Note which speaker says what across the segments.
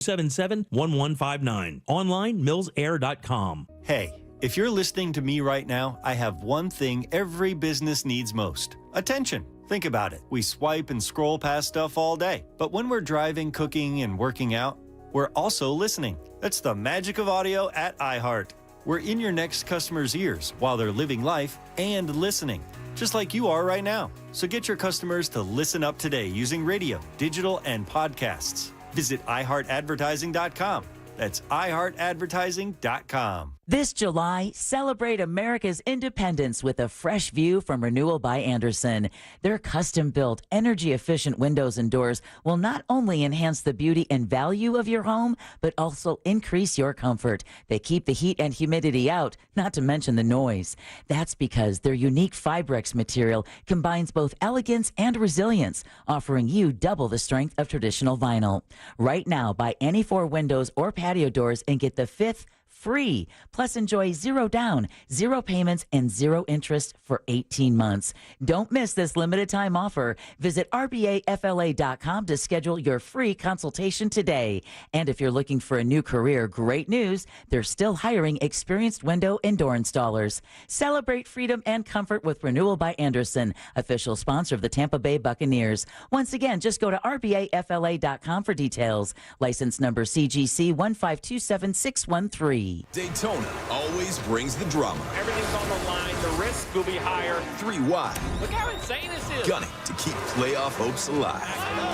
Speaker 1: 877-1159. Online, millsair.com.
Speaker 2: Hey, if you're listening to me right now, I have one thing every business needs most: attention. Think about it. We swipe and scroll past stuff all day. But when we're driving, cooking, and working out, we're also listening. That's the magic of audio at iHeart. We're in your next customer's ears while they're living life and listening, just like you are right now. So get your customers to listen up today using radio, digital, and podcasts. Visit iHeartAdvertising.com. That's iHeartAdvertising.com.
Speaker 3: This July, celebrate America's independence with a fresh view from Renewal by Andersen. Their custom-built, energy-efficient windows and doors will not only enhance the beauty and value of your home, but also increase your comfort. They keep the heat and humidity out, not to mention the noise. That's because their unique Fibrex material combines both elegance and resilience, offering you double the strength of traditional vinyl. Right now, buy any 4 windows or patio doors and get the 5th free. Plus, enjoy 0 down, 0 payments, and 0 interest for 18 months. Don't miss this limited time offer. Visit rbafla.com to schedule your free consultation today. And if you're looking for a new career, great news. They're still hiring experienced window and door installers. Celebrate freedom and comfort with Renewal by Andersen, official sponsor of the Tampa Bay Buccaneers. Once again, just go to rbafla.com for details. License number CGC 1527613.
Speaker 4: Daytona always brings the drama.
Speaker 5: Everything's on the line. The risk will be higher.
Speaker 4: 3 wide.
Speaker 5: Look how insane this is.
Speaker 4: Gunning to keep playoff hopes alive.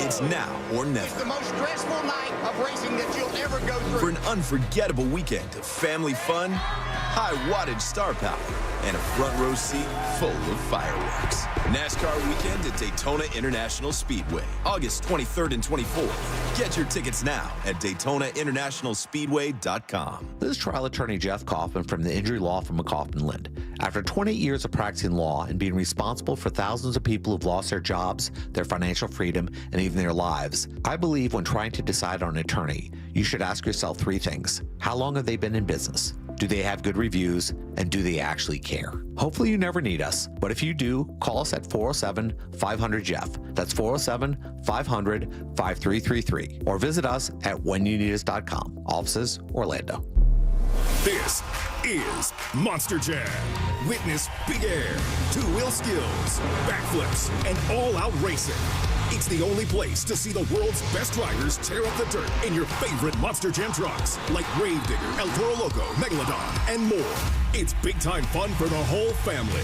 Speaker 4: It's now or never.
Speaker 6: It's the most stressful night of racing that you'll ever go through.
Speaker 4: For an unforgettable weekend of family fun, high wattage star power, and a front row seat full of fireworks. NASCAR weekend at Daytona International Speedway, August 23rd and 24th. Get your tickets now at DaytonaInternationalSpeedway.com.
Speaker 7: This is trial attorney Jeff Kaufman from the injury law firm of Kaufman Lind. After 20 years of practicing law and being responsible for thousands of people who've lost their jobs, their financial freedom, and even their lives, I believe when trying to decide on an attorney, you should ask yourself 3 things. How long have they been in business? Do they have good reviews? And do they actually care? Hopefully you never need us, but if you do, call us at 407-500-JEFF. That's 407-500-5333. Or visit us at whenyouneedus.com. Offices, Orlando.
Speaker 8: This is Monster Jam. Witness big air, 2-wheel skills, backflips, and all-out racing. It's the only place to see the world's best riders tear up the dirt in your favorite Monster Jam trucks, like Gravedigger, El Toro Loco, Megalodon, and more. It's big-time fun for the whole family.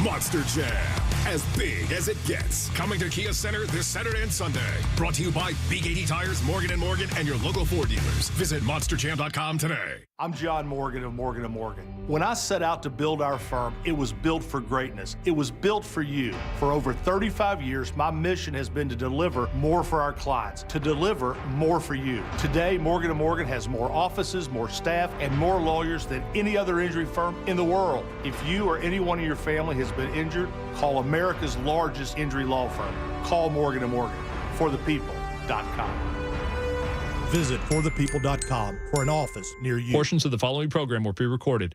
Speaker 8: Monster Jam, as big as it gets. Coming to Kia Center this Saturday and Sunday. Brought to you by Big 80 Tires, Morgan & Morgan, and your local Ford dealers. Visit monsterjam.com today.
Speaker 9: I'm John Morgan of Morgan & Morgan. When I set out to build our firm, it was built for greatness. It was built for you. For over 35 years, my mission has been to deliver more for our clients, to deliver more for you. Today, Morgan & Morgan has more offices, more staff, and more lawyers than any other injury firm in the world. If you or anyone in your family has been injured, call America's largest injury law firm. Call Morgan & Morgan. ForThePeople.com.
Speaker 10: Visit forthepeople.com for an office near you.
Speaker 11: Portions of the following program were pre-recorded.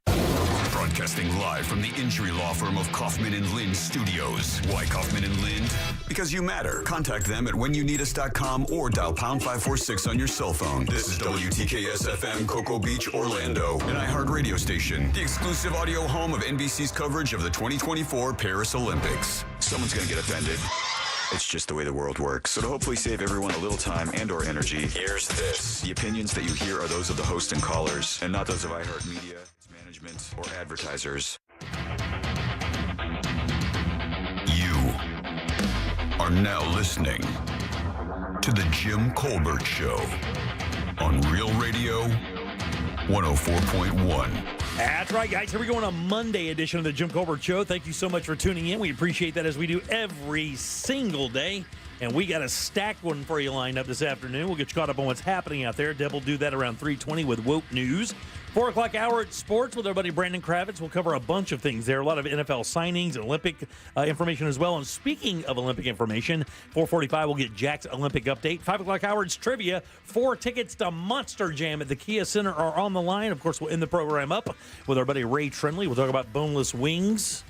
Speaker 8: Broadcasting live from the injury law firm of Kaufman & Lind Studios. Why Kaufman & Lind? Because you matter. Contact them at whenyouneedus.com or dial pound 546 on your cell phone. This is WTKS-FM, Cocoa Beach, Orlando, an iHeart radio station. The exclusive audio home of NBC's coverage of the 2024 Paris Olympics. Someone's going to get offended. It's just the way the world works. So to hopefully save everyone a little time and or energy, here's this. The opinions that you hear are those of the host and callers, and not those of iHeartMedia, its management, or advertisers. You are now listening to The Jim Colbert Show on Real Radio 104.1.
Speaker 1: That's right, guys. Here we go on a Monday edition of the Jim Colbert Show. Thank you so much for tuning in. We appreciate that, as we do every single day. And we got a stacked one for you lined up this afternoon. We'll get you caught up on what's happening out there. Deb will do that around 3:20 with Woke News. 4 o'clock hour at sports with our buddy Brandon Kravitz. We'll cover a bunch of things there. A lot of NFL signings, Olympic information as well. And speaking of Olympic information, 4:45 we'll get Jack's Olympic update. 5 o'clock hour it's trivia. 4 tickets to Monster Jam at the Kia Center are on the line. Of course, we'll end the program up with our buddy Ray Trinley. We'll talk about boneless wings.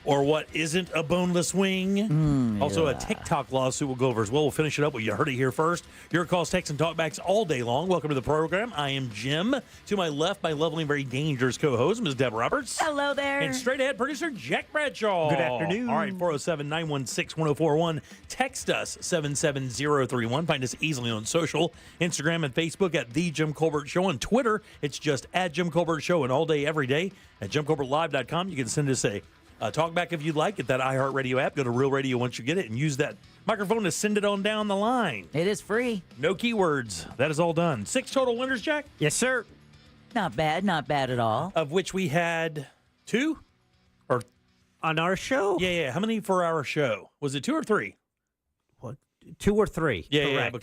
Speaker 1: Or what isn't a boneless wing. Also, a TikTok lawsuit we'll go over as well. We'll finish it up. You heard it here first. Your calls, texts, and talkbacks all day long. Welcome to the program. I am Jim. To my left, my lovely and very dangerous co-host, Ms. Deb Roberts.
Speaker 3: Hello there.
Speaker 1: And straight ahead, producer Jack Bradshaw.
Speaker 12: Good afternoon.
Speaker 1: All right, 407-916-1041. Text us, 77031. Find us easily on social, Instagram and Facebook at The Jim Colbert Show. On Twitter, it's just at Jim Colbert Show. And all day, every day at JimColbertLive.com. You can send us a talk back if you'd like. Get that iHeartRadio app. Go to Real Radio once you get it and use that microphone to send it on down the line.
Speaker 3: It is free.
Speaker 1: No keywords. That is all done. 6 total winners, Jack?
Speaker 12: Yes, sir.
Speaker 3: Not bad at all.
Speaker 1: Of which we had 2? Or
Speaker 12: on our show?
Speaker 1: Yeah. How many for our show? Was it 2 or 3?
Speaker 12: What? 2 or 3.
Speaker 1: Yeah,
Speaker 12: correct.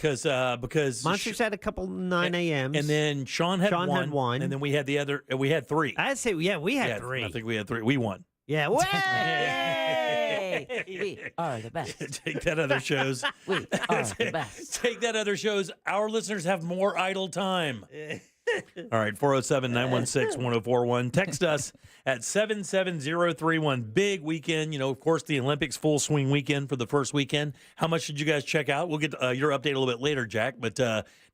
Speaker 1: because
Speaker 12: Monsters had a couple 9 a.m.s.
Speaker 1: and then Sean had one, and then we had the other. We had 3.
Speaker 12: I'd say we had 3.
Speaker 1: I think we had 3. We won.
Speaker 12: Yeah.
Speaker 3: Yay! We are the best.
Speaker 1: Take that other shows.
Speaker 3: We are the best.
Speaker 1: Take that other shows. Our listeners have more idle time. All right, 407-916-1041. Text us at 77031. Big weekend. Of course, the Olympics full swing weekend for the first weekend. How much did you guys check out? We'll get your update a little bit later, Jack. But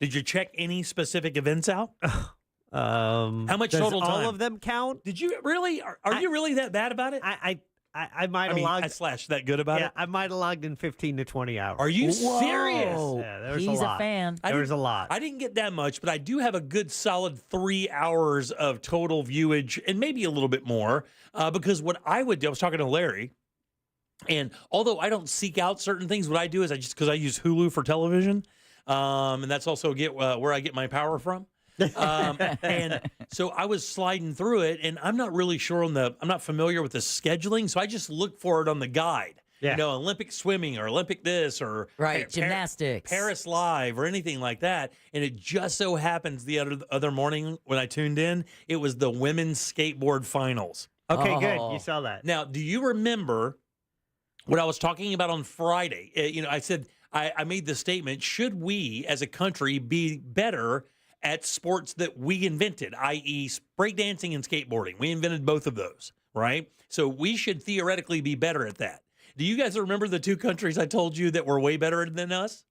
Speaker 1: did you check any specific events out? How much total time?
Speaker 12: All of them count?
Speaker 1: Did you really? Are you really that bad about it?
Speaker 12: I might have logged.
Speaker 1: that good about it.
Speaker 12: I might have logged in 15 to 20 hours.
Speaker 1: Are you serious?
Speaker 12: Yeah, there was
Speaker 3: He's
Speaker 12: a lot.
Speaker 3: a fan.
Speaker 12: There was a lot.
Speaker 1: I didn't get that much, but I do have a good solid 3 hours of total viewage and maybe a little bit more because what I would do, I was talking to Larry, and although I don't seek out certain things, what I do is because I use Hulu for television, and that's also where I get my power from. And so I was sliding through it, and I'm not really sure I'm not familiar with the scheduling, so I just look for it on the guide.
Speaker 12: Yeah.
Speaker 1: Olympic swimming or Olympic this or
Speaker 3: gymnastics,
Speaker 1: Paris Live or anything like that. And it just so happens the other morning when I tuned in, it was the women's skateboard finals.
Speaker 12: Okay, good. You saw that.
Speaker 1: Now, do you remember what I was talking about on Friday? I said I made the statement: should we, as a country, be better at sports that we invented, i.e. breakdancing and skateboarding? We invented both of those, right? So we should theoretically be better at that. Do you guys remember the 2 countries I told you that were way better than us?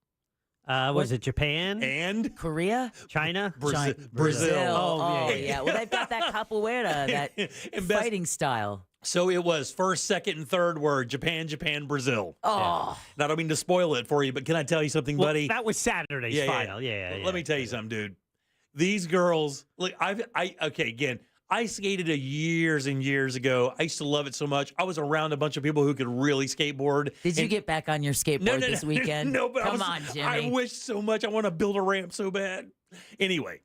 Speaker 12: Was it Japan?
Speaker 1: And
Speaker 3: Korea?
Speaker 12: China?
Speaker 1: Brazil.
Speaker 3: Oh, yeah. Well, they've got that capoeira, that fighting style.
Speaker 1: So it was first, second, and third were Japan, Brazil.
Speaker 3: Oh.
Speaker 1: Yeah. Now, I don't mean to spoil it for you, but can I tell you something, buddy?
Speaker 12: That was Saturday's final. Yeah.
Speaker 1: Let me tell you something, dude. These girls, look, I skated years and years ago. I used to love it so much. I was around a bunch of people who could really skateboard.
Speaker 3: Did you get back on your skateboard this weekend?
Speaker 1: No, but
Speaker 3: Come on, Jimmy.
Speaker 1: I wish so much. I want to build a ramp so bad. Anyway,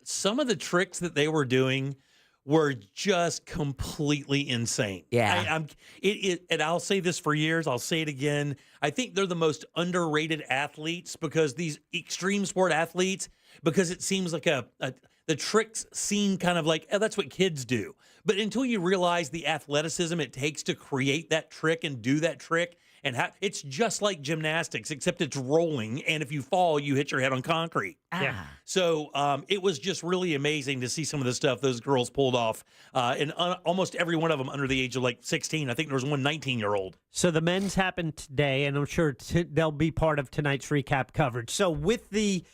Speaker 1: some of the tricks that they were doing were just completely insane.
Speaker 3: Yeah.
Speaker 1: And I'll say this for years. I'll say it again. I think they're the most underrated athletes because these extreme sport athletes, because it seems like the tricks seem kind of like, that's what kids do. But until you realize the athleticism it takes to create that trick and do that trick, and it's just like gymnastics, except it's rolling. And if you fall, you hit your head on concrete.
Speaker 12: Yeah.
Speaker 1: So it was just really amazing to see some of the stuff those girls pulled off. And almost every one of them under the age of 16. I think there was one 19-year-old.
Speaker 12: So the men's happened today, and I'm sure they'll be part of tonight's recap coverage. So with the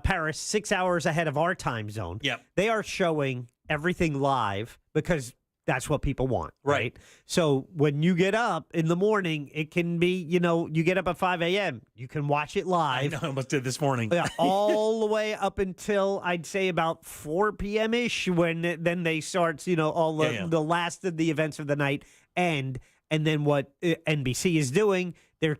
Speaker 12: Paris, 6 hours ahead of our time zone,
Speaker 1: Yep.
Speaker 12: They are showing everything live because that's what people want, right? So when you get up in the morning, it can be, you get up at 5 a.m., you can watch it live.
Speaker 1: I know, I almost did this morning.
Speaker 12: Yeah, all the way up until I'd say about 4 p.m.-ish when then they start, all the last of the events of the night end. And then what NBC is doing, they're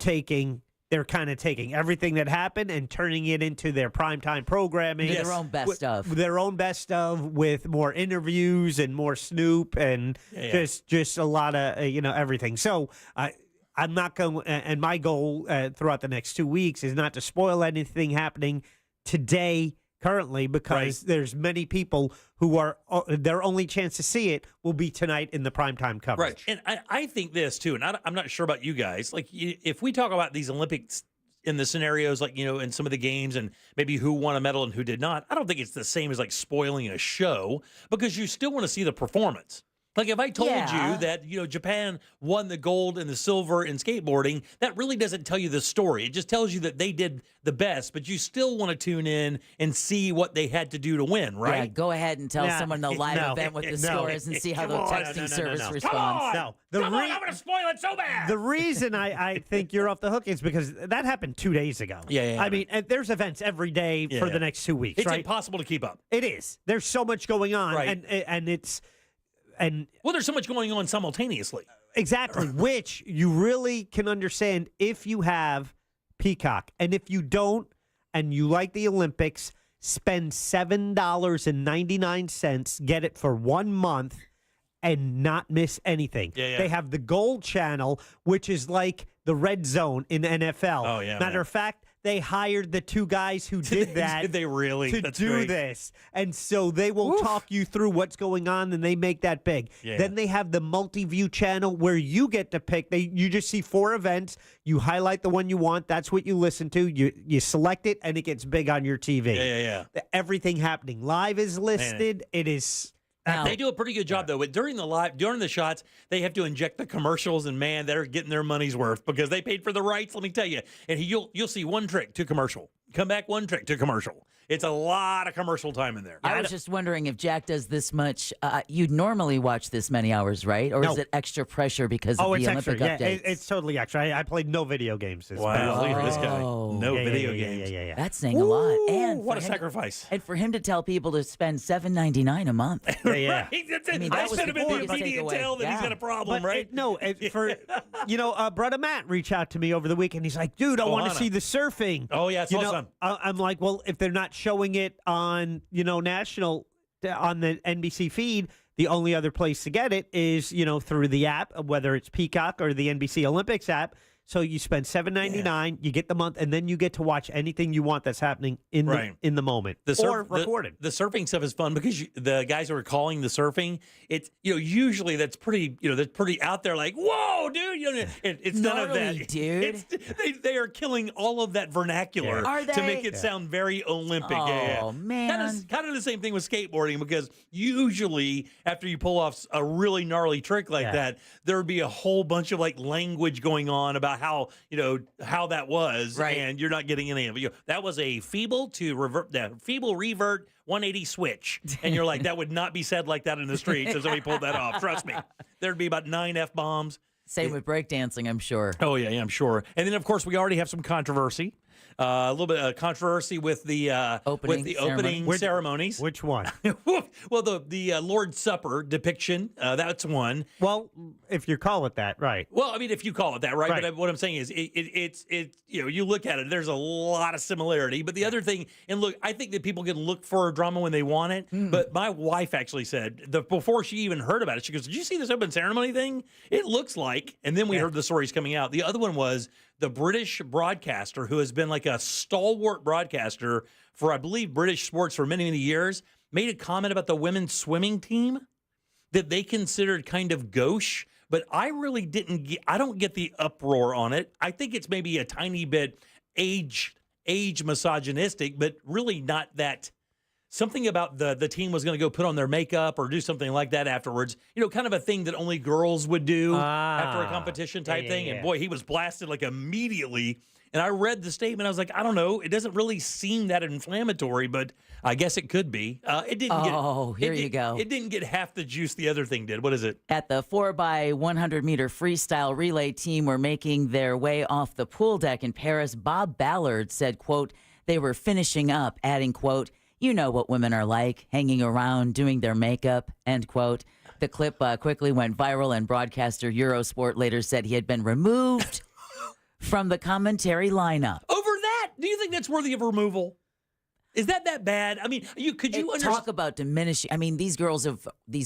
Speaker 12: kind of taking everything that happened and turning it into their primetime programming.
Speaker 3: Their own best of.
Speaker 12: Their own best of with more interviews and more Snoop and just a lot of, everything. So I'm not going, and my goal throughout the next 2 weeks is not to spoil anything happening today currently because there's many people who are their only chance to see it will be tonight in the primetime coverage.
Speaker 1: Right. And I think this too, and I'm not sure about you guys. If we talk about these Olympics in the scenarios, in some of the games and maybe who won a medal and who did not, I don't think it's the same as spoiling a show because you still want to see the performance. Like if I told
Speaker 3: Yeah.
Speaker 1: you that, Japan won the gold and the silver in skateboarding, that really doesn't tell you the story. It just tells you that they did the best, but you still want to tune in and see what they had to do to win, right?
Speaker 3: Yeah, go ahead and tell someone the live event what the score is and see how the texting service responds.
Speaker 12: No,
Speaker 1: I'm going to spoil it so bad.
Speaker 12: The reason I think you're off the hook is because that happened 2 days ago.
Speaker 1: Yeah.
Speaker 12: I mean, and there's events every day for the next 2 weeks,
Speaker 1: It's
Speaker 12: right?
Speaker 1: impossible to keep up.
Speaker 12: It is. There's so much going on,
Speaker 1: Right.
Speaker 12: and
Speaker 1: Well, there's so much going on simultaneously.
Speaker 12: exactly, which you really can understand if you have Peacock, and if you don't, and you like the Olympics, spend $7.99, get it for 1 month, and not miss anything.
Speaker 1: Yeah.
Speaker 12: They have the Gold Channel, which is like the Red Zone in the NFL.
Speaker 1: Oh, yeah,
Speaker 12: Matter
Speaker 1: man.
Speaker 12: of fact, they hired the 2 guys who did that.
Speaker 1: Did they really?
Speaker 12: To
Speaker 1: That's
Speaker 12: do
Speaker 1: great.
Speaker 12: this. And so they will talk you through what's going on, and they make that big.
Speaker 1: Yeah.
Speaker 12: Then they have the multi-view channel where you get to pick. You just see 4 events. You highlight the one you want. That's what you listen to. You select it, and it gets big on your TV.
Speaker 1: Yeah.
Speaker 12: Everything happening live is listed. It is.
Speaker 1: They do a pretty good job, though. But during the shots, they have to inject the commercials, and man, they're getting their money's worth because they paid for the rights. Let me tell you. And you'll see one trick to commercial, come back one trick to commercial. It's a lot of commercial time in there.
Speaker 3: I was just wondering if Jack does this much. You'd normally watch this many hours, right? Or
Speaker 12: No.
Speaker 3: is it extra pressure because of
Speaker 12: It's
Speaker 3: the
Speaker 12: extra.
Speaker 3: Olympic
Speaker 12: Yeah,
Speaker 3: updates?
Speaker 12: it's totally extra. I played no video games this
Speaker 1: Wow,
Speaker 12: past
Speaker 1: look at this guy.
Speaker 3: Oh.
Speaker 1: No
Speaker 12: Yeah,
Speaker 1: video
Speaker 12: yeah,
Speaker 1: games.
Speaker 12: Yeah.
Speaker 3: That's saying a lot. And
Speaker 1: What a
Speaker 3: for him-
Speaker 1: sacrifice.
Speaker 3: And for him to tell people to spend $7.99 a month.
Speaker 12: Yeah.
Speaker 1: Right? That's it.
Speaker 3: I mean,
Speaker 1: I
Speaker 3: that was
Speaker 1: should
Speaker 3: the
Speaker 1: have been the
Speaker 3: biggest
Speaker 1: immediate
Speaker 3: takeaway.
Speaker 1: tell that he's
Speaker 3: Yeah.
Speaker 1: got a problem,
Speaker 12: But
Speaker 1: right?
Speaker 12: brother Matt reached out to me over the weekend. He's like, dude, I want to
Speaker 1: Hannah.
Speaker 12: see the surfing.
Speaker 1: Oh, yeah, I saw some.
Speaker 12: I'm like, well, if they're not showing it on, national, on the NBC feed, the only other place to get it is, through the app, whether it's Peacock or the NBC Olympics app. So you spend $7.99, you get the month, and then you get to watch anything you want that's happening in the moment or recorded.
Speaker 1: The surfing stuff is fun because the guys who are calling the surfing, it's usually that's pretty out there. Like, whoa, dude! It's none of
Speaker 3: Gnarly,
Speaker 1: that,
Speaker 3: dude.
Speaker 1: They are killing all of that vernacular
Speaker 3: Are
Speaker 1: to make
Speaker 3: they?
Speaker 1: it sound very Olympic.
Speaker 3: Oh, man.
Speaker 1: Kind of the same thing with skateboarding because usually after you pull off a really gnarly trick like that, there would be a whole bunch of like language going on about how that was,
Speaker 3: Right.
Speaker 1: and you're not getting any of it. That was a feeble revert 180 switch, and you're like, that would not be said like that in the streets if somebody pulled that off. Trust me, there'd be about 9 F-bombs.
Speaker 3: Same with breakdancing, I'm sure.
Speaker 1: Oh yeah, I'm sure. And then of course we already have some controversy. A little bit of controversy with the opening ceremonies.
Speaker 12: Which one?
Speaker 1: Well, the Lord's Supper depiction. That's one.
Speaker 12: Well, if you call it that, right.
Speaker 1: Well, I mean, if you call it that, right?
Speaker 12: Right.
Speaker 1: But what I'm saying is, it's you look at it, there's a lot of similarity. But the other thing, and look, I think that people can look for drama when they want it. But my wife actually said before she even heard about it, she goes, "Did you see this open ceremony thing? It looks like." And then we heard the stories coming out. The other one was the British broadcaster who has been like a stalwart broadcaster for, I believe, British sports for many, many years, made a comment about the women's swimming team that they considered kind of gauche. But I really I don't get the uproar on it. I think it's maybe a tiny bit age misogynistic, but really not that. Something about the team was going to go put on their makeup or do something like that afterwards. Kind of a thing that only girls would do after a competition type thing. And boy, he was blasted like immediately. And I read the statement. I was like, I don't know. It doesn't really seem that inflammatory, but I guess it could be. It didn't get.
Speaker 3: Oh, here you go.
Speaker 1: It didn't get half the juice the other thing did. What is it?
Speaker 3: At the 4x100 meter freestyle relay team were making their way off the pool deck in Paris, Bob Ballard said, quote, they were finishing up, adding, quote, you know what women are like, hanging around, doing their makeup, end quote. The clip quickly went viral, and broadcaster Eurosport later said he had been removed from the commentary lineup.
Speaker 1: Over that? Do you think that's worthy of removal? Is that bad? I mean, could you
Speaker 3: talk about diminishing? I mean, these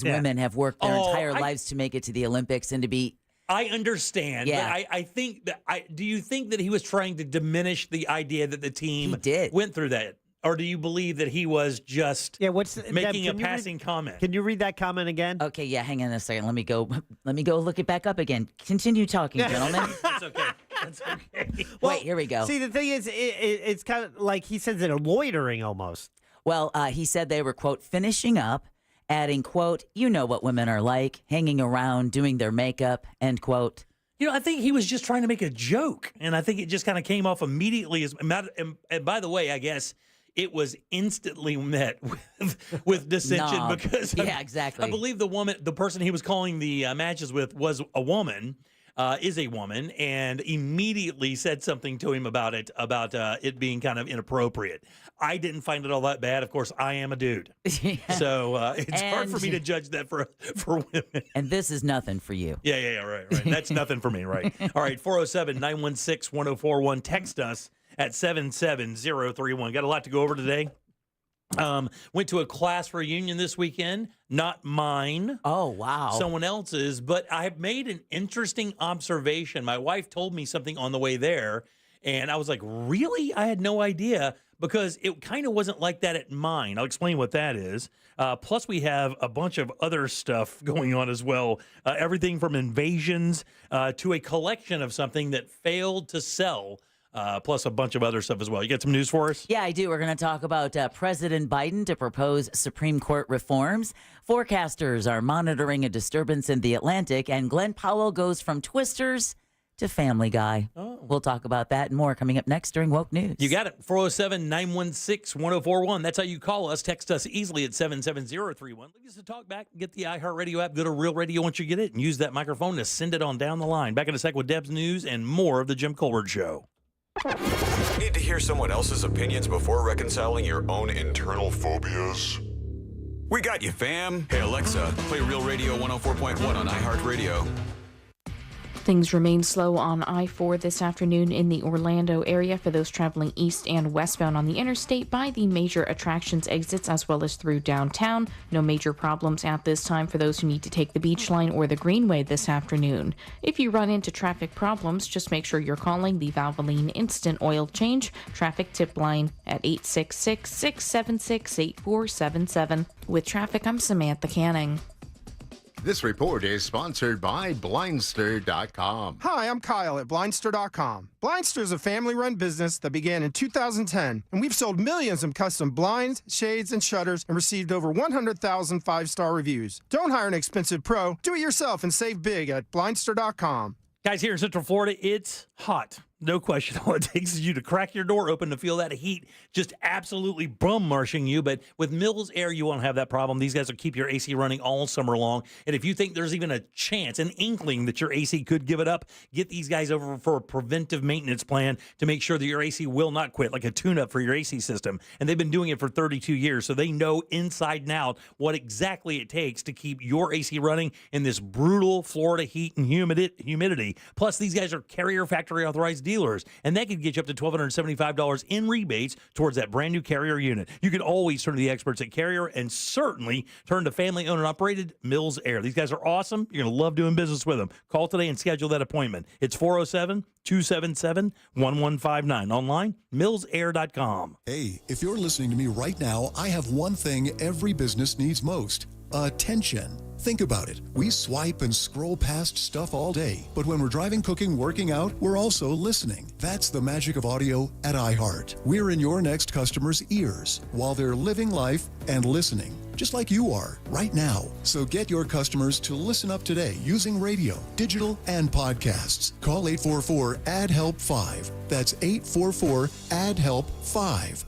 Speaker 3: women have worked their entire lives to make it to the Olympics and to be.
Speaker 1: I understand.
Speaker 3: Yeah.
Speaker 1: But I think that do you think that he was trying to diminish the idea that the team went through that? Or do you believe that he was just making a passing comment?
Speaker 12: Can you read that comment again?
Speaker 3: Okay, yeah, hang on a second. Let me go look it back up again. Continue talking, gentlemen.
Speaker 1: That's okay. That's okay.
Speaker 3: Wait, here we go.
Speaker 12: See, the thing is, it's kind of like he says it loitering almost.
Speaker 3: Well, he said they were, quote, finishing up, adding, quote, "You know what women are like, hanging around, doing their makeup," end quote.
Speaker 1: I think he was just trying to make a joke, and I think it just kind of came off immediately as. And by the way, I guess it was instantly met with dissension because
Speaker 3: exactly.
Speaker 1: I believe the person he was calling the matches with was a woman. Is a woman, and immediately said something to him about it being kind of inappropriate. I didn't find it all that bad. Of course, I am a dude, so it's hard for me to judge that for women.
Speaker 3: And this is nothing for you.
Speaker 1: Yeah, right. That's nothing for me, right? All right, 407-916-1041. Text us at 77031. Got a lot to go over today. Went to a class reunion this weekend, not mine.
Speaker 3: Oh, wow.
Speaker 1: Someone else's, but I made an interesting observation. My wife told me something on the way there, and I was like, really? I had no idea, because it kind of wasn't like that at mine. I'll explain what that is. Plus, we have a bunch of other stuff going on as well. Everything from invasions to a collection of something that failed to sell. Plus a bunch of other stuff as well. You got some news for us?
Speaker 3: Yeah, I do. We're going to talk about President Biden to propose Supreme Court reforms. Forecasters are monitoring a disturbance in the Atlantic, and Glenn Powell goes from Twisters to Family Guy.
Speaker 1: Oh.
Speaker 3: We'll talk about that and more coming up next during Woke News.
Speaker 1: You got it. 407-916-1041. That's how you call us. Text us easily at 77031. Leave us a talk back. Get the iHeartRadio app. Go to Real Radio once you get it, and use that microphone to send it on down the line. Back in a sec with Deb's News and more of the Jim Colbert Show.
Speaker 8: Need to hear someone else's opinions before reconciling your own internal phobias? We got you, fam. Hey, Alexa, play Real Radio 104.1 on iHeartRadio.
Speaker 13: Things remain slow on I-4 this afternoon in the Orlando area for those traveling east and westbound on the interstate by the major attractions exits as well as through downtown. No major problems at this time for those who need to take the beach line or the Greenway this afternoon. If you run into traffic problems, just make sure you're calling the Valvoline Instant Oil Change traffic tip line at 866-676-8477. With traffic, I'm Samantha Canning.
Speaker 14: This report is sponsored by Blindster.com.
Speaker 15: Hi, I'm Kyle at Blindster.com. Blindster is a family-run business that began in 2010, and we've sold millions of custom blinds, shades, and shutters and received over 100,000 five-star reviews. Don't hire an expensive pro. Do it yourself and save big at Blindster.com.
Speaker 1: Guys, here in Central Florida, it's hot. No question. All it takes is you to crack your door open to feel that heat just absolutely bum-marshing you. But with Mills Air, you won't have that problem. These guys will keep your AC running all summer long. And if you think there's even a chance, an inkling that your AC could give it up, get these guys over for a preventive maintenance plan to make sure that your AC will not quit, like a tune-up for your AC system. And they've been doing it for 32 years, so they know inside and out what exactly it takes to keep your AC running in this brutal Florida heat and humidity. Plus, these guys are Carrier factory authorized dealers, and that could get you up to $1,275 in rebates towards that brand new Carrier unit. You can always turn to the experts at Carrier, and certainly turn to family-owned and operated Mills Air. These guys are awesome. You're going to love doing business with them. Call today and schedule that appointment. It's 407-277-1159. Online, millsair.com.
Speaker 10: Hey, if you're listening to me right now, I have one thing every business needs most: attention. Think about it. We swipe and scroll past stuff all day, but when we're driving, cooking, working out, we're also listening. That's the magic of audio at iHeart. We're in your next customer's ears while they're living life and listening, just like you are right now. So get your customers to listen up today using radio, digital, and podcasts. Call 844-ADD-HELP-5. That's 844-ADD-HELP-5.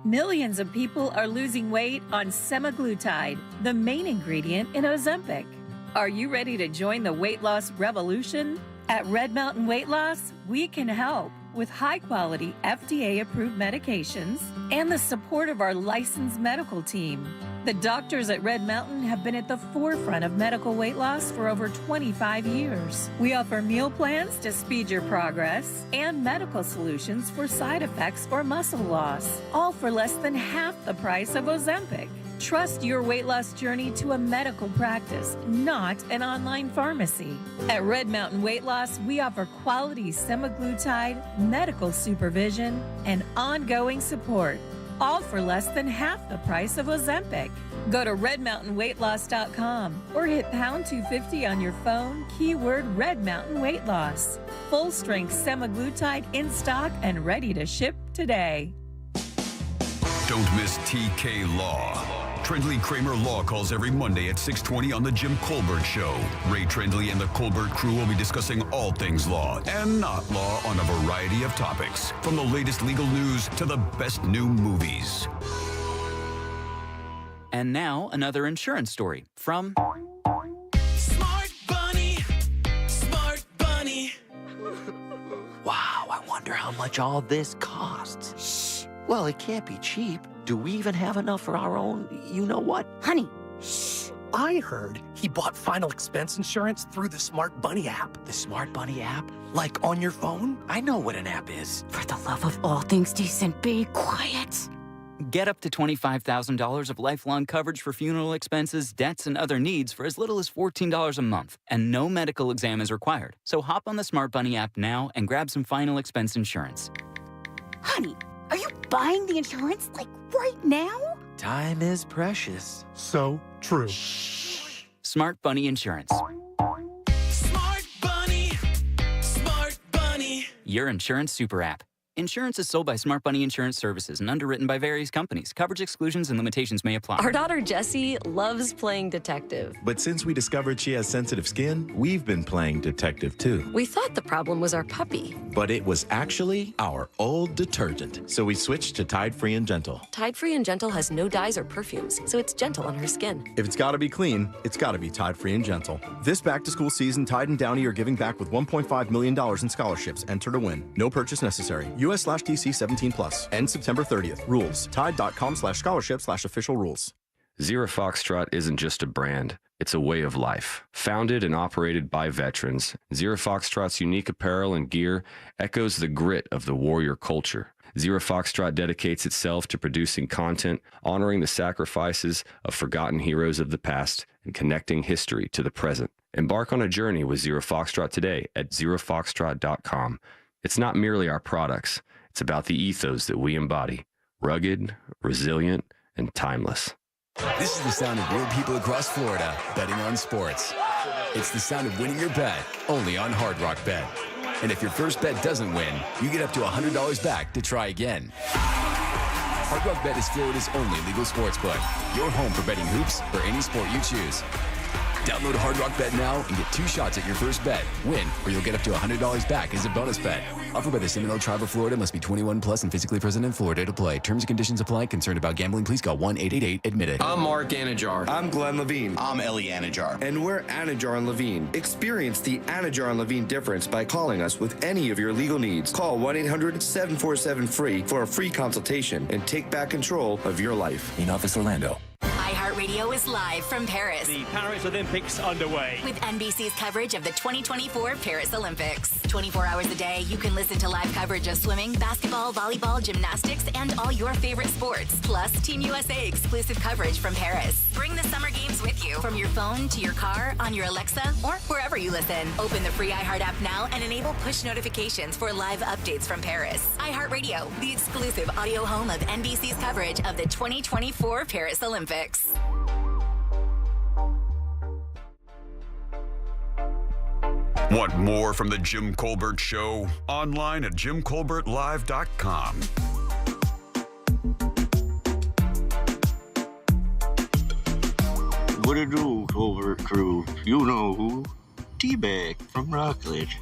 Speaker 16: Millions of people are losing weight on semaglutide, the main ingredient in Ozempic. Are you ready to join the weight loss revolution? At Red Mountain Weight Loss, we can help with high-quality FDA-approved medications and the support of our licensed medical team. The doctors at Red Mountain have been at the forefront of medical weight loss for over 25 years. We offer meal plans to speed your progress and medical solutions for side effects or muscle loss, all for less than half the price of Ozempic. Trust your weight loss journey to a medical practice, not an online pharmacy. At Red Mountain Weight Loss, we offer quality semaglutide, medical supervision, and ongoing support, all for less than half the price of Ozempic. Go to redmountainweightloss.com or hit pound 250 on your phone, keyword Red Mountain Weight Loss. Full strength semaglutide in stock and ready to ship today.
Speaker 8: Don't miss TK Law. Trendley Kramer Law calls every Monday at 6:20 on The Jim Colbert Show. Ray Trendley and the Colbert crew will be discussing all things law and not law on a variety of topics, from the latest legal news to the best new movies.
Speaker 17: And now, another insurance story from
Speaker 18: Smart Bunny. Smart Bunny.
Speaker 19: Wow, I wonder how much all this costs. Shh. Well, it can't be cheap. Do we even have enough for our own you-know-what?
Speaker 20: Honey, shh. I heard he bought final expense insurance through the Smart Bunny app.
Speaker 19: The Smart Bunny app?
Speaker 20: Like on your phone?
Speaker 19: I know what an app is.
Speaker 20: For the love of all things decent, be quiet.
Speaker 17: Get up to $25,000 of lifelong coverage for funeral expenses, debts, and other needs for as little as $14 a month. And no medical exam is required. So hop on the Smart Bunny app now and grab some final expense insurance.
Speaker 20: Honey, are you buying the insurance, like, right now?
Speaker 19: Time is precious.
Speaker 9: So true.
Speaker 17: Smart Bunny Insurance.
Speaker 18: Smart Bunny. Smart Bunny.
Speaker 17: Your insurance super app. Insurance is sold by Smart Bunny Insurance Services and underwritten by various companies. Coverage exclusions and limitations may apply.
Speaker 21: Our daughter Jessie loves playing detective.
Speaker 22: But since we discovered she has sensitive skin, we've been playing detective too.
Speaker 21: We thought the problem was our puppy.
Speaker 22: But it was actually our old detergent. So we switched to Tide Free and Gentle.
Speaker 21: Tide Free and Gentle has no dyes or perfumes, so it's gentle on her skin.
Speaker 23: If it's got to be clean, it's got to be Tide Free and Gentle. This back-to-school season, Tide and Downy are giving back with $1.5 million in scholarships. Enter to win. No purchase necessary. US/DC 17+. End September 30th. Rules. Tide.com/scholarship/official rules.
Speaker 24: Zero Foxtrot isn't just a brand, it's a way of life. Founded and operated by veterans, Zero Foxtrot's unique apparel and gear echoes the grit of the warrior culture. Zero Foxtrot dedicates itself to producing content, honoring the sacrifices of forgotten heroes of the past, and connecting history to the present. Embark on a journey with Zero Foxtrot today at zerofoxtrot.com. It's not merely our products, it's about the ethos that we embody. Rugged, resilient, and timeless.
Speaker 4: This is the sound of real people across Florida betting on sports. It's the sound of winning your bet, only on Hard Rock Bet. And if your first bet doesn't win, you get up to $100 back to try again. Hard Rock Bet is Florida's only legal sports book. Your home for betting hoops for any sport you choose. Download Hard Rock Bet now and get 2 shots at your first bet. Win, or you'll get up to $100 back as a bonus bet. Offered by the Seminole Tribe of Florida. Must be 21 plus and physically present in Florida to play. Terms and conditions apply. Concerned about gambling? Please call 1-888-ADMIT-IT.
Speaker 25: I'm Mark Anajar.
Speaker 6: I'm Glenn Levine. I'm Ellie Anajar.
Speaker 25: And we're Anajar and Levine. Experience the Anajar and Levine difference by calling us with any of your legal needs. Call 1-800-747-FREE for a free consultation and take back control of your life.
Speaker 4: In Office Orlando.
Speaker 26: iHeartRadio is live from Paris.
Speaker 27: The Paris Olympics underway.
Speaker 26: With NBC's coverage of the 2024 Paris Olympics. 24 hours a day, you can listen to live coverage of swimming, basketball, volleyball, gymnastics, and all your favorite sports. Plus, Team USA exclusive coverage from Paris. Bring the summer games with you from your phone to your car, on your Alexa, or wherever you listen. Open the free iHeart app now and enable push notifications for live updates from Paris. iHeartRadio, the exclusive audio home of NBC's coverage of the 2024 Paris Olympics.
Speaker 8: Want more from The Jim Colbert Show? Online at jimcolbertlive.com.
Speaker 28: What it do, Colbert crew? You know who? T-Bag from Rockledge.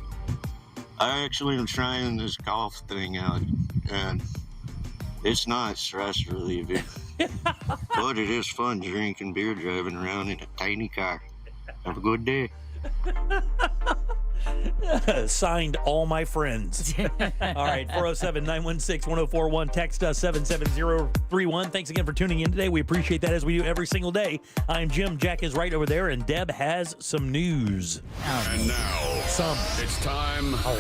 Speaker 28: I actually am trying this golf thing out, and it's not stress relieving. But it is fun drinking beer driving around in a tiny car. Have a good day.
Speaker 1: Signed, all my friends. All right, 407-916-1041. Text us 77031. Thanks again for tuning in today. We appreciate that as we do every single day. I'm Jim. Jack is right over there, and Deb has some news.
Speaker 8: And now, it's time for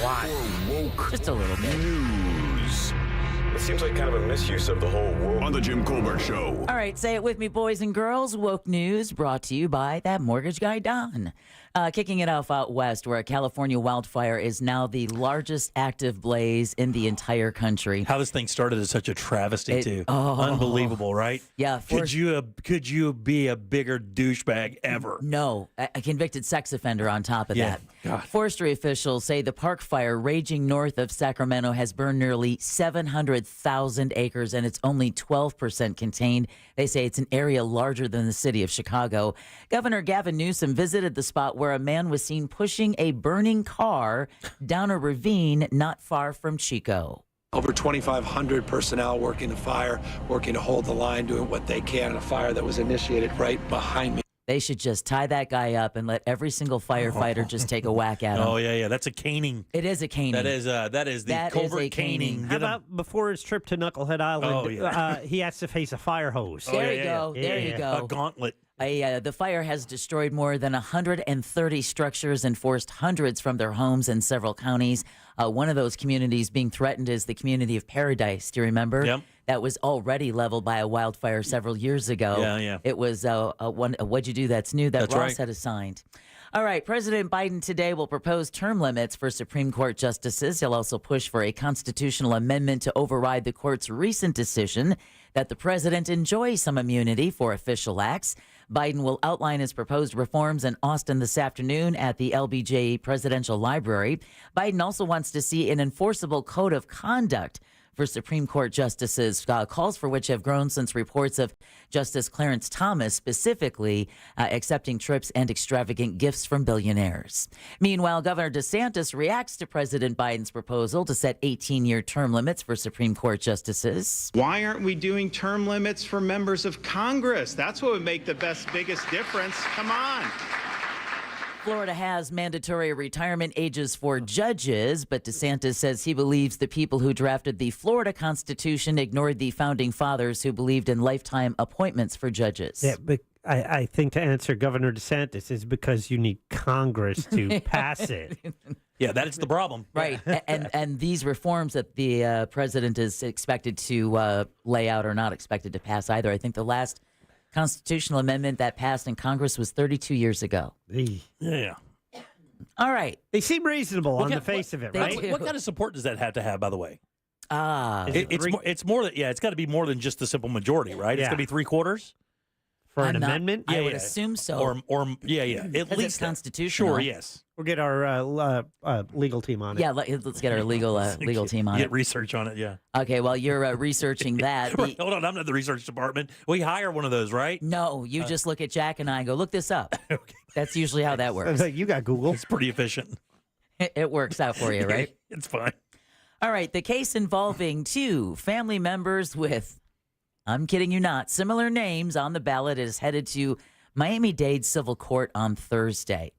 Speaker 8: Woke
Speaker 3: Just a little bit.
Speaker 8: News.
Speaker 29: It seems like kind of a misuse of the whole woke.
Speaker 8: On The Jim Colbert Show.
Speaker 3: All right, say it with me, boys and girls. Woke News brought to you by that mortgage guy, Don. Kicking it off out west, where a California wildfire is now the largest active blaze in the entire country.
Speaker 1: How this thing started is such a travesty, too.
Speaker 3: Oh.
Speaker 1: Unbelievable, right?
Speaker 3: Yeah.
Speaker 1: Could you be a bigger douchebag ever?
Speaker 3: No, a convicted sex offender on top of that.
Speaker 1: God.
Speaker 3: Forestry officials say the park fire raging north of Sacramento has burned nearly 700,000 acres, and it's only 12% contained. They say it's an area larger than the city of Chicago. Governor Gavin Newsom visited the spot where a man was seen pushing a burning car down a ravine not far from Chico.
Speaker 2: Over 2,500 personnel working the fire, working to hold the line, doing what they can in a fire that was initiated right behind me.
Speaker 3: They should just tie that guy up and let every single firefighter just take a whack at him.
Speaker 1: Oh, yeah. That's a caning.
Speaker 3: It is a caning.
Speaker 1: That is the Colbert caning.
Speaker 5: How about before his trip to Knucklehead Island,
Speaker 1: Oh, yeah.
Speaker 5: he has to face a fire hose.
Speaker 3: There you go. There you go.
Speaker 1: A gauntlet.
Speaker 3: The fire has destroyed more than 130 structures and forced hundreds from their homes in several counties. One of those communities being threatened is the community of Paradise. Do you remember?
Speaker 1: Yep.
Speaker 3: That was already leveled by a wildfire several years ago.
Speaker 1: Yeah.
Speaker 3: It was What'd You Do That's New that
Speaker 1: That's
Speaker 3: Ross
Speaker 1: right.
Speaker 3: had assigned. All right, President Biden today will propose term limits for Supreme Court justices. He'll also push for a constitutional amendment to override the court's recent decision that the president enjoys some immunity for official acts. Biden will outline his proposed reforms in Austin this afternoon at the LBJ Presidential Library. Biden also wants to see an enforceable code of conduct for Supreme Court justices, calls for which have grown since reports of Justice Clarence Thomas specifically accepting trips and extravagant gifts from billionaires. Meanwhile, Governor DeSantis reacts to President Biden's proposal to set 18-year term limits for Supreme Court justices.
Speaker 7: Why aren't we doing term limits for members of Congress? That's what would make the biggest difference. Come on.
Speaker 3: Florida has mandatory retirement ages for judges, but DeSantis says he believes the people who drafted the Florida Constitution ignored the founding fathers who believed in lifetime appointments for judges.
Speaker 5: Yeah, but I think to answer Governor DeSantis is because you need Congress to pass it.
Speaker 1: Yeah, that's the problem.
Speaker 3: Right. and these reforms that the president is expected to lay out are not expected to pass either. I think the last constitutional amendment that passed in Congress was 32 years ago.
Speaker 1: Yeah.
Speaker 3: All right.
Speaker 5: They seem reasonable on the face of it, right?
Speaker 1: What kind of support does that have to have, by the way?
Speaker 3: It's
Speaker 1: more than it's got to be more than just the simple majority, right? It's
Speaker 5: Yeah.
Speaker 1: got to be 3/4
Speaker 5: for an amendment.
Speaker 3: I would assume so.
Speaker 1: Or At
Speaker 3: Because
Speaker 1: least
Speaker 3: it's constitutional.
Speaker 1: Sure, yes.
Speaker 5: We'll get our legal team on it.
Speaker 3: Yeah, let's get our legal team on
Speaker 1: Get
Speaker 3: it.
Speaker 1: research on it, yeah.
Speaker 3: Okay, while you're researching that.
Speaker 1: Hold on, I'm not the research department. We hire one of those, right?
Speaker 3: No, you just look at Jack and I and go, look this up. Okay. That's usually how that works.
Speaker 5: You got Google.
Speaker 1: It's pretty efficient.
Speaker 3: It works out for you, right?
Speaker 1: It's fine.
Speaker 3: All right, the case involving two family members with, I'm kidding you not, similar names on the ballot is headed to Miami-Dade Civil Court on Thursday.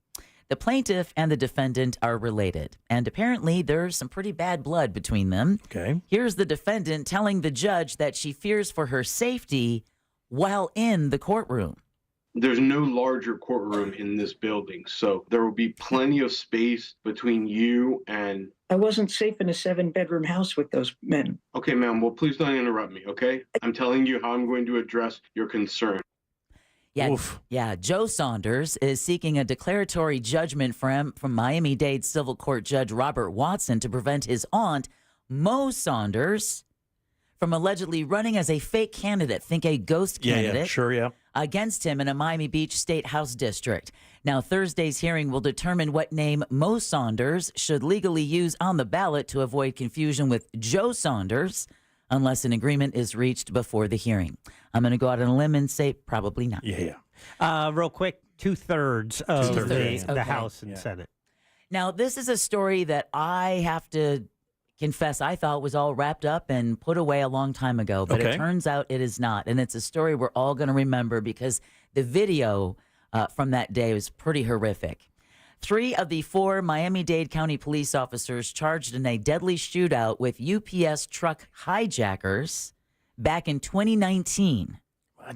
Speaker 3: The plaintiff and the defendant are related, and apparently there's some pretty bad blood between them.
Speaker 1: Okay.
Speaker 3: Here's the defendant telling the judge that she fears for her safety while in the courtroom.
Speaker 10: There's no larger courtroom in this building, so there will be plenty of space between you and...
Speaker 11: I wasn't safe in a 7-bedroom house with those men.
Speaker 10: Okay, ma'am, well, please don't interrupt me, okay? I'm telling you how I'm going to address your concern.
Speaker 3: Yeah, Joe Saunders is seeking a declaratory judgment from Miami-Dade Civil Court Judge Robert Watson to prevent his aunt, Mo Saunders, from allegedly running as a fake candidate, think a ghost candidate, against him in a Miami Beach State House district. Now, Thursday's hearing will determine what name Mo Saunders should legally use on the ballot to avoid confusion with Joe Saunders, unless an agreement is reached before the hearing. I'm going to go out on a limb and say probably not.
Speaker 5: Real quick, 2/3 of the
Speaker 3: Okay.
Speaker 5: House and Senate.
Speaker 3: Now, this is a story that I have to confess I thought was all wrapped up and put away a long time ago, but it turns out it is not. And it's a story we're all going to remember because the video from that day was pretty horrific. 3 of the 4 Miami-Dade County police officers charged in a deadly shootout with UPS truck hijackers back in 2019.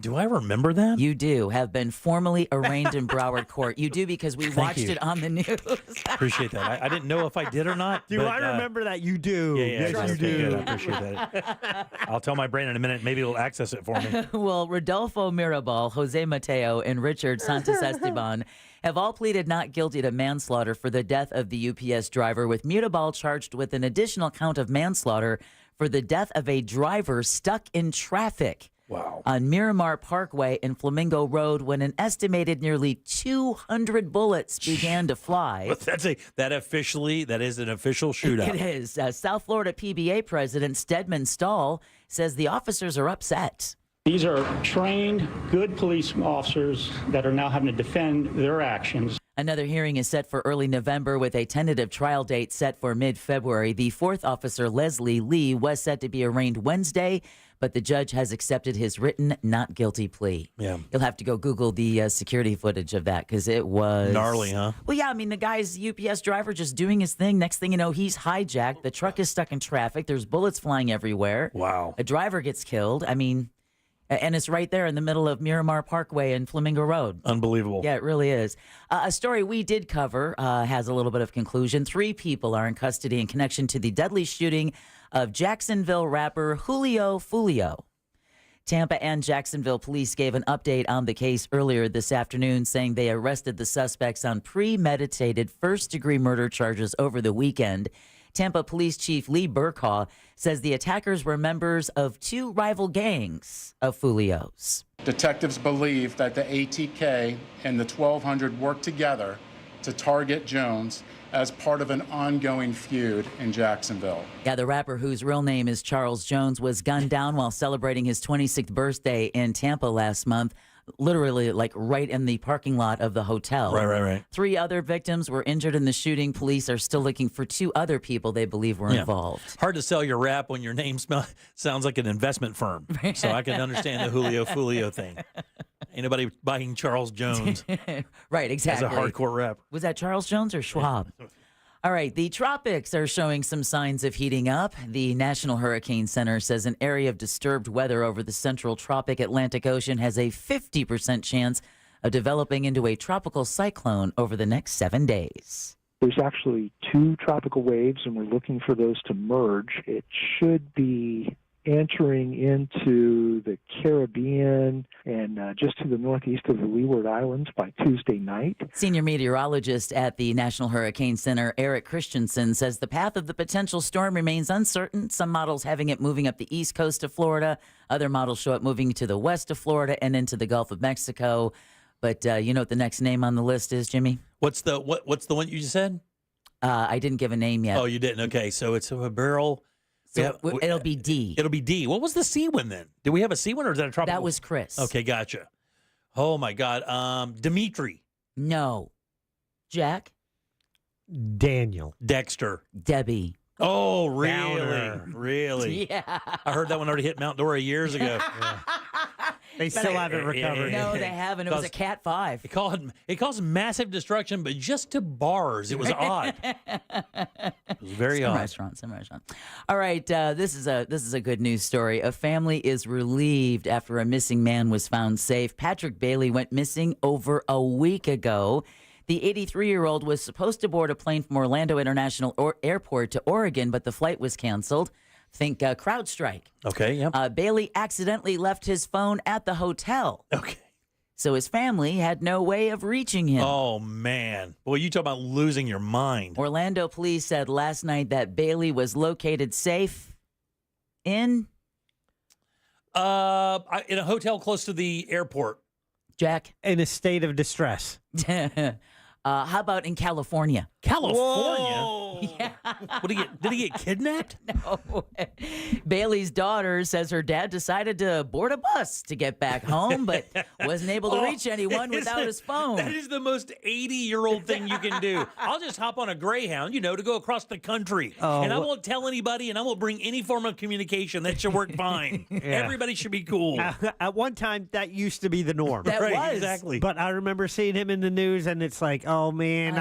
Speaker 1: Do I remember that?
Speaker 3: You do. Have been formally arraigned in Broward Court. You do because we watched it on the news.
Speaker 1: Appreciate that. I didn't know if I did or not.
Speaker 5: Do I remember that? You do.
Speaker 1: Yeah,
Speaker 5: Yes, you do.
Speaker 1: Good. I appreciate that. I'll tell my brain in a minute. Maybe it'll access it for me.
Speaker 3: Well, Rodolfo Mirabal, Jose Mateo, and Richard Santos Esteban have all pleaded not guilty to manslaughter for the death of the UPS driver, with Mutabal charged with an additional count of manslaughter for the death of a driver stuck in traffic.
Speaker 1: Wow.
Speaker 3: On Miramar Parkway and Flamingo Road when an estimated nearly 200 bullets began to fly.
Speaker 1: But that is an official shootout.
Speaker 3: It is. South Florida PBA President Stedman Stahl says the officers are upset.
Speaker 9: These are trained, good police officers that are now having to defend their actions.
Speaker 3: Another hearing is set for early November with a tentative trial date set for mid-February. The fourth officer, Leslie Lee, was set to be arraigned Wednesday, but the judge has accepted his written not guilty plea.
Speaker 1: Yeah.
Speaker 3: You'll have to go Google the security footage of that because it was...
Speaker 1: gnarly, huh?
Speaker 3: Well, yeah, I mean, the guy's UPS driver just doing his thing. Next thing you know, he's hijacked. The truck is stuck in traffic. There's bullets flying everywhere.
Speaker 1: Wow.
Speaker 3: A driver gets killed. I mean... And it's right there in the middle of Miramar Parkway and Flamingo Road.
Speaker 1: Unbelievable.
Speaker 3: Yeah, it really is. A story we did cover has a little bit of conclusion. 3 people are in custody in connection to the deadly shooting of Jacksonville rapper Julio Fulio. Tampa and Jacksonville police gave an update on the case earlier this afternoon, saying they arrested the suspects on premeditated first-degree murder charges over the weekend. Tampa Police Chief Lee Burkhaw says the attackers were members of 2 rival gangs of Fulio's.
Speaker 12: Detectives believe that the ATK and the 1200 worked together to target Jones as part of an ongoing feud in Jacksonville.
Speaker 3: Yeah, the rapper, whose real name is Charles Jones, was gunned down while celebrating his 26th birthday in Tampa last month. Literally, like right in the parking lot of the hotel.
Speaker 1: Right.
Speaker 3: 3 other victims were injured in the shooting. Police are still looking for 2 other people they believe were involved.
Speaker 1: Hard to sell your rap when your name sounds like an investment firm. So I can understand the Julio Fulio thing. Ain't nobody buying Charles Jones.
Speaker 3: Right, exactly.
Speaker 1: As a hardcore rapper.
Speaker 3: Was that Charles Jones or Schwab? All right, the tropics are showing some signs of heating up. The National Hurricane Center says an area of disturbed weather over the central tropic Atlantic Ocean has a 50% chance of developing into a tropical cyclone over the next 7 days.
Speaker 13: There's actually 2 tropical waves, and we're looking for those to merge. It should be entering into the Caribbean and just to the northeast of the Leeward Islands by Tuesday night.
Speaker 3: Senior meteorologist at the National Hurricane Center, Eric Christensen, says the path of the potential storm remains uncertain. Some models having it moving up the east coast of Florida. Other models show it moving to the west of Florida and into the Gulf of Mexico. But you know what the next name on the list is, Jimmy?
Speaker 1: What's the one you just said?
Speaker 3: I didn't give a name yet.
Speaker 1: Oh, you didn't? Okay, so it's a barrel...
Speaker 3: So it'll be D.
Speaker 1: It'll be D. What was the C one then? Did we have a C one or is that a tropical?
Speaker 3: That was Chris.
Speaker 1: Okay, gotcha. Oh my God. Dimitri.
Speaker 3: No. Jack.
Speaker 5: Daniel.
Speaker 1: Dexter.
Speaker 3: Debbie.
Speaker 1: Oh, really?
Speaker 5: Downer.
Speaker 1: Really?
Speaker 3: Yeah.
Speaker 1: I heard that one already hit Mount Dora years ago.
Speaker 5: They still haven't recovered.
Speaker 3: No, they haven't. It was a Cat 5.
Speaker 1: It caused massive destruction, but just to bars. It was odd. It was very odd.
Speaker 3: Some restaurant. All right, this is a good news story. A family is relieved after a missing man was found safe. Patrick Bailey went missing over a week ago. The 83-year-old was supposed to board a plane from Orlando International Airport to Oregon, but the flight was canceled. Think CrowdStrike.
Speaker 1: Okay, yep.
Speaker 3: Bailey accidentally left his phone at the hotel.
Speaker 1: Okay.
Speaker 3: So his family had no way of reaching him.
Speaker 1: Oh, man. Boy, you talk about losing your mind.
Speaker 3: Orlando police said last night that Bailey was located safe in
Speaker 1: a hotel close to the airport.
Speaker 3: Jack?
Speaker 5: In a state of distress.
Speaker 3: How about in California?
Speaker 1: California?
Speaker 3: Yeah.
Speaker 1: Did he get kidnapped?
Speaker 3: No. Bailey's daughter says her dad decided to board a bus to get back home, but wasn't able to reach anyone without his phone.
Speaker 1: That is the most 80-year-old thing you can do. I'll just hop on a Greyhound, to go across the country. And I won't tell anybody, and I won't bring any form of communication. That should work fine. Yeah. Everybody should be cool.
Speaker 5: At one time, that used to be the norm.
Speaker 3: That was.
Speaker 1: Exactly.
Speaker 5: But I remember seeing him in the news, and it's like, oh, man,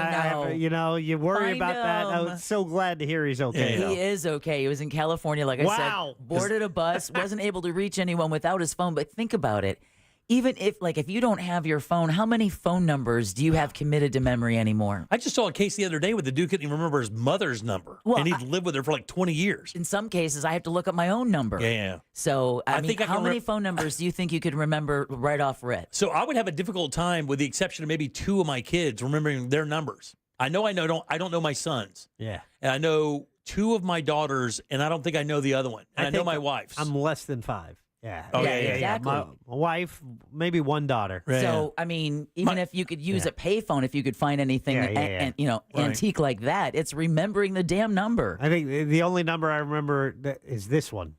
Speaker 5: you worry about that. I was so glad to hear he's okay.
Speaker 3: He is okay. He was in California, like I said, boarded a bus, wasn't able to reach anyone without his phone. But think about it. Even if you don't have your phone, how many phone numbers do you have committed to memory anymore?
Speaker 1: I just saw a case the other day where the dude couldn't even remember his mother's number.
Speaker 3: Well,
Speaker 1: and he'd lived with her for like 20 years.
Speaker 3: In some cases, I have to look up my own number.
Speaker 1: Yeah.
Speaker 3: So, I mean,
Speaker 1: think
Speaker 3: how many phone numbers do you think you could remember right off rip?
Speaker 1: So I would have a difficult time, with the exception of maybe 2 of my kids, remembering their numbers. I don't know my sons.
Speaker 5: Yeah.
Speaker 1: And I know 2 of my daughters, and I don't think I know the other one. And I know my wife's.
Speaker 5: I'm less than 5. Yeah.
Speaker 1: Oh, yeah,
Speaker 3: exactly.
Speaker 5: My wife, maybe 1 daughter.
Speaker 3: So, I mean, even if you could use a payphone, if you could find anything antique like that, it's remembering the damn number.
Speaker 5: I think the only number I remember is this one.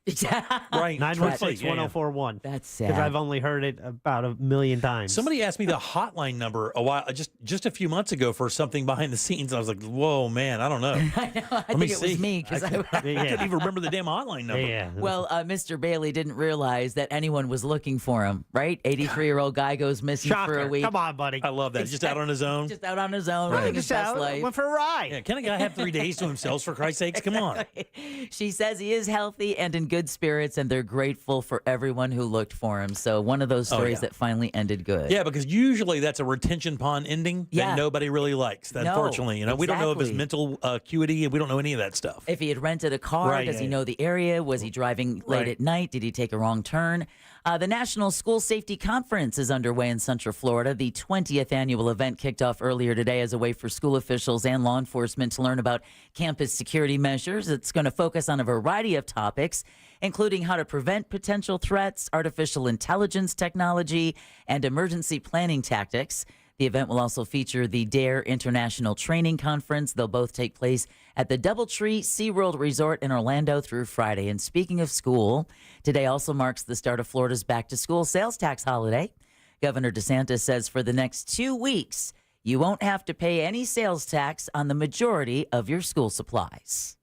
Speaker 1: Right.
Speaker 5: 916-1041.
Speaker 3: That's sad.
Speaker 5: Because I've only heard it about 1 million times.
Speaker 1: Somebody asked me the hotline number just a few months ago for something behind the scenes. I was like, whoa, man, I don't know.
Speaker 3: I know. I think it was me because I
Speaker 1: couldn't even remember the damn hotline number.
Speaker 5: Yeah.
Speaker 3: Well, Mr. Bailey didn't realize that anyone was looking for him, right? 83-year-old guy goes missing
Speaker 5: Shocker.
Speaker 3: for a week.
Speaker 5: Come on, buddy.
Speaker 1: I love that. Just out on his own.
Speaker 3: Just out on his own,
Speaker 1: Right.
Speaker 3: living his best life.
Speaker 5: Went for a ride.
Speaker 1: Yeah, can a guy have 3 days to himself, for Christ's sakes? Come on.
Speaker 3: She says he is healthy and in good spirits, and they're grateful for everyone who looked for him. So one of those stories that finally ended good.
Speaker 1: Yeah, because usually that's a retention pond ending that nobody really likes. Unfortunately, we don't know of his mental acuity, and we don't know any of that stuff.
Speaker 3: If he had rented a car, does he know the area? Was he driving late at night? Did he take a wrong turn? The National School Safety Conference is underway in Central Florida. The 20th annual event kicked off earlier today as a way for school officials and law enforcement to learn about campus security measures. It's going to focus on a variety of topics, including how to prevent potential threats, artificial intelligence technology, and emergency planning tactics. The event will also feature the DARE International Training Conference. They'll both take place at the Doubletree SeaWorld Resort in Orlando through Friday. And speaking of school, today also marks the start of Florida's back-to-school sales tax holiday. Governor DeSantis says for the next 2 weeks, you won't have to pay any sales tax on the majority of your school supplies.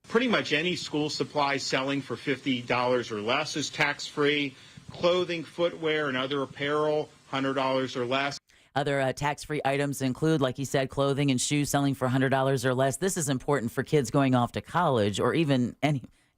Speaker 7: Pretty much any school supply selling for $50 or less is tax-free. Clothing, footwear, and other apparel, $100 or less.
Speaker 3: Other tax-free items include, like he said, clothing and shoes selling for $100 or less. This is important for kids going off to college or even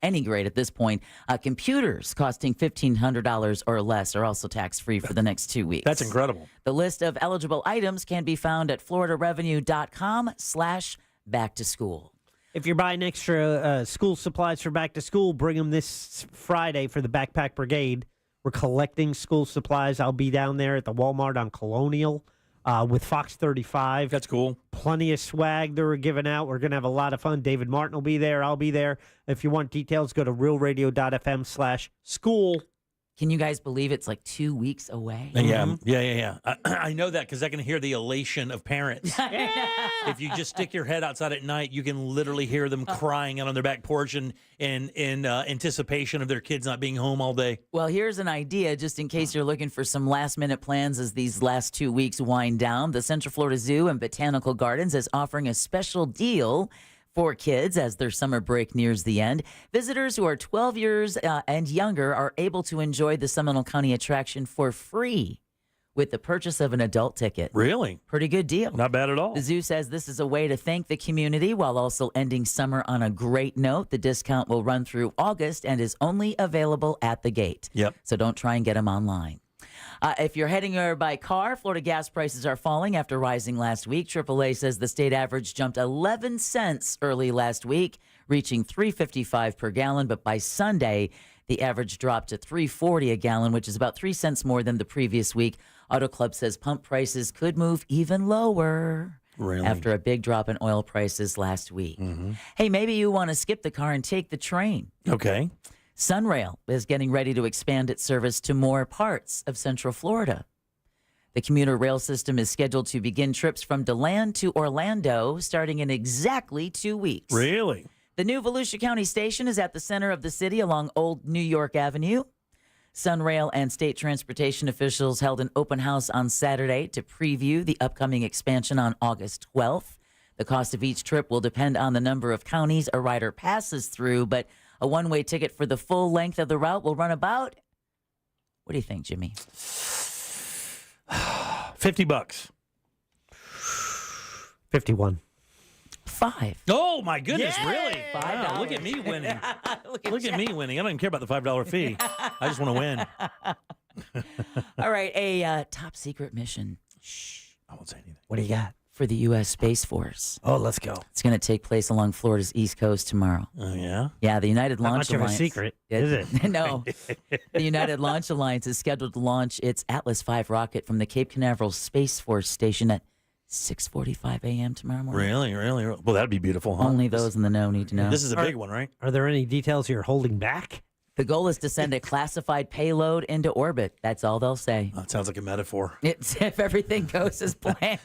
Speaker 3: any grade at this point. Computers costing $1,500 or less are also tax-free for the next 2 weeks.
Speaker 1: That's incredible.
Speaker 3: The list of eligible items can be found at floridarevenue.com/back-to-school.
Speaker 5: If you're buying extra school supplies for back to school, bring them this Friday for the Backpack Brigade. We're collecting school supplies. I'll be down there at the Walmart on Colonial with Fox 35.
Speaker 1: That's cool.
Speaker 5: Plenty of swag that we're giving out. We're going to have a lot of fun. David Martin will be there. I'll be there. If you want details, go to realradio.fm/school.
Speaker 3: Can you guys believe it's like 2 weeks away?
Speaker 1: Yeah. I know that because I can hear the elation of parents. If you just stick your head outside at night, you can literally hear them crying out on their back porch in anticipation of their kids not being home all day.
Speaker 3: Well, here's an idea just in case you're looking for some last-minute plans as these last 2 weeks wind down. The Central Florida Zoo and Botanical Gardens is offering a special deal for kids as their summer break nears the end. Visitors who are 12 years and younger are able to enjoy the Seminole County attraction for free with the purchase of an adult ticket.
Speaker 1: Really?
Speaker 3: Pretty good deal.
Speaker 1: Not bad at all.
Speaker 3: The zoo says this is a way to thank the community while also ending summer on a great note. The discount will run through August and is only available at the gate.
Speaker 1: Yep.
Speaker 3: So don't try and get them online. If you're heading there by car, Florida gas prices are falling after rising last week. AAA says the state average jumped 11 cents early last week, reaching $3.55 per gallon. But by Sunday, the average dropped to $3.40 a gallon, which is about 3 cents more than the previous week. Auto Club says pump prices could move even lower.
Speaker 1: Really?
Speaker 3: After a big drop in oil prices last week.
Speaker 1: Mm-hmm.
Speaker 3: Hey, maybe you want to skip the car and take the train.
Speaker 1: Okay.
Speaker 3: Sunrail is getting ready to expand its service to more parts of Central Florida. The commuter rail system is scheduled to begin trips from DeLand to Orlando starting in exactly 2 weeks.
Speaker 1: Really?
Speaker 3: The new Volusia County station is at the center of the city along Old New York Avenue. Sunrail and state transportation officials held an open house on Saturday to preview the upcoming expansion on August 12th. The cost of each trip will depend on the number of counties a rider passes through, but a one-way ticket for the full length of the route will run about, what do you think, Jimmy?
Speaker 1: $50.
Speaker 5: 51.
Speaker 3: $5.
Speaker 1: Oh, my goodness, really?
Speaker 3: $5.
Speaker 1: Wow, look at me winning. Look at me winning. I don't even care about the $5 fee. I just want to win.
Speaker 3: All right, a top secret mission.
Speaker 1: Shh, I won't say anything.
Speaker 5: What do you got?
Speaker 3: For the U.S. Space Force.
Speaker 5: Oh, let's go.
Speaker 3: It's going to take place along Florida's East Coast tomorrow.
Speaker 1: Oh, yeah?
Speaker 3: Yeah, the United
Speaker 5: Not
Speaker 3: Launch
Speaker 5: much
Speaker 3: Alliance.
Speaker 5: of a secret, is it?
Speaker 3: No. The United Launch Alliance is scheduled to launch its Atlas V rocket from the Cape Canaveral Space Force Station at 6:45 a.m. tomorrow morning.
Speaker 1: Really? Well, that'd be beautiful, huh?
Speaker 3: Only those in the know need to know.
Speaker 1: This is a big one, right?
Speaker 5: Are there any details you're holding back?
Speaker 3: The goal is to send a classified payload into orbit. That's all they'll say.
Speaker 1: That sounds like a metaphor.
Speaker 3: It's if everything goes as planned.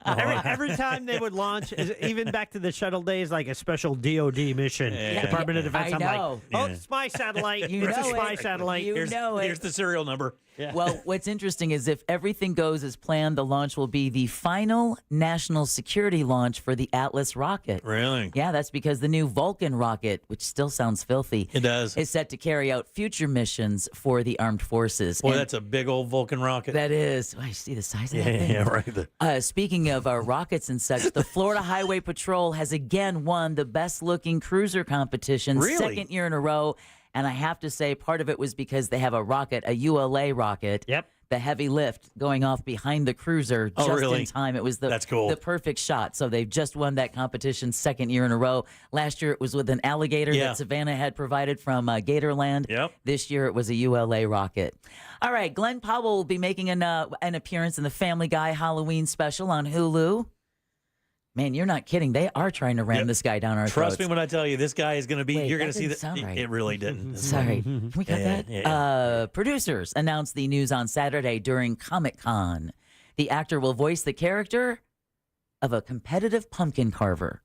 Speaker 5: Every time they would launch, even back to the shuttle days, like a special DOD mission, Department of Defense.
Speaker 3: I
Speaker 5: I'm
Speaker 3: know.
Speaker 5: like, it's spy satellite.
Speaker 3: You
Speaker 5: It's a
Speaker 3: know
Speaker 5: spy
Speaker 3: it.
Speaker 5: satellite.
Speaker 3: You know it.
Speaker 1: Here's the serial number. Yeah.
Speaker 3: Well, what's interesting is if everything goes as planned, the launch will be the final national security launch for the Atlas rocket.
Speaker 1: Really?
Speaker 3: Yeah, that's because the new Vulcan rocket, which still sounds filthy,
Speaker 1: It does.
Speaker 3: is set to carry out future missions for the armed forces.
Speaker 1: Boy,
Speaker 3: And
Speaker 1: that's a big old Vulcan rocket.
Speaker 3: that is. Oh, you see the size of that thing?
Speaker 1: Yeah, right.
Speaker 3: Speaking of rockets and such, the Florida Highway Patrol has again won the best-looking cruiser competition,
Speaker 1: Really?
Speaker 3: second year in a row. And I have to say, part of it was because they have a rocket, a ULA rocket.
Speaker 5: Yep.
Speaker 3: The heavy lift going off behind the cruiser just
Speaker 1: really?
Speaker 3: in time. It was
Speaker 1: That's cool.
Speaker 3: the perfect shot. So they've just won that competition second year in a row. Last year it was with an alligator that Savannah had provided from Gatorland.
Speaker 1: Yep.
Speaker 3: This year it was a ULA rocket. All right, Glenn Powell will be making an appearance in the Family Guy Halloween special on Hulu. Man, you're not kidding. They are trying to ram this guy down our
Speaker 1: Trust
Speaker 3: throats.
Speaker 1: me when I tell you, this guy is going to be.
Speaker 3: Wait,
Speaker 1: you're going
Speaker 3: that
Speaker 1: to see
Speaker 3: didn't
Speaker 1: that.
Speaker 3: sound right.
Speaker 1: It really didn't.
Speaker 3: Sorry. Can we cut that?
Speaker 1: Yeah.
Speaker 3: Producers announced the news on Saturday during Comic-Con. The actor will voice the character of a competitive pumpkin carver.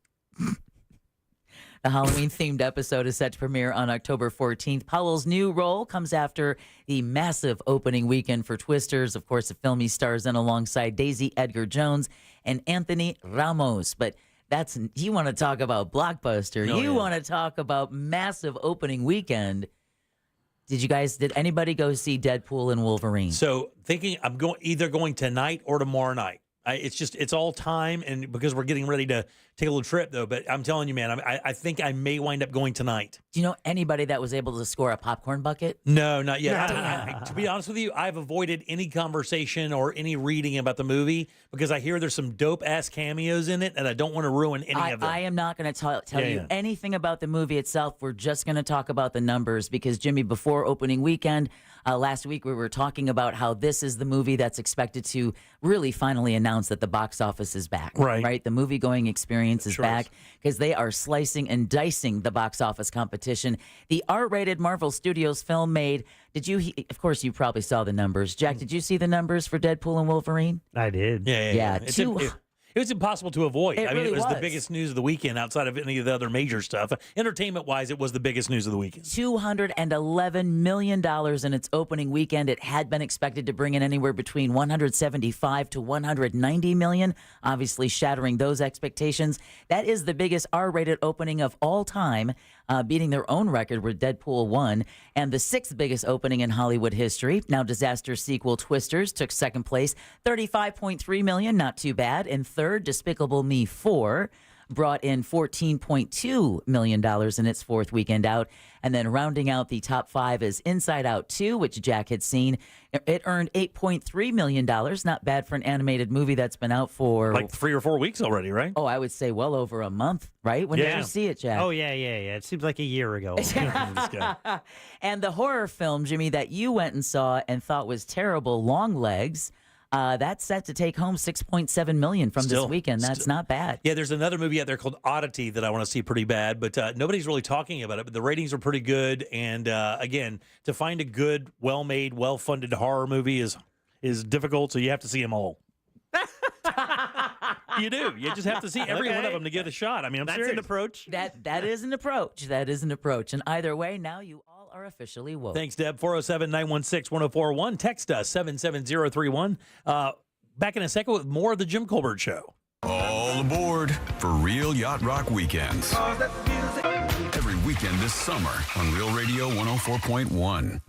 Speaker 3: The Halloween-themed episode is set to premiere on October 14th. Powell's new role comes after the massive opening weekend for Twisters. Of course, the film he stars in alongside Daisy Edgar-Jones and Anthony Ramos. But you want to talk about blockbuster.
Speaker 1: Oh,
Speaker 3: You
Speaker 1: yeah.
Speaker 3: want to talk about massive opening weekend. Did anybody go see Deadpool and Wolverine?
Speaker 1: So thinking I'm either going tonight or tomorrow night. It's all time, and because we're getting ready to take a little trip, though. But I'm telling you, man, I think I may wind up going tonight.
Speaker 3: Do you know anybody that was able to score a popcorn bucket?
Speaker 1: No, not yet. To be honest with you, I've avoided any conversation or any reading about the movie because I hear there's some dope-ass cameos in it, and I don't want to ruin any of them.
Speaker 3: I am not going to tell you anything about the movie itself. We're just going to talk about the numbers because, Jimmy, before opening weekend, last week we were talking about how this is the movie that's expected to really finally announce that the box office is back. Right? The movie-going experience is back because they are slicing and dicing the box office competition. The R-rated Marvel Studios film made, of course you probably saw the numbers. Jack, did you see the numbers for Deadpool and Wolverine?
Speaker 5: I did.
Speaker 1: Yeah. It was impossible to avoid.
Speaker 3: It really
Speaker 1: it was the
Speaker 3: was.
Speaker 1: biggest news of the weekend outside of any of the other major stuff. Entertainment-wise, it was the biggest news of the weekend.
Speaker 3: $211 million in its opening weekend. It had been expected to bring in anywhere between $175 to $190 million, obviously shattering those expectations. That is the biggest R-rated opening of all time, beating their own record where Deadpool won, and the sixth biggest opening in Hollywood history. Now, disaster sequel Twisters took second place, $35.3 million, not too bad. And third, Despicable Me 4 brought in $14.2 million in its fourth weekend out. And then rounding out the top five is Inside Out 2, which Jack had seen. It earned $8.3 million. Not bad for an animated movie that's been out for
Speaker 1: like 3 or 4 weeks already, right?
Speaker 3: Oh, I would say well over a month, right? When did you see it, Jack?
Speaker 5: Oh, yeah. It seems like a year ago.
Speaker 3: And the horror film, Jimmy, that you went and saw and thought was terrible, Longlegs, that's set to take home $6.7 million from this weekend. That's not bad.
Speaker 1: Yeah, there's another movie out there called Oddity that I want to see pretty bad, but nobody's really talking about it. But the ratings are pretty good, and again, to find a good, well-made, well-funded horror movie is difficult. So you have to see them all. You do. You just have to see every one of them to get a shot. I mean, I'm serious.
Speaker 5: That's an approach.
Speaker 3: That is an approach. That is an approach. And either way, now you all are officially woke.
Speaker 1: Thanks, Deb. 407-916-1041. Text us 77031. Back in a second with more of the Jim Colbert Show.
Speaker 8: All aboard for Real Yacht Rock Weekends. Every weekend this summer on Real Radio 104.1.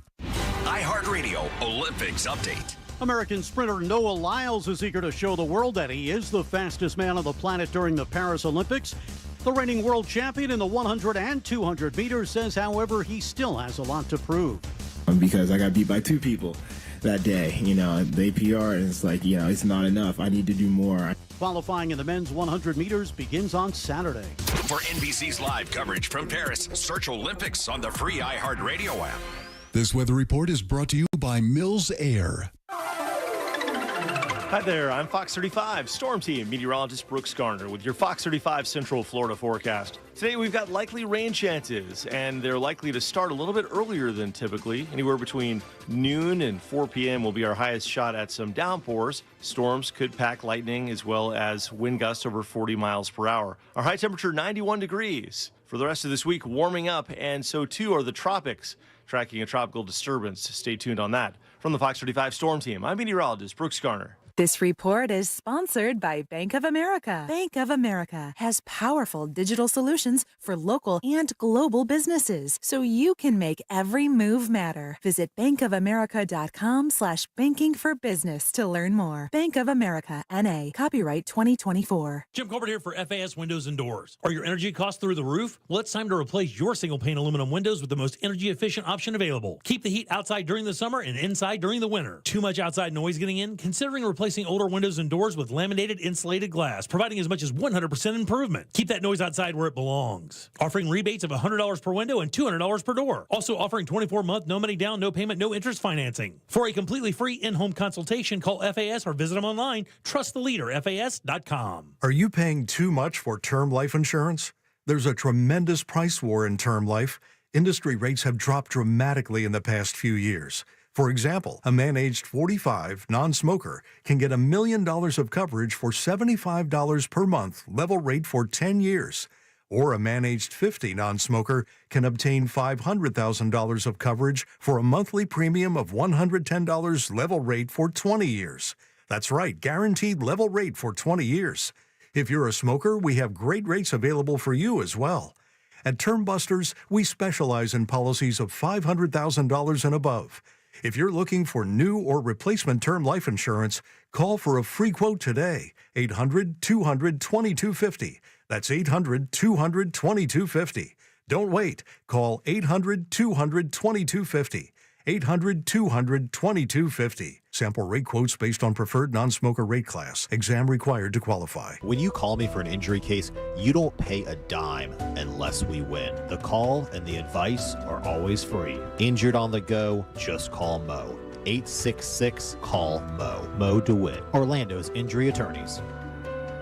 Speaker 14: iHeartRadio Olympics Update.
Speaker 15: American sprinter Noah Lyles is eager to show the world that he is the fastest man on the planet during the Paris Olympics. The reigning world champion in the 100 and 200 meters says, however, he still has a lot to prove.
Speaker 16: because I got beat by 2 people that day. The APR, and it's like, it's not enough. I need to do more.
Speaker 15: Qualifying in the men's 100 meters begins on Saturday.
Speaker 14: For NBC's live coverage from Paris, search Olympics on the free iHeartRadio app.
Speaker 17: This weather report is brought to you by Mills Air.
Speaker 18: Hi there, I'm Fox 35 Storm Team meteorologist Brooks Garner with your Fox 35 Central Florida forecast. Today we've got likely rain chances, and they're likely to start a little bit earlier than typically. Anywhere between noon and 4 p.m. will be our highest shot at some downpours. Storms could pack lightning as well as wind gusts over 40 miles per hour. Our high temperature 91 degrees. For the rest of this week, warming up, and so too are the tropics. Tracking a tropical disturbance. Stay tuned on that. From the Fox 35 Storm Team, I'm meteorologist Brooks Garner.
Speaker 19: This report is sponsored by Bank of America. Bank of America has powerful digital solutions for local and global businesses, so you can make every move matter. Visit bankofamerica.com/banking for business to learn more. Bank of America, N.A., copyright 2024.
Speaker 1: Jim Colbert here for FAS Windows and Doors. Are your energy costs through the roof? Well, it's time to replace your single-pane aluminum windows with the most energy-efficient option available. Keep the heat outside during the summer and inside during the winter. Too much outside noise getting in? Considering replacing older windows and doors with laminated insulated glass, providing as much as 100% improvement. Keep that noise outside where it belongs. Offering rebates of $100 per window and $200 per door. Also offering 24-month, no money down, no payment, no interest financing. For a completely free in-home consultation, call FAS or visit them online. Trust the leader, FAS.com.
Speaker 20: Are you paying too much for term life insurance? There's a tremendous price war in term life. Industry rates have dropped dramatically in the past few years. For example, a man aged 45, non-smoker, can get $1 million of coverage for $75 per month, level rate for 10 years. Or a man aged 50, non-smoker, can obtain $500,000 of coverage for a monthly premium of $110, level rate for 20 years. That's right, guaranteed level rate for 20 years. If you're a smoker, we have great rates available for you as well. At Term Busters, we specialize in policies of $500,000 and above. If you're looking for new or replacement term life insurance, call for a free quote today. 800-200-2250. That's 800-200-2250. Don't wait. Call 800-200-2250. 800-200-2250. Sample rate quotes based on preferred non-smoker rate class. Exam required to qualify.
Speaker 21: When you call me for an injury case, you don't pay a dime unless we win. The call and the advice are always free. Injured on the go, just call Mo. 866-CALL-MO. Mo DeWitt, Orlando's injury attorneys.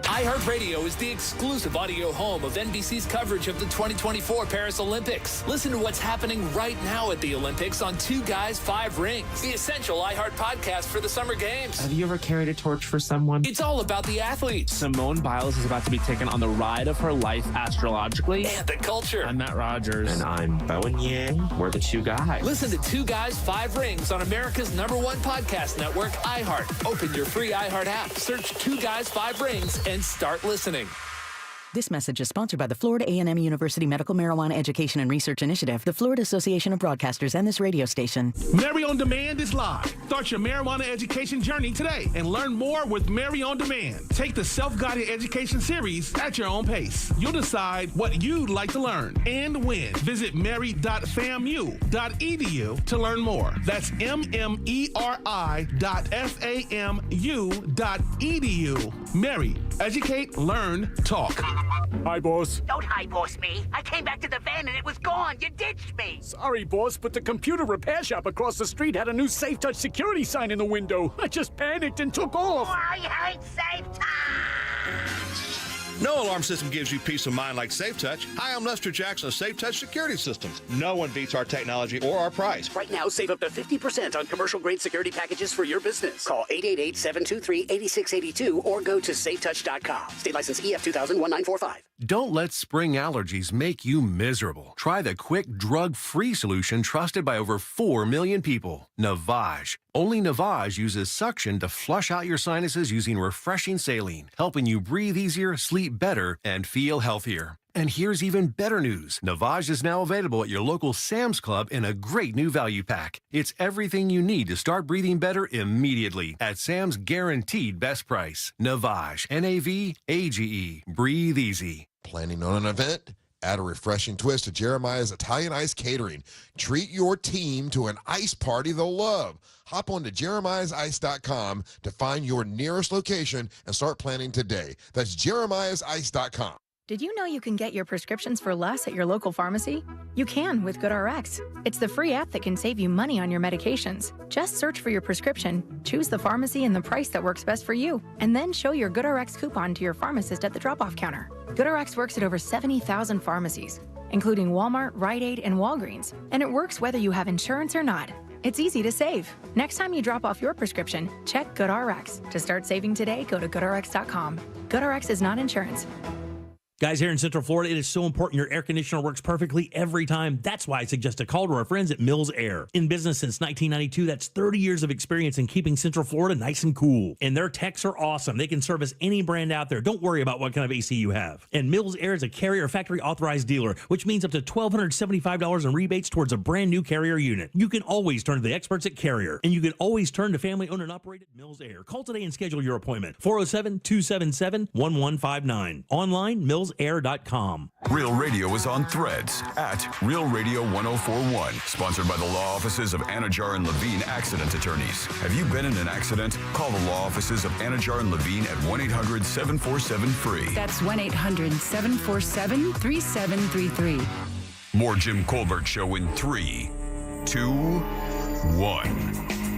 Speaker 22: iHeartRadio is the exclusive audio home of NBC's coverage of the 2024 Paris Olympics. Listen to what's happening right now at the Olympics on 2 Guys, 5 Rings, the essential iHeart podcast for the Summer Games.
Speaker 23: Have you ever carried a torch for someone?
Speaker 22: It's all about the athletes.
Speaker 23: Simone Biles is about to be taken on the ride of her life astrologically.
Speaker 22: And the culture.
Speaker 23: I'm Matt Rogers.
Speaker 22: And
Speaker 23: I'm Bowen Yang. We're the 2 Guys.
Speaker 22: Listen to 2 Guys, 5 Rings on America's #1 podcast network, iHeart. Open your free iHeart app, search 2 Guys, 5 Rings, and start listening.
Speaker 24: This message is sponsored by the Florida A&M University Medical Marijuana Education and Research Initiative, the Florida Association of Broadcasters, and this radio station.
Speaker 30: Mary on Demand is live. Start your marijuana education journey today and learn more with Mary on Demand. Take the self-guided education series at your own pace. You'll decide what you'd like to learn and when. Visit mary.famu.edu to learn more. That's mmeri.famu.edu. Mary, educate, learn, talk.
Speaker 31: Hi, boss.
Speaker 32: Don't hi, boss me. I came back to the van and it was gone. You ditched me.
Speaker 31: Sorry, boss, but the computer repair shop across the street had a new Safe Touch security sign in the window. I just panicked and took off.
Speaker 32: Oh, I hate Safe Touch.
Speaker 33: No alarm system gives you peace of mind like Safe Touch. Hi, I'm Lester Jackson of Safe Touch Security Systems. No one beats our technology or our price.
Speaker 34: Right now, save up to 50% on commercial-grade security packages for your business. Call 888-723-8682 or go to safetouch.com. State license EF 2000-1945.
Speaker 35: Don't let spring allergies make you miserable. Try the quick, drug-free solution trusted by over 4 million people, Navage. Only Navage uses suction to flush out your sinuses using refreshing saline, helping you breathe easier, sleep better, and feel healthier. And here's even better news. Navage is now available at your local Sam's Club in a great new value pack. It's everything you need to start breathing better immediately at Sam's guaranteed best price. Navage, Navage. Breathe easy.
Speaker 36: Planning on an event?
Speaker 2: Add a refreshing twist to Jeremiah's Italian Ice Catering. Treat your team to an ice party they'll love. Hop on to jeremiahsice.com to find your nearest location and start planning today. That's jeremiahsice.com.
Speaker 4: Did you know you can get your prescriptions for less at your local pharmacy? You can with GoodRx. It's the free app that can save you money on your medications. Just search for your prescription, choose the pharmacy and the price that works best for you, and then show your GoodRx coupon to your pharmacist at the drop-off counter. GoodRx works at over 70,000 pharmacies, including Walmart, Rite Aid, and Walgreens, and it works whether you have insurance or not. It's easy to save. Next time you drop off your prescription, check GoodRx. To start saving today, go to GoodRx.com. GoodRx is not insurance.
Speaker 1: Guys, here in Central Florida, it is so important your air conditioner works perfectly every time. That's why I suggest a call to our friends at Mills Air. In business since 1992, that's 30 years of experience in keeping Central Florida nice and cool. And their techs are awesome. They can service any brand out there. Don't worry about what kind of AC you have. And Mills Air is a Carrier factory authorized dealer, which means up to $1,275 in rebates towards a brand new Carrier unit. You can always turn to the experts at Carrier, and you can always turn to family owned and operated Mills Air. Call today and schedule your appointment. 407-277-1159. Online, millsair.com.
Speaker 8: Real Radio is on Threads at Real Radio 1041. Sponsored by the law offices of Anajar and Levine Accident Attorneys. Have you been in an accident? Call the law offices of Anajar and Levine at 1-800-747-FREE.
Speaker 5: That's 1-800-747-3733.
Speaker 8: More Jim Colbert Show in 3, 2, 1.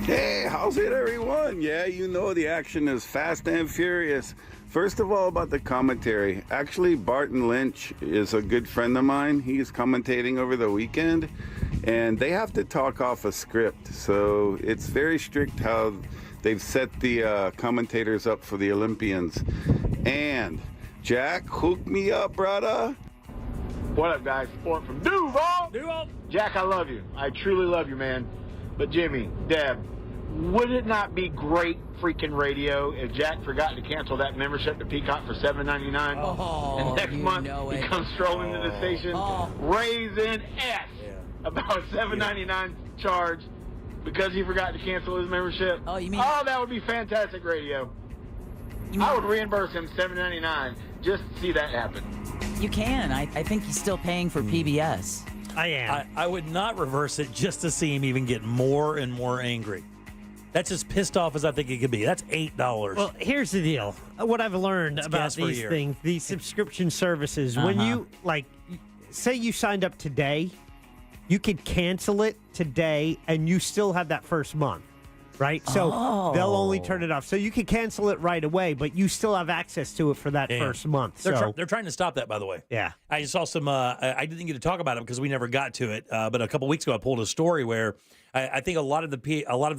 Speaker 6: Hey, how's it, everyone? Yeah, you know the action is fast and furious. First of all, about the commentary. Actually, Barton Lynch is a good friend of mine. He's commentating over the weekend, and they have to talk off a script. So it's very strict how they've set the commentators up for the Olympians. And Jack, hook me up, brother.
Speaker 7: What up, guys? Sport from Duval. Jack, I love you. I truly love you, man. But Jimmy, Deb, would it not be great freaking radio if Jack forgot to cancel that membership to Peacock for $7.99 and next month he comes strolling to the station raising S about $7.99 charge because he forgot to cancel his membership?
Speaker 3: Oh, you mean?
Speaker 7: Oh, that would be fantastic radio. I would reimburse him $7.99 just to see that happen.
Speaker 3: You can. I think he's still paying for PBS.
Speaker 1: I am. I would not reverse it just to see him even get more and more angry. That's as pissed off as I think it could be. That's $8.
Speaker 9: Well, here's the deal. What I've learned about these things, these subscription services, when you, say you signed up today, you could cancel it today and you still have that first month, right? So they'll only turn it off. So you could cancel it right away, but you still have access to it for that first month.
Speaker 1: They're trying to stop that, by the way.
Speaker 9: Yeah.
Speaker 1: I saw some, I didn't get to talk about it because we never got to it, but a couple weeks ago I pulled a story where I think a lot of the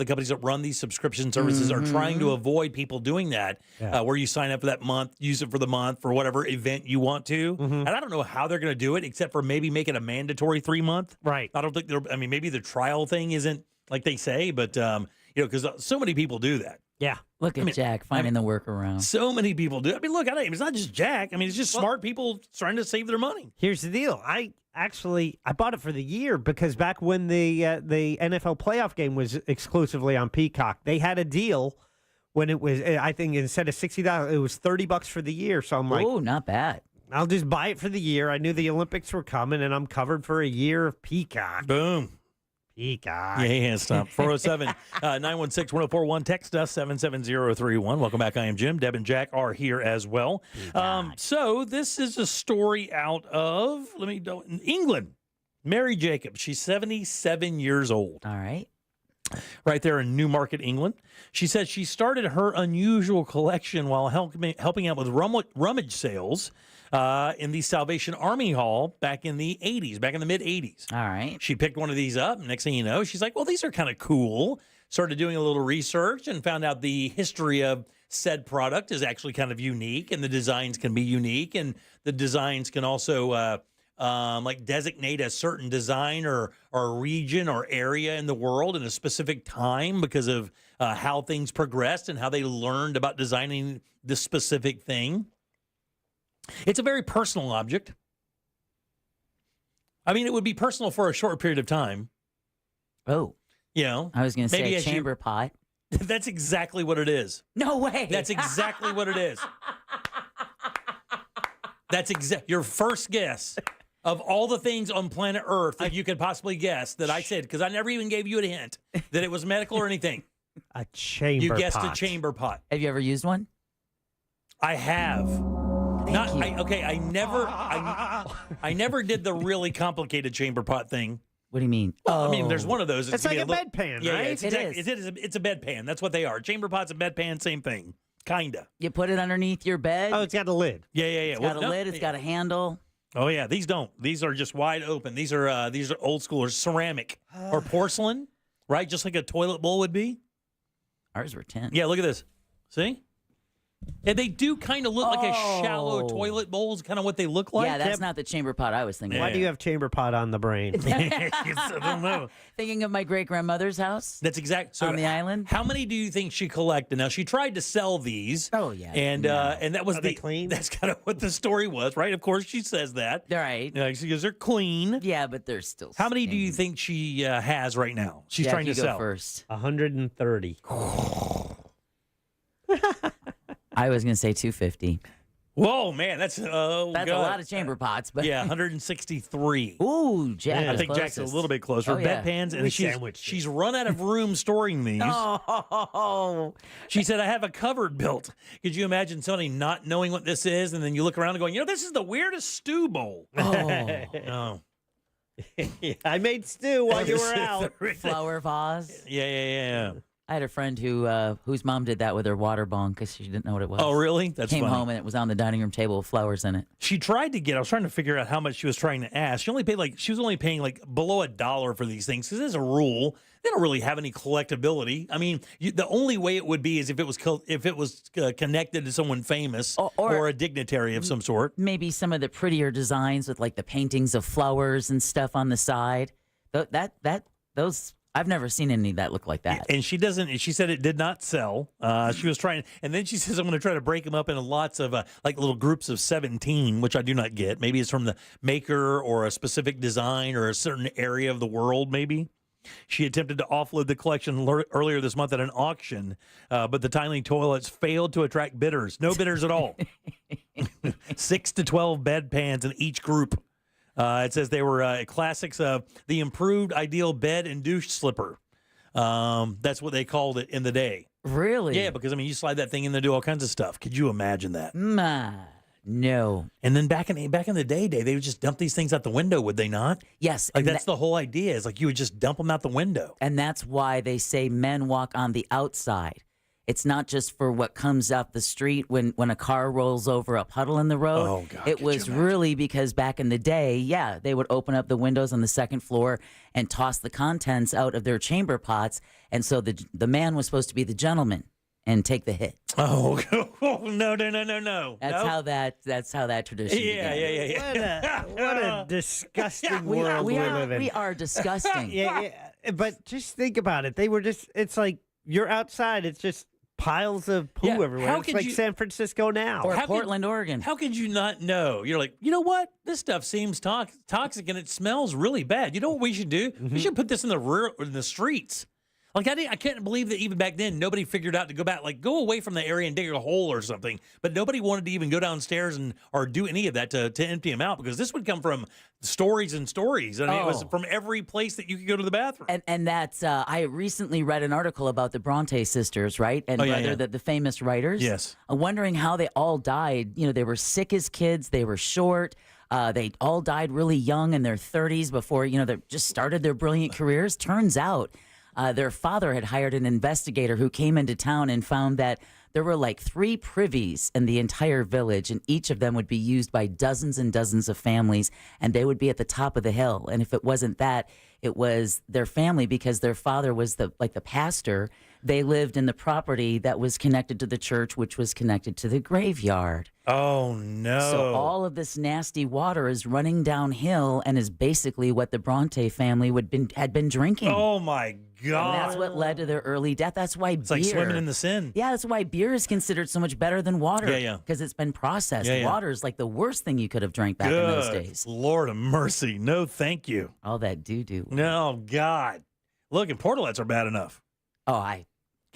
Speaker 1: companies that run these subscription services are trying to avoid people doing that, where you sign up for that month, use it for the month for whatever event you want to. And I don't know how they're going to do it, except for maybe make it a mandatory 3-month.
Speaker 9: Right.
Speaker 1: I don't think maybe the trial thing isn't like they say, but because so many people do that.
Speaker 9: Yeah.
Speaker 3: Look at Jack finding the workaround.
Speaker 1: So many people do. Look, it's not just Jack. It's just smart people trying to save their money.
Speaker 9: Here's the deal. I bought it for the year because back when the NFL playoff game was exclusively on Peacock, they had a deal when it was, I think instead of $60, it was $30 for the year. So I'm like,
Speaker 3: oh, not bad.
Speaker 9: I'll just buy it for the year. I knew the Olympics were coming, and I'm covered for a year of Peacock.
Speaker 1: Boom.
Speaker 9: Peacock.
Speaker 1: Yeah, stop. 407-916-1041. Text us 77031. Welcome back. I am Jim. Deb and Jack are here as well. So this is a story out of, England. Mary Jacobs. She's 77 years old.
Speaker 3: All right.
Speaker 1: Right there in Newmarket, England. She said she started her unusual collection while helping out with rummage sales in the Salvation Army Hall back in the 80s, back in the mid-80s.
Speaker 3: All right.
Speaker 1: She picked one of these up. Next thing you know, she's like, well, these are kind of cool. Started doing a little research and found out the history of said product is actually kind of unique, and the designs can be unique, and the designs can also designate a certain design or region or area in the world in a specific time because of how things progressed and how they learned about designing this specific thing. It's a very personal object. It would be personal for a short period of time.
Speaker 3: Oh.
Speaker 1: I
Speaker 3: was going to say a chamber pot.
Speaker 1: That's exactly what it is.
Speaker 3: No way.
Speaker 1: That's exactly what it is. That's your first guess Of all the things on planet Earth that you could possibly guess that I said, because I never even gave you a hint that it was medical or anything.
Speaker 9: A chamber
Speaker 1: You guessed
Speaker 9: pot.
Speaker 1: a chamber pot.
Speaker 3: Have you ever used one?
Speaker 1: I have. I never did the really complicated chamber pot thing.
Speaker 3: What do you mean?
Speaker 1: Well, I mean, there's one of those.
Speaker 9: It's like a bedpan, right?
Speaker 1: Yeah, it's a bedpan. That's what they are. Chamber pot's a bedpan, same thing. Kinda.
Speaker 3: You put it underneath your bed.
Speaker 9: Oh, it's got a lid.
Speaker 1: Yeah.
Speaker 3: It's got a lid. It's got a handle.
Speaker 1: Oh yeah, these don't. These are just wide open. These are old school or ceramic or porcelain, right? Just like a toilet bowl would be.
Speaker 3: Ours were tin.
Speaker 1: Yeah, look at this. See? Yeah, they do kind of look like a shallow toilet bowl is kind of what they look like.
Speaker 3: Yeah, that's not the chamber pot I was thinking.
Speaker 9: Why do you have chamber pot on the brain?
Speaker 1: I don't know.
Speaker 3: Thinking of my great-grandmother's house?
Speaker 1: That's exact.
Speaker 3: On the island?
Speaker 1: How many do you think she collected? Now, she tried to sell these.
Speaker 3: Oh, yeah.
Speaker 1: And that was
Speaker 9: they clean?
Speaker 1: That's kind of what the story was, right? Of course, she says that.
Speaker 3: Right.
Speaker 1: Because they're clean.
Speaker 3: Yeah, but they're still
Speaker 1: How many do you think she has right now? She's
Speaker 3: Jack,
Speaker 1: trying to
Speaker 3: you go
Speaker 1: sell.
Speaker 3: first.
Speaker 9: 130.
Speaker 3: I was going to say 250.
Speaker 1: Whoa, man, that's
Speaker 3: a lot of chamber pots, but
Speaker 1: yeah, 163.
Speaker 3: Ooh, Jack.
Speaker 1: I think Jack's a little bit closer.
Speaker 3: Oh, yeah.
Speaker 1: Bedpans, and she's run out of room storing these.
Speaker 3: Oh.
Speaker 1: She said, "I have a cupboard built." Could you imagine somebody not knowing what this is, and then you look around and going, "This is the weirdest stew bowl." Oh.
Speaker 9: Yeah, I made stew while you were out.
Speaker 3: Flower vase.
Speaker 1: Yeah.
Speaker 3: I had a friend whose mom did that with her water bong because she didn't know what it was.
Speaker 1: Oh, really? That's
Speaker 3: Came
Speaker 1: funny.
Speaker 3: home and it was on the dining room table with flowers in it.
Speaker 1: She tried to get. I was trying to figure out how much she was trying to ask. She was only paying like below $1 for these things because as a rule, they don't really have any collectability. I mean, the only way it would be is if it was connected to someone famous or a dignitary of some sort.
Speaker 3: Maybe some of the prettier designs with like the paintings of flowers and stuff on the side. Those. I've never seen any that look like that.
Speaker 1: And she doesn't. She said it did not sell. She was trying, and then she says, "I'm going to try to break them up into lots of like little groups of 17," which I do not get. Maybe it's from the maker or a specific design or a certain area of the world. Maybe she attempted to offload the collection earlier this month at an auction, but the tiny toilets failed to attract bidders. No bidders at all. 6 to 12 bedpans in each group. It says they were classics of the improved ideal bed and douche slipper. That's what they called it in the day.
Speaker 3: Really?
Speaker 1: Yeah, because, you slide that thing in there, do all kinds of stuff. Could you imagine that?
Speaker 3: No.
Speaker 1: And then back in the day, they would just dump these things out the window, would they not?
Speaker 3: Yes.
Speaker 1: Like, that's the whole idea, is like you would just dump them out the window.
Speaker 3: And that's why they say men walk on the outside. It's not just for what comes out the street when a car rolls over a puddle in the road.
Speaker 1: Oh, God.
Speaker 3: It was really because back in the day, they would open up the windows on the second floor and toss the contents out of their chamber pots. And so the man was supposed to be the gentleman and take the hit.
Speaker 1: Oh, no.
Speaker 3: That's how that tradition began.
Speaker 1: Yeah.
Speaker 9: What a disgusting world we live in.
Speaker 3: We are disgusting.
Speaker 9: Yeah. But just think about it. It's like you're outside. It's just piles of poo everywhere. It's like San Francisco now.
Speaker 3: Or Portland, Oregon.
Speaker 1: How could you not know? You're like, you know what? This stuff seems toxic and it smells really bad. You know what we should do? We should put this in the streets. Like, I can't believe that even back then, nobody figured out to go away from the area and dig a hole or something. But nobody wanted to even go downstairs or do any of that to empty them out, because this would come from stories and stories. And it was from every place that you could go to the bathroom.
Speaker 3: And that's, I recently read an article about the Bronte sisters, right? And the famous writers.
Speaker 1: Yes.
Speaker 3: Wondering how they all died. They were sick as kids. They were short. They all died really young in their 30s before, they just started their brilliant careers. Turns out, their father had hired an investigator who came into town and found that there were like 3 privies in the entire village, and each of them would be used by dozens and dozens of families, and they would be at the top of the hill. And if it wasn't that, it was their family, because their father was the pastor. They lived in the property that was connected to the church, which was connected to the graveyard.
Speaker 1: Oh, no.
Speaker 3: So all of this nasty water is running downhill and is basically what the Bronte family had been drinking.
Speaker 1: Oh, my God.
Speaker 3: And that's what led to their early death. That's why
Speaker 1: it's like swimming in the sin.
Speaker 3: Yeah, that's why beer is considered so much better than water.
Speaker 1: Yeah.
Speaker 3: Because it's been processed.
Speaker 1: Yeah.
Speaker 3: Water is like the worst thing you could have drank back in those days.
Speaker 1: Lord of mercy. No, thank you.
Speaker 3: All that doo-doo.
Speaker 1: No, God. Look, and portalettes are bad enough.
Speaker 3: Oh,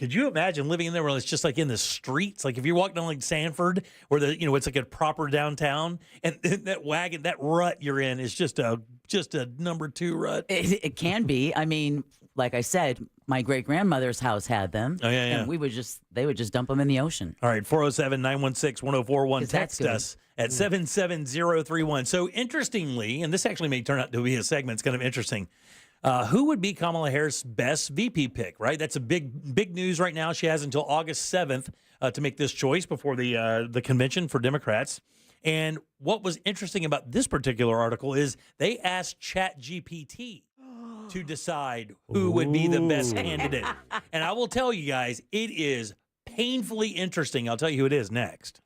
Speaker 1: Could you imagine living in there where it's just like in the streets? Like if you're walking down like Sanford, where it's like a proper downtown, and that wagon, that rut you're in is just a number 2 rut.
Speaker 3: It can be. I mean, like I said, my great grandmother's house had them.
Speaker 1: Oh yeah.
Speaker 3: And they would just dump them in the ocean.
Speaker 1: All right, 407-916-1041. Text us at 77031. So interestingly, and this actually may turn out to be a segment. It's kind of interesting. Who would be Kamala Harris' best VP pick, right? That's a big news right now. She has until August 7th to make this choice before the convention for Democrats. And what was interesting about this particular article is they asked ChatGPT to decide who would be the best candidate. And I will tell you guys, it is painfully interesting. I'll tell you who it is next.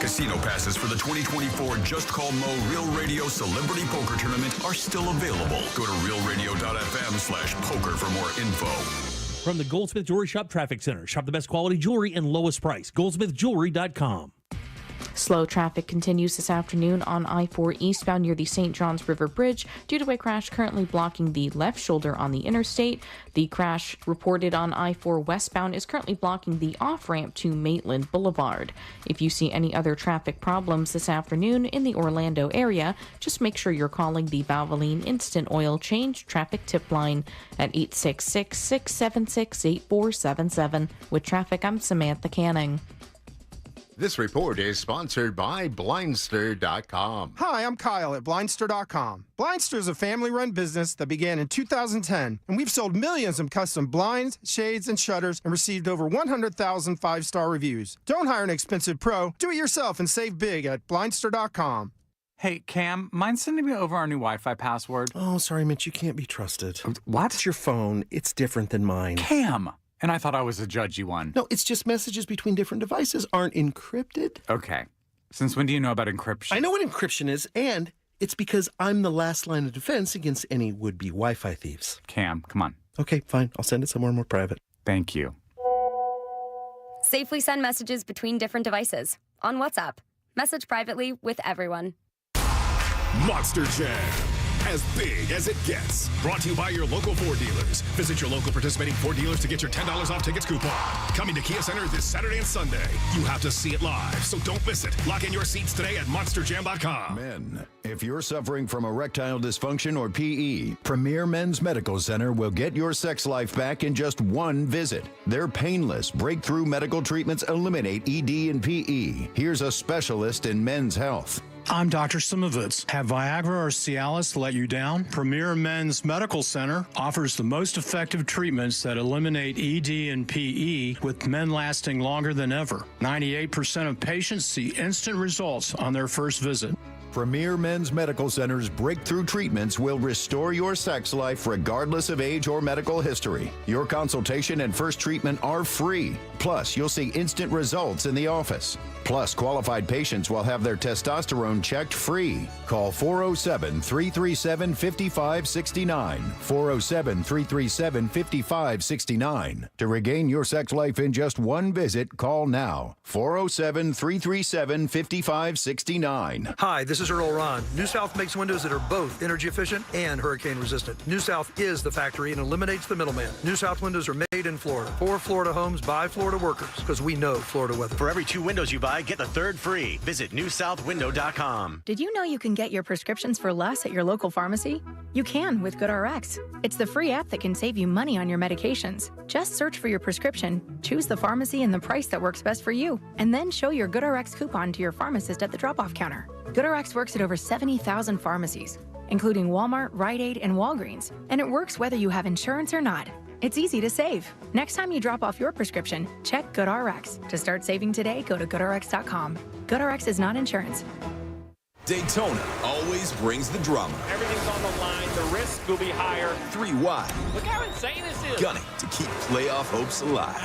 Speaker 8: Casino passes for the 2024 Just Call Mo Real Radio Celebrity Poker Tournament are still available. Go to realradio.fm/poker for more info.
Speaker 1: From the Goldsmith Jewelry Shop Traffic Center. Shop the best quality jewelry and lowest price. goldsmithjewelry.com.
Speaker 5: Slow traffic continues this afternoon on I-4 eastbound near the St. Johns River Bridge due to a crash currently blocking the left shoulder on the interstate. The crash reported on I-4 westbound is currently blocking the off-ramp to Maitland Boulevard. If you see any other traffic problems this afternoon in the Orlando area, just make sure you're calling the Valvoline Instant Oil Change traffic tip line at 866-676-8477. With traffic, I'm Samantha Canning.
Speaker 10: This report is sponsored by Blindster.com.
Speaker 11: Hi, I'm Kyle at Blindster.com. Blindster is a family-run business that began in 2010, and we've sold millions of custom blinds, shades, and shutters and received over 100,000 five-star reviews. Don't hire an expensive pro. Do it yourself and save big at Blindster.com.
Speaker 12: Hey, Cam, mind sending me over our new Wi-Fi password?
Speaker 13: Oh, sorry, Mitch, you can't be trusted.
Speaker 12: What?
Speaker 13: It's your phone. It's different than mine.
Speaker 12: Cam! And I thought I was a judgy one.
Speaker 13: No, it's just messages between different devices aren't encrypted.
Speaker 12: Okay. Since when do you know about encryption?
Speaker 13: I know what encryption is, and it's because I'm the last line of defense against any would-be Wi-Fi thieves.
Speaker 12: Cam, come on.
Speaker 13: Okay, fine. I'll send it somewhere more private.
Speaker 12: Thank you.
Speaker 14: Safely send messages between different devices. On WhatsApp. Message privately with everyone.
Speaker 15: Monster Jam. As big as it gets. Brought to you by your local Ford dealers. Visit your local participating Ford dealers to get your $10 off tickets coupon. Coming to Kia Center this Saturday and Sunday. You have to see it live, so don't miss it. Lock in your seats today at monsterjam.com.
Speaker 16: Men, if you're suffering from erectile dysfunction or PE, Premier Men's Medical Center will get your sex life back in just one visit. Their painless breakthrough medical treatments eliminate ED and PE. Here's a specialist in men's health.
Speaker 17: I'm Dr. Simovitz. Have Viagra or Cialis let you down? Premier Men's Medical Center offers the most effective treatments that eliminate ED and PE, with men lasting longer than ever. 98% of patients see instant results on their first visit.
Speaker 16: Premier Men's Medical Center's breakthrough treatments will restore your sex life regardless of age or medical history. Your consultation and first treatment are free. Plus, you'll see instant results in the office. Plus, qualified patients will have their testosterone checked free. Call 407-337-5569. 407-337-5569. To regain your sex life in just one visit, call now. 407-337-5569.
Speaker 18: Hi, this is Earl Ron. New South makes windows that are both energy efficient and hurricane resistant. New South is the factory and eliminates the middleman. New South windows are made in Florida for Florida homes by Florida workers, because we know Florida weather.
Speaker 25: For every 2 windows you buy, get the third free. Visit newsouthwindow.com.
Speaker 4: Did you know you can get your prescriptions for less at your local pharmacy? You can with GoodRx. It's the free app that can save you money on your medications. Just search for your prescription, choose the pharmacy and the price that works best for you, and then show your GoodRx coupon to your pharmacist at the drop-off counter. GoodRx works at over 70,000 pharmacies, including Walmart, Rite Aid, and Walgreens, and it works whether you have insurance or not. It's easy to save. Next time you drop off your prescription, check GoodRx. To start saving today, go to GoodRx.com. GoodRx is not insurance.
Speaker 26: Daytona always brings the drama.
Speaker 31: Everything's on the line. The risk will be higher.
Speaker 26: 3 wide.
Speaker 31: Look how insane this is.
Speaker 26: Gunning to keep playoff hopes alive.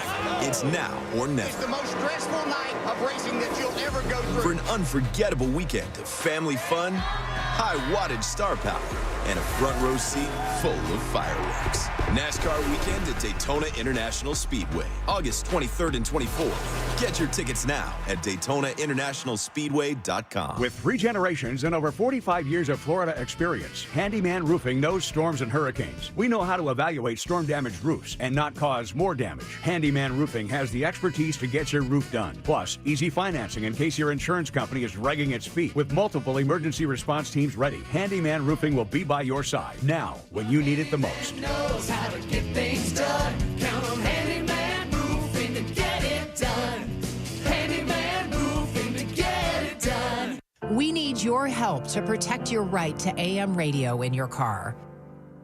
Speaker 26: It's now or never.
Speaker 27: It's the most stressful night of racing that you'll ever go through.
Speaker 26: For an unforgettable weekend of family fun, high wattage star power, and a front row seat full of fireworks. NASCAR weekend at Daytona International Speedway, August 23rd and 24th. Get your tickets now at DaytonaInternationalSpeedway.com.
Speaker 31: With 3 generations and over 45 years of Florida experience, Handyman Roofing knows storms and hurricanes. We know how to evaluate storm-damaged roofs and not cause more damage. Handyman Roofing has the expertise to get your roof done. Plus, easy financing in case your insurance company is dragging its feet. With multiple emergency response teams ready, Handyman Roofing will be by your side now when you need it the most.
Speaker 2: Knows how to get things done. Count on Handyman Roofing to get it done. Handyman Roofing to get it done.
Speaker 6: We need your help to protect your right to AM radio in your car.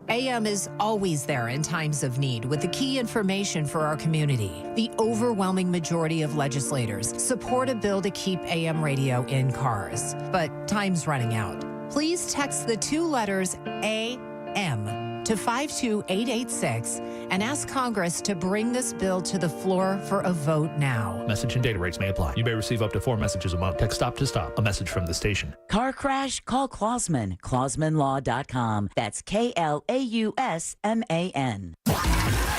Speaker 6: AM is always there in times of need with the key information for our community. The overwhelming majority of legislators support a bill to keep AM radio in cars, but time's running out. Please text the 2 letters AM to 52886 and ask Congress to bring this bill to the floor for a vote now.
Speaker 19: Message and data rates may apply. You may receive up to 4 messages a month. Text stop to stop. A message from the station.
Speaker 3: Car crash? Call Klausman. KlausmanLaw.com. That's KLAUSMAN.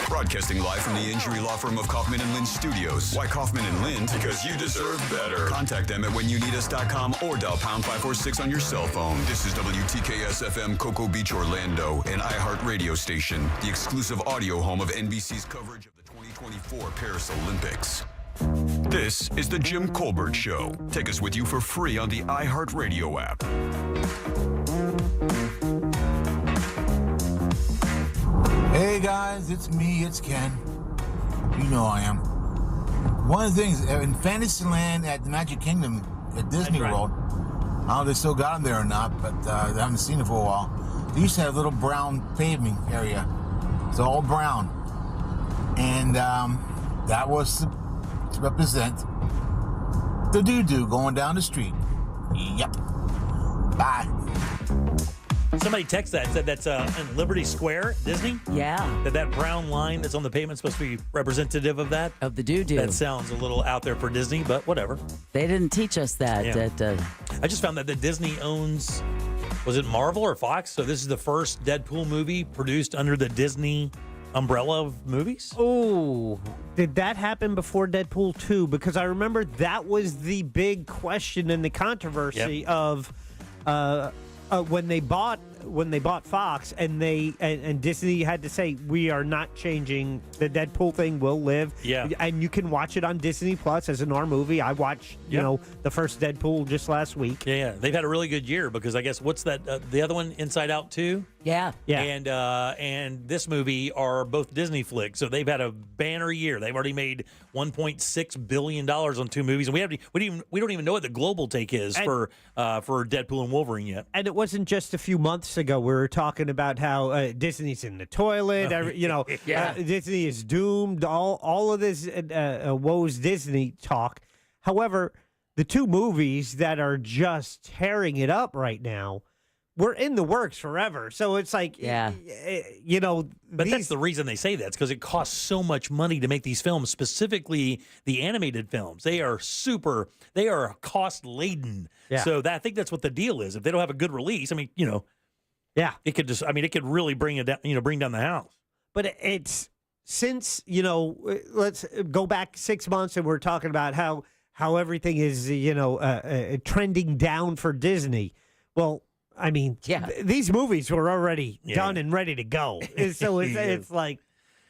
Speaker 8: Broadcasting live from the injury law firm of Kaufman and Lind Studios. Why Kaufman and Lind? Because you deserve better. Contact them at whenyouneedus.com or dial pound 546 on your cell phone. This is WTKS FM Cocoa Beach, Orlando, an iHeart radio station, the exclusive audio home of NBC's coverage of the 2024 Paris Olympics. This is the Jim Colbert Show. Take us with you for free on the iHeart Radio app.
Speaker 20: Hey guys, it's me, it's Ken. You know I am. One of the things, in Fantasyland at the Magic Kingdom at Disney World, I don't know if they still got them there or not, but I haven't seen it for a while. They used to have a little brown paving area. It's all brown. And that was to represent the doo-doo going down the street. Yep. Bye.
Speaker 1: Somebody texted that, said that's in Liberty Square, Disney.
Speaker 3: Yeah.
Speaker 1: That brown line that's on the pavement is supposed to be representative of that.
Speaker 3: Of the doo-doo.
Speaker 1: That sounds a little out there for Disney, but whatever.
Speaker 3: They didn't teach us that.
Speaker 1: Yeah. I just found that Disney owns, was it Marvel or Fox? So this is the first Deadpool movie produced under the Disney umbrella of movies.
Speaker 9: Oh, did that happen before Deadpool 2? Because I remember that was the big question and the controversy of when they bought Fox and and Disney had to say, we are not changing the Deadpool thing, will live.
Speaker 1: Yeah.
Speaker 9: And you can watch it on Disney Plus as an R movie. I watched the first Deadpool just last week.
Speaker 1: Yeah. They've had a really good year because I guess what's that the other one, Inside Out 2?
Speaker 3: Yeah.
Speaker 1: And this movie are both Disney flicks, so they've had a banner year. They've already made $1.6 billion on 2 movies, and we don't even know what the global take is for Deadpool and Wolverine yet.
Speaker 9: And it wasn't just a few months ago we were talking about how Disney's in the toilet. Disney is doomed. All of this woes Disney talk. However, the 2 movies that are just tearing it up right now were in the works forever. So it's like,
Speaker 1: But that's the reason they say that. It's because it costs so much money to make these films, specifically the animated films. They are cost laden.
Speaker 9: Yeah.
Speaker 1: So I think that's what the deal is. If they don't have a good release, it could really bring it down, bring down the house.
Speaker 9: But it's since, let's go back 6 months and we're talking about how everything is, trending down for Disney. Well, these movies were already done and ready to go. So it's like,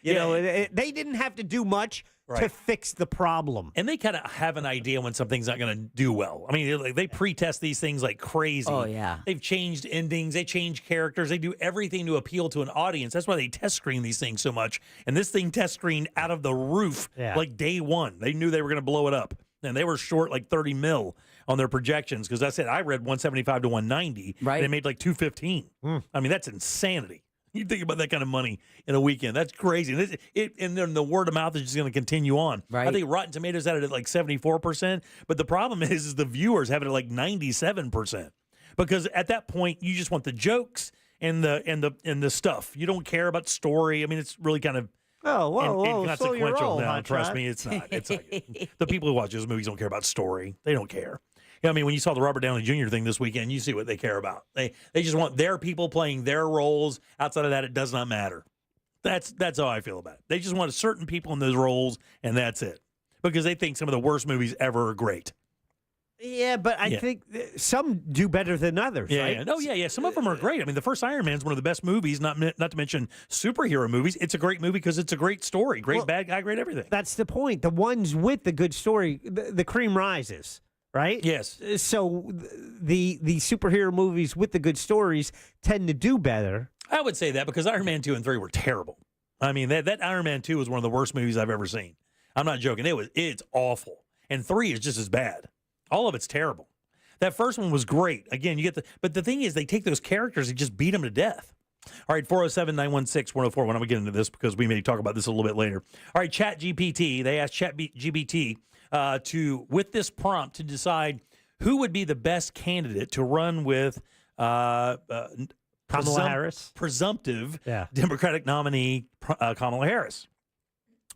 Speaker 9: they didn't have to do much to fix the problem.
Speaker 1: And they kind of have an idea when something's not going to do well. They pre-test these things like crazy.
Speaker 3: Oh, yeah.
Speaker 1: They've changed endings. They change characters. They do everything to appeal to an audience. That's why they test screen these things so much. And this thing test screened out of the roof like day one. They knew they were going to blow it up. And they were short like 30 mil on their projections because I said I read 175 to 190.
Speaker 3: Right.
Speaker 1: And they made like 215. That's insanity. You think about that kind of money in a weekend. That's crazy. And then the word of mouth is just going to continue on.
Speaker 3: Right.
Speaker 1: I think Rotten Tomatoes had it at like 74%. But the problem is the viewers have it at like 97%. Because at that point, you just want the jokes and the stuff. You don't care about story. It's really kind of inconsequential now. Trust me, it's not. It's not. The people who watch those movies don't care about story. They don't care. Yeah, I mean, when you saw the Robert Downey Jr. thing this weekend, you see what they care about. They just want their people playing their roles. Outside of that, it does not matter. That's how I feel about it. They just want certain people in those roles, and that's it. Because they think some of the worst movies ever are great.
Speaker 9: Yeah, but I think some do better than others, right?
Speaker 1: Yeah. No, yeah. Some of them are great. I mean, the first Iron Man is one of the best movies, not to mention superhero movies. It's a great movie because it's a great story. Great bad guy, great everything.
Speaker 9: That's the point. The ones with the good story, the cream rises, right?
Speaker 1: Yes.
Speaker 9: So the superhero movies with the good stories tend to do better.
Speaker 1: I would say that because Iron Man 2 and 3 were terrible. I mean, that Iron Man 2 was one of the worst movies I've ever seen. I'm not joking. It's awful. And 3 is just as bad. All of it's terrible. That first one was great. Again, but the thing is, they take those characters and just beat them to death. All right, 407-916-1041. When I'm get into this because we may talk about this a little bit later. All right, ChatGPT. They asked ChatGPT with this prompt to decide who would be the best candidate to run with
Speaker 9: Kamala Harris,
Speaker 1: presumptive Democratic nominee Kamala Harris.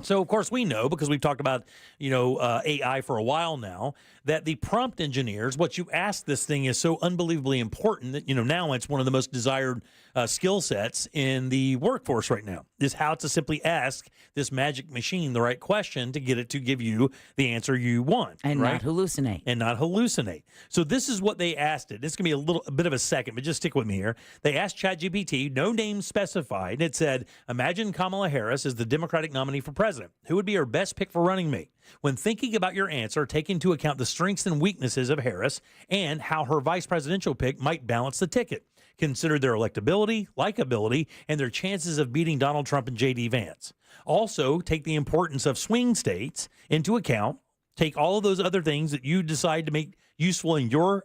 Speaker 1: So, of course, we know, because we've talked about, AI for a while now, that the prompt engineers, what you ask this thing is so unbelievably important that, now it's one of the most desired skill sets in the workforce right now, is how to simply ask this magic machine the right question to get it to give you the answer you want.
Speaker 3: And
Speaker 1: right?
Speaker 3: not hallucinate.
Speaker 1: And not hallucinate. So this is what they asked it. It's going to be a bit of a second, but just stick with me here. They asked ChatGPT, no name specified, and it said, imagine Kamala Harris as the Democratic nominee for president. Who would be her best pick for running mate? When thinking about your answer, take into account the strengths and weaknesses of Harris and how her vice presidential pick might balance the ticket. Consider their electability, likability, and their chances of beating Donald Trump and J.D. Vance. Also, take the importance of swing states into account. Take all of those other things that you decide to make useful in your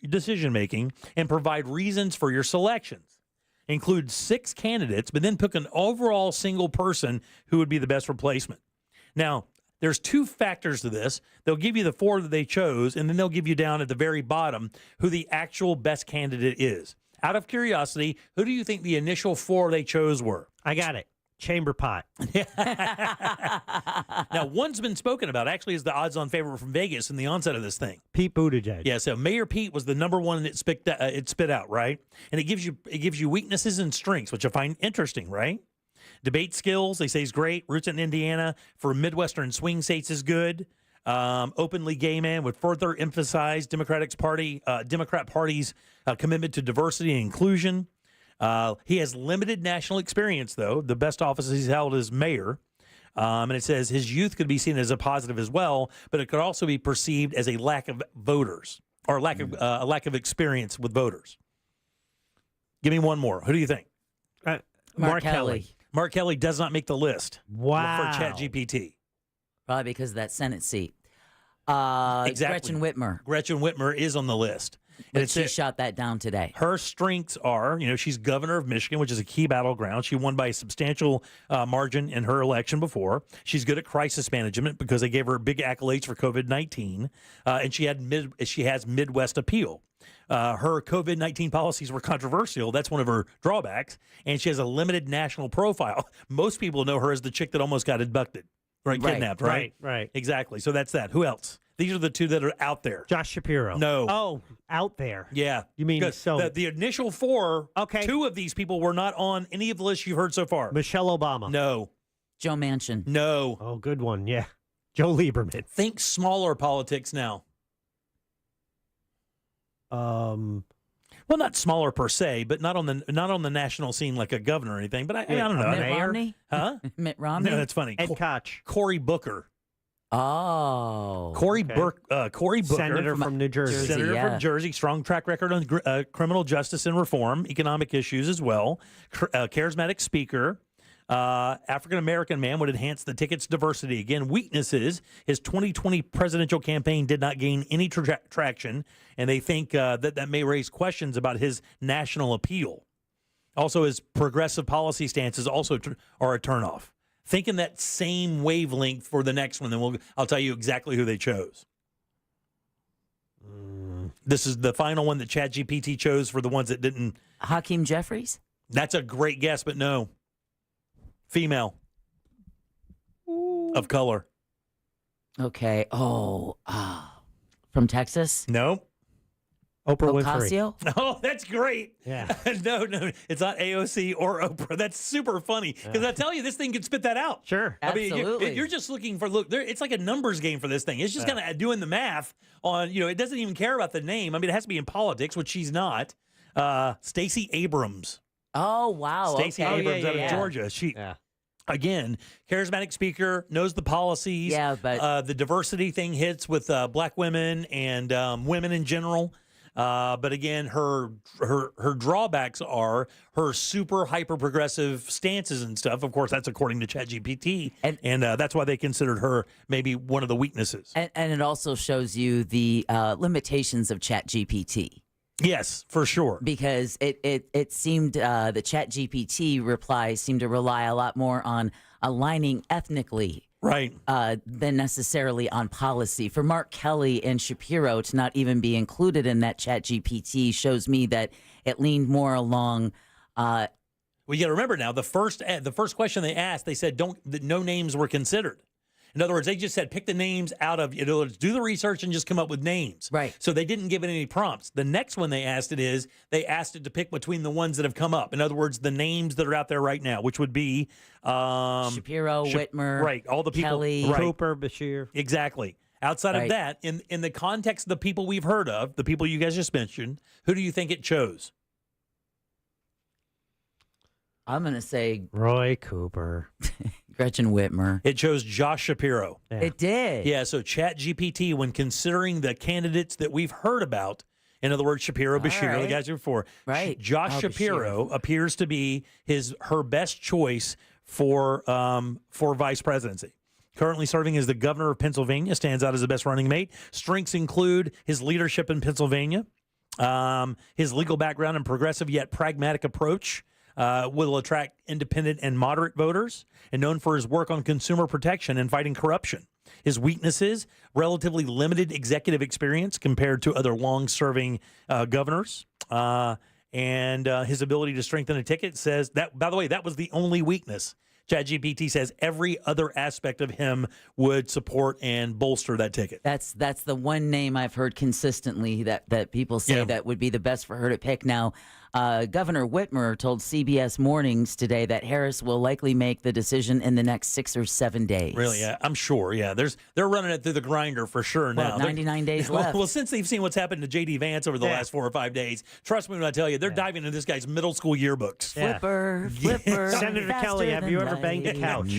Speaker 1: decision-making and provide reasons for your selections. Include 6 candidates, but then pick an overall single person who would be the best replacement. Now, there's 2 factors to this. They'll give you the 4 that they chose, and then they'll give you down at the very bottom who the actual best candidate is. Out of curiosity, who do you think the initial 4 they chose were?
Speaker 9: I got it. Chamber pot.
Speaker 1: Now, one's been spoken about, actually, is the odds-on favorite from Vegas in the onset of this thing.
Speaker 9: Pete Buttigieg.
Speaker 1: Yeah, so Mayor Pete was the number one that it spit out, right? And it gives you weaknesses and strengths, which I find interesting, right? Debate skills, they say, is great. Roots in Indiana for Midwestern swing states is good. Openly gay man would further emphasize Democrat Party's commitment to diversity and inclusion. He has limited national experience, though. The best office he's held is mayor. And it says his youth could be seen as a positive as well, but it could also be perceived as a lack of voters or a lack of experience with voters. Give me one more. Who do you think?
Speaker 9: Mark Kelly.
Speaker 1: Mark Kelly does not make the list.
Speaker 9: Wow.
Speaker 1: For ChatGPT.
Speaker 3: Probably because of that Senate seat.
Speaker 1: Exactly.
Speaker 3: Gretchen Whitmer.
Speaker 1: Gretchen Whitmer is on the list.
Speaker 3: But she shot that down today.
Speaker 1: Her strengths are, she's governor of Michigan, which is a key battleground. She won by a substantial margin in her election before. She's good at crisis management because they gave her big accolades for COVID-19. And she has Midwest appeal. Her COVID-19 policies were controversial. That's one of her drawbacks. And she has a limited national profile. Most people know her as the chick that almost got abducted, kidnapped, right?
Speaker 9: Right.
Speaker 1: Exactly. So that's that. Who else? These are the 2 that are out there.
Speaker 9: Josh Shapiro.
Speaker 1: No.
Speaker 9: Oh, out there.
Speaker 1: Yeah.
Speaker 9: You mean so?
Speaker 1: The initial 4,
Speaker 9: okay.
Speaker 1: 2 of these people were not on any of the lists you've heard so far.
Speaker 9: Michelle Obama.
Speaker 1: No.
Speaker 3: Joe Manchin.
Speaker 1: No.
Speaker 9: Oh, good one. Yeah. Joe Lieberman.
Speaker 1: Think smaller politics now. Well, not smaller per se, but not on the national scene like a governor or anything. But I don't know.
Speaker 3: Mitt Romney?
Speaker 1: Huh?
Speaker 3: Mitt Romney?
Speaker 1: No, that's funny.
Speaker 9: Ed Koch.
Speaker 1: Cory Booker.
Speaker 3: Oh.
Speaker 1: Cory Booker.
Speaker 9: Senator from New Jersey.
Speaker 1: Senator from Jersey. Strong track record on criminal justice and reform, economic issues as well. Charismatic speaker. African-American man would enhance the ticket's diversity. Again, weaknesses. His 2020 presidential campaign did not gain any traction, and they think that may raise questions about his national appeal. Also, his progressive policy stances also are a turnoff. Think in that same wavelength for the next one, then I'll tell you exactly who they chose. This is the final one that ChatGPT chose for the ones that didn't.
Speaker 3: Hakeem Jeffries?
Speaker 1: That's a great guess, but no. Female. Of color.
Speaker 3: Okay. from Texas?
Speaker 1: No.
Speaker 9: Oprah Winfrey.
Speaker 3: Ocasio?
Speaker 1: Oh, that's great.
Speaker 9: Yeah.
Speaker 1: No, it's not AOC or Oprah. That's super funny because I tell you, this thing can spit that out.
Speaker 9: Sure.
Speaker 3: Absolutely.
Speaker 1: I mean, you're just looking for it's like a numbers game for this thing. It's just kind of doing the math on. It doesn't even care about the name. I mean, it has to be in politics, which she's not. Stacey Abrams.
Speaker 3: Oh, wow.
Speaker 1: Stacey
Speaker 3: okay.
Speaker 1: Abrams out of Georgia. She. Again, charismatic speaker, knows the policies.
Speaker 3: Yeah, but
Speaker 1: the diversity thing hits with black women and women in general. But again, her drawbacks are her super hyper progressive stances and stuff. Of course, that's according to ChatGPT, and that's why they considered her maybe one of the weaknesses.
Speaker 3: And it also shows you the limitations of ChatGPT.
Speaker 1: Yes, for sure.
Speaker 3: Because it seemed the ChatGPT replies seemed to rely a lot more on aligning ethnically.
Speaker 1: Right.
Speaker 3: Than necessarily on policy. For Mark Kelly and Shapiro to not even be included in that ChatGPT shows me that it leaned more along.
Speaker 1: Well, you got to remember now, the first question they asked, they said no names were considered. In other words, they just said pick the names out of, do the research and just come up with names.
Speaker 3: Right.
Speaker 1: So they didn't give it any prompts. The next one they asked they asked it to pick between the ones that have come up. In other words, the names that are out there right now, which would be
Speaker 3: Shapiro, Whitmer,
Speaker 1: right? All the people,
Speaker 3: Kelly,
Speaker 1: right.
Speaker 9: Cooper, Bashir.
Speaker 1: Exactly. Outside of that, in the context of the people we've heard of, the people you guys just mentioned, who do you think it chose?
Speaker 3: I'm going to say
Speaker 9: Roy Cooper.
Speaker 3: Gretchen Whitmer.
Speaker 1: It chose Josh Shapiro.
Speaker 3: Yeah. It did.
Speaker 1: Yeah, so ChatGPT, when considering the candidates that we've heard about, in other words, Shapiro, Bashir, the guys before,
Speaker 3: right?
Speaker 1: Josh Shapiro appears to be her best choice for vice presidency. Currently serving as the governor of Pennsylvania, stands out as the best running mate. Strengths include his leadership in Pennsylvania, his legal background and progressive yet pragmatic approach. Will attract independent and moderate voters, and known for his work on consumer protection and fighting corruption. His weaknesses, relatively limited executive experience compared to other long-serving governors, and his ability to strengthen a ticket says that, by the way, that was the only weakness. ChatGPT says every other aspect of him would support and bolster that ticket.
Speaker 3: That's the one name I've heard consistently that people say that would be the best for her to pick. Now, Governor Whitmer told CBS Mornings today that Harris will likely make the decision in the next 6 or 7 days.
Speaker 1: Really? Yeah, I'm sure. Yeah, they're running it through the grinder for sure now.
Speaker 3: 99 days left.
Speaker 1: Well, since they've seen what's happened to J.D. Vance over the last 4 or 5 days, trust me when I tell you, they're diving into this guy's middle school yearbooks.
Speaker 3: Flipper.
Speaker 9: Senator Kelly, have you ever banged a couch?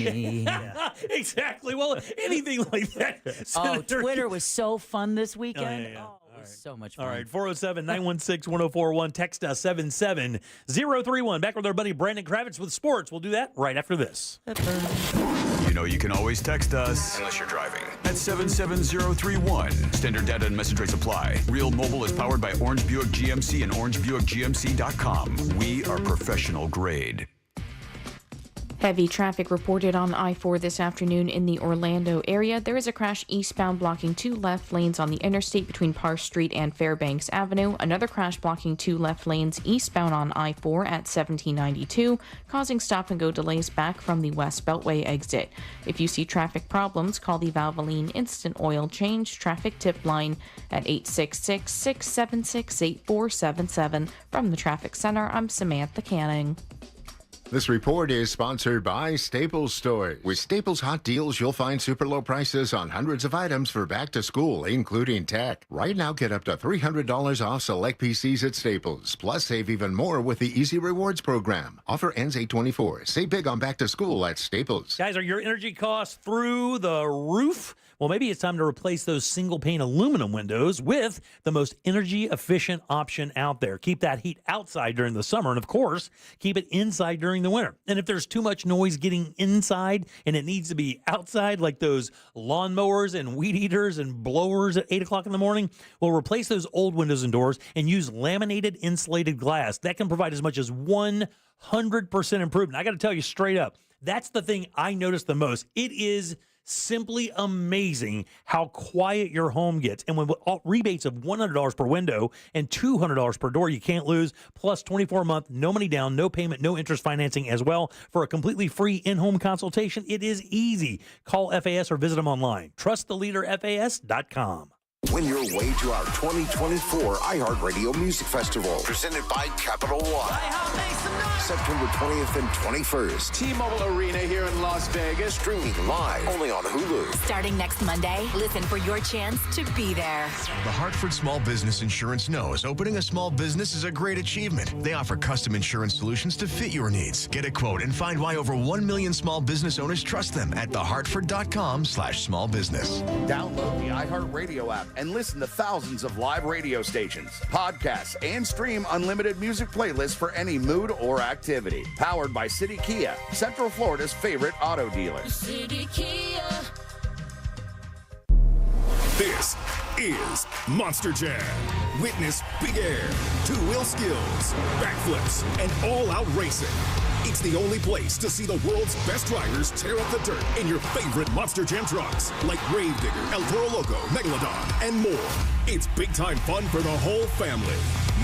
Speaker 1: Exactly. Well, anything like that.
Speaker 3: Senator, Twitter was so fun this weekend.
Speaker 1: Yeah.
Speaker 3: It was so much fun.
Speaker 1: All right, 407-916-1041. Text us 77031. Back with our buddy Brandon Kravitz with sports. We'll do that right after this.
Speaker 8: You know you can always text us, unless you're driving, at 77031. Standard data and message rates apply. Real Mobile is powered by Orange Buick GMC and OrangeBuickGMC.com. We are professional grade.
Speaker 5: Heavy traffic reported on I-4 this afternoon in the Orlando area. There is a crash eastbound blocking 2 left lanes on the interstate between Parr Street and Fairbanks Avenue. Another crash blocking 2 left lanes eastbound on I-4 at 1792, causing stop-and-go delays back from the West Beltway exit. If you see traffic problems, call the Valvoline Instant Oil Change Traffic Tip Line at 866-676-8477. From the Traffic Center, I'm Samantha Canning.
Speaker 7: This report is sponsored by Staples Stores. With Staples Hot Deals, you'll find super low prices on hundreds of items for back to school, including tech. Right now, get up to $300 off select PCs at Staples. Plus, save even more with the Easy Rewards program. Offer ends 8/24. Save big on back to school at Staples.
Speaker 1: Guys, are your energy costs through the roof? Well, maybe it's time to replace those single-pane aluminum windows with the most energy-efficient option out there. Keep that heat outside during the summer, and, of course, keep it inside during the winter. And if there's too much noise getting inside and it needs to be outside, like those lawnmowers and weed eaters and blowers at 8 o'clock in the morning, well, replace those old windows and doors and use laminated insulated glass. That can provide as much as 100% improvement. I got to tell you straight up, that's the thing I noticed the most. It is simply amazing how quiet your home gets. And with rebates of $100 per window and $200 per door, you can't lose. Plus 24-month, no money down, no payment, no interest financing as well. For a completely free in-home consultation, it is easy. Call FAS or visit them online. Trust the leader, FAS.com.
Speaker 10: Win your way to our 2024 iHeartRadio Music Festival, presented by Capital One. September 20th and 21st.
Speaker 27: T-Mobile Arena here in Las Vegas.
Speaker 10: Streaming live only on Hulu.
Speaker 11: Starting next Monday, listen for your chance to be there.
Speaker 12: The Hartford Small Business Insurance knows opening a small business is a great achievement. They offer custom insurance solutions to fit your needs. Get a quote and find why over 1 million small business owners trust them at thehartford.com/smallbusiness.
Speaker 13: Download the iHeartRadio app and listen to thousands of live radio stations, podcasts, and stream unlimited music playlists for any mood or activity. Powered by City Kia, Central Florida's favorite auto dealer.
Speaker 2: City Kia.
Speaker 15: This is Monster Jam. Witness big air, two-wheel skills, backflips, and all-out racing. It's the only place to see the world's best drivers tear up the dirt in your favorite Monster Jam trucks, like Gravedigger, El Toro Loco, Megalodon, and more. It's big-time fun for the whole family.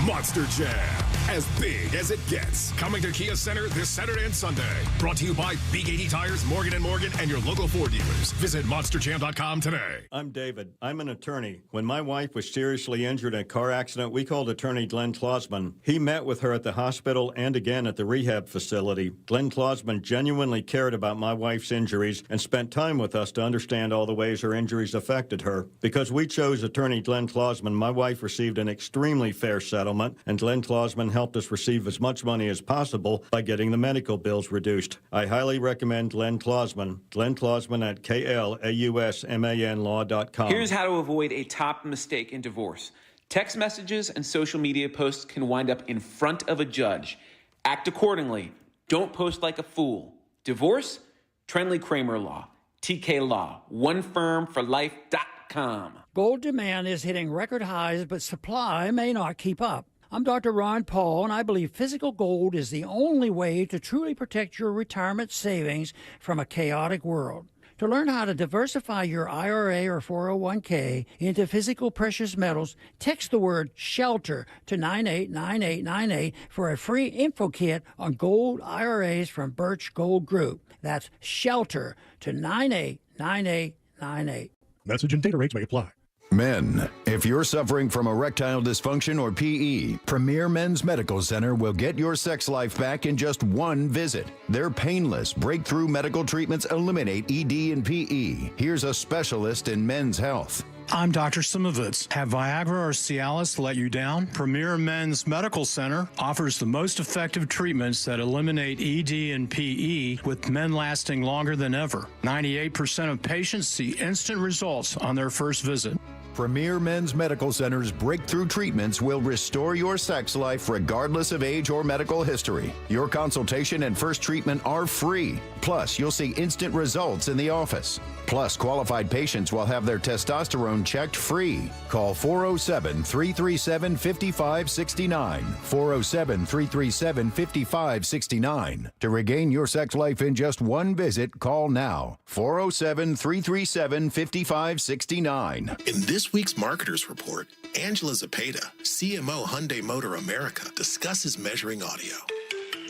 Speaker 15: Monster Jam, as big as it gets. Coming to Kia Center this Saturday and Sunday. Brought to you by Big 80 Tires, Morgan & Morgan, and your local Ford dealers. Visit monsterjam.com today.
Speaker 21: I'm David. I'm an attorney. When my wife was seriously injured in a car accident, we called attorney Glenn Klosman. He met with her at the hospital and again at the rehab facility. Glenn Klosman genuinely cared about my wife's injuries and spent time with us to understand all the ways her injuries affected her. Because we chose attorney Glenn Klosman, my wife received an extremely fair settlement, and Glenn Klosman helped us receive as much money as possible by getting the medical bills reduced. I highly recommend Glenn Klosman. Glenn Klosman at KLAUSMANlaw.com.
Speaker 22: Here's how to avoid a top mistake in divorce. Text messages and social media posts can wind up in front of a judge. Act accordingly. Don't post like a fool. Divorce? Trenley Kramer Law. TK Law. OneFirmForLife.com.
Speaker 23: Gold demand is hitting record highs, but supply may not keep up. I'm Dr. Ron Paul, and I believe physical gold is the only way to truly protect your retirement savings from a chaotic world. To learn how to diversify your IRA or 401k into physical precious metals, text the word SHELTER to 989898 for a free info kit on gold IRAs from Birch Gold Group. That's SHELTER to 989898.
Speaker 15: Message and data rates may apply.
Speaker 16: Men, if you're suffering from erectile dysfunction or PE, Premier Men's Medical Center will get your sex life back in just one visit. Their painless, breakthrough medical treatments eliminate ED and PE. Here's a specialist in men's health.
Speaker 17: I'm Dr. Simovitz. Have Viagra or Cialis let you down? Premier Men's Medical Center offers the most effective treatments that eliminate ED and PE, with men lasting longer than ever. 98% of patients see instant results on their first visit.
Speaker 16: Premier Men's Medical Center's breakthrough treatments will restore your sex life regardless of age or medical history. Your consultation and first treatment are free. Plus, you'll see instant results in the office. Plus, qualified patients will have their testosterone checked free. Call 407-337-5569. 407-337-5569. To regain your sex life in just one visit, call now. 407-337-5569.
Speaker 12: In this week's Marketers Report, Angela Zapata, CMO Hyundai Motor America, discusses measuring audio.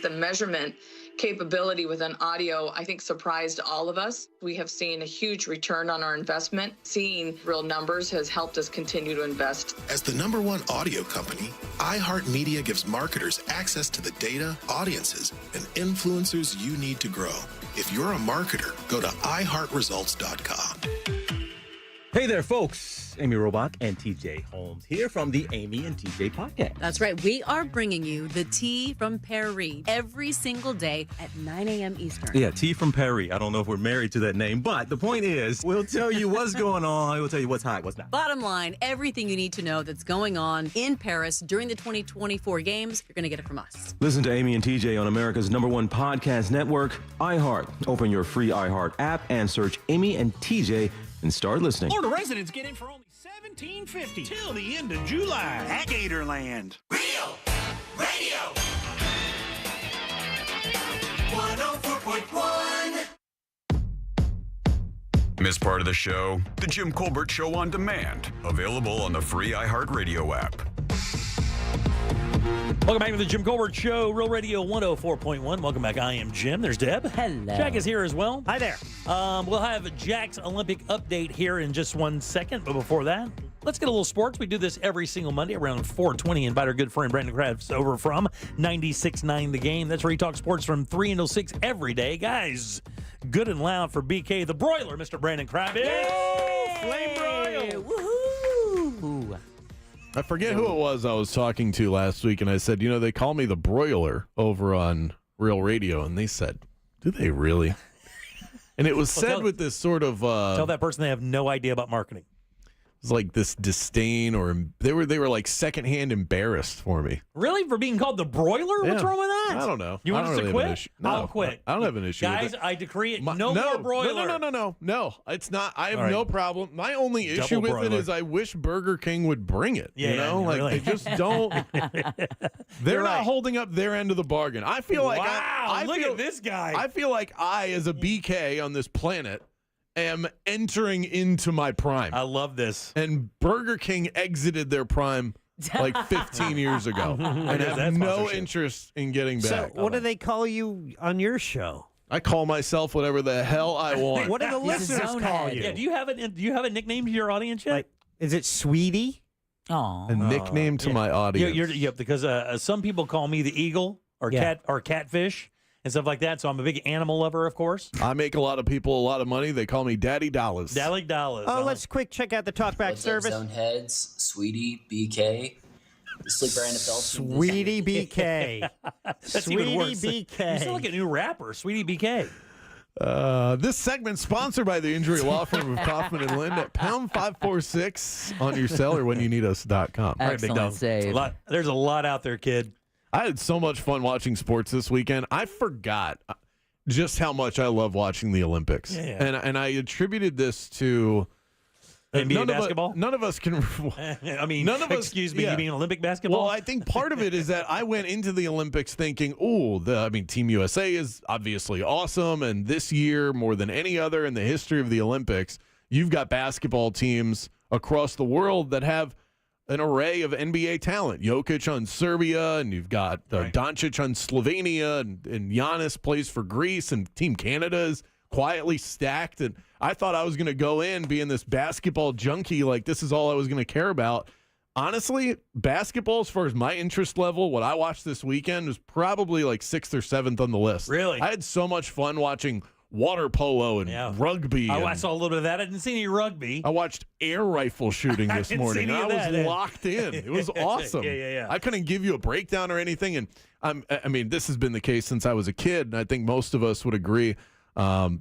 Speaker 24: The measurement capability within audio, I think, surprised all of us. We have seen a huge return on our investment. Seeing real numbers has helped us continue to invest.
Speaker 12: As the #1 audio company, iHeartMedia gives marketers access to the data, audiences, and influencers you need to grow. If you're a marketer, go to iHeartResults.com.
Speaker 28: Hey there, folks. Amy Robach and TJ Holmes here from the Amy and TJ podcast.
Speaker 31: That's right. We are bringing you the Tea from Paris every single day at 9 a.m. Eastern.
Speaker 28: Yeah, Tea from Paris. I don't know if we're married to that name, but the point is, we'll tell you what's going on. We'll tell you what's hot, what's not.
Speaker 31: Bottom line, everything you need to know that's going on in Paris during the 2024 games, you're going to get it from us.
Speaker 28: Listen to Amy and TJ on America's #1 podcast network, iHeart. Open your free iHeart app and search Amy and TJ and start listening.
Speaker 29: Florida residents get in for only $17.50 till the end of July at Gatorland.
Speaker 2: Real Radio 104.1.
Speaker 8: Miss part of the show? The Jim Colbert Show on demand. Available on the free iHeartRadio app.
Speaker 1: Welcome back to the Jim Colbert Show, Real Radio 104.1. Welcome back. I am Jim. There's Deb.
Speaker 3: Hello.
Speaker 1: Jack is here as well.
Speaker 9: Hi there.
Speaker 1: We'll have Jack's Olympic update here in just 1 second. But before that, Let's get a little sports. We do this every single Monday around 4:20. Invite our good friend Brandon Krabs over from 96.9 The Game. That's where he talks sports from 3 until 6 every day. Guys, good and loud for BK the Broiler, Mr. Brandon Krabs. Flame broil.
Speaker 4: Woohoo! I forget who it was I was talking to last week, and I said, they call me the Broiler over on Real Radio, and they said, do they really? And it was said with this sort of...
Speaker 1: tell that person they have no idea about marketing.
Speaker 4: It was like this disdain, or they were like secondhand embarrassed for me.
Speaker 1: Really? For being called the Broiler? What's wrong with that?
Speaker 4: I don't know.
Speaker 1: You want us to quit?
Speaker 4: No,
Speaker 1: I'll quit.
Speaker 4: I don't have an issue
Speaker 1: Guys,
Speaker 4: with it.
Speaker 1: I decree it. No more Broiler.
Speaker 4: No. It's not. I have no problem. My only issue with it is I wish Burger King would bring it.
Speaker 1: Really.
Speaker 4: They just don't. They're not holding up their end of the bargain. I feel like
Speaker 1: look at this guy.
Speaker 4: I feel like I, as a BK on this planet, am entering into my prime.
Speaker 1: I love this.
Speaker 4: And Burger King exited their prime like 15 years ago and have no interest in getting back.
Speaker 9: So what do they call you on your show?
Speaker 4: I call myself whatever the hell I want.
Speaker 9: What do the listeners call you?
Speaker 1: Yeah, do you have a nickname to your audience yet?
Speaker 9: Is it Sweetie?
Speaker 3: Oh,
Speaker 4: a nickname to my audience.
Speaker 1: Because some people call me the Eagle or Catfish and stuff like that. So I'm a big animal lover, of course.
Speaker 4: I make a lot of people a lot of money. They call me Daddy Dollars.
Speaker 1: Daddy Dollars.
Speaker 9: Oh, let's quick check out the talkback service.
Speaker 5: Zone Heads, Sweetie, BK, the Sleeper NFL team.
Speaker 9: Sweetie BK.
Speaker 1: That's
Speaker 9: Sweetie
Speaker 1: even worse.
Speaker 9: BK.
Speaker 1: You sound like a new rapper, Sweetie BK.
Speaker 4: This segment sponsored by the injury law firm of Kaufman and Lind at pound 546 on your cell or whenyouneedus.com.
Speaker 1: All right, big dog.
Speaker 3: Save.
Speaker 1: There's a lot out there, kid.
Speaker 4: I had so much fun watching sports this weekend. I forgot just how much I love watching the Olympics.
Speaker 1: Yeah.
Speaker 4: And I attributed this to
Speaker 1: NBA basketball?
Speaker 4: None of us can.
Speaker 1: I mean,
Speaker 4: none of us.
Speaker 1: Excuse me, you mean Olympic basketball?
Speaker 4: Well, I think part of it is that I went into the Olympics thinking, Team USA is obviously awesome. And this year, more than any other in the history of the Olympics, you've got basketball teams across the world that have an array of NBA talent. Jokic on Serbia, and you've got Doncic on Slovenia, and Giannis plays for Greece, and Team Canada is quietly stacked. And I thought I was going to go in being this basketball junkie, like this is all I was going to care about. Honestly, basketball, as far as my interest level, what I watched this weekend was probably like 6th or 7th on the list.
Speaker 1: Really?
Speaker 4: I had so much fun watching water polo and rugby.
Speaker 1: I saw a little bit of that. I didn't see any rugby.
Speaker 4: I watched air rifle shooting this morning. I was locked in. It was awesome.
Speaker 1: Yeah.
Speaker 4: I couldn't give you a breakdown or anything. And I mean, this has been the case since I was a kid, and I think most of us would agree.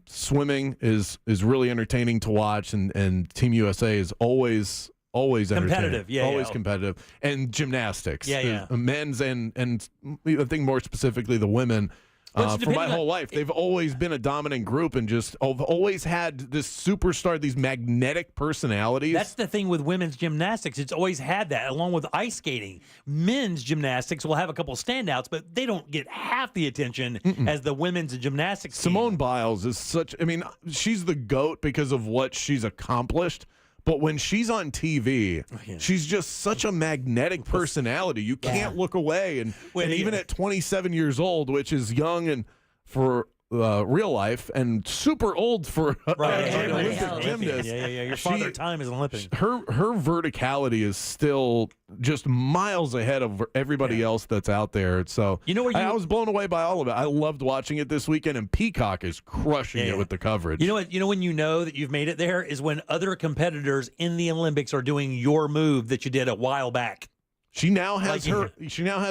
Speaker 4: Swimming is really entertaining to watch, and Team USA is always
Speaker 1: competitive.
Speaker 4: Always competitive. And gymnastics. Men's and I think more specifically the women. For my whole life, they've always been a dominant group and just always had this superstar, these magnetic personalities.
Speaker 1: That's the thing with women's gymnastics. It's always had that, along with ice skating. Men's gymnastics will have a couple standouts, but they don't get half the attention as the women's gymnastics team.
Speaker 4: Simone Biles is she's the GOAT because of what she's accomplished. But when she's on TV, she's just such a magnetic personality. You can't look away. And even at 27 years old, which is young and for real life and super old for an Olympic gymnast.
Speaker 1: Your father time is an Olympic.
Speaker 4: Her verticality is still just miles ahead of everybody else that's out there. So I was blown away by all of it. I loved watching it this weekend, and Peacock is crushing it with the coverage.
Speaker 1: You know what? You know when you know that you've made it there is when other competitors in the Olympics are doing your move that you did a while back.
Speaker 4: She now has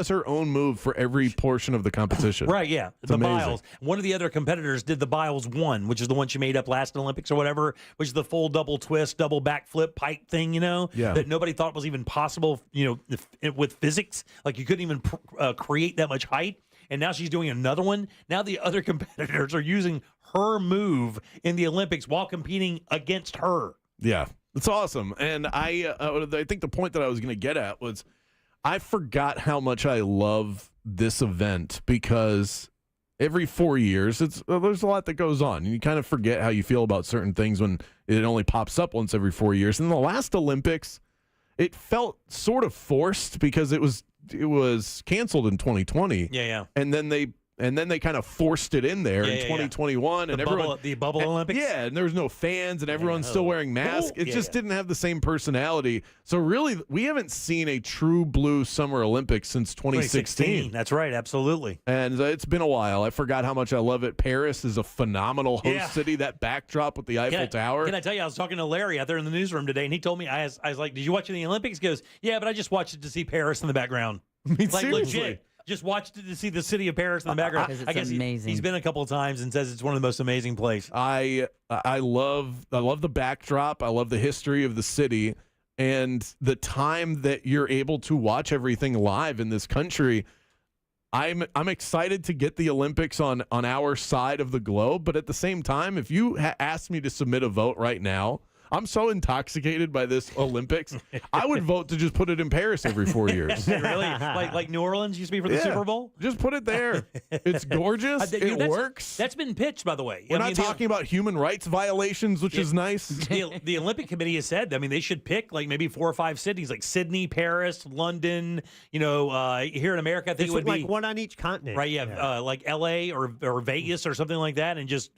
Speaker 4: her own move for every portion of the competition.
Speaker 1: Right, yeah.
Speaker 4: It's
Speaker 1: the
Speaker 4: amazing.
Speaker 1: Biles. One of the other competitors did the Biles 1, which is the one she made up last Olympics or whatever, which is the full double twist, double backflip pipe thing, that nobody thought was even possible, with physics. Like you couldn't even create that much height. And now she's doing another one. Now the other competitors are using her move in the Olympics while competing against her.
Speaker 4: Yeah, it's awesome. And I think the point that I was going to get at was I forgot how much I love this event because every 4 years, there's a lot that goes on. And you kind of forget how you feel about certain things when it only pops up once every 4 years. And the last Olympics, it felt sort of forced because it was canceled in 2020.
Speaker 1: Yeah.
Speaker 4: And then they and then they kind of forced it in there in 2021. And everyone,
Speaker 1: the bubble Olympics?
Speaker 4: Yeah, and there was no fans, and everyone's still wearing masks. It just didn't have the same personality. So really, we haven't seen a true blue Summer Olympics since 2016.
Speaker 1: That's right, absolutely.
Speaker 4: And it's been a while. I forgot how much I love it. Paris is a phenomenal host city. That backdrop with the Eiffel Tower.
Speaker 1: Can I tell you, I was talking to Larry out there in the newsroom today, and he told me, I was like, did you watch the Olympics? He goes, yeah, but I just watched it to see Paris in the background. Like,
Speaker 4: seriously.
Speaker 1: legit. Just watched it to see the city of Paris in the background.
Speaker 3: It's
Speaker 1: I guess
Speaker 3: amazing.
Speaker 1: He's been a couple of times and says it's one of the most amazing places.
Speaker 4: I love the backdrop. I love the history of the city and the time that you're able to watch everything live in this country. I'm excited to get the Olympics on our side of the globe, but at the same time, if you asked me to submit a vote right now, I'm so intoxicated by this Olympics. I would vote to just put it in Paris every 4 years.
Speaker 1: Really? Like New Orleans used to be for the Super Bowl?
Speaker 4: Just put it there. It's gorgeous. It works.
Speaker 1: That's been pitched, by the way.
Speaker 4: We're not talking about human rights violations, which is nice.
Speaker 1: The Olympic Committee has said, I mean, they should pick like maybe 4 or 5 cities, like Sydney, Paris, London. Here in America, I think it would be
Speaker 9: like one on each continent,
Speaker 1: right? Yeah, like L.A. or Vegas or something like that, and just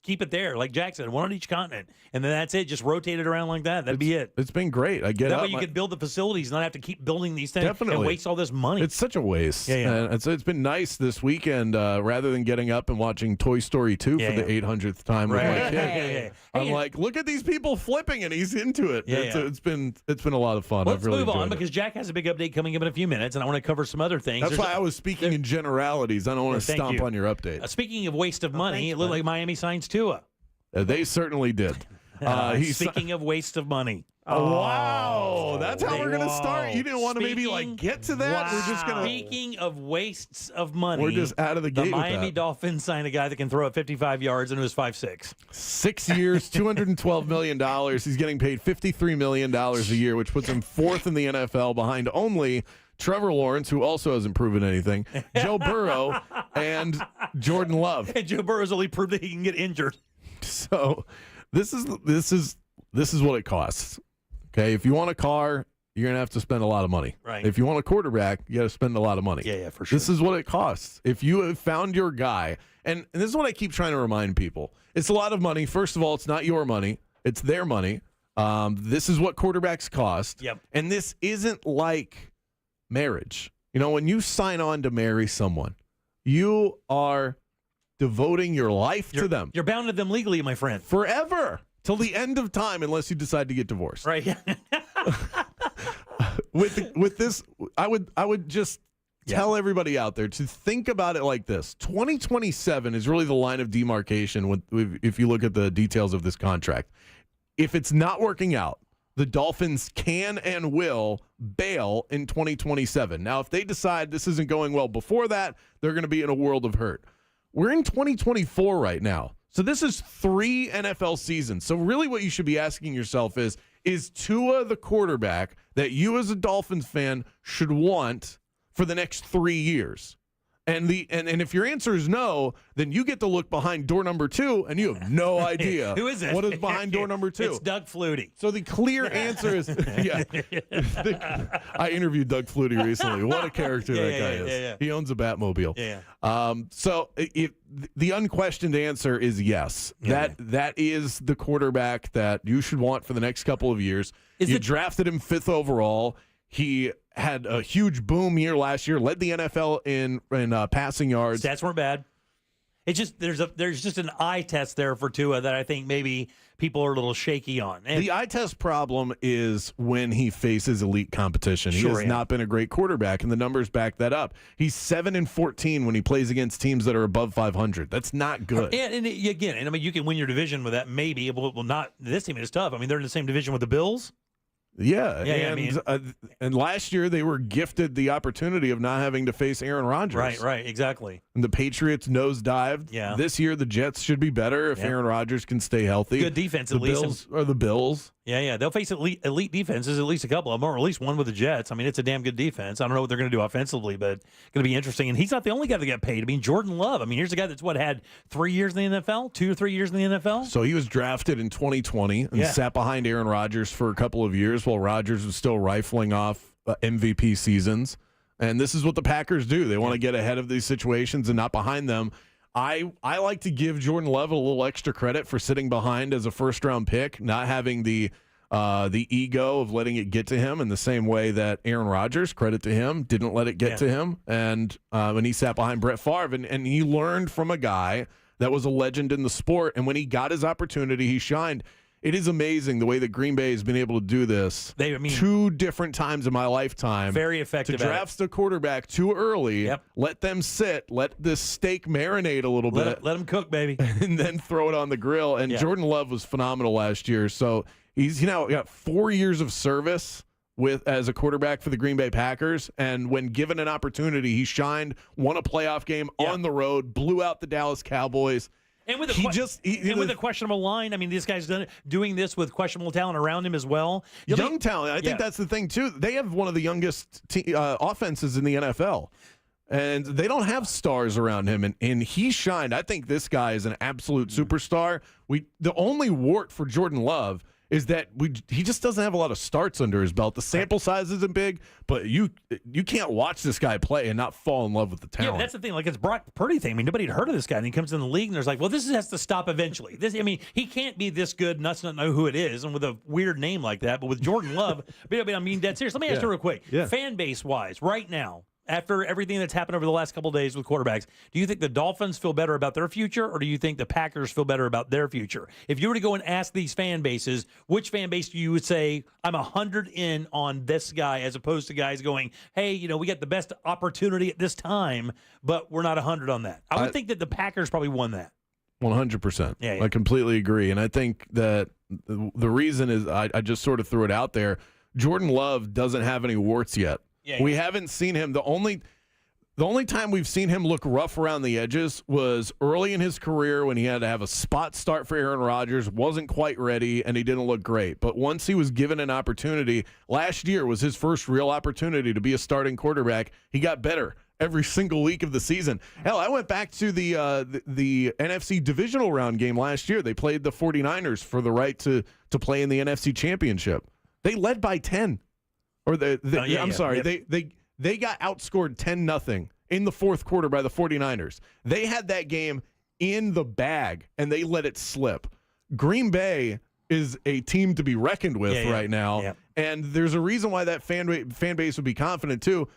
Speaker 1: keep it there, like Jack said, one on each continent, and then that's it. Just rotate it around like that. That'd be it.
Speaker 4: It's been great. I get
Speaker 1: that
Speaker 4: up,
Speaker 1: way you could build the facilities, not have to keep building these things
Speaker 4: Definitely.
Speaker 1: and waste all this money.
Speaker 4: It's such a waste.
Speaker 1: Yeah.
Speaker 4: And it's been nice this weekend rather than getting up and watching Toy Story 2 for the 800th time with my kid. I'm like, look at these people flipping, and he's into it. It's been a lot of fun.
Speaker 1: Let's
Speaker 4: I've really
Speaker 1: move on
Speaker 4: enjoyed it.
Speaker 1: because Jack has a big update coming up in a few minutes, and I want to cover some other things.
Speaker 4: That's why I was speaking in generalities. I don't want to
Speaker 1: Thank
Speaker 4: stomp
Speaker 1: you.
Speaker 4: on your update.
Speaker 1: Speaking of waste of money, it looked like Miami signs Tua.
Speaker 4: They certainly did.
Speaker 1: Speaking of waste of money.
Speaker 4: Oh, wow. That's how we're going to start. You didn't want to maybe get to that?
Speaker 1: Wow.
Speaker 4: We're just going to.
Speaker 1: Speaking of wastes of money.
Speaker 4: We're just out of the gate
Speaker 1: The
Speaker 4: with
Speaker 1: Miami
Speaker 4: that.
Speaker 1: Dolphins signed a guy that can throw it 55 yards and who's 5'6".
Speaker 4: 6 years, $212 million. He's getting paid $53 million a year, which puts him 4th in the NFL behind only Trevor Lawrence, who also hasn't proven anything, Joe Burrow, and Jordan Love.
Speaker 1: And Joe Burrow's only proved that he can get injured.
Speaker 4: So this is what it costs. Okay, if you want a car, you're gonna have to spend a lot of money.
Speaker 1: Right.
Speaker 4: If you want a quarterback, you got to spend a lot of money.
Speaker 1: Yeah, for sure.
Speaker 4: This is what it costs. If you have found your guy, and this is what I keep trying to remind people: it's a lot of money. First of all, it's not your money; it's their money. This is what quarterbacks cost.
Speaker 1: Yep.
Speaker 4: And this isn't like marriage. When you sign on to marry someone, you are devoting your life to them.
Speaker 1: You're bound to them legally, my friend.
Speaker 4: Forever. Till the end of time, unless you decide to get divorced.
Speaker 1: Right.
Speaker 4: With this, I would just tell everybody out there to think about it like this. 2027 is really the line of demarcation if you look at the details of this contract. If it's not working out, the Dolphins can and will bail in 2027. Now, if they decide this isn't going well before that, they're going to be in a world of hurt. We're in 2024 right now. So this is 3 NFL seasons. So really what you should be asking yourself is Tua the quarterback that you as a Dolphins fan should want for the next 3 years? And if your answer is no, then you get to look behind door number 2, and you have no idea
Speaker 1: Who is it?
Speaker 4: what is behind door number 2.
Speaker 1: It's Doug Flutie.
Speaker 4: So the clear answer is, I interviewed Doug Flutie recently. What a character that guy is.
Speaker 1: Yeah.
Speaker 4: He owns a Batmobile.
Speaker 1: Yeah.
Speaker 4: So the unquestioned answer is yes. That is the quarterback that you should want for the next couple of years. You drafted him 5th overall. He had a huge boom year last year, led the NFL in passing yards.
Speaker 1: Stats weren't bad. It's just there's just an eye test there for Tua that I think maybe people are a little shaky on. And
Speaker 4: the eye test problem is when he faces elite competition. He has not been a great quarterback, and the numbers back that up. He's 7-14 when he plays against teams that are above 500. That's not good.
Speaker 1: And I mean, you can win your division with that, maybe. Well, not this team is tough. I mean, they're in the same division with the Bills.
Speaker 4: Yeah, and last year they were gifted the opportunity of not having to face Aaron Rodgers.
Speaker 1: Right, exactly.
Speaker 4: And the Patriots nosedived.
Speaker 1: Yeah.
Speaker 4: This year the Jets should be better if Aaron Rodgers can stay healthy.
Speaker 1: Good defense at least.
Speaker 4: Bills are the Bills.
Speaker 1: Yeah. They'll face elite defenses, at least a couple of them, or at least one with the Jets. I mean, it's a damn good defense. I don't know what they're going to do offensively, but it's going to be interesting. And he's not the only guy that got paid. I mean, Jordan Love. I mean, here's a guy that's had 3 years in the NFL, 2 or 3 years in the NFL.
Speaker 4: So he was drafted in 2020 and sat behind Aaron Rodgers for a couple of years while Rodgers was still rifling off MVP seasons. And this is what the Packers do. They want to get ahead of these situations and not behind them. I like to give Jordan Love a little extra credit for sitting behind as a first-round pick, not having the ego of letting it get to him in the same way that Aaron Rodgers, credit to him, didn't let it get to him. And when he sat behind Brett Favre, and he learned from a guy that was a legend in the sport. And when he got his opportunity, he shined. It is amazing the way that Green Bay has been able to do this 2 different times in my lifetime.
Speaker 1: Very effective.
Speaker 4: To draft the quarterback too early, let them sit, let this steak marinate a little bit.
Speaker 1: Let them cook, baby.
Speaker 4: And then throw it on the grill. And Jordan Love was phenomenal last year. So he's got 4 years of service as a quarterback for the Green Bay Packers. And when given an opportunity, he shined, won a playoff game on the road, blew out the Dallas Cowboys.
Speaker 1: And with a questionable line, I mean, this guy's doing this with questionable talent around him as well.
Speaker 4: Young talent. I think that's the thing, too. They have one of the youngest offenses in the NFL. And they don't have stars around him, and he shined. I think this guy is an absolute superstar. The only wart for Jordan Love is that he just doesn't have a lot of starts under his belt. The sample size isn't big, but you can't watch this guy play and not fall in love with the talent.
Speaker 1: Yeah, but that's the thing. Like, it's Brock Purdy thing. I mean, nobody had heard of this guy, and he comes in the league, and there's like, well, this has to stop eventually. He can't be this good and us not know who it is, and with a weird name like that. But with Jordan Love, I mean, dead serious. Let me ask you real quick.
Speaker 4: Yeah.
Speaker 1: Fan base-wise, right now, after everything that's happened over the last couple of days with quarterbacks, do you think the Dolphins feel better about their future, or do you think the Packers feel better about their future? If you were to go and ask these fan bases, which fan base do you would say, I'm 100 in on this guy, as opposed to guys going, hey, we got the best opportunity at this time, but we're not 100 on that? I would think that the Packers probably won that.
Speaker 4: 100%.
Speaker 1: Yeah.
Speaker 4: I completely agree. And I think that the reason is I just sort of threw it out there. Jordan Love doesn't have any warts yet. We haven't seen him. The only time we've seen him look rough around the edges was early in his career when he had to have a spot start for Aaron Rodgers, wasn't quite ready, and he didn't look great. But once he was given an opportunity, last year was his first real opportunity to be a starting quarterback. He got better every single week of the season. Hell, I went back to the NFC divisional round game last year. They played the 49ers for the right to play in the NFC championship. They led by 10. I'm sorry. They got outscored 10-0 in the fourth quarter by the 49ers. They had that game in the bag, and they let it slip. Green Bay is a team to be reckoned with right now, and there's a reason why that fan base would be confident, too.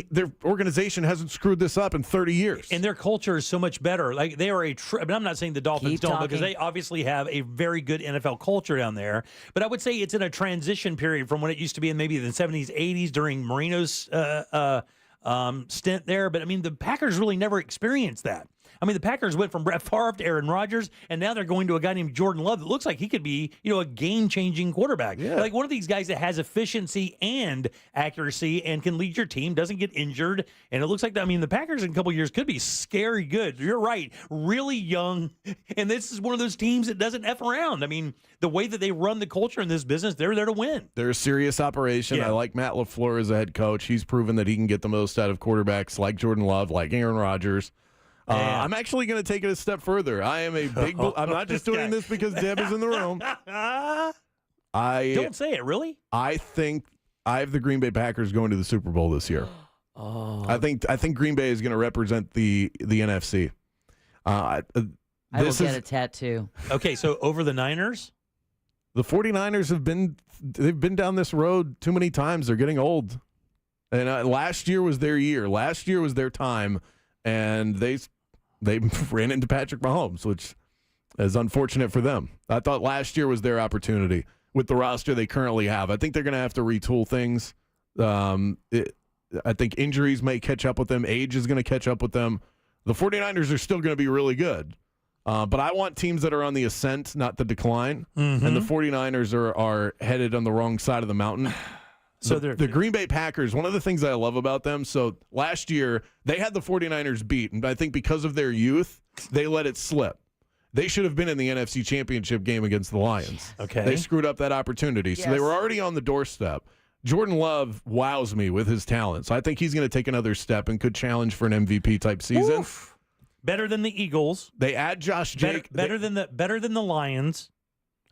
Speaker 4: Their organization hasn't screwed this up in 30 years.
Speaker 1: And their culture is so much better. Like, they are I'm not saying the Dolphins don't, because they obviously have a very good NFL culture down there. But I would say it's in a transition period from when it used to be in maybe the 70s, 80s during Marino's stint there. But, I mean, the Packers really never experienced that. I mean, the Packers went from Brett Favre to Aaron Rodgers, and now they're going to a guy named Jordan Love that looks like he could be, a game-changing quarterback.
Speaker 4: Yeah.
Speaker 1: Like one of these guys that has efficiency and accuracy and can lead your team, doesn't get injured, and it looks like, the Packers in a couple of years could be scary good. You're right. Really young, and this is one of those teams that doesn't F around. I mean, the way that they run the culture in this business, they're there to win.
Speaker 4: They're a serious operation.
Speaker 1: Yeah.
Speaker 4: I like Matt LaFleur as a head coach. He's proven that he can get the most out of quarterbacks like Jordan Love, like Aaron Rodgers. I'm actually going to take it a step further. I am a big. I'm not just doing this because Deb is in the room.
Speaker 1: Don't say it, really.
Speaker 4: I think I have the Green Bay Packers going to the Super Bowl this year. I think Green Bay is going to represent the NFC.
Speaker 3: I will get a tattoo.
Speaker 1: Okay, so over the Niners?
Speaker 4: The 49ers they've been down this road too many times. They're getting old. And last year was their year. Last year was their time, and they ran into Patrick Mahomes, which is unfortunate for them. I thought last year was their opportunity with the roster they currently have. I think they're going to have to retool things. I think injuries may catch up with them. Age is going to catch up with them. The 49ers are still going to be really good. But I want teams that are on the ascent, not the decline. Mm-hmm. And the 49ers are headed on the wrong side of the mountain. So the Green Bay Packers, one of the things I love about them, so last year they had the 49ers beat, and I think because of their youth, they let it slip. They should have been in the NFC Championship game against the Lions.
Speaker 1: Okay.
Speaker 4: They screwed up that opportunity. So they were already on the doorstep. Jordan Love wows me with his talent. So I think he's going to take another step and could challenge for an MVP-type season.
Speaker 1: Oof. Better than the Eagles.
Speaker 4: They add Josh Jacobs.
Speaker 1: Better than the Lions.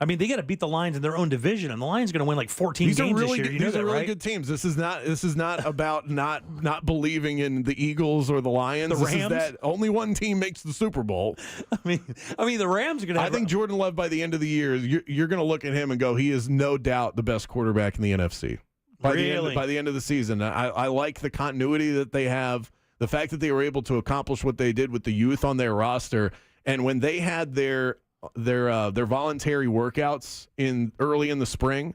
Speaker 1: I mean, they got to beat the Lions in their own division, and the Lions are going to win like 14
Speaker 4: These
Speaker 1: games
Speaker 4: are really
Speaker 1: this year.
Speaker 4: good,
Speaker 1: You know
Speaker 4: these
Speaker 1: that,
Speaker 4: are really
Speaker 1: right?
Speaker 4: good teams. This is not about not believing in the Eagles or the Lions.
Speaker 1: The
Speaker 4: This is
Speaker 1: Rams?
Speaker 4: that only one team makes the Super Bowl.
Speaker 1: I mean, the Rams are going to.
Speaker 4: I think Jordan Love by the end of the year, you're going to look at him and go, he is no doubt the best quarterback in the NFC. By the end of the season, I like the continuity that they have. The fact that they were able to accomplish what they did with the youth on their roster, and when they had their voluntary workouts early in the spring,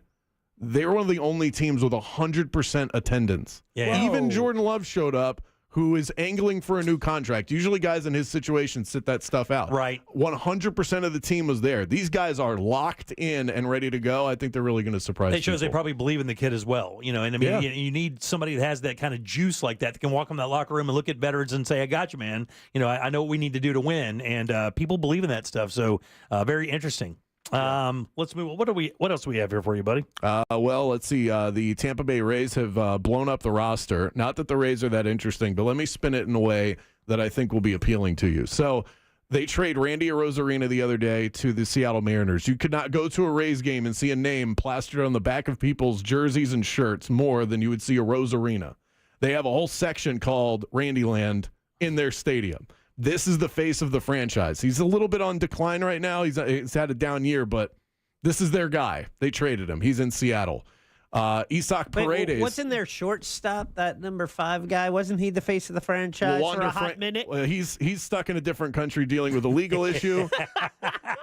Speaker 4: they were one of the only teams with 100% attendance.
Speaker 1: Yeah.
Speaker 4: Even
Speaker 1: Whoa.
Speaker 4: Jordan Love showed up, who is angling for a new contract. Usually guys in his situation sit that stuff out.
Speaker 1: Right.
Speaker 4: 100% of the team was there. These guys are locked in and ready to go. I think they're really going to surprise
Speaker 1: It shows they
Speaker 4: people.
Speaker 1: probably believe in the kid as well. And I mean, you need somebody that has that kind of juice like that can walk in that locker room and look at veterans and say, I got you, man. I know what we need to do to win. And people believe in that stuff. So very interesting. Let's move. What else do we have here for you, buddy?
Speaker 4: Well, let's see. The Tampa Bay Rays have blown up the roster. Not that the Rays are that interesting, but let me spin it in a way that I think will be appealing to you. So they trade Randy Arozarena the other day to the Seattle Mariners. You could not go to a Rays game and see a name plastered on the back of people's jerseys and shirts more than you would see a Arozarena. They have a whole section called Randyland in their stadium. This is the face of the franchise. He's a little bit on decline right now. He's had a down year, but this is their guy. They traded him. He's in Seattle. Isaac Paredes.
Speaker 9: What's in their shortstop? That number 5 guy, wasn't he the face of the franchise for a hot minute?
Speaker 4: Well, he's stuck in a different country dealing with a legal issue.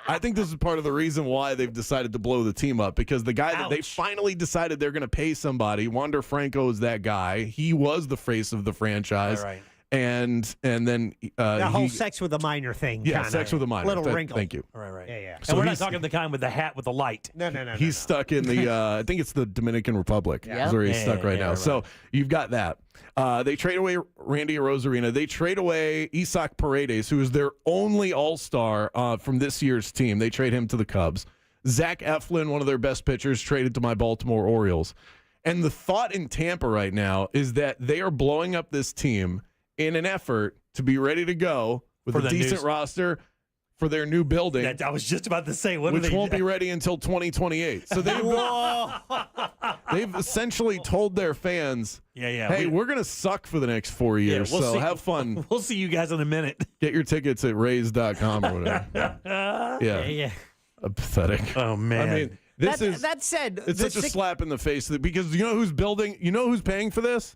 Speaker 4: I think this is part of the reason why they've decided to blow the team up, because the guy that they finally decided they're going to pay somebody, Wander Franco is that guy. He was the face of the franchise.
Speaker 1: Right.
Speaker 4: And then
Speaker 9: The whole sex with a minor thing.
Speaker 4: Yeah,
Speaker 9: kinda.
Speaker 4: sex with a minor.
Speaker 9: Little wrinkle.
Speaker 4: Thank you.
Speaker 1: Right.
Speaker 9: Yeah.
Speaker 1: So we're not talking the kind with the hat with the light.
Speaker 9: No.
Speaker 4: He's stuck in the I think it's the Dominican Republic.
Speaker 1: Yeah.
Speaker 4: Is where he's
Speaker 1: Yeah,
Speaker 4: stuck right now.
Speaker 1: right.
Speaker 4: So you've got that. They trade away Randy Arozarena. They trade away Isaac Paredes, who is their only all-star from this year's team. They trade him to the Cubs. Zach Eflin, one of their best pitchers, traded to my Baltimore Orioles. And the thought in Tampa right now is that they are blowing up this team in an effort to be ready to go with a decent roster for their new building.
Speaker 1: I was just about to say,
Speaker 4: which won't be ready until 2028. So they've essentially told their fans, hey, we're going to suck for the next 4 years, so have fun.
Speaker 1: We'll see you guys in a minute.
Speaker 4: Get your tickets at Rays.com or whatever.
Speaker 9: Yeah.
Speaker 4: Pathetic.
Speaker 1: Oh, man.
Speaker 4: I mean,
Speaker 9: that said,
Speaker 4: it's such a slap in the face because you know who's paying for this?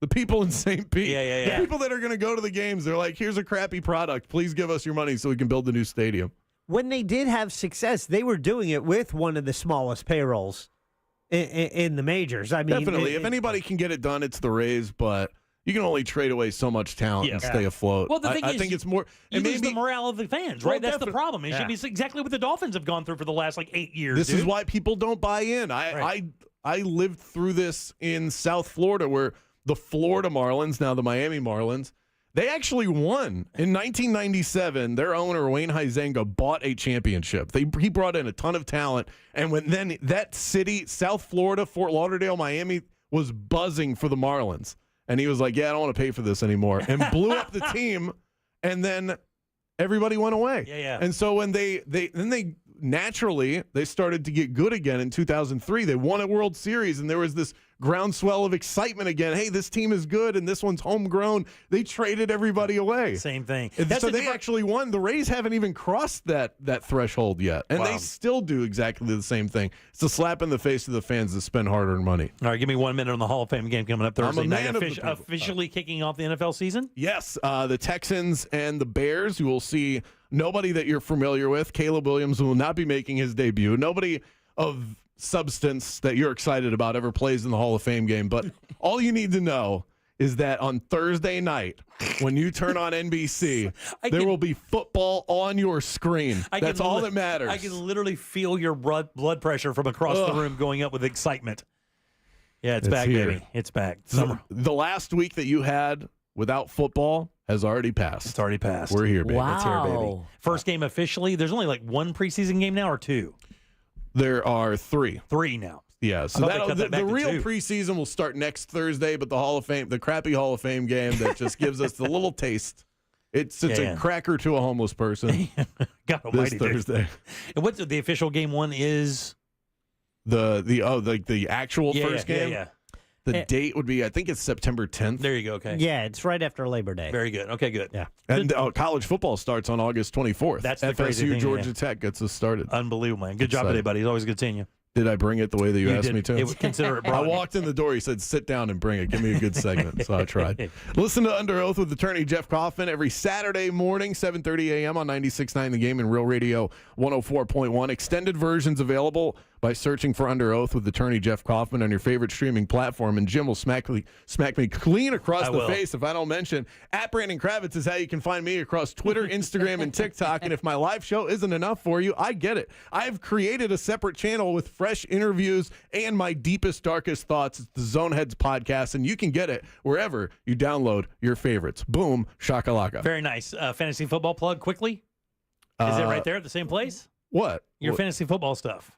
Speaker 4: The people in St. Pete.
Speaker 1: Yeah.
Speaker 4: The people that are going to go to the games. They're like, here's a crappy product. Please give us your money so we can build a new stadium.
Speaker 9: When they did have success, they were doing it with one of the smallest payrolls in the majors. I mean,
Speaker 4: definitely. If anybody can get it done, it's the Rays, but you can only trade away so much talent and stay afloat.
Speaker 1: Well, the thing
Speaker 4: I
Speaker 1: is,
Speaker 4: think it's more.
Speaker 1: You lose the morale of the fans,
Speaker 4: Well,
Speaker 1: right? That's the problem. It should be exactly what the Dolphins have gone through for the last 8 years.
Speaker 4: This is why people don't buy in. I lived through this in South Florida, where the Florida Marlins, now the Miami Marlins, they actually won. In 1997, their owner, Wayne Huizenga, bought a championship. He brought in a ton of talent. And then that city, South Florida, Fort Lauderdale, Miami, was buzzing for the Marlins. And he was like, I don't want to pay for this anymore. And blew up the team. And then everybody went away.
Speaker 1: Yeah.
Speaker 4: And so when they naturally started to get good again in 2003. They won a World Series, and there was this groundswell of excitement again. Hey, this team is good, and this one's homegrown. They traded everybody away.
Speaker 1: Same thing.
Speaker 4: So they actually won. The Rays haven't even crossed that threshold yet, and they still do exactly the same thing. It's a slap in the face to the fans that spend hard-earned money.
Speaker 1: All right, give me 1 minute on the Hall of Fame game coming up Thursday night.
Speaker 4: Officially
Speaker 1: Officially kicking off the NFL season?
Speaker 4: Yes, the Texans and the Bears. You will see nobody that you're familiar with. Caleb Williams will not be making his debut. Nobody of substance that you're excited about ever plays in the Hall of Fame game. But all you need to know is that on Thursday night, when you turn on NBC, there will be football on your screen. That's all that matters.
Speaker 1: I can literally feel your blood pressure from across the room going up with excitement. Yeah, it's back,
Speaker 4: here.
Speaker 1: baby. It's back.
Speaker 4: The last week that you had without football has already passed.
Speaker 1: It's already passed.
Speaker 4: We're here, baby.
Speaker 1: Wow. It's here, baby. First game officially. There's only like one preseason game now or two?
Speaker 4: There are three.
Speaker 1: Three now.
Speaker 4: Yeah, so the real preseason will start next Thursday, but the Hall of Fame, the crappy Hall of Fame game that just gives us the little taste It's a cracker to a homeless person.
Speaker 1: God almighty,
Speaker 4: this Thursday.
Speaker 1: And what's the official game one is?
Speaker 4: The actual first game?
Speaker 1: Yeah.
Speaker 4: The date would be, I think it's September 10th.
Speaker 1: There you go. Okay.
Speaker 9: Yeah, it's right after Labor Day.
Speaker 1: Very good. Okay, good.
Speaker 9: Yeah.
Speaker 4: And college football starts on August 24th.
Speaker 1: That's the crazy
Speaker 4: FSU
Speaker 1: thing,
Speaker 4: Georgia Tech gets us started.
Speaker 1: Unbelievable, man. Good job today, buddy. It's always good seeing you.
Speaker 4: Did I bring it the way that you asked
Speaker 1: did.
Speaker 4: me to?
Speaker 1: Consider it brought.
Speaker 4: I walked in the door. He said, sit down and bring it. Give me a good segment. So I tried. Listen to Under Oath with attorney Jeff Kaufman every Saturday morning, 7:30 a.m. on 96.9 The Game and Real Radio 104.1. Extended versions available by searching for Under Oath with attorney Jeff Kaufman on your favorite streaming platform. And Jim will smack me clean across the face if I don't mention. At Brandon Kravitz is how you can find me across Twitter, Instagram, and TikTok. And if my live show isn't enough for you, I get it. I've created a separate channel with fresh interviews and my deepest, darkest thoughts. It's the Zoneheads podcast, and you can get it wherever you download your favorites. Boom, shakalaka.
Speaker 1: Very nice. Fantasy football plug quickly. Is it right there at the same place?
Speaker 4: What?
Speaker 1: Your fantasy football stuff.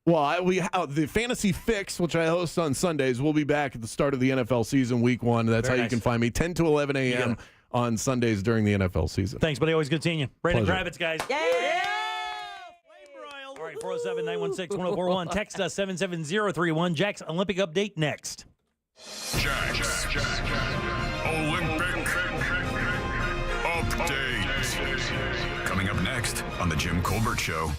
Speaker 4: Well, the Fantasy Fix, which I host on Sundays, will be back at the start of the NFL season, week 1. That's how you can find me, 10 to 11 a.m. on Sundays during the NFL season.
Speaker 1: Thanks, buddy. Always good seeing you. Brandon Kravitz, guys.
Speaker 2: Yeah!
Speaker 1: All right, 407-916-1041. Text us 77031. Jack's Olympic update next.
Speaker 15: Jack's Olympic update.
Speaker 8: Coming up next on The Jim Colbert Show.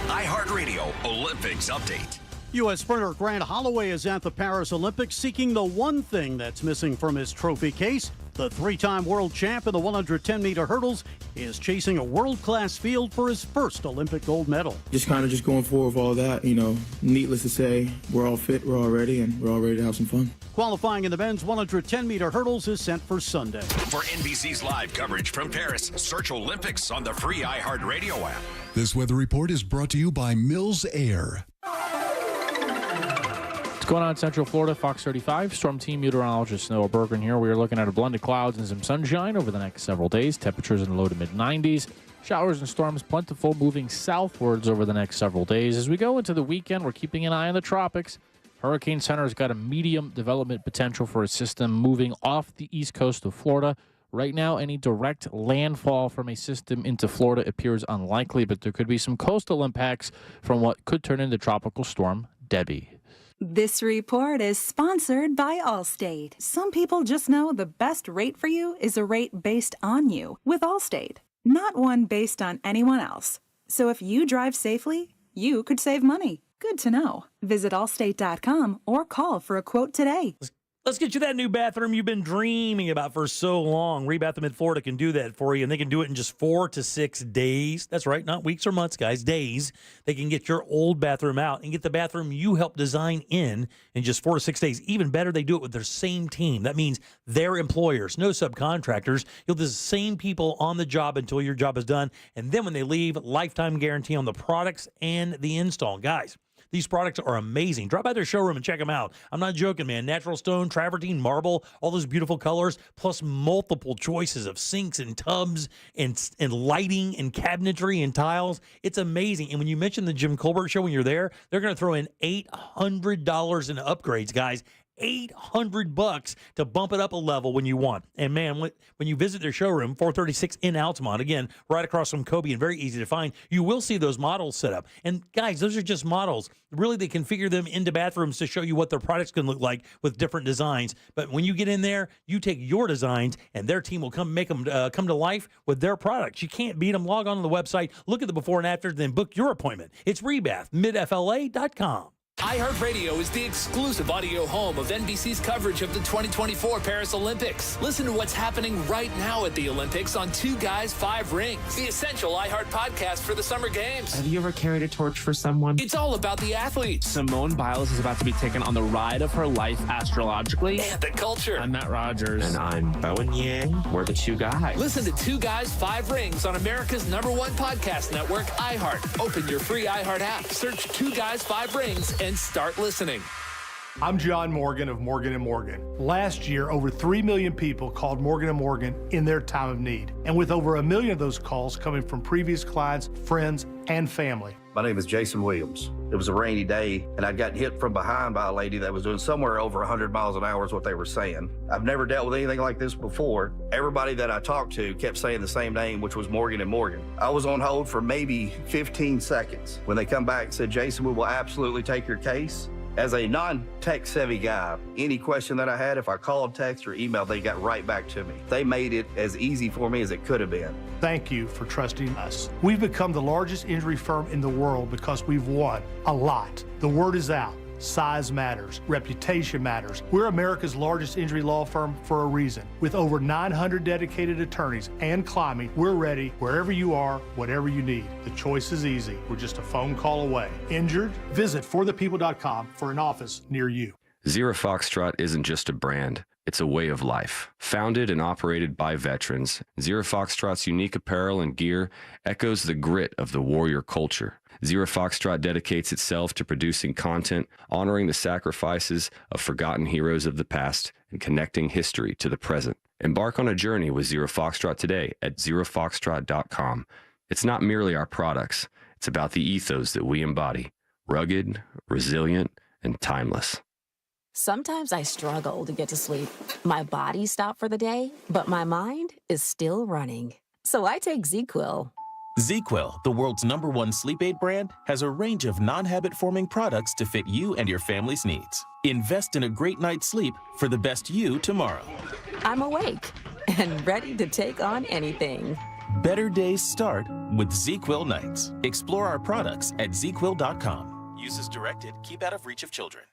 Speaker 6: iHeartRadio Olympics update.
Speaker 7: U.S. sprinter Grant Holloway is at the Paris Olympics seeking the one thing that's missing from his trophy case. The three-time world champ in the 110-meter hurdles is chasing a world-class field for his first Olympic gold medal.
Speaker 10: Just going forward with all that, needless to say, we're all fit, we're all ready, and we're all ready to have some fun.
Speaker 7: Qualifying in the men's 110-meter hurdles is set for Sunday.
Speaker 6: For NBC's live coverage from Paris, search Olympics on the free iHeartRadio app.
Speaker 15: This weather report is brought to you by Mills Air.
Speaker 14: What's going on in Central Florida? Fox 35, Storm Team Meteorologist Noah Bergen here. We are looking at a blend of clouds and some sunshine over the next several days. Temperatures in the low to mid-90s. Showers and storms plentiful, moving southwards over the next several days. As we go into the weekend, we're keeping an eye on the tropics. Hurricane Center has got a medium development potential for a system moving off the east coast of Florida. Right now, any direct landfall from a system into Florida appears unlikely, but there could be some coastal impacts from what could turn into Tropical Storm Debbie.
Speaker 18: This report is sponsored by Allstate. Some people just know the best rate for you is a rate based on you with Allstate, not one based on anyone else. So if you drive safely, you could save money. Good to know. Visit allstate.com or call for a quote today.
Speaker 1: Let's get you that new bathroom you've been dreaming about for so long. Rebath Mid Florida can do that for you, and they can do it in just 4 to 6 days. That's right, not weeks or months, guys, days. They can get your old bathroom out and get the bathroom you helped design in just 4 to 6 days. Even better, they do it with their same team. That means their employers, no subcontractors. You'll have the same people on the job until your job is done, and then when they leave, lifetime guarantee on the products and the install. Guys, these products are amazing. Drop by their showroom and check them out. I'm not joking, man. Natural stone, travertine, marble, all those beautiful colors, plus multiple choices of sinks and tubs and lighting and cabinetry and tiles. It's amazing. And when you mention the Jim Colbert Show when you're there, they're going to throw in $800 in upgrades, guys. $800 to bump it up a level when you want. And man, when you visit their showroom, 436 in Altamont, again, right across from Kobe and very easy to find, you will see those models set up. And guys, those are just models. Really, they configure them into bathrooms to show you what their products can look like with different designs. But when you get in there, you take your designs and their team will make them come to life with their products. You can't beat them. Log on to the website, look at the before and after, then book your appointment. It's rebathmidfla.com.
Speaker 19: iHeartRadio is the exclusive audio home of NBC's coverage of the 2024 Paris Olympics. Listen to what's happening right now at the Olympics on Two Guys, Five Rings, the essential iHeart podcast for the Summer Games.
Speaker 20: Have you ever carried a torch for someone?
Speaker 19: It's all about the athletes.
Speaker 20: Simone Biles is about to be taken on the ride of her life astrologically.
Speaker 19: And the culture.
Speaker 20: I'm Matt Rogers. And I'm Bowen Yang. We're the Two Guys.
Speaker 19: Listen to Two Guys, Five Rings on America's #1 podcast network, iHeart. Open your free iHeart app, search Two Guys, Five Rings, and start listening.
Speaker 22: I'm John Morgan of Morgan & Morgan. Last year, over 3 million people called Morgan & Morgan in their time of need. And with over 1 million of those calls coming from previous clients, friends,
Speaker 11: and family.
Speaker 13: My name is Jason Williams. It was a rainy day, and I'd gotten hit from behind by a lady that was doing somewhere over 100 miles an hour is what they were saying. I've never dealt with anything like this before. Everybody that I talked to kept saying the same name, which was Morgan & Morgan. I was on hold for maybe 15 seconds. When they come back and said, Jason, we will absolutely take your case. As a non-tech savvy guy, any question that I had, if I called, text, or emailed, they got right back to me. They made it as easy for me as it could have been.
Speaker 11: Thank you for trusting us. We've become the largest injury firm in the world because we've won a lot. The word is out. Size matters. Reputation matters. We're America's largest injury law firm for a reason. With over 900 dedicated attorneys and climbing, we're ready wherever you are, whatever you need. The choice is easy. We're just a phone call away. Injured? Visit forthepeople.com for an office near you.
Speaker 16: Zero Foxtrot isn't just a brand. It's a way of life. Founded and operated by veterans, Zero Foxtrot's unique apparel and gear echoes the grit of the warrior culture. Zero Foxtrot dedicates itself to producing content, honoring the sacrifices of forgotten heroes of the past, and connecting history to the present. Embark on a journey with Zero Foxtrot today at zerofoxtrot.com. It's not merely our products. It's about the ethos that we embody. Rugged, resilient, and timeless.
Speaker 17: Sometimes I struggle to get to sleep. My body stopped for the day, but my mind is still running. So I take ZzzQuil.
Speaker 21: ZzzQuil, the world's #1 sleep aid brand, has a range of non-habit-forming products to fit you and your family's needs. Invest in a great night's sleep for the best you tomorrow.
Speaker 17: I'm awake and ready to take on anything.
Speaker 21: Better days start with ZzzQuil nights. Explore our products at ZzzQuil.com. Use as directed. Keep out of reach of children.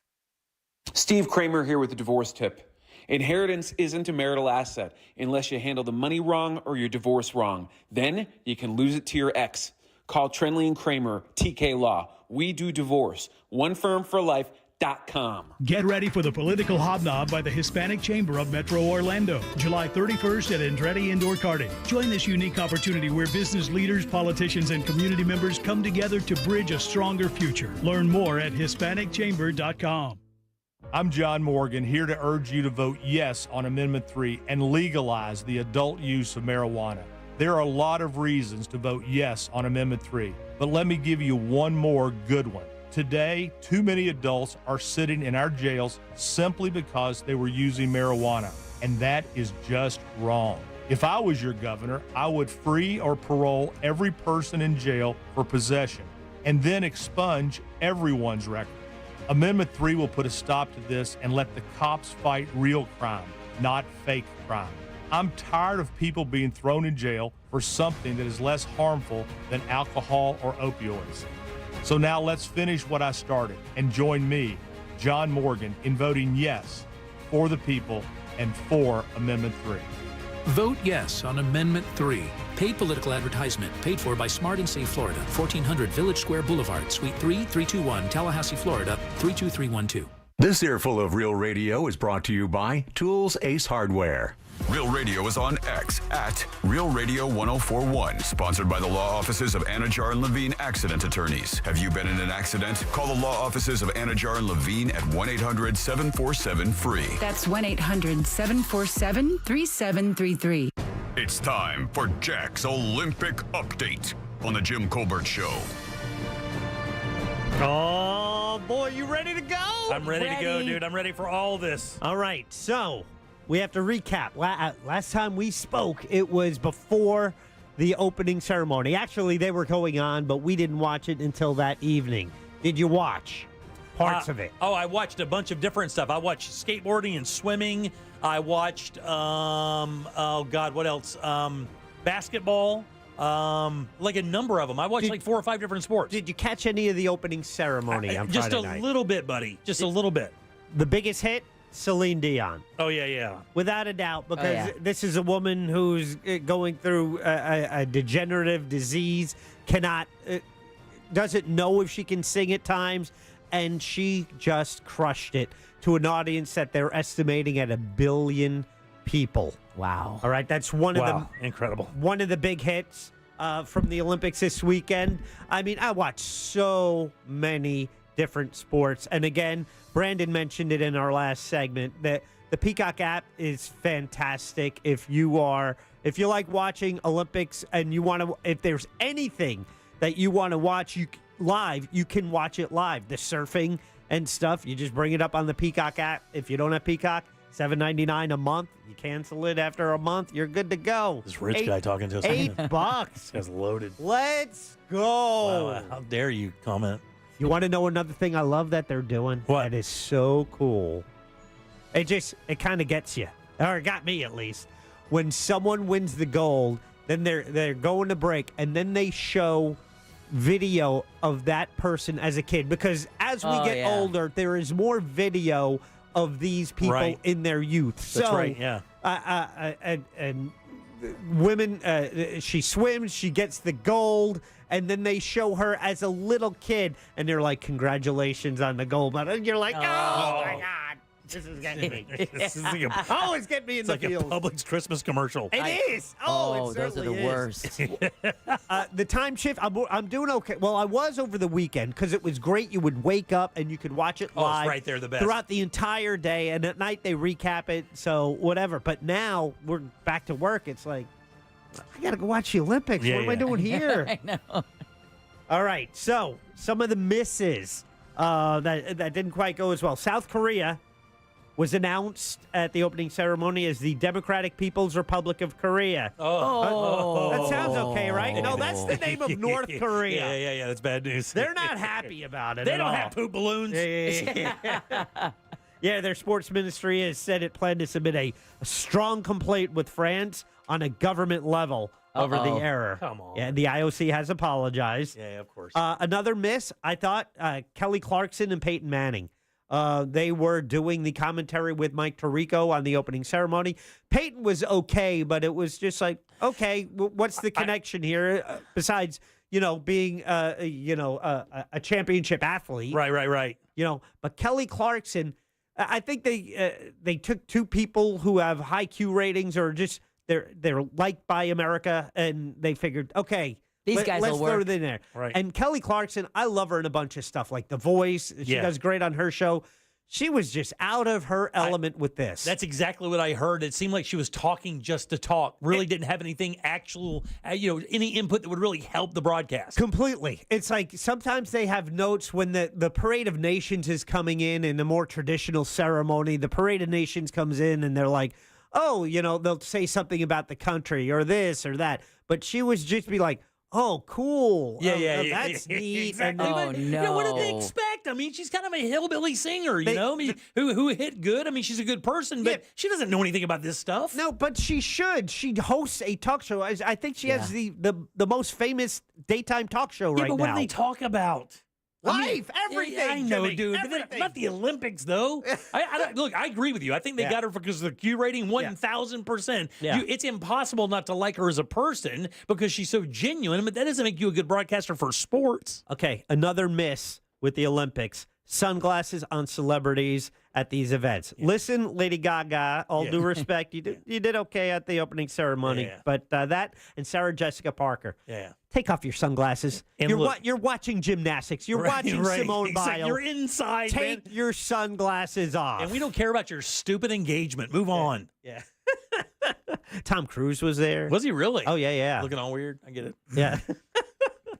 Speaker 22: Steve Kramer here with a divorce tip. Inheritance isn't a marital asset unless you handle the money wrong or your divorce wrong. Then you can lose it to your ex. Call Trenley and Kramer, TK Law. We do divorce. OneFirmForLife.com.
Speaker 29: Get ready for the political hobnob by the Hispanic Chamber of Metro Orlando, July 31st at Andretti Indoor Karting. Join this unique opportunity where business leaders, politicians, and community members come together to bridge a stronger future. Learn more at HispanicChamber.com.
Speaker 11: I'm John Morgan, here to urge you to vote yes on Amendment 3 and legalize the adult use of marijuana. There are a lot of reasons to vote yes on Amendment 3, but let me give you one more good one. Today, too many adults are sitting in our jails simply because they were using marijuana, and that is just wrong. If I was your governor, I would free or parole every person in jail for possession and then expunge everyone's record. Amendment 3 will put a stop to this and let the cops fight real crime, not fake crime. I'm tired of people being thrown in jail for something that is less harmful than alcohol or opioids. So now let's finish what I started and join me, John Morgan, in voting yes for the people and for Amendment 3.
Speaker 23: Vote yes on Amendment 3. Paid political advertisement paid for by Smart and Safe Florida, 1400 Village Square Boulevard, Suite 3, 321, Tallahassee, Florida, 32312.
Speaker 24: This earful of Real Radio is brought to you by Tools Ace Hardware.
Speaker 8: Real Radio is on X at Real Radio 1041. Sponsored by the law offices of Anajar and Levine Accident Attorneys. Have you been in an accident? Call the law offices of Anajar and Levine at 1-800-747-FREE.
Speaker 25: That's 1-800-747-3733.
Speaker 8: It's time for Jack's Olympic Update on the Jim Colbert Show.
Speaker 9: Oh, boy, you ready to go?
Speaker 1: I'm ready to go, dude. I'm ready for all this.
Speaker 9: All right, so we have to recap. Last time we spoke, it was before the opening ceremony. Actually, they were going on, but we didn't watch it until that evening. Did you watch parts of it?
Speaker 1: Oh, I watched a bunch of different stuff. I watched skateboarding and swimming. I watched, what else? Basketball. Like a number of them. I watched like 4 or 5 different sports.
Speaker 9: Did you catch any of the opening ceremony on
Speaker 1: just
Speaker 9: Friday
Speaker 1: a
Speaker 9: night?
Speaker 1: little bit, buddy. Just a little bit.
Speaker 9: The biggest hit? Celine Dion.
Speaker 1: Oh, yeah.
Speaker 9: Without a doubt, because this is a woman who's going through a degenerative disease, doesn't know if she can sing at times, and she just crushed it to an audience that they're estimating at 1 billion people.
Speaker 3: Wow.
Speaker 9: All right, that's one of the big hits from the Olympics this weekend. I mean, I watched so many different sports. And again, Brandon mentioned it in our last segment that the Peacock app is fantastic. If you like watching Olympics and you want to, if there's anything that you want to watch live, you can watch it live. The surfing and stuff, you just bring it up on the Peacock app. If you don't have Peacock, $7.99 a month. You cancel it after a month, you're good to go.
Speaker 1: This rich guy talking to us.
Speaker 9: $8.
Speaker 1: This guy's loaded.
Speaker 9: Let's go.
Speaker 1: Wow, how dare you comment?
Speaker 9: You want to know another thing I love that they're doing?
Speaker 1: What?
Speaker 9: That is so cool. It kind of gets you, or it got me at least. When someone wins the gold, then they're going to break, and then they show video of that person as a kid, because as we get older, there is more video of these people in their youth.
Speaker 1: That's right. Yeah.
Speaker 9: And women, she swims, she gets the gold, and then they show her as a little kid, and they're like, "Congratulations on the gold medal." And you're like, "Oh my God. This is getting me."
Speaker 1: It's getting me
Speaker 9: in the
Speaker 1: feels. It's like a Publix Christmas commercial.
Speaker 9: It is. It
Speaker 3: those are the
Speaker 9: certainly
Speaker 3: worst.
Speaker 9: The time shift, I'm doing okay. Well, I was over the weekend because it was great. You would wake up and you could watch it live.
Speaker 1: It's right there, the best.
Speaker 9: Throughout the entire day, and at night they recap it, so whatever. But now we're back to work. It's like, I got to go watch the Olympics. What am I doing here?
Speaker 3: I know.
Speaker 9: All right, so some of the misses that didn't quite go as well. South Korea was announced at the opening ceremony as the Democratic People's Republic of Korea. That sounds okay, right? No, that's the name of North Korea.
Speaker 1: Yeah, that's bad news.
Speaker 9: They're not happy about it.
Speaker 1: They
Speaker 9: at
Speaker 1: don't
Speaker 9: all.
Speaker 1: have poop balloons.
Speaker 9: Yeah, their sports ministry has said it planned to submit a strong complaint with France on a government level over the error.
Speaker 1: Come on.
Speaker 9: Yeah, the IOC has apologized.
Speaker 1: Yeah, of course.
Speaker 9: Another miss, I thought, Kelly Clarkson and Peyton Manning. They were doing the commentary with Mike Tirico on the opening ceremony. Peyton was okay, but it was just like, okay, what's the connection here besides, being, a championship athlete?
Speaker 1: Right.
Speaker 9: But Kelly Clarkson, I think they took two people who have high Q ratings or just they're liked by America, and they figured, okay,
Speaker 3: These guys
Speaker 9: let's
Speaker 3: will
Speaker 9: throw
Speaker 3: work.
Speaker 9: it in there.
Speaker 1: Right.
Speaker 9: And Kelly Clarkson, I love her in a bunch of stuff like The Voice. She does great on her show. She was just out of her element with this.
Speaker 1: That's exactly what I heard. It seemed like she was talking just to talk. Really didn't have anything actual, any input that would really help the broadcast.
Speaker 9: Completely. It's like sometimes they have notes when the Parade of Nations is coming in a more traditional ceremony. The Parade of Nations comes in and they're like, oh, they'll say something about the country or this or that. But she was just be like, oh, cool.
Speaker 1: Yeah.
Speaker 9: That's neat.
Speaker 1: Exactly.
Speaker 3: Oh, no.
Speaker 1: What did they expect? I mean, she's kind of a hillbilly singer, who hit good. I mean, she's a good person, but she doesn't know anything about this stuff.
Speaker 9: No, but she should. She hosts a talk show. I think she has the most famous daytime talk show right now.
Speaker 1: Yeah, but what do they talk about?
Speaker 9: Life, everything.
Speaker 1: Yeah, I know,
Speaker 9: Jimmy,
Speaker 1: dude.
Speaker 9: everything.
Speaker 1: But not the Olympics, though. Look, I agree with you. I think they got her because of the Q rating, 1,000%.
Speaker 9: Yeah.
Speaker 1: It's impossible not to like her as a person because she's so genuine, but that doesn't make you a good broadcaster for sports.
Speaker 9: Okay, another miss with the Olympics. Sunglasses on celebrities at these events. Listen, Lady Gaga, all due respect, you did okay at the opening ceremony, but that and Sarah Jessica Parker.
Speaker 1: Yeah.
Speaker 9: Take off your sunglasses.
Speaker 1: And
Speaker 9: You're watching gymnastics. You're watching Simone Biles.
Speaker 1: You're inside,
Speaker 9: Take your sunglasses off.
Speaker 1: And we don't care about your stupid engagement. Move on.
Speaker 9: Yeah. Tom Cruise was there.
Speaker 1: Was he really?
Speaker 9: Oh, yeah.
Speaker 1: Looking all weird. I get it.
Speaker 9: Yeah.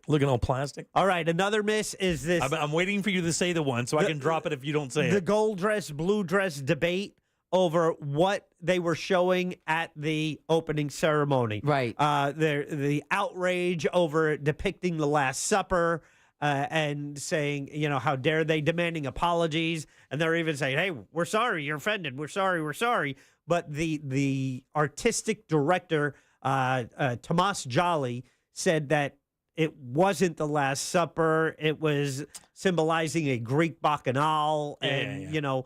Speaker 1: Looking all plastic.
Speaker 9: All right, another miss is this.
Speaker 1: I'm waiting for you to say the one so I can drop it if you don't say it.
Speaker 9: The gold dress, blue dress debate over what they were showing at the opening ceremony.
Speaker 3: Right.
Speaker 9: The outrage over depicting the Last Supper and saying, how dare they, demanding apologies. And they're even saying, hey, we're sorry, you're offended. We're sorry. But the artistic director, Tomas Jolly, said that it wasn't the Last Supper. It was symbolizing a Greek bacchanal. And,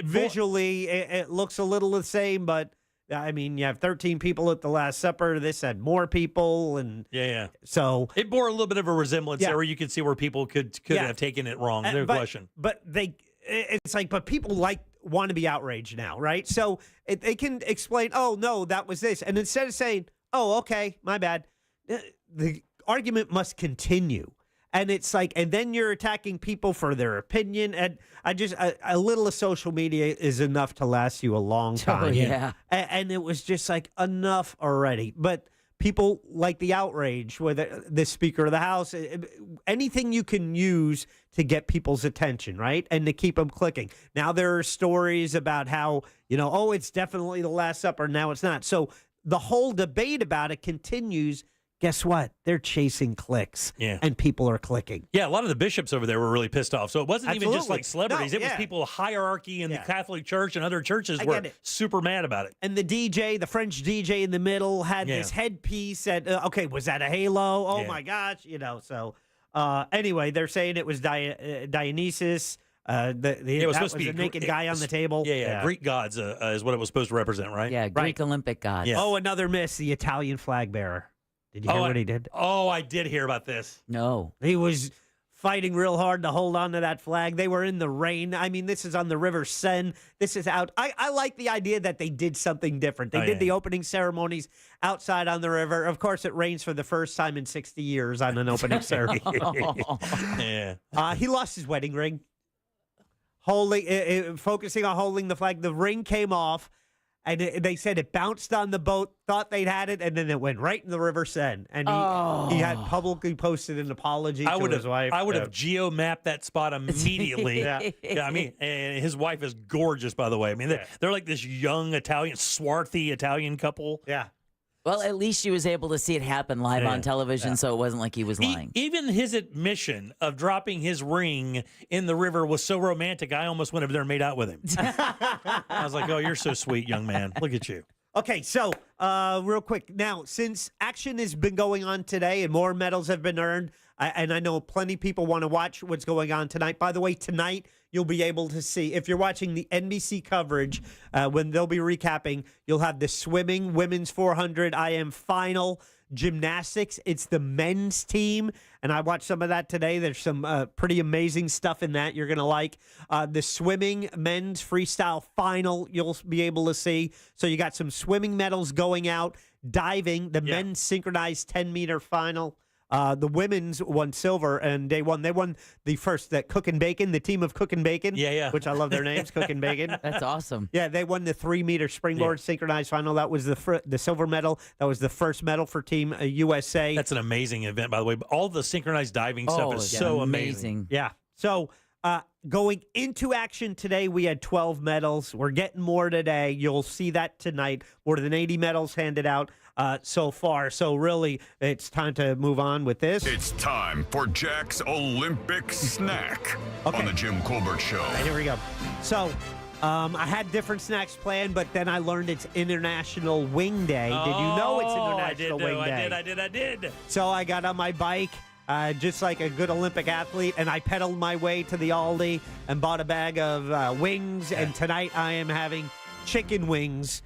Speaker 9: visually, it looks a little the same. But, I mean, you have 13 people at the Last Supper. This had more people. And so
Speaker 1: it bore a little bit of a resemblance there where you could see where people could have taken it wrong. No question.
Speaker 9: But it's like, but people want to be outraged now, right? So they can explain, oh, no, that was this. And instead of saying, oh, okay, my bad, the argument must continue. And it's like, and then you're attacking people for their opinion. And a little of social media is enough to last you a long time.
Speaker 3: Oh, yeah.
Speaker 9: And it was just like enough already. But people like the outrage, whether the Speaker of the House, anything you can use to get people's attention, right? And to keep them clicking. Now there are stories about how, it's definitely the Last Supper. Now it's not. So the whole debate about it continues. Guess what? They're chasing clicks, and people are clicking.
Speaker 1: Yeah, a lot of the bishops over there were really pissed off. So it wasn't even just like celebrities.
Speaker 9: No,
Speaker 1: it was people hierarchy in the Catholic Church and other churches were super mad about it.
Speaker 9: And the French DJ in the middle had this headpiece that, was that a halo? Oh, my gosh. So anyway, they're saying it was Dionysus. It was supposed to be a naked guy on the table.
Speaker 1: Greek gods is what it was supposed to represent, right?
Speaker 3: Yeah, Greek Olympic gods.
Speaker 1: Yeah.
Speaker 9: Oh, another miss, the Italian flag bearer. Did you hear what he did?
Speaker 1: Oh, I did hear about this.
Speaker 3: No.
Speaker 9: He was fighting real hard to hold on to that flag. They were in the rain. I mean, this is on the River Seine. This is out. I like the idea that they did something different. They did the opening ceremonies outside on the river. Of course, it rains for the first time in 60 years on an opening ceremony. He lost his wedding ring. Focusing on holding the flag. The ring came off. And they said it bounced on the boat, thought they'd had it, and then it went right in the River Seine. And he had publicly posted an apology to his wife.
Speaker 1: I would have geo-mapped that spot immediately. I mean, and his wife is gorgeous, by the way. I mean, they're like this young swarthy Italian couple.
Speaker 9: Yeah.
Speaker 3: Well, at least she was able to see it happen live on television, so it wasn't like he was lying.
Speaker 1: Even his admission of dropping his ring in the river was so romantic, I almost went over there and made out with him. I was like, oh, you're so sweet, young man. Look at you.
Speaker 9: Okay, so real quick. Now, since action has been going on today and more medals have been earned, and I know plenty of people want to watch what's going on tonight. By the way, tonight you'll be able to see, if you're watching the NBC coverage, when they'll be recapping, you'll have the swimming, women's 400 IM final, gymnastics. It's the men's team, and I watched some of that today. There's some pretty amazing stuff in that you're going to like. The swimming men's freestyle final you'll be able to see. So you got some swimming medals going out. Diving, the men's synchronized 10-meter final. The women's won silver, and they won the first, that Cook and Bacon, the team of Cook and Bacon, which I love their names, Cook and Bacon.
Speaker 3: That's awesome.
Speaker 9: Yeah, they won the 3-meter springboard synchronized final. That was the silver medal. That was the first medal for Team USA.
Speaker 1: That's an amazing event, by the way. All the synchronized diving stuff is so amazing.
Speaker 9: Yeah. So going into action today, we had 12 medals. We're getting more today. You'll see that tonight. More than 80 medals handed out so far. So really, it's time to move on with this.
Speaker 8: It's time for Jack's Olympic Snack on the Jim Colbert Show.
Speaker 9: All right, here we go. So I had different snacks planned, but then I learned it's International Wing Day. Did you know it's International Wing Day?
Speaker 1: I did.
Speaker 9: So I got on my bike, just like a good Olympic athlete, and I pedaled my way to the Aldi and bought a bag of wings. And tonight I am having chicken wings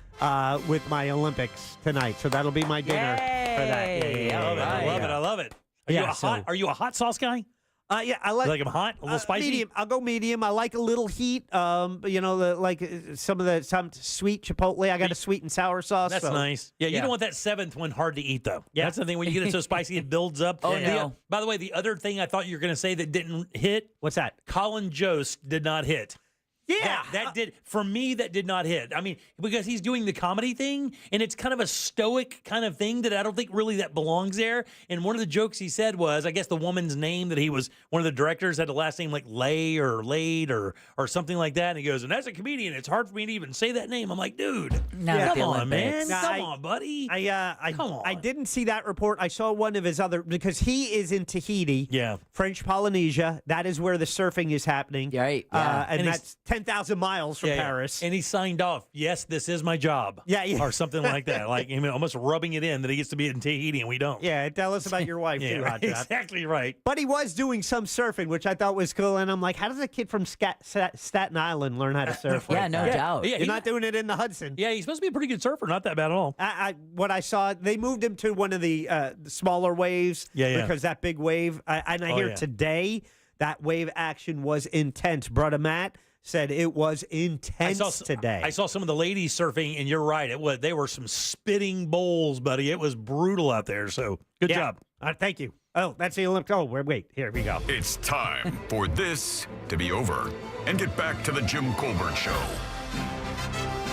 Speaker 9: with my Olympics tonight. So that'll be my dinner for that.
Speaker 1: I love it. Are you a hot sauce guy?
Speaker 9: Yeah, I like
Speaker 1: them hot, a little spicy.
Speaker 9: Medium. I'll go medium. I like a little heat. Some sweet chipotle. I got a sweet and sour sauce.
Speaker 1: That's nice. Yeah, you don't want that seventh one hard to eat though. Yeah, that's the thing when you get it so spicy it builds up. By the way, the other thing I thought you were going to say that didn't hit.
Speaker 9: What's that?
Speaker 1: Colin Jost did not hit.
Speaker 9: Yeah,
Speaker 1: that did for me. That did not hit. I mean, because he's doing the comedy thing, and it's kind of a stoic kind of thing that I don't think really that belongs there. And one of the jokes he said was, I guess the woman's name that he was one of the directors had the last name like Lay or Laid or something like that. And he goes, and as a comedian, it's hard for me to even say that name. I'm like, dude, come on, man, come on, buddy. Come on.
Speaker 9: I didn't see that report. I saw one of his other, because he is in Tahiti, French Polynesia. That is where the surfing is happening.
Speaker 3: Right.
Speaker 9: And that's 10,000 miles from Paris.
Speaker 1: And he signed off, yes, this is my job.
Speaker 9: Yeah.
Speaker 1: Or something like that. Like almost rubbing it in that he gets to be in Tahiti and we don't.
Speaker 9: Yeah, tell us about your wife too, Hot Shot.
Speaker 1: Exactly right.
Speaker 9: But he was doing some surfing, which I thought was cool. And I'm like, how does a kid from Staten Island learn how to surf?
Speaker 3: No doubt.
Speaker 9: You're not doing it in the Hudson.
Speaker 1: Yeah, he's supposed to be a pretty good surfer. Not that bad at all.
Speaker 9: What I saw, they moved him to one of the smaller waves. Because that big wave, I hear today that wave action was intense. Brother Matt said it was intense today.
Speaker 1: I saw some of the ladies surfing, and you're right. They were some spitting bowls, buddy. It was brutal out there. So good job.
Speaker 9: Thank you. Oh, that's the Olympic. Oh, wait. Here we go.
Speaker 8: It's time for this to be over and get back to the Jim Colbert Show.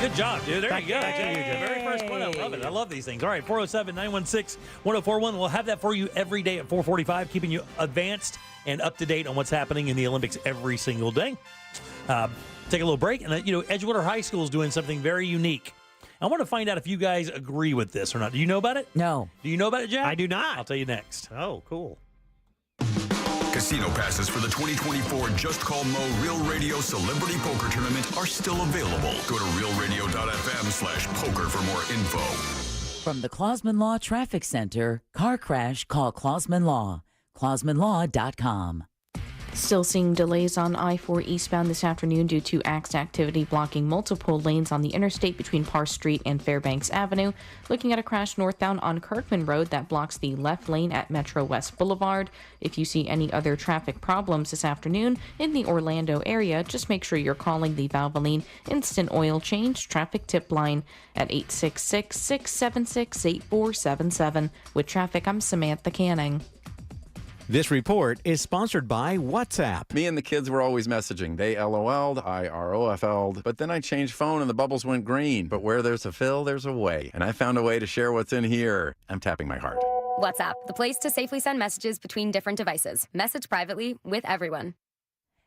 Speaker 1: Good job, dude. There you go. The very first one. I love it. I love these things. All right, 407-916-1041. We'll have that for you every day at 4:45, keeping you advanced and up to date on what's happening in the Olympics every single day. Take a little break. And, Edgewater High School is doing something very unique. I want to find out if you guys agree with this or not. Do you know about it?
Speaker 3: No.
Speaker 1: Do you know about it, Jack?
Speaker 9: I do not.
Speaker 1: I'll tell you next.
Speaker 9: Oh, cool.
Speaker 8: Casino passes for the 2024 Just Call Mo Real Radio Celebrity Poker Tournament are still available. Go to realradio.fm/poker for more info.
Speaker 3: From the Clausman Law Traffic Center, car crash, call Clausman Law. ClausmanLaw.com.
Speaker 2: Still seeing delays on I-4 eastbound this afternoon due to axe activity blocking multiple lanes on the interstate between Parr Street and Fairbanks Avenue. Looking at a crash northbound on Kirkman Road that blocks the left lane at Metro West Boulevard. If you see any other traffic problems this afternoon in the Orlando area, just make sure you're calling the Valvoline Instant Oil Change Traffic Tip Line at 866-676-8477. With traffic, I'm Samantha Canning.
Speaker 4: This report is sponsored by WhatsApp.
Speaker 5: Me and the kids were always messaging. They LOL'd, I ROFL'd, but then I changed phone and the bubbles went green. But where there's a fill, there's a way. And I found a way to share what's in here. I'm tapping my heart.
Speaker 10: WhatsApp, the place to safely send messages between different devices. Message privately with everyone.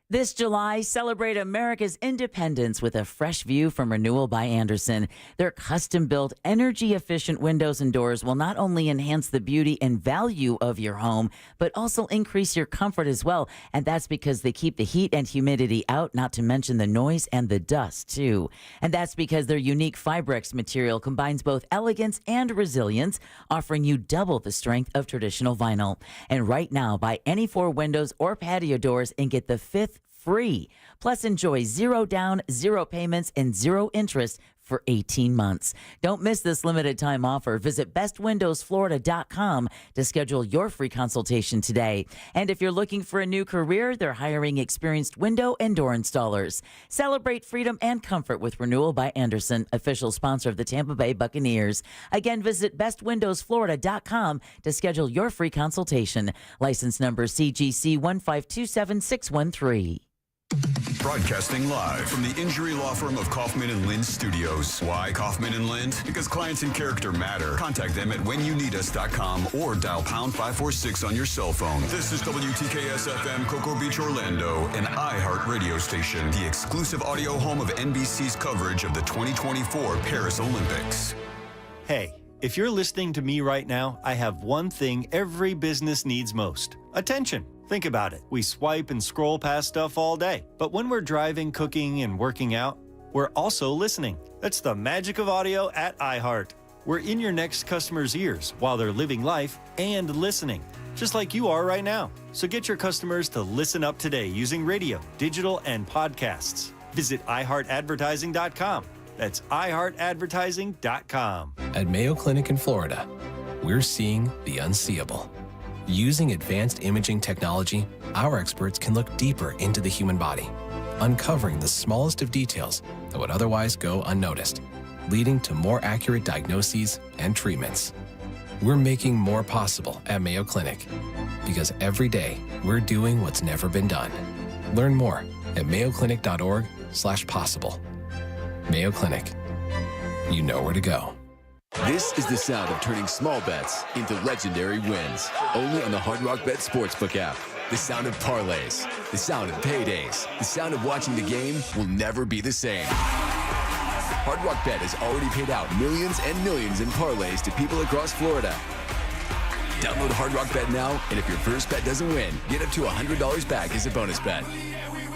Speaker 3: This July, celebrate America's independence with a fresh view from Renewal by Andersen. Their custom-built, energy-efficient windows and doors will not only enhance the beauty and value of your home, but also increase your comfort as well. And that's because they keep the heat and humidity out, not to mention the noise and the dust, too. And that's because their unique Fibrex material combines both elegance and resilience, offering you double the strength of traditional vinyl. And right now, buy any 4 windows or patio doors and get the 5th free. Plus, enjoy 0 down, 0 payments, and 0 interest for 18 months. Don't miss this limited time offer. Visit bestwindowsflorida.com to schedule your free consultation today. And if you're looking for a new career, they're hiring experienced window and door installers. Celebrate freedom and comfort with Renewal by Andersen, official sponsor of the Tampa Bay Buccaneers. Again, visit bestwindowsflorida.com to schedule your free consultation. License number CGC 1527613.
Speaker 8: Broadcasting live from the injury law firm of Kaufman and Lind Studios. Why Kaufman and Lind? Because clients and character matter. Contact them at whenyouneedus.com or dial pound 546 on your cell phone. This is WTKS FM Cocoa Beach, Orlando, an iHeart radio station, the exclusive audio home of NBC's coverage of the 2024 Paris Olympics.
Speaker 12: Hey, if you're listening to me right now, I have one thing every business needs most: attention. Think about it. We swipe and scroll past stuff all day. But when we're driving, cooking, and working out, we're also listening. That's the magic of audio at iHeart. We're in your next customer's ears while they're living life and listening, just like you are right now. So get your customers to listen up today using radio, digital, and podcasts. Visit iHeartAdvertising.com. That's iHeartAdvertising.com.
Speaker 25: At Mayo Clinic in Florida, we're seeing the unseeable. Using advanced imaging technology, our experts can look deeper into the human body, uncovering the smallest of details that would otherwise go unnoticed, leading to more accurate diagnoses and treatments. We're making more possible at Mayo Clinic because every day we're doing what's never been done. Learn more at mayoclinic.org/possible. Mayo Clinic. You know where to go.
Speaker 26: This is the sound of turning small bets into legendary wins. Only on the Hard Rock Bet Sportsbook app. The sound of parlays, the sound of paydays, the sound of watching the game will never be the same. Hard Rock Bet has already paid out millions and millions in parlays to people across Florida. Download Hard Rock Bet now, and if your first bet doesn't win, get up to $100 back as a bonus bet.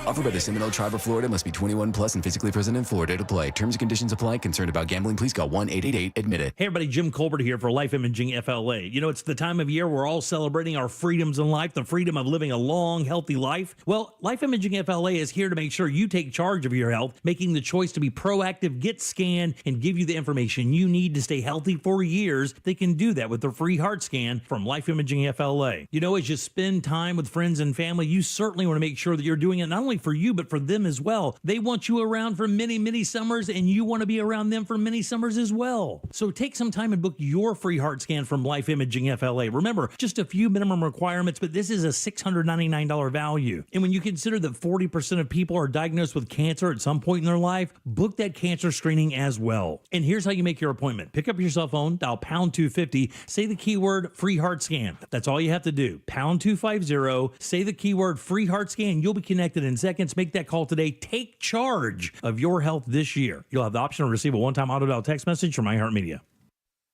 Speaker 26: Offered by the Seminole Tribe of Florida. Must be 21 plus and physically present in Florida to play. Terms and conditions apply. Concerned about gambling? Please call 1-888-ADMIT-IT.
Speaker 1: Hey everybody, Jim Colbert here for Life Imaging FLA. You know, it's the time of year we're all celebrating our freedoms in life, the freedom of living a long, healthy life. Well, Life Imaging FLA is here to make sure you take charge of your health, making the choice to be proactive, get scanned, and give you the information you need to stay healthy for years. They can do that with their free heart scan from Life Imaging FLA. You know, as you spend time with friends and family, you certainly want to make sure that you're doing it not only only for you, but for them as well. They want you around for many, many summers, and you want to be around them for many summers as well. So take some time and book your free heart scan from Life Imaging FLA. Remember, just a few minimum requirements, but this is a $699 value. And when you consider that 40% of people are diagnosed with cancer at some point in their life, book that cancer screening as well. And here's how you make your appointment. Pick up your cell phone, dial pound 250, say the keyword free heart scan. That's all you have to do. Pound 250, say the keyword free heart scan. You'll be connected in seconds. Make that call today. Take charge of your health this year. You'll have the option to receive a one-time auto-dial text message from iHeartMedia.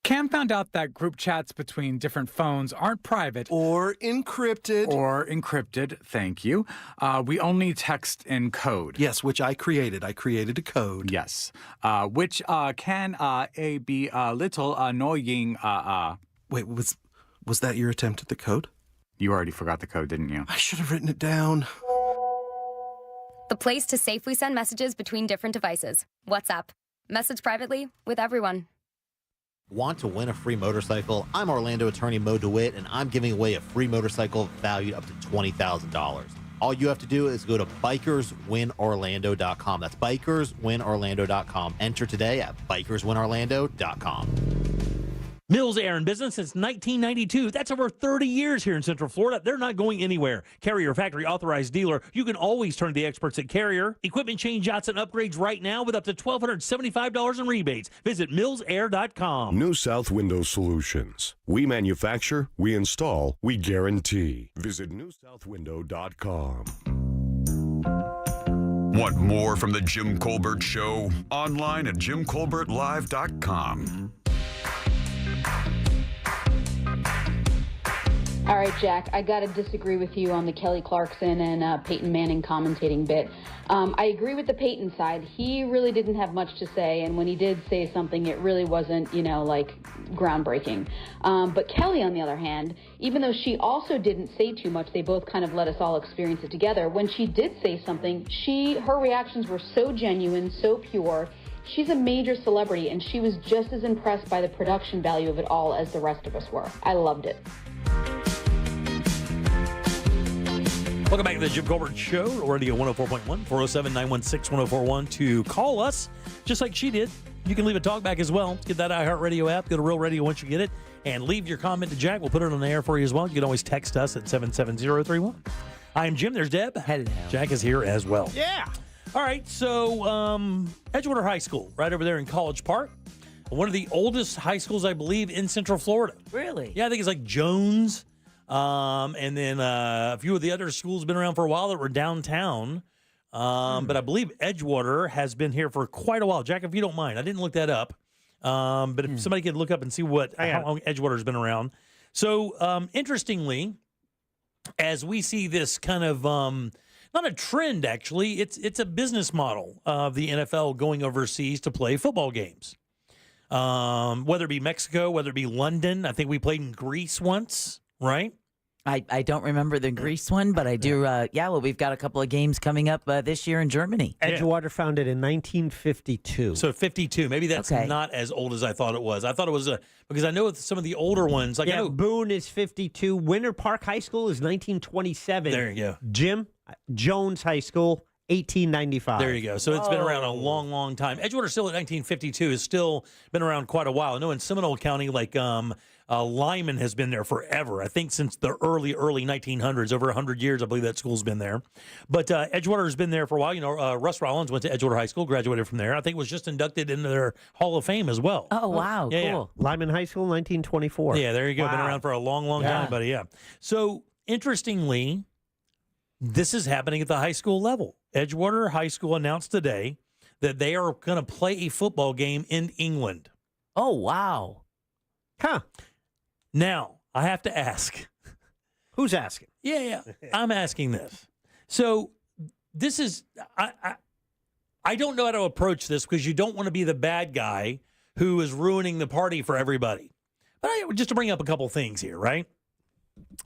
Speaker 6: Cam found out that group chats between different phones aren't private.
Speaker 7: Or encrypted, thank you. We only text in code. Yes, which I created. I created a code. Yes, which can be a little annoying. Wait, was that your attempt at the code? You already forgot the code, didn't you? I should have written it down.
Speaker 10: The place to safely send messages between different devices. WhatsApp. Message privately with everyone.
Speaker 14: Want to win a free motorcycle? I'm Orlando attorney Mo DeWitt, and I'm giving away a free motorcycle valued up to $20,000. All you have to do is go to bikerswinorlando.com. That's bikerswinorlando.com. Enter today at bikerswinorlando.com.
Speaker 1: Mills Air in business since 1992. That's over 30 years here in Central Florida. They're not going anywhere. Carrier factory authorized dealer. You can always turn to the experts at Carrier. Equipment change-outs and upgrades right now with up to $1,275 in rebates. Visit millsair.com.
Speaker 15: New South Window Solutions. We manufacture, we install, we guarantee. Visit newsouthwindow.com.
Speaker 8: Want more from the Jim Colbert Show? Online at jimcolbertlive.com.
Speaker 18: All right, Jack, I got to disagree with you on the Kelly Clarkson and Peyton Manning commentating bit. I agree with the Peyton side. He really didn't have much to say, and when he did say something, it really wasn't, groundbreaking. But Kelly, on the other hand, even though she also didn't say too much, they both kind of let us all experience it together. When she did say something, her reactions were so genuine, so pure. She's a major celebrity, and she was just as impressed by the production value of it all as the rest of us were. I loved it.
Speaker 1: Welcome back to the Jim Colbert Show, Radio 104.1, 407-916-1041 to call us, just like she did. You can leave a talk back as well. Get that iHeartRadio app. Go to Real Radio once you get it, and leave your comment to Jack. We'll put it on the air for you as well. You can always text us at 77031. I am Jim. There's Deb.
Speaker 9: Hello.
Speaker 1: Jack is here as well.
Speaker 9: Yeah.
Speaker 1: All right, so Edgewater High School, right over there in College Park. One of the oldest high schools, I believe, in Central Florida.
Speaker 3: Really?
Speaker 1: Yeah, I think it's like Jones. And then a few of the other schools have been around for a while that were downtown. But I believe Edgewater has been here for quite a while. Jack, if you don't mind, I didn't look that up. But if somebody could look up and see how long Edgewater's been around. So, interestingly, as we see this kind of, not a trend, actually, it's a business model of the NFL going overseas to play football games. Whether it be Mexico, whether it be London. I think we played in Greece once. Right?
Speaker 3: I don't remember the Greece one, but I do. We've got a couple of games coming up this year in Germany.
Speaker 9: Edgewater founded in 1952.
Speaker 1: So 52. Maybe that's not as old as I thought it was. I thought it was because I know with some of the older ones. Like
Speaker 9: Boone is 52. Winter Park High School is 1927.
Speaker 1: There you go.
Speaker 9: Jim Jones High School, 1895.
Speaker 1: There you go. So it's been around a long, long time. Edgewater still at 1952 has still been around quite a while. I know in Seminole County, Lyman has been there forever. I think since the early 1900s, over 100 years, I believe that school's been there. But Edgewater has been there for a while. Russ Rollins went to Edgewater High School, graduated from there. I think was just inducted into their Hall of Fame as well.
Speaker 3: Oh, wow.
Speaker 1: Yeah,
Speaker 3: cool.
Speaker 1: Yeah.
Speaker 9: Lyman High School, 1924.
Speaker 1: Yeah, there you go.
Speaker 9: Wow.
Speaker 1: Been around for a long, long time, buddy. Yeah. So, interestingly, this is happening at the high school level. Edgewater High School announced today that they are going to play a football game in England.
Speaker 3: Oh, wow.
Speaker 9: Huh.
Speaker 1: Now, I have to ask.
Speaker 9: Who's asking?
Speaker 1: Yeah. I'm asking this. So, this is, I don't know how to approach this because you don't want to be the bad guy who is ruining the party for everybody. But just to bring up a couple things here, right?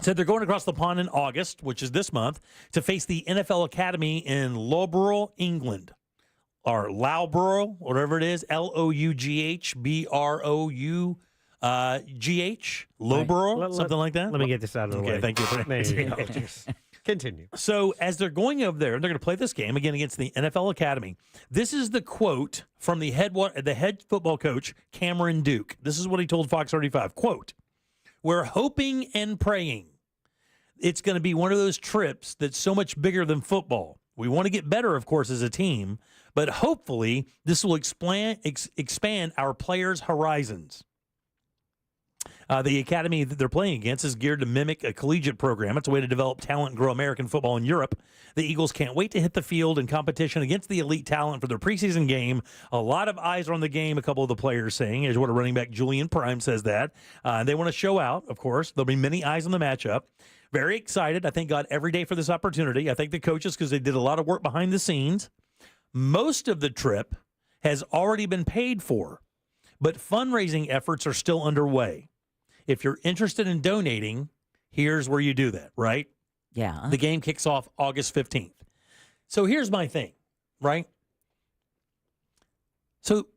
Speaker 1: So they're going across the pond in August, which is this month, to face the NFL Academy in Loughborough, England. Or Loughborough, whatever it is, Loughborough, Loughborough, something like that.
Speaker 9: Let me get this out of the way.
Speaker 1: Okay, thank you.
Speaker 9: There you go. Continue.
Speaker 1: So as they're going over there, they're going to play this game again against the NFL Academy. This is the quote from the head football coach, Cameron Duke. This is what he told Fox 35. Quote, "We're hoping and praying it's going to be one of those trips that's so much bigger than football. We want to get better, of course, as a team, but hopefully this will expand our players' horizons." The academy that they're playing against is geared to mimic a collegiate program. It's a way to develop talent and grow American football in Europe. The Eagles can't wait to hit the field in competition against the elite talent for their preseason game. A lot of eyes are on the game, a couple of the players saying, is what a running back Julian Prime says that. They want to show out, of course. There'll be many eyes on the matchup. Very excited. I thank God every day for this opportunity. I thank the coaches because they did a lot of work behind the scenes. Most of the trip has already been paid for, but fundraising efforts are still underway. If you're interested in donating, here's where you do that, right?
Speaker 3: Yeah.
Speaker 1: The game kicks off August 15th. So here's my thing, right? So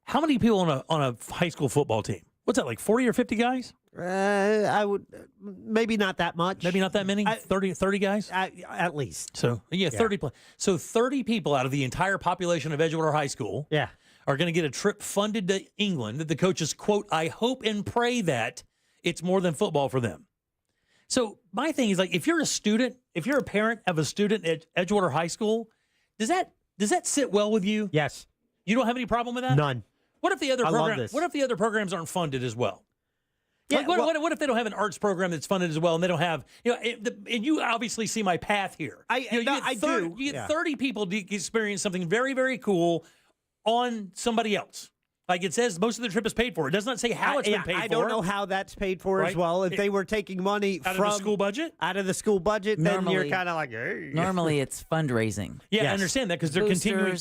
Speaker 1: how many people on a high school football team? What's that, like 40 or 50 guys?
Speaker 9: I would maybe not that much.
Speaker 1: Maybe not that many? 30 guys?
Speaker 9: At least.
Speaker 1: So, yeah, 30 plus. So 30 people out of the entire population of Edgewater High School are going to get a trip funded to England that the coaches, quote, "I hope and pray that it's more than football for them." So my thing is, like, if you're a student, if you're a parent of a student at Edgewater High School, does that sit well with you?
Speaker 9: Yes.
Speaker 1: You don't have any problem with that?
Speaker 9: None.
Speaker 1: What if the other
Speaker 9: I love this.
Speaker 1: What if the other programs aren't funded as well?
Speaker 9: Yeah,
Speaker 1: Like, what if they don't have an arts program that's funded as well, and they don't have, and you obviously see my path here. You get 30 people to experience something very, very cool on somebody else. Like it says, most of the trip is paid for. It does not say how it's been paid for.
Speaker 9: I don't know how that's paid for as well. If they were taking money
Speaker 1: out
Speaker 9: from
Speaker 1: of the school budget,
Speaker 9: then you're kind of like, hey.
Speaker 3: Normally it's fundraising.
Speaker 1: Yeah, I understand that because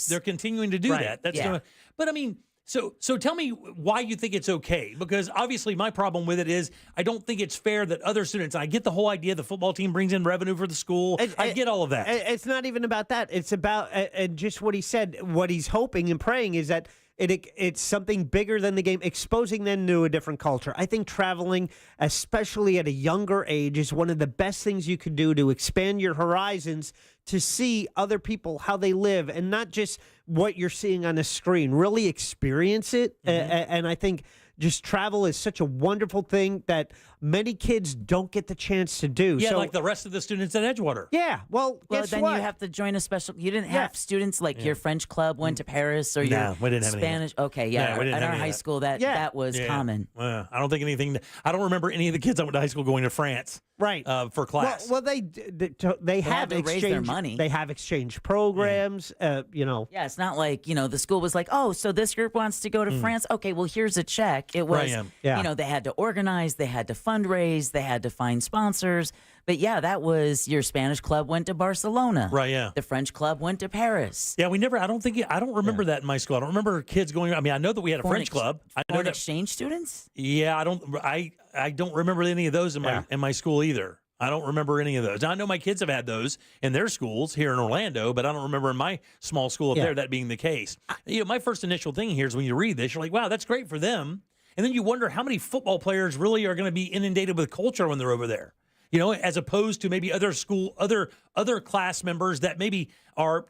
Speaker 1: they're continuing to do that. That's but I mean, so tell me why you think it's okay, because obviously my problem with it is I don't think it's fair that other students. I get the whole idea the football team brings in revenue for the school. I get all of that.
Speaker 9: It's not even about that. It's about just what he said. What he's hoping and praying is that it's something bigger than the game, exposing them to a different culture. I think traveling, especially at a younger age, is one of the best things you could do to expand your horizons, to see other people, how they live, and not just what you're seeing on a screen. Really experience it. And I think just travel is such a wonderful thing that many kids don't get the chance to do.
Speaker 1: Yeah,
Speaker 9: so,
Speaker 1: like the rest of the students at Edgewater.
Speaker 9: Yeah, well, guess
Speaker 3: then
Speaker 9: what?
Speaker 3: you have to join a special. You didn't have students like your French club went to Paris or your
Speaker 1: we didn't have
Speaker 3: Spanish. Okay, yeah,
Speaker 1: we didn't
Speaker 3: at
Speaker 1: have
Speaker 3: our
Speaker 1: any of
Speaker 3: high
Speaker 1: that.
Speaker 3: school that was common.
Speaker 1: I don't think anything. I don't remember any of the kids I went to high school going to France.
Speaker 9: Right.
Speaker 1: For class.
Speaker 9: Well, they have
Speaker 3: to raise their money.
Speaker 9: They have exchange programs.
Speaker 3: Yeah, it's not like the school was like, oh, so this group wants to go to France. Okay, well here's a check. It was they had to organize, they had to fundraise, they had to find sponsors. But yeah, that was your Spanish club went to Barcelona.
Speaker 1: Right, yeah.
Speaker 3: The French club went to Paris.
Speaker 1: Yeah, I don't remember that in my school. I don't remember kids going. I mean, I know that we had a French club. I know
Speaker 3: Foreign
Speaker 1: that
Speaker 3: exchange students?
Speaker 1: Yeah, I don't remember any of those in my school either. I don't remember any of those. Now, I know my kids have had those in their schools here in Orlando, but I don't remember in my small school up there that being the case. My first initial thing here is when you read this, you're like, wow, that's great for them. And then you wonder how many football players really are going to be inundated with culture when they're over there. As opposed to maybe other class members that maybe are,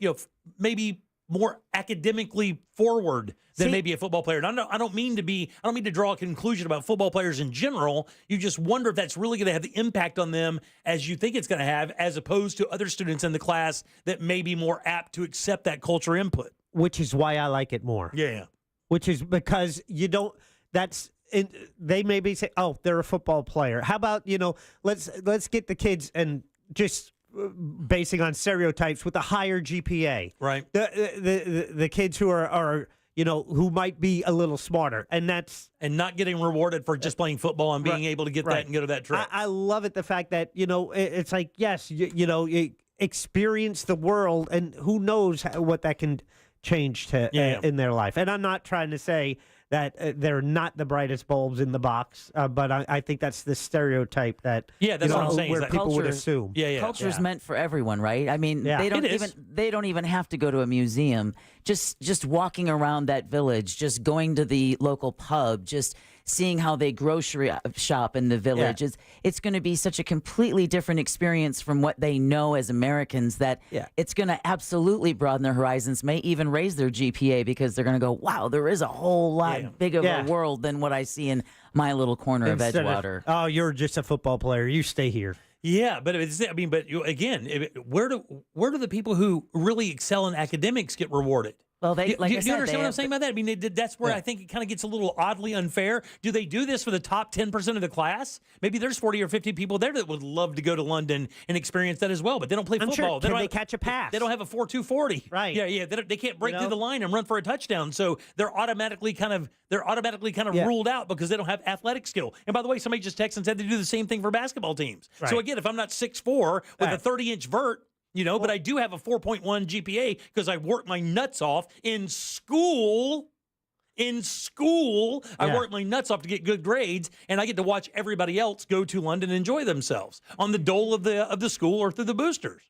Speaker 1: maybe more academically forward than maybe a football player. And I don't mean to draw a conclusion about football players in general. You just wonder if that's really going to have the impact on them as you think it's going to have, as opposed to other students in the class that may be more apt to accept that culture input.
Speaker 9: Which is why I like it more.
Speaker 1: Yeah.
Speaker 9: Which is because you don't. They maybe say, oh, they're a football player. How about, let's get the kids and just basing on stereotypes with a higher GPA.
Speaker 1: Right.
Speaker 9: The kids who are who might be a little smarter. And
Speaker 1: not getting rewarded for just playing football and being able to get that and go to that trip.
Speaker 9: I love it, the fact that, it's like, yes, you experience the world, and who knows what that can change to in their life. And I'm not trying to say that they're not the brightest bulbs in the box, but I think that's the stereotype that
Speaker 1: that's what I'm saying,
Speaker 9: where
Speaker 1: that
Speaker 9: people
Speaker 3: culture,
Speaker 9: would assume.
Speaker 3: Culture's meant for everyone, right? I mean, they don't even have to go to a museum. Just walking around that village, just going to the local pub, just seeing how they grocery shop in the village. It's going to be such a completely different experience from what they know as Americans that it's going to absolutely broaden their horizons, may even raise their GPA because they're going to go, wow, there is a whole lot bigger of a world than what I see in my little corner of Edgewater.
Speaker 9: Oh, you're just a football player. You stay here.
Speaker 1: Yeah, but again, where do the people who really excel in academics get rewarded?
Speaker 3: Well, do
Speaker 1: you understand what I'm saying about that? I mean, that's where I think it kind of gets a little oddly unfair. Do they do this for the top 10% of the class? Maybe there's 40 or 50 people there that would love to go to London and experience that as well, but they don't play football.
Speaker 9: Sure. Can they catch a pass?
Speaker 1: They don't have a 4.240.
Speaker 9: Right.
Speaker 1: Yeah. They can't break through the line and run for a touchdown, so they're automatically kind of ruled out because they don't have athletic skill. And by the way, somebody just texted and said they do the same thing for basketball teams. Right. So again, if I'm not 6'4" with a 30-inch vert. But I do have a 4.1 GPA because I worked my nuts off in school. I worked my nuts off to get good grades, and I get to watch everybody else go to London and enjoy themselves on the dole of the school or through the boosters.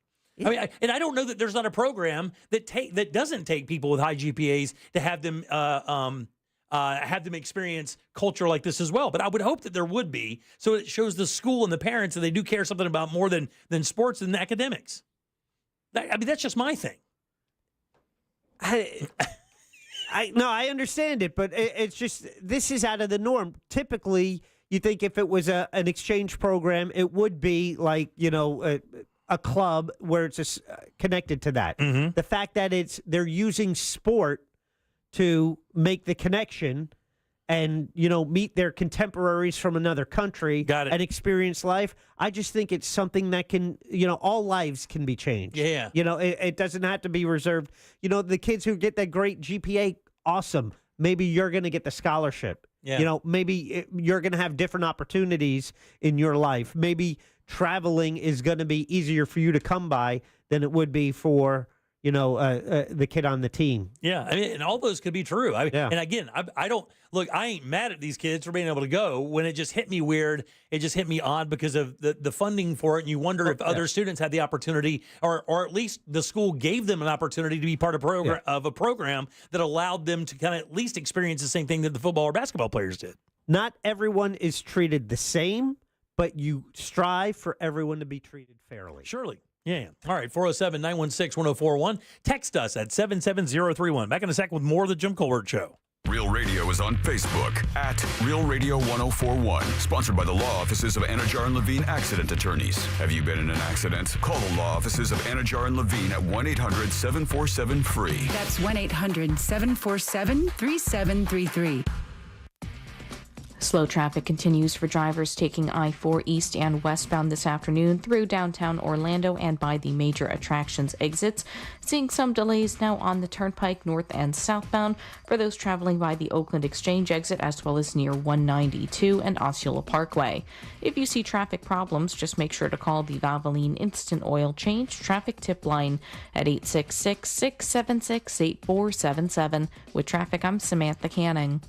Speaker 1: I mean, I don't know that there's not a program that doesn't take people with high GPAs to have them experience culture like this as well. But I would hope that there would be, so it shows the school and the parents that they do care something about more than sports and academics. I mean, that's just my thing.
Speaker 9: I understand it, but it's just, this is out of the norm. Typically, you think if it was an exchange program, it would be like, a club where it's connected to that. Mm-hmm. The fact that they're using sport to make the connection and, meet their contemporaries from another country and experience life. I just think it's something that can, all lives can be changed.
Speaker 1: Yeah.
Speaker 9: It doesn't have to be reserved. The kids who get that great GPA, awesome. Maybe you're going to get the scholarship.
Speaker 1: Yeah.
Speaker 9: Maybe you're going to have different opportunities in your life. Maybe traveling is going to be easier for you to come by than it would be for the kid on the team.
Speaker 1: Yeah, I mean, and all those could be true. And again, I ain't mad at these kids for being able to go. When it just hit me weird, it just hit me odd because of the funding for it. And you wonder if other students had the opportunity, or at least the school gave them an opportunity to be part of a program that allowed them to kind of at least experience the same thing that the football or basketball players did.
Speaker 9: Not everyone is treated the same, but you strive for everyone to be treated fairly.
Speaker 1: Surely. Yeah. All right, 407-916-1041. Text us at 77031. Back in a sec with more of the Jim Colbert Show.
Speaker 8: Real Radio is on Facebook at Real Radio 1041. Sponsored by the law offices of Anajar and Levine Accident Attorneys. Have you been in an accident? Call the law offices of Anajar and Levine at 1-800-747-FREE.
Speaker 13: That's 1-800-747-3733.
Speaker 2: Slow traffic continues for drivers taking I-4 east and westbound this afternoon through downtown Orlando and by the major attractions exits. Seeing some delays now on the Turnpike north and southbound for those traveling by the Oakland Exchange exit as well as near 192 and Osceola Parkway. If you see traffic problems, just make sure to call the Valvoline Instant Oil Change traffic tip line at 866-676-8477. With traffic, I'm Samantha Canning.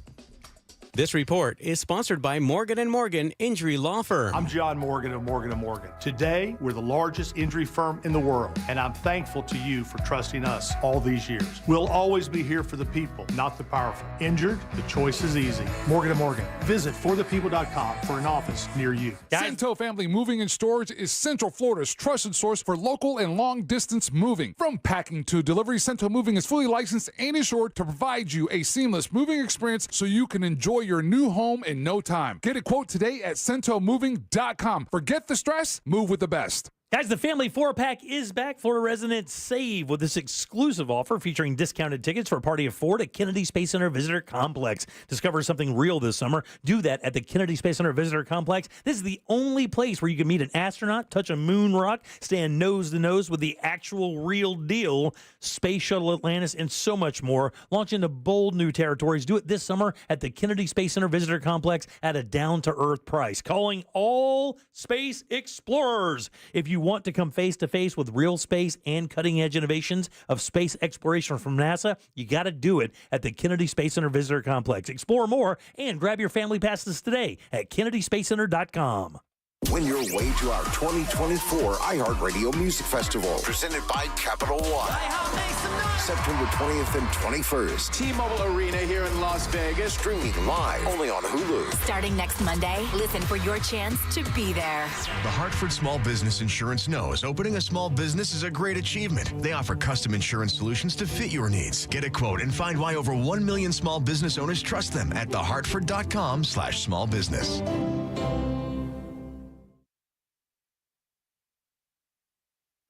Speaker 4: This report is sponsored by Morgan & Morgan Injury Law Firm.
Speaker 11: I'm John Morgan of Morgan & Morgan. Today, we're the largest injury firm in the world, and I'm thankful to you for trusting us all these years. We'll always be here for the people, not the powerful. Injured? The choice is easy. Morgan & Morgan. Visit forthepeople.com for an office near you.
Speaker 16: Cento Family Moving and Storage is Central Florida's trusted source for local and long-distance moving. From packing to delivery, Cento Moving is fully licensed and insured to provide you a seamless moving experience so you can enjoy your new home in no time. Get a quote today at centomoving.com. Forget the stress, move with the best.
Speaker 1: Guys, the Family 4-Pack is back. Florida residents save with this exclusive offer featuring discounted tickets for a party of 4 at Kennedy Space Center Visitor Complex. Discover something real this summer. Do that at the Kennedy Space Center Visitor Complex. This is the only place where you can meet an astronaut, touch a moon rock, stand nose to nose with the actual real deal, Space Shuttle Atlantis, and so much more. Launch into bold new territories. Do it this summer at the Kennedy Space Center Visitor Complex at a down-to-earth price. Calling all space explorers. If you want to come face-to-face with real space and cutting-edge innovations of space exploration from NASA, you got to do it at the Kennedy Space Center Visitor Complex. Explore more and grab your family passes today at KennedySpaceCenter.com.
Speaker 17: Win your way to our 2024 iHeartRadio Music Festival, presented by Capital One. September 20th and 21st.
Speaker 13: T-Mobile Arena here in Las Vegas.
Speaker 17: Streaming live only on Hulu.
Speaker 19: Starting next Monday, listen for your chance to be there.
Speaker 20: The Hartford Small Business Insurance knows opening a small business is a great achievement. They offer custom insurance solutions to fit your needs. Get a quote and find why over 1 million small business owners trust them at thehartford.com/smallbusiness.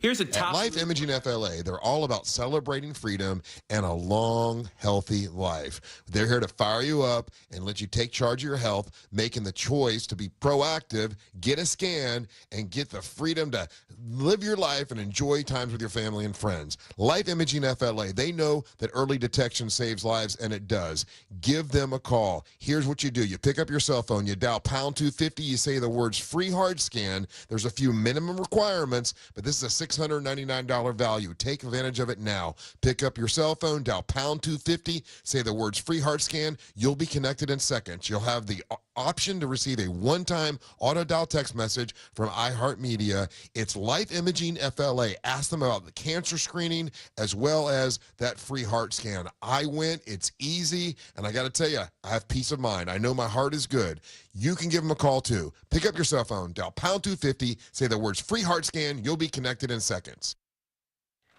Speaker 21: Here's a top. At Life Imaging FLA, they're all about celebrating freedom and a long, healthy life. They're here to fire you up and let you take charge of your health, making the choice to be proactive, get a scan, and get the freedom to live your life and enjoy times with your family and friends. Life Imaging FLA, they know that early detection saves lives, and it does. Give them a call. Here's what you do. You pick up your cell phone, you dial pound 250, you say the words free heart scan. There's a few minimum requirements, but this is a $699 value. Take advantage of it now. Pick up your cell phone, dial pound 250, say the words free heart scan. You'll be connected in seconds. You'll have the option to receive a one-time auto dial text message from iHeartMedia. It's Life Imaging FLA. Ask them about the cancer screening as well as that free heart scan. I went. It's easy, and I got to tell you, I have peace of mind. I know my heart is good. You can give them a call too. Pick up your cell phone, dial pound 250, say the words free heart scan. You'll be connected in seconds.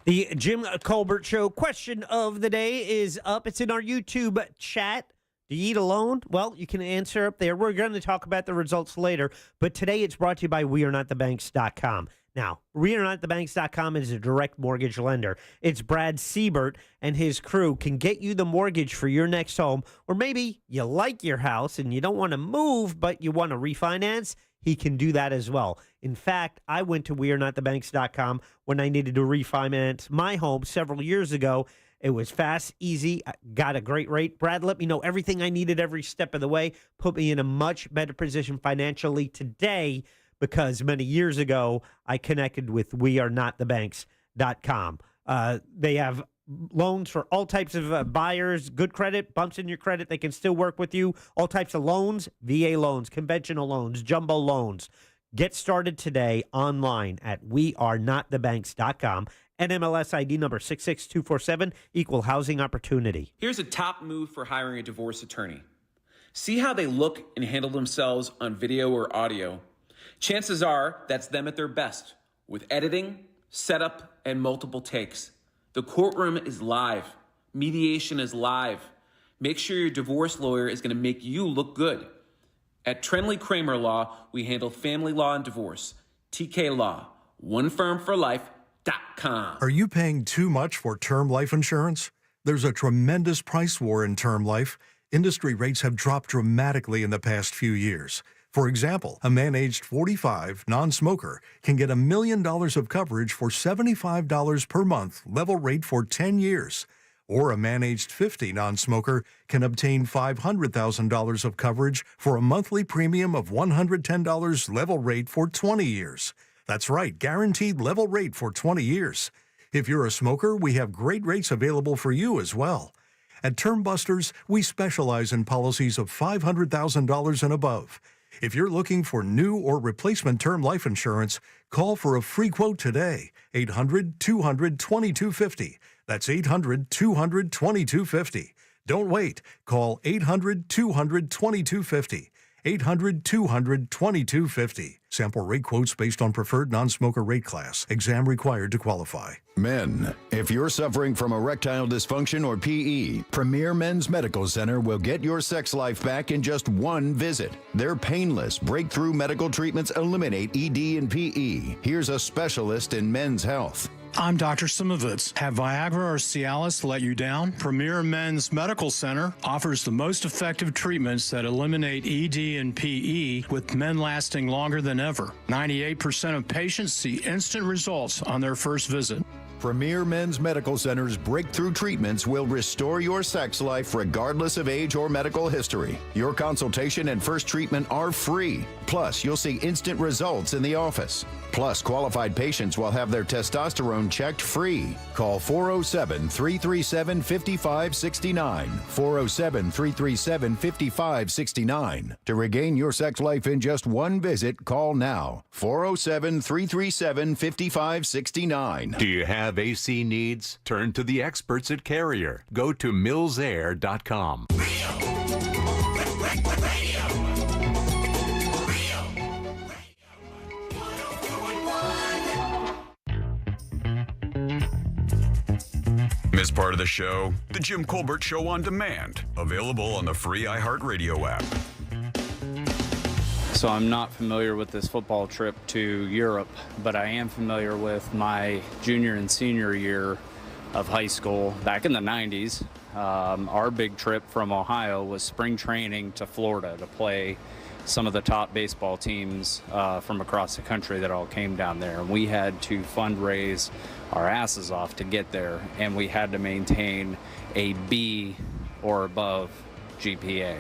Speaker 9: The Jim Colbert Show question of the day is up. It's in our YouTube chat. Do you eat alone? Well, you can answer up there. We're going to talk about the results later, but today it's brought to you by WeAreNotTheBanks.com. Now, WeAreNotTheBanks.com is a direct mortgage lender. It's Brad Siebert and his crew can get you the mortgage for your next home, or maybe you like your house and you don't want to move, but you want to refinance. He can do that as well. In fact, I went to WeAreNotTheBanks.com when I needed to refinance my home several years ago. It was fast, easy, got a great rate. Brad let me know everything I needed every step of the way, put me in a much better position financially today because many years ago I connected with WeAreNotTheBanks.com. They have loans for all types of buyers, good credit, bumps in your credit. They can still work with you. All types of loans, VA loans, conventional loans, jumbo loans. Get started today online at WeAreNotTheBanks.com. NMLS ID number 66247, equal housing opportunity.
Speaker 22: Here's a top move for hiring a divorce attorney. See how they look and handle themselves on video or audio. Chances are that's them at their best with editing, setup, and multiple takes. The courtroom is live. Mediation is live. Make sure your divorce lawyer is going to make you look good. At Trenley Kramer Law, we handle family law and divorce. TK Law, one firm for life.
Speaker 23: Are you paying too much for term life insurance? There's a tremendous price war in term life. Industry rates have dropped dramatically in the past few years. For example, a man aged 45, non-smoker, can get $1 million of coverage for $75 per month, level rate for 10 years. Or a man aged 50, non-smoker, can obtain $500,000 of coverage for a monthly premium of $110, level rate for 20 years. That's right, guaranteed level rate for 20 years. If you're a smoker, we have great rates available for you as well. At Term Busters, we specialize in policies of $500,000 and above. If you're looking for new or replacement term life insurance, call for a free quote today. 800-200-2250. That's 800-200-2250. Don't wait. Call 800-200-2250. 800-200-2250. Sample rate quotes based on preferred non-smoker rate class. Exam required to qualify.
Speaker 24: Men, if you're suffering from erectile dysfunction or PE, Premier Men's Medical Center will get your sex life back in just one visit. Their painless, breakthrough medical treatments eliminate ED and PE. Here's a specialist in men's health.
Speaker 27: I'm Dr. Simovitz. Have Viagra or Cialis let you down? Premier Men's Medical Center offers the most effective treatments that eliminate ED and PE, with men lasting longer than ever. 98% of patients see instant results on their first visit.
Speaker 24: Premier Men's Medical Center's breakthrough treatments will restore your sex life regardless of age or medical history. Your consultation and first treatment are free. Plus, you'll see instant results in the office. Plus, qualified patients will have their testosterone checked free. Call 407-337-5569. 407-337-5569. To regain your sex life in just one visit, call now. 407-337-5569. Do you have
Speaker 5: have AC needs? Turn to the experts at Carrier. Go to millsair.com.
Speaker 8: Miss part of the show? The Jim Colbert Show on Demand. Available on the free iHeartRadio app.
Speaker 6: So I'm not familiar with this football trip to Europe, but I am familiar with my junior and senior year of high school back in the 90s. Our big trip from Ohio was spring training to Florida to play some of the top baseball teams from across the country that all came down there. And we had to fundraise our asses off to get there, and we had to maintain a B or above GPA.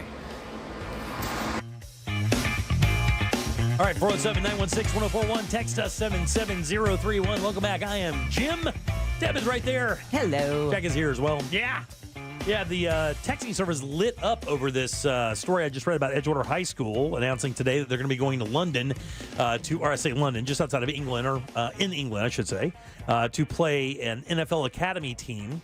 Speaker 1: All right, 407-916-1041. Text us 77031. Welcome back. I am Jim. Deb is right there.
Speaker 3: Hello.
Speaker 1: Jack is here as well. Yeah. Yeah, the texting service lit up over this story I just read about Edgewater High School announcing today that they're going to be going to London or I say London, just outside of England, or in England, I should say, to play an NFL Academy team.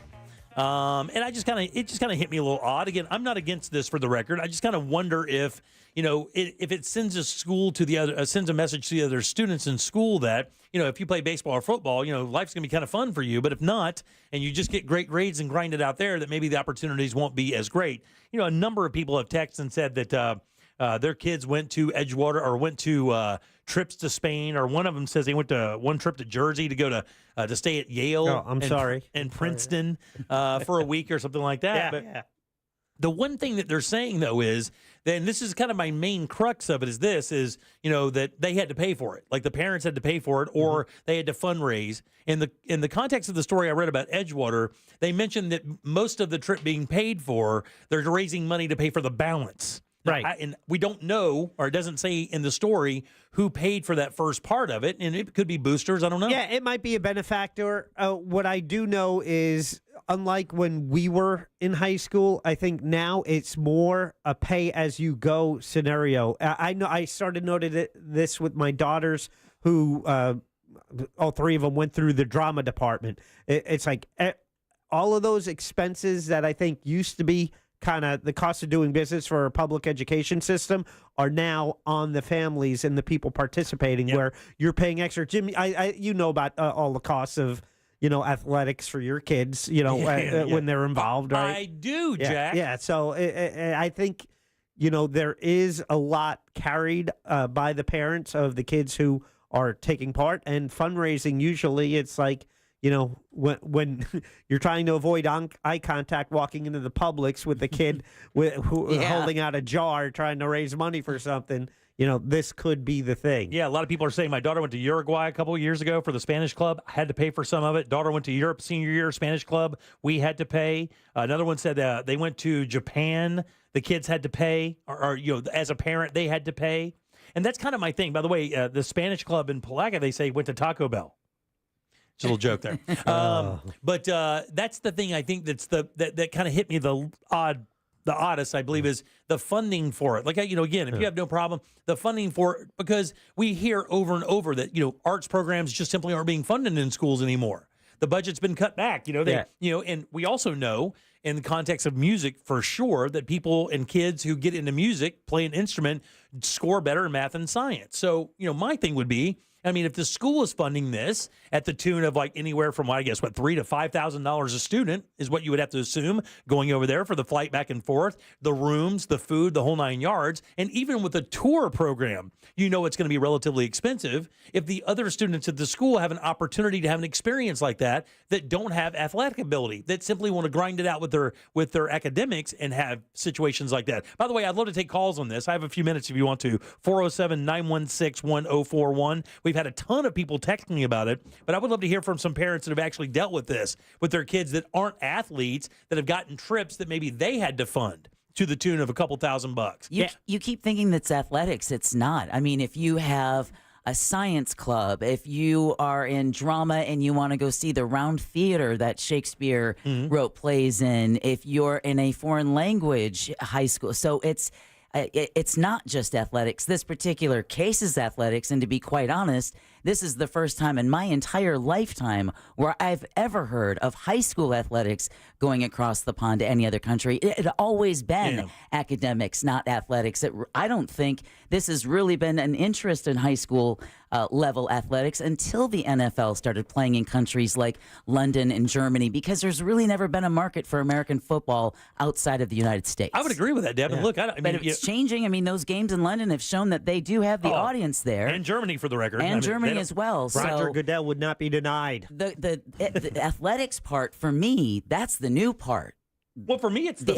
Speaker 1: And it just kind of hit me a little odd. Again, I'm not against this for the record. I just kind of wonder if, if it sends sends a message to the other students in school that, if you play baseball or football, life's going to be kind of fun for you. But if not, and you just get great grades and grind it out there, that maybe the opportunities won't be as great. A number of people have texted and said that their kids went to Edgewater or went to trips to Spain, or one of them says they went to one trip to Jersey to go to stay at Yale. And Princeton for a week or something like that.
Speaker 9: Yeah.
Speaker 1: The one thing that they're saying, though, is, and this is kind of my main crux of it, is that they had to pay for it. Like the parents had to pay for it, or they had to fundraise. In the context of the story I read about Edgewater, they mentioned that most of the trip being paid for, they're raising money to pay for the balance.
Speaker 9: Right.
Speaker 1: And we don't know, or it doesn't say in the story, who paid for that first part of it. And it could be boosters. I don't know.
Speaker 9: Yeah, it might be a benefactor. What I do know is, unlike when we were in high school, I think now it's more a pay-as-you-go scenario. I know I started noting this with my daughters, who all three of them went through the drama department. It's like all of those expenses that I think used to be kind of the cost of doing business for a public education system are now on the families and the people participating, where you're paying extra. Jim, you know about all the costs of athletics for your kids, when they're involved, right?
Speaker 1: I do, Jack.
Speaker 9: Yeah. So I think, there is a lot carried by the parents of the kids who are taking part, and fundraising. Usually it's like, when you're trying to avoid eye contact walking into the Publix with the kid holding out a jar trying to raise money for something, this could be the thing.
Speaker 1: Yeah, a lot of people are saying my daughter went to Uruguay a couple of years ago for the Spanish club. I had to pay for some of it. Daughter went to Europe senior year, Spanish club. We had to pay. Another one said they went to Japan. The kids had to pay, or as a parent, they had to pay. And that's kind of my thing. By the way, the Spanish club in Palaca, they say, went to Taco Bell. It's a little joke there. But that's the thing I think that kind of hit me the oddest, I believe, is the funding for it. Like, again, if you have no problem, the funding for it, because we hear over and over that, arts programs just simply aren't being funded in schools anymore. The budget's been cut back, and we also know in the context of music for sure that people and kids who get into music, play an instrument, score better in math and science. So, my thing would be, if the school is funding this at the tune of like anywhere from, $3,000 to $5,000 a student is what you would have to assume going over there for the flight back and forth, the rooms, the food, the whole 9 yards. And even with a tour program, it's going to be relatively expensive. If the other students at the school have an opportunity to have an experience like that don't have athletic ability, that simply want to grind it out with their academics and have situations like that. By the way, I'd love to take calls on this. I have a few minutes if you want to. 407-916-1041. We've had a ton of people texting about it, but I would love to hear from some parents that have actually dealt with this with their kids that aren't athletes, that have gotten trips that maybe they had to fund to the tune of a couple $1,000.
Speaker 3: You keep thinking that's athletics. It's not. If you have a science club, if you are in drama and you want to go see the Round Theater that Shakespeare wrote plays in, if you're in a foreign language high school. So it's not just athletics. This particular case is athletics, and to be quite honest, this is the first time in my entire lifetime where I've ever heard of high school athletics going across the pond to any other country. It had always been academics, not athletics. I don't think this has really been an interest in high school level athletics until the NFL started playing in countries like London and Germany, because there's really never been a market for American football outside of the United States.
Speaker 1: I would agree with that, Devin. Look, I mean,
Speaker 3: but it's changing. I mean, those games in London have shown that they do have the audience there.
Speaker 1: And Germany, for the record.
Speaker 3: And Germany as well.
Speaker 9: Roger Goodell would not be denied.
Speaker 3: The athletics part, for me, that's the new part.
Speaker 1: Well, for me, it's the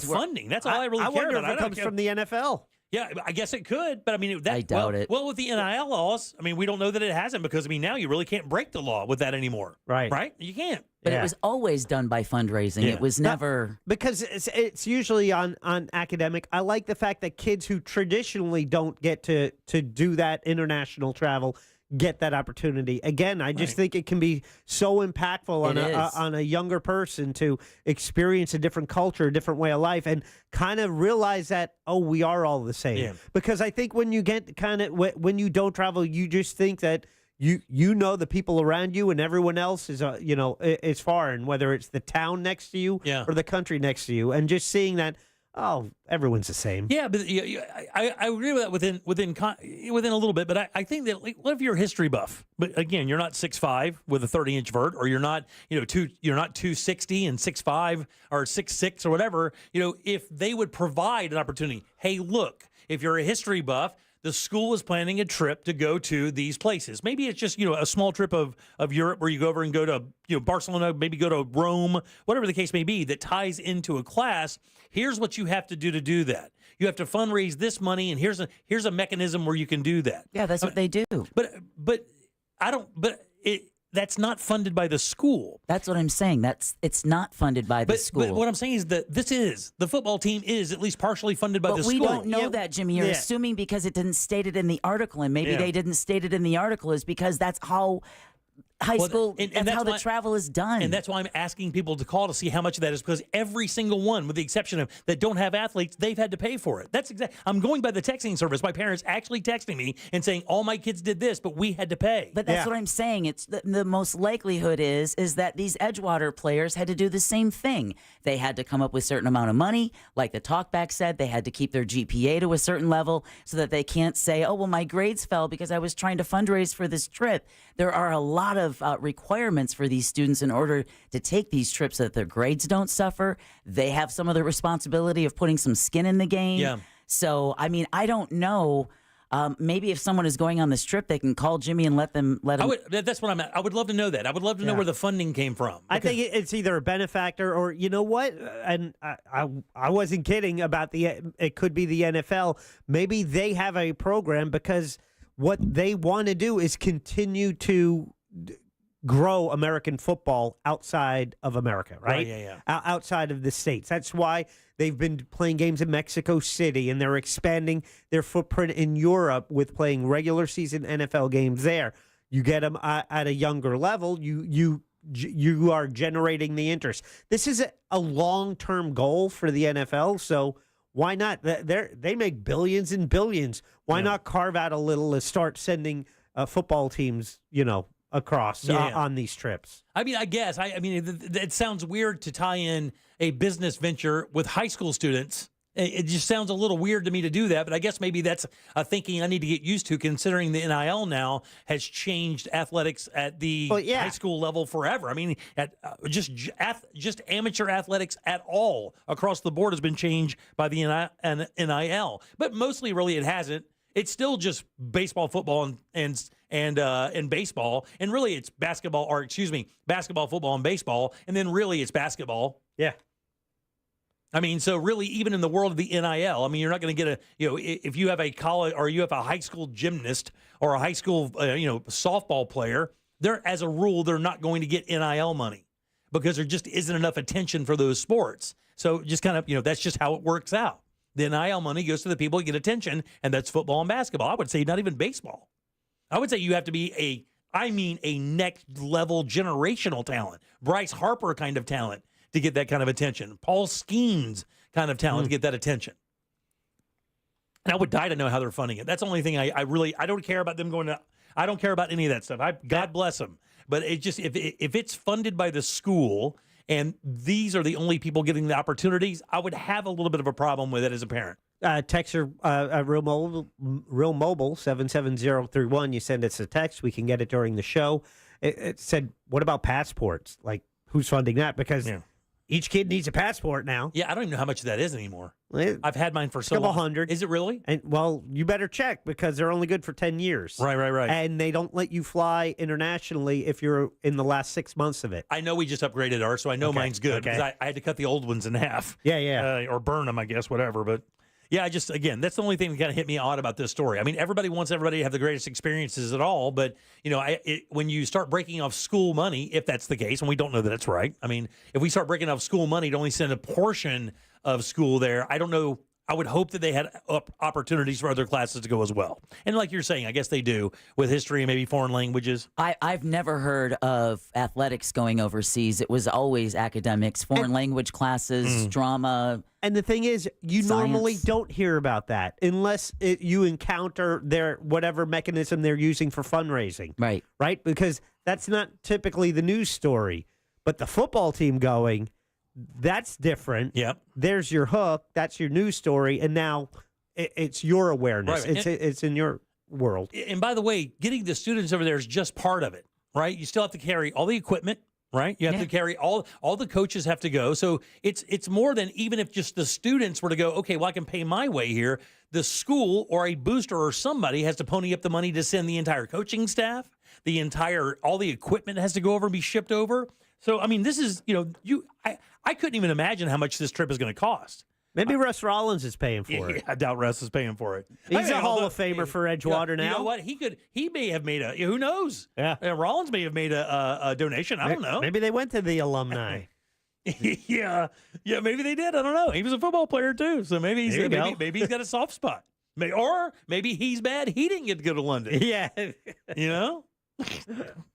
Speaker 1: funding. That's all I really care about.
Speaker 9: I wonder if it comes from the NFL.
Speaker 1: Yeah, I guess it could, but I mean,
Speaker 3: I doubt it.
Speaker 1: Well, with the NIL laws, I mean, we don't know that it hasn't, because I mean, now you really can't break the law with that anymore. Right? You can't.
Speaker 3: But it was always done by fundraising. It was never
Speaker 9: because it's usually on academic. I like the fact that kids who traditionally don't get to do that international travel get that opportunity. Again, I just think it can be so impactful on a younger person to experience a different culture, a different way of life, and kind of realize that, we are all the same. Yeah. Because I think when you get when you don't travel, you just think that you know the people around you and everyone else is is foreign, whether it's the town next to you or the country next to you, and just seeing that. Oh, everyone's the same.
Speaker 1: Yeah, but I agree with that within a little bit. But I think that, like, what if you're a history buff? But again, you're not 6'5" with a 30-inch vert, or you're not 260 and 6'5" or 6'6" or whatever. If they would provide an opportunity, hey, look, if you're a history buff, the school is planning a trip to go to these places. Maybe it's just, a small trip of Europe where you go over and go to, Barcelona, maybe go to Rome, whatever the case may be, that ties into a class. Here's what you have to do that. You have to fundraise this money, and here's a mechanism where you can do that.
Speaker 3: Yeah, that's what they do.
Speaker 1: That's not funded by the school.
Speaker 3: That's what I'm saying. It's not funded by the school.
Speaker 1: But what I'm saying is that the football team is at least partially funded by the school.
Speaker 3: But we don't know that, Jimmy. You're assuming because it didn't state it in the article, and maybe they didn't state it in the article is because that's how high school, that's how the travel is done.
Speaker 1: And that's why I'm asking people to call to see how much of that is, because every single one, with the exception of that don't have athletes, they've had to pay for it. That's I'm going by the texting service. My parents actually texting me and saying, all my kids did this, but we had to pay.
Speaker 3: But that's what I'm saying. It's the most likelihood is that these Edgewater players had to do the same thing. They had to come up with a certain amount of money. Like the talkback said, they had to keep their GPA to a certain level so that they can't say, oh, well, my grades fell because I was trying to fundraise for this trip. There are a lot of requirements for these students in order to take these trips so that their grades don't suffer. They have some of the responsibility of putting some skin in the game.
Speaker 1: Yeah.
Speaker 3: So, I mean, I don't know. Maybe if someone is going on this trip, they can call Jimmy and let them.
Speaker 1: That's what I'm at. I would love to know that. I would love to know where the funding came from.
Speaker 9: I think it's either a benefactor or, you know what? And I wasn't kidding about it could be the NFL. Maybe they have a program because what they want to do is continue to grow American football outside of America, right? Outside of the States. That's why they've been playing games in Mexico City, and they're expanding their footprint in Europe with playing regular season NFL games there. You get them at a younger level, you are generating the interest. This is a long-term goal for the NFL, so why not? They make billions and billions. Why not carve out a little and start sending football teams, across on these trips?
Speaker 1: I mean, I guess. It sounds weird to tie in a business venture with high school students. It just sounds a little weird to me to do that, but I guess maybe that's a thinking I need to get used to, considering the NIL now has changed athletics at the high school level forever. I mean, at just amateur athletics at all across the board has been changed by the NIL, but mostly really it hasn't. It's still just baseball, football, and baseball, and really it's basketball, football, and baseball, and then really it's basketball.
Speaker 9: Yeah.
Speaker 1: I mean, so really, even in the world of the NIL, I mean, you're not going to get if you have a college or you have a high school gymnast or a high school, softball player, as a rule, they're not going to get NIL money because there just isn't enough attention for those sports. So just kind of, that's just how it works out. The NIL money goes to the people who get attention, and that's football and basketball. I would say not even baseball. I would say you have to be a next level generational talent, Bryce Harper kind of talent to get that kind of attention, Paul Skeens kind of talent to get that attention. And I would die to know how they're funding it. That's the only thing I don't care about them going to. I don't care about any of that stuff. God bless them. But it just if it's funded by the school and these are the only people getting the opportunities, I would have a little bit of a problem with it as a parent.
Speaker 9: Texter, Real Mobile 77031. You send us a text. We can get it during the show. It said, what about passports? Like, who's funding that? Because each kid needs a passport now.
Speaker 1: Yeah, I don't even know how much that is anymore. I've had mine for so long.
Speaker 9: A couple hundred.
Speaker 1: Is it really?
Speaker 9: And well, you better check because they're only good for 10 years.
Speaker 1: Right.
Speaker 9: And they don't let you fly internationally if you're in the last 6 months of it.
Speaker 1: I know we just upgraded ours, so I know mine's good because I had to cut the old ones in half.
Speaker 9: Yeah.
Speaker 1: Or burn them, I guess, whatever. But yeah, again, that's the only thing that kind of hit me odd about this story. I mean, everybody wants everybody to have the greatest experiences at all, but when you start breaking off school money, if that's the case, and we don't know that it's right. I mean, if we start breaking off school money to only send a portion of school there, I don't know. I would hope that they had opportunities for other classes to go as well. And like you're saying, I guess they do with history and maybe foreign languages.
Speaker 3: I've never heard of athletics going overseas. It was always academics, foreign language classes, drama.
Speaker 9: And the thing is, you normally don't hear about that unless you encounter their whatever mechanism they're using for fundraising. Right? Because that's not typically the news story. But the football team going, that's different.
Speaker 1: Yep.
Speaker 9: There's your hook. That's your news story. And now it's your awareness.
Speaker 1: Right.
Speaker 9: It's in your world.
Speaker 1: And by the way, getting the students over there is just part of it, right? You still have to carry all the equipment, right? You have to carry all the coaches have to go. So it's more than even if just the students were to go, okay, well, I can pay my way here. The school or a booster or somebody has to pony up the money to send the entire coaching staff. All the equipment has to go over and be shipped over. So, I mean, this is, I couldn't even imagine how much this trip is going to cost.
Speaker 9: Maybe Russ Rollins is paying for it.
Speaker 1: I doubt Russ is paying for it.
Speaker 9: He's a Hall of Famer for Edgewater now.
Speaker 1: You know what? He may have made who knows?
Speaker 9: Yeah.
Speaker 1: Rollins may have made a donation. I don't know.
Speaker 9: Maybe they went to the alumni.
Speaker 1: Yeah, maybe they did. I don't know. He was a football player too, so maybe he's got a soft spot. Or maybe he's bad. He didn't get to go to London.
Speaker 9: Yeah.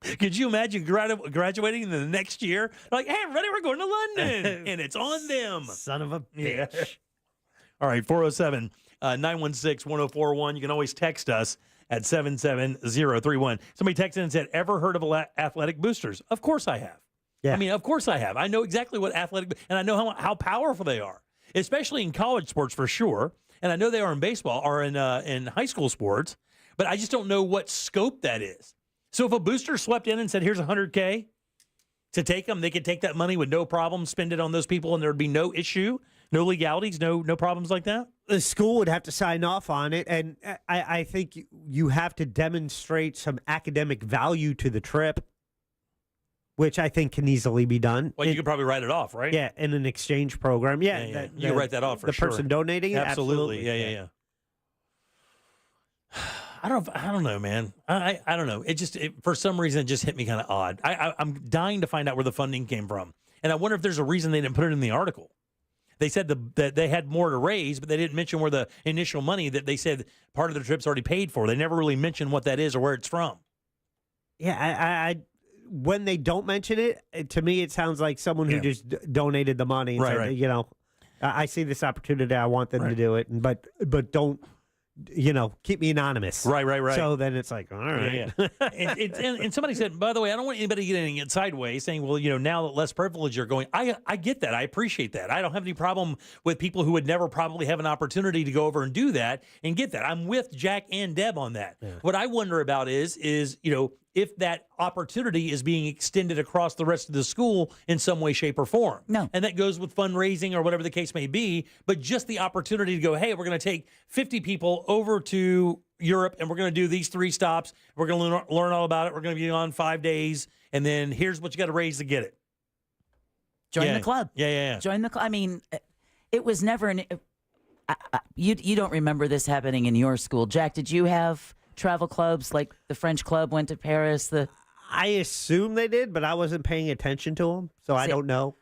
Speaker 1: Could you imagine graduating in the next year? Like, hey, everybody, we're going to London. And it's on them.
Speaker 9: Son of a bitch.
Speaker 1: Yeah. All right, 407-916-1041. You can always text us at 77031. Somebody texted and said, ever heard of athletic boosters? Of course I have.
Speaker 9: Yeah.
Speaker 1: I mean, of course I have. I know exactly what and I know how powerful they are, especially in college sports for sure. And I know they are in baseball or in high school sports, but I just don't know what scope that is. So if a booster swept in and said, here's $100K to take them, they could take that money with no problem, spend it on those people, and there would be no issue, no legalities, no problems like that?
Speaker 9: The school would have to sign off on it, and I think you have to demonstrate some academic value to the trip, which I think can easily be done.
Speaker 1: Well, you could probably write it off, right?
Speaker 9: Yeah, in an exchange program. Yeah.
Speaker 1: You can write that off for sure.
Speaker 9: The person donating it?
Speaker 1: Absolutely. Yeah. I don't know, man. I don't know. For some reason, it just hit me kind of odd. I'm dying to find out where the funding came from. And I wonder if there's a reason they didn't put it in the article. They said that they had more to raise, but they didn't mention where the initial money that they said part of the trip's already paid for. They never really mentioned what that is or where it's from.
Speaker 9: Yeah, when they don't mention it, to me, it sounds like someone who just donated the money. And said, I see this opportunity. I want them to do it, but don't. Keep me anonymous.
Speaker 1: Right.
Speaker 9: So then it's like, all right.
Speaker 1: Yeah. and somebody said, by the way, I don't want anybody getting it sideways saying, well, now that less privilege are going. I get that. I appreciate that. I don't have any problem with people who would never probably have an opportunity to go over and do that and get that. I'm with Jack and Deb on that. Yeah. What I wonder about is if that opportunity is being extended across the rest of the school in some way, shape, or form.
Speaker 3: No.
Speaker 1: And that goes with fundraising or whatever the case may be, but just the opportunity to go, hey, we're going to take 50 people over to Europe, and we're going to do these 3 stops. We're going to learn all about it. We're going to be on 5 days, and then here's what you got to raise to get it.
Speaker 3: Join the club.
Speaker 1: Yeah.
Speaker 3: Join the club. I mean, it was never you don't remember this happening in your school. Jack, did you have travel clubs like the French club went to Paris?
Speaker 9: I assume they did, but I wasn't paying attention to them, so I don't know.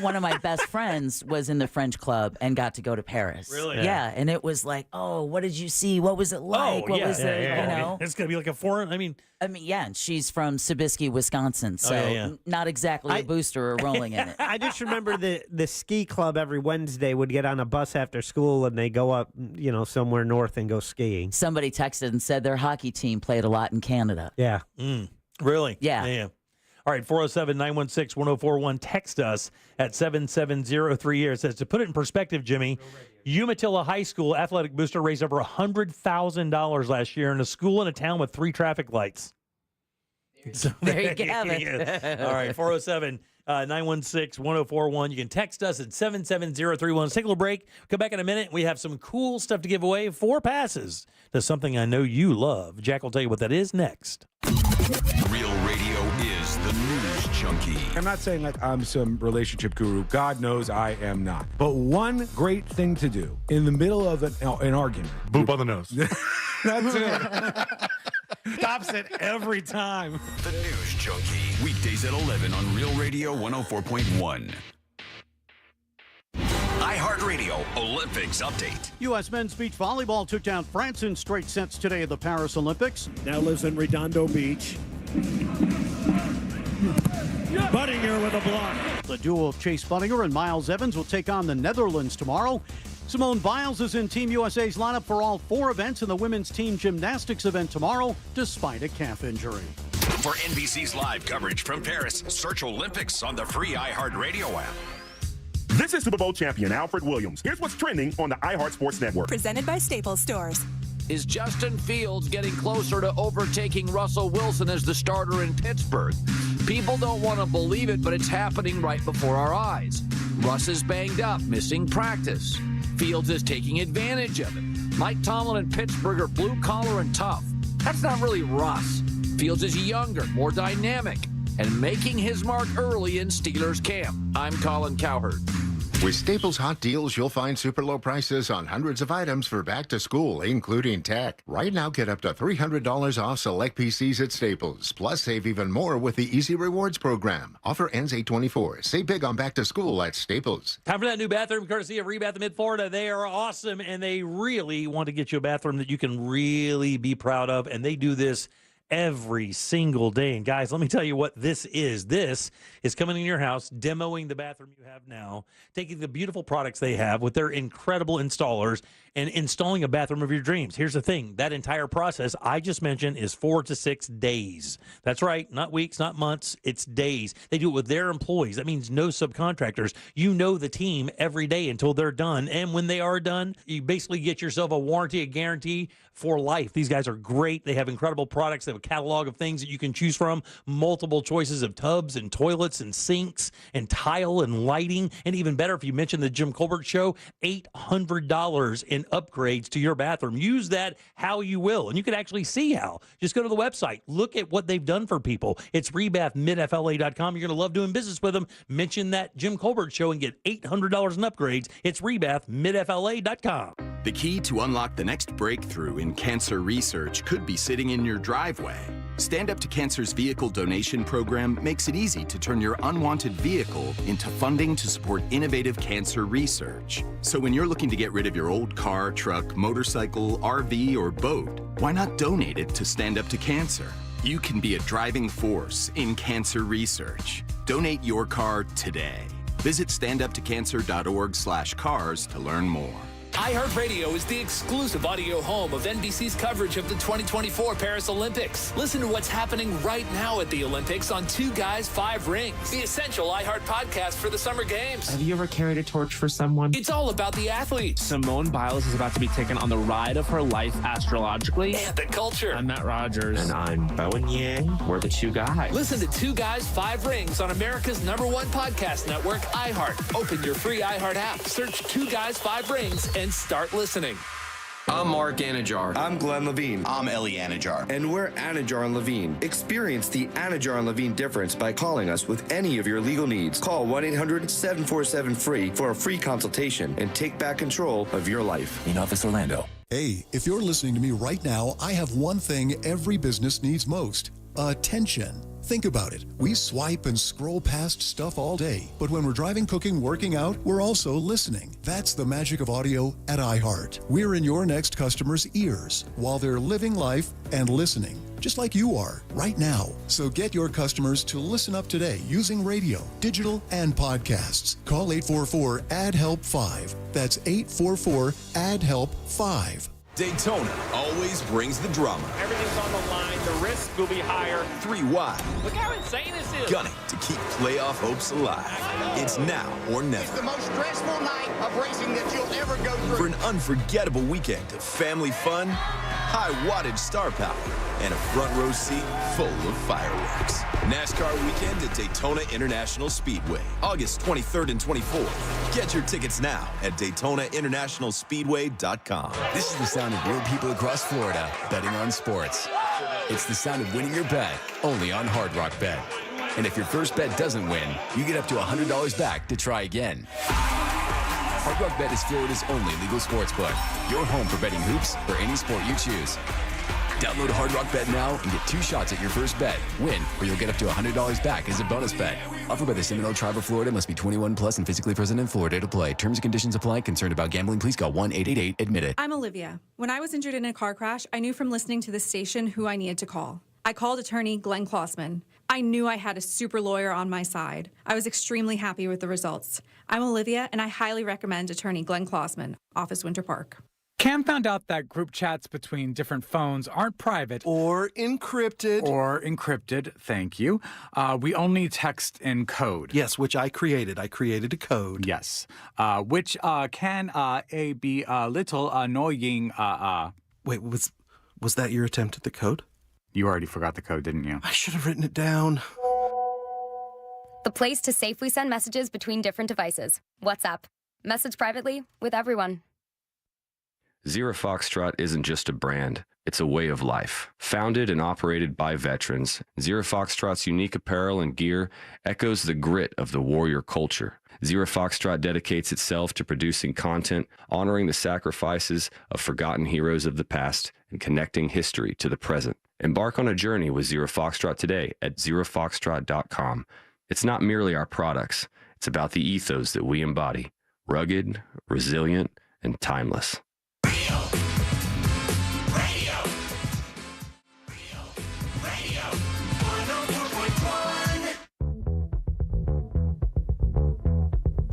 Speaker 3: One of my best friends was in the French club and got to go to Paris.
Speaker 1: Really?
Speaker 3: Yeah, and it was like, oh, what did you see? What was it like? What was it, you know?
Speaker 1: It's going to be like a foreign, I mean,
Speaker 3: yeah, and she's from Sabisky, Wisconsin, so not exactly a booster or rolling in it.
Speaker 9: I just remember the ski club every Wednesday would get on a bus after school and they go up, somewhere north and go skiing.
Speaker 3: Somebody texted and said their hockey team played a lot in Canada.
Speaker 9: Yeah.
Speaker 1: Really?
Speaker 3: Yeah.
Speaker 1: All right, 407-916-1041. Text us at 7703 here. It says, to put it in perspective, Jimmy, Umatilla High School athletic booster raised over $100,000 last year in a school in a town with 3 traffic lights.
Speaker 3: There you have it.
Speaker 1: All right, 407-916-1041. You can text us at 77031. Let's take a little break. Come back in a minute. We have some cool stuff to give away. 4 passes to something I know you love. Jack will tell you what that is next.
Speaker 8: Real radio is the news junkie.
Speaker 7: I'm not saying like I'm some relationship guru. God knows I am not. But one great thing to do in the middle of an argument.
Speaker 11: Boop on the nose.
Speaker 7: That's it.
Speaker 1: Stops it every time.
Speaker 8: The news junkie. Weekdays at 11 on Real Radio 104.1. iHeartRadio Olympics update.
Speaker 10: U.S. men's beach volleyball took down France in straight sets today at the Paris Olympics.
Speaker 12: Now lives in Redondo Beach. Budinger with a block.
Speaker 10: The duo of Chase Budinger and Miles Evans will take on the Netherlands tomorrow. Simone Biles is in Team USA's lineup for all 4 events in the women's team gymnastics event tomorrow, despite a calf injury.
Speaker 8: For NBC's live coverage from Paris, search Olympics on the free iHeartRadio app.
Speaker 14: This is Super Bowl champion Alfred Williams. Here's what's trending on the iHeart Sports Network.
Speaker 15: Presented by Staples Stores.
Speaker 25: Is Justin Fields getting closer to overtaking Russell Wilson as the starter in Pittsburgh? People don't want to believe it, but it's happening right before our eyes. Russ is banged up, missing practice. Fields is taking advantage of it. Mike Tomlin and Pittsburgh are blue collar and tough. That's not really Russ. Fields is younger, more dynamic, and making his mark early in Steelers camp. I'm Colin Cowherd.
Speaker 26: With Staples Hot Deals, you'll find super low prices on hundreds of items for back to school, including tech. Right now, get up to $300 off select PCs at Staples. Plus, save even more with the Easy Rewards program. Offer ends 8/24. Save big on back to school at Staples.
Speaker 1: Time for that new bathroom, courtesy of Rebath in Mid-Florida. They are awesome, and they really want to get you a bathroom that you can really be proud of, and they do this every single day. And guys, let me tell you what this is. This is coming in your house, demoing the bathroom you have now, taking the beautiful products they have with their incredible installers and installing a bathroom of your dreams. Here's the thing. That entire process I just mentioned is 4 to 6 days. That's right. Not weeks, not months. It's days. They do it with their employees. That means no subcontractors. You know the team every day until they're done. And when they are done, you basically get yourself a warranty, a guarantee for life. These guys are great. They have incredible products. They have a catalog of things that you can choose from, multiple choices of tubs and toilets and sinks and tile and lighting. And even better, if you mention the Jim Colbert Show, $800 in upgrades to your bathroom. Use that how you will. And you can actually see how. Just go to the website. Look at what they've done for people. It's rebathmidfla.com. You're going to love doing business with them. Mention that Jim Colbert Show and get $800 in upgrades. It's rebathmidfla.com.
Speaker 28: The key to unlock the next breakthrough in cancer research could be sitting in your driveway. Stand Up to Cancer's vehicle donation program makes it easy to turn your unwanted vehicle into funding to support innovative cancer research. So when you're looking to get rid of your old car, truck, motorcycle, RV, or boat, why not donate it to Stand Up to Cancer? You can be a driving force in cancer research. Donate your car today. Visit standuptocancer.org/cars to learn more.
Speaker 29: iHeartRadio is the exclusive audio home of NBC's coverage of the 2024 Paris Olympics. Listen to what's happening right now at the Olympics on 2 Guys, 5 Rings, the essential iHeart podcast for the Summer Games.
Speaker 30: Have you ever carried a torch for someone?
Speaker 29: It's all about the athletes.
Speaker 30: Simone Biles is about to be taken on the ride of her life astrologically.
Speaker 29: And the culture.
Speaker 30: I'm Matt Rogers. And I'm Bowen Yang. We're the 2 Guys.
Speaker 29: Listen to 2 Guys, 5 Rings on America's #1 podcast network, iHeart. Open your free iHeart app. Search 2 Guys, 5 Rings and start listening.
Speaker 31: I'm Mark Anajar.
Speaker 32: I'm Glenn Levine.
Speaker 31: I'm Ellie Anajar.
Speaker 32: And we're Anajar and Levine. Experience the Anajar and Levine difference by calling us with any of your legal needs. Call 1-800-747-FREE for a free consultation and take back control of your life.
Speaker 31: In Office Orlando.
Speaker 33: Hey, if you're listening to me right now, I have one thing every business needs most: attention.
Speaker 2: Think about it. We swipe and scroll past stuff all day, but when we're driving, cooking, working out, we're also listening. That's the magic of audio at iHeart. We're in your next customer's ears while they're living life and listening, just like you are right now. So get your customers to listen up today using radio, digital, and podcasts. Call 844-ADD-HELP-5. That's 844-ADD-HELP-5.
Speaker 4: Daytona always brings the drama.
Speaker 13: Everything's on the line. The risk will be higher.
Speaker 4: 3 wide.
Speaker 13: Look how insane this is.
Speaker 4: Gunning to keep playoff hopes alive. It's now or never.
Speaker 15: It's the most stressful night of racing that you'll ever go through.
Speaker 4: For an unforgettable weekend of family fun, high wattage star power, and a front row seat full of fireworks. NASCAR weekend at Daytona International Speedway, August 23rd and 24th. Get your tickets now at DaytonaInternationalSpeedway.com.
Speaker 31: This is the sound of real people across Florida betting on sports. It's the sound of winning your bet, only on Hard Rock Bet. And if your first bet doesn't win, you get up to $100 back to try again. Hard Rock Bet is Florida's only legal sports book. Your home for betting hoops for any sport you choose. Download Hard Rock Bet now and get 2 shots at your first bet. Win, or you'll get up to $100 back as a bonus bet. Offered by the Seminole Tribe of Florida. Must be 21 plus and physically present in Florida to play. Terms and conditions apply. Concerned about gambling? Please call 1-888-ADMIT-IT.
Speaker 16: I'm Olivia. When I was injured in a car crash, I knew from listening to this station who I needed to call. I called attorney Glenn Klossman. I knew I had a super lawyer on my side. I was extremely happy with the results. I'm Olivia, and I highly recommend attorney Glenn Klossman, Office Winter Park.
Speaker 17: Cam found out that group chats between different phones aren't private.
Speaker 18: Or encrypted.
Speaker 17: Thank you. We only text in code.
Speaker 18: Yes, which I created. I created a code.
Speaker 17: Yes. Which can be a little annoying.
Speaker 18: Wait, was that your attempt at the code?
Speaker 17: You already forgot the code, didn't you?
Speaker 18: I should have written it down.
Speaker 19: The place to safely send messages between different devices. WhatsApp. Message privately with everyone.
Speaker 20: Zero Foxtrot isn't just a brand, it's a way of life. Founded and operated by veterans, Zero Foxtrot's unique apparel and gear echoes the grit of the warrior culture. Zero Foxtrot dedicates itself to producing content, honoring the sacrifices of forgotten heroes of the past, and connecting history to the present. Embark on a journey with Zero Foxtrot today at zerofoxtrot.com. It's not merely our products, it's about the ethos that we embody. Rugged, resilient, and timeless.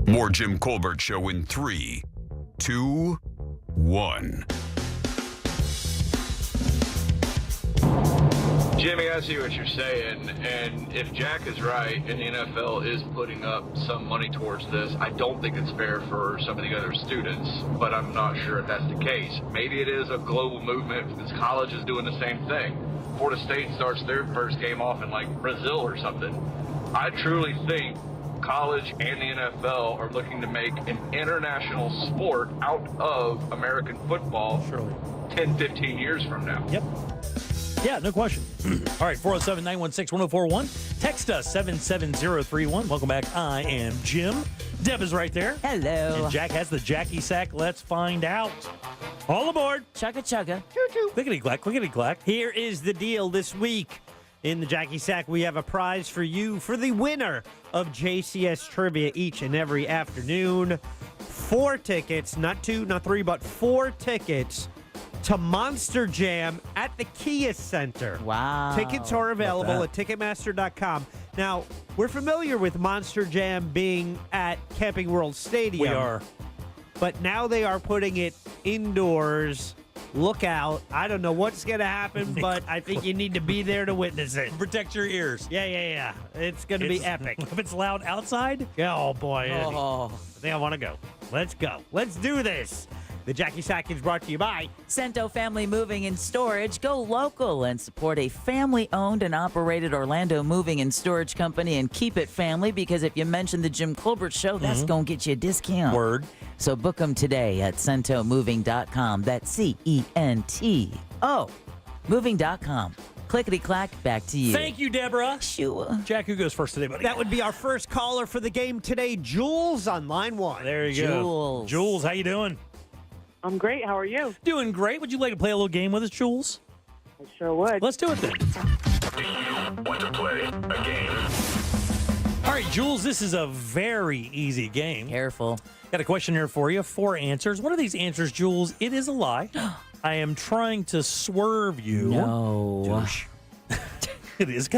Speaker 8: More Jim Colbert Show in 3, 2, 1.
Speaker 21: Jimmy, I see what you're saying, and if Jack is right and the NFL is putting up some money towards this, I don't think it's fair for some of the other students, but I'm not sure if that's the case. Maybe it is a global movement because college is doing the same thing. Florida State starts their first game off in like Brazil or something. I truly think college and the NFL are looking to make an international sport out of American football 10, 15 years from now.
Speaker 1: Yep. Yeah, no question. All right, 407-916-1041. Text us 77031. Welcome back. I am Jim. Deb is right there.
Speaker 3: Hello.
Speaker 1: And Jack has the Jackie Sack. Let's find out. All aboard.
Speaker 3: Chugga chugga.
Speaker 9: Choo-choo.
Speaker 1: Clickety-clack, clickety-clack.
Speaker 9: Here is the deal this week. In the Jackie Sack, we have a prize for you for the winner of JCS Trivia each and every afternoon. 4 tickets, not 2, not 3, but 4 tickets to Monster Jam at the Kia Center.
Speaker 3: Wow.
Speaker 9: Tickets are available at Ticketmaster.com. Now, we're familiar with Monster Jam being at Camping World Stadium.
Speaker 1: We are.
Speaker 9: But now they are putting it indoors. Look out. I don't know what's going to happen, but I think you need to be there to witness it.
Speaker 1: Protect your ears.
Speaker 9: Yeah. It's going to be epic.
Speaker 1: If it's loud outside?
Speaker 9: Oh, boy.
Speaker 3: Oh.
Speaker 9: I think I want to go. Let's go. Let's do this. The Jackie Sack is brought to you by
Speaker 3: Cento Family Moving and Storage. Go local and support a family-owned and operated Orlando moving and storage company and keep it family, because if you mention the Jim Colbert Show, that's going to get you a discount.
Speaker 1: Word.
Speaker 3: So book them today at CentoMoving.com. That's C-E-N-T-O. Moving.com. Clickety-clack, back to you.
Speaker 1: Thank you, Deborah.
Speaker 3: Sure.
Speaker 1: Jack, who goes first today, buddy?
Speaker 9: That would be our first caller for the game today, Jules on line 1.
Speaker 1: There you go. Jules, how you doing?
Speaker 22: I'm great. How are you?
Speaker 1: Doing great. Would you like to play a little game with us, Jules?
Speaker 22: I sure would.
Speaker 1: Let's do it then.
Speaker 8: Want to play a game?
Speaker 1: All right, Jules, this is a very easy game.
Speaker 3: Careful.
Speaker 1: Got a question here for you. 4 answers. One of these answers, Jules, it is a lie. I am trying to swerve you.
Speaker 3: No.
Speaker 1: Douche. It is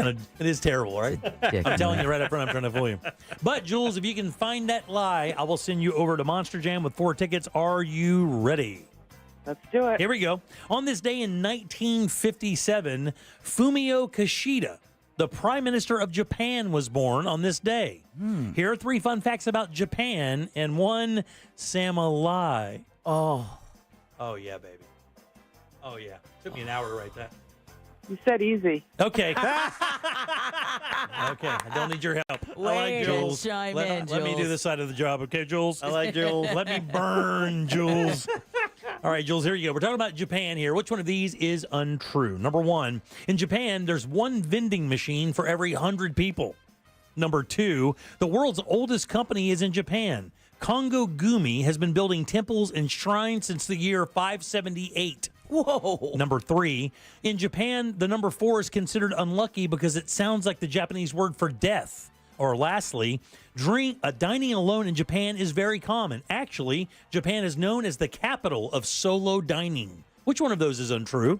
Speaker 1: terrible, right? I'm telling you right up front, I'm trying to fool you. But, Jules, if you can find that lie, I will send you over to Monster Jam with 4 tickets. Are you ready?
Speaker 22: Let's do it.
Speaker 1: Here we go. On this day in 1957, Fumio Kishida, the Prime Minister of Japan, was born on this day. Here are 3 fun facts about Japan and 1 lie. Oh, yeah, baby. Oh, yeah. Took me an hour to write that.
Speaker 22: You said easy.
Speaker 1: Okay. Okay. I don't need your help. I like Jules. Let me do this side of the job, okay, Jules? I like Jules. Let me burn, Jules. All right, Jules, here you go. We're talking about Japan here. Which one of these is untrue? Number 1, in Japan, there's 1 vending machine for every 100 people. Number 2, the world's oldest company is in Japan. Kongo Gumi has been building temples and shrines since the year 578. Whoa. Number 3, in Japan, the number 4 is considered unlucky because it sounds like the Japanese word for death. Or lastly, dining alone in Japan is very common. Actually, Japan is known as the capital of solo dining. Which one of those is untrue?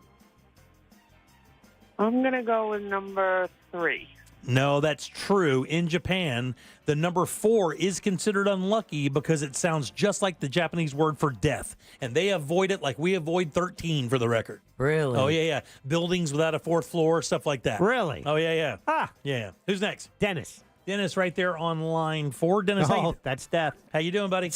Speaker 22: I'm going to go with number 3.
Speaker 1: No, that's true. In Japan, the number 4 is considered unlucky because it sounds just like the Japanese word for death. And they avoid it like we avoid 13 for the record.
Speaker 3: Really?
Speaker 1: Oh, yeah. Buildings without a 4th floor, stuff like that.
Speaker 9: Really?
Speaker 1: Oh, yeah.
Speaker 9: Ah.
Speaker 1: Yeah. Who's next?
Speaker 9: Dennis.
Speaker 1: Dennis right there on line 4. Dennis,
Speaker 9: that's death.
Speaker 1: How you doing, buddy?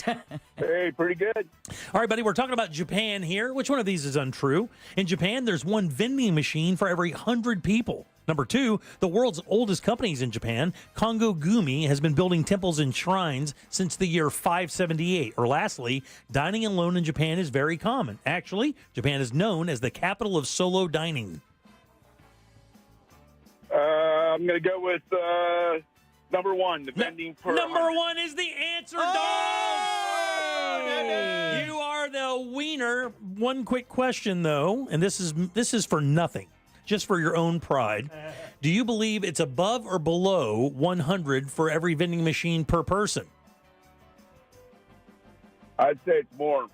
Speaker 21: Hey, pretty good.
Speaker 1: All right, buddy, we're talking about Japan here. Which one of these is untrue? In Japan, there's 1 vending machine for every 100 people. Number 2, the world's oldest company is in Japan. Kongo Gumi has been building temples and shrines since the year 578. Or lastly, dining alone in Japan is very common. Actually, Japan is known as the capital of solo dining.
Speaker 21: I'm going to go with number 1, the vending per
Speaker 1: Number
Speaker 21: 100.
Speaker 1: 1 is the answer, dog. You are the wiener. One quick question, though, and this is for nothing, just for your own pride. Do you believe it's above or below 100 for every vending machine per person?
Speaker 21: I'd say it's more.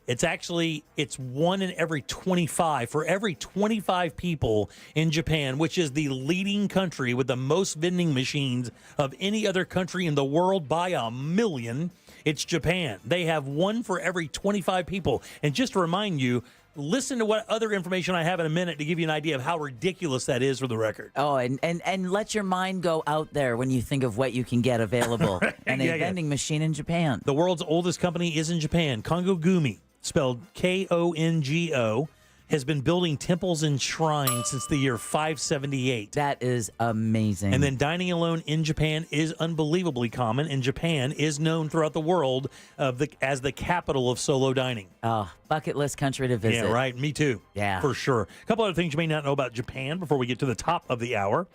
Speaker 1: It's 1 in every 25. For every 25 people in Japan, which is the leading country with the most vending machines of any other country in the world by a million, it's Japan. They have 1 for every 25 people. And just to remind you, listen to what other information I have in a minute to give you an idea of how ridiculous that is for the record.
Speaker 3: Oh, and let your mind go out there when you think of what you can get available in a vending machine in Japan.
Speaker 1: The world's oldest company is in Japan. Kongo Gumi, spelled Kongo, has been building temples and shrines since the year 578.
Speaker 3: That is amazing.
Speaker 1: And then dining alone in Japan is unbelievably common, and Japan is known throughout the world as the capital of solo dining.
Speaker 3: Oh, bucket list country to visit.
Speaker 1: Yeah, right. Me too.
Speaker 3: Yeah.
Speaker 1: For sure. A couple other things you may not know about Japan before we get to the top of the hour.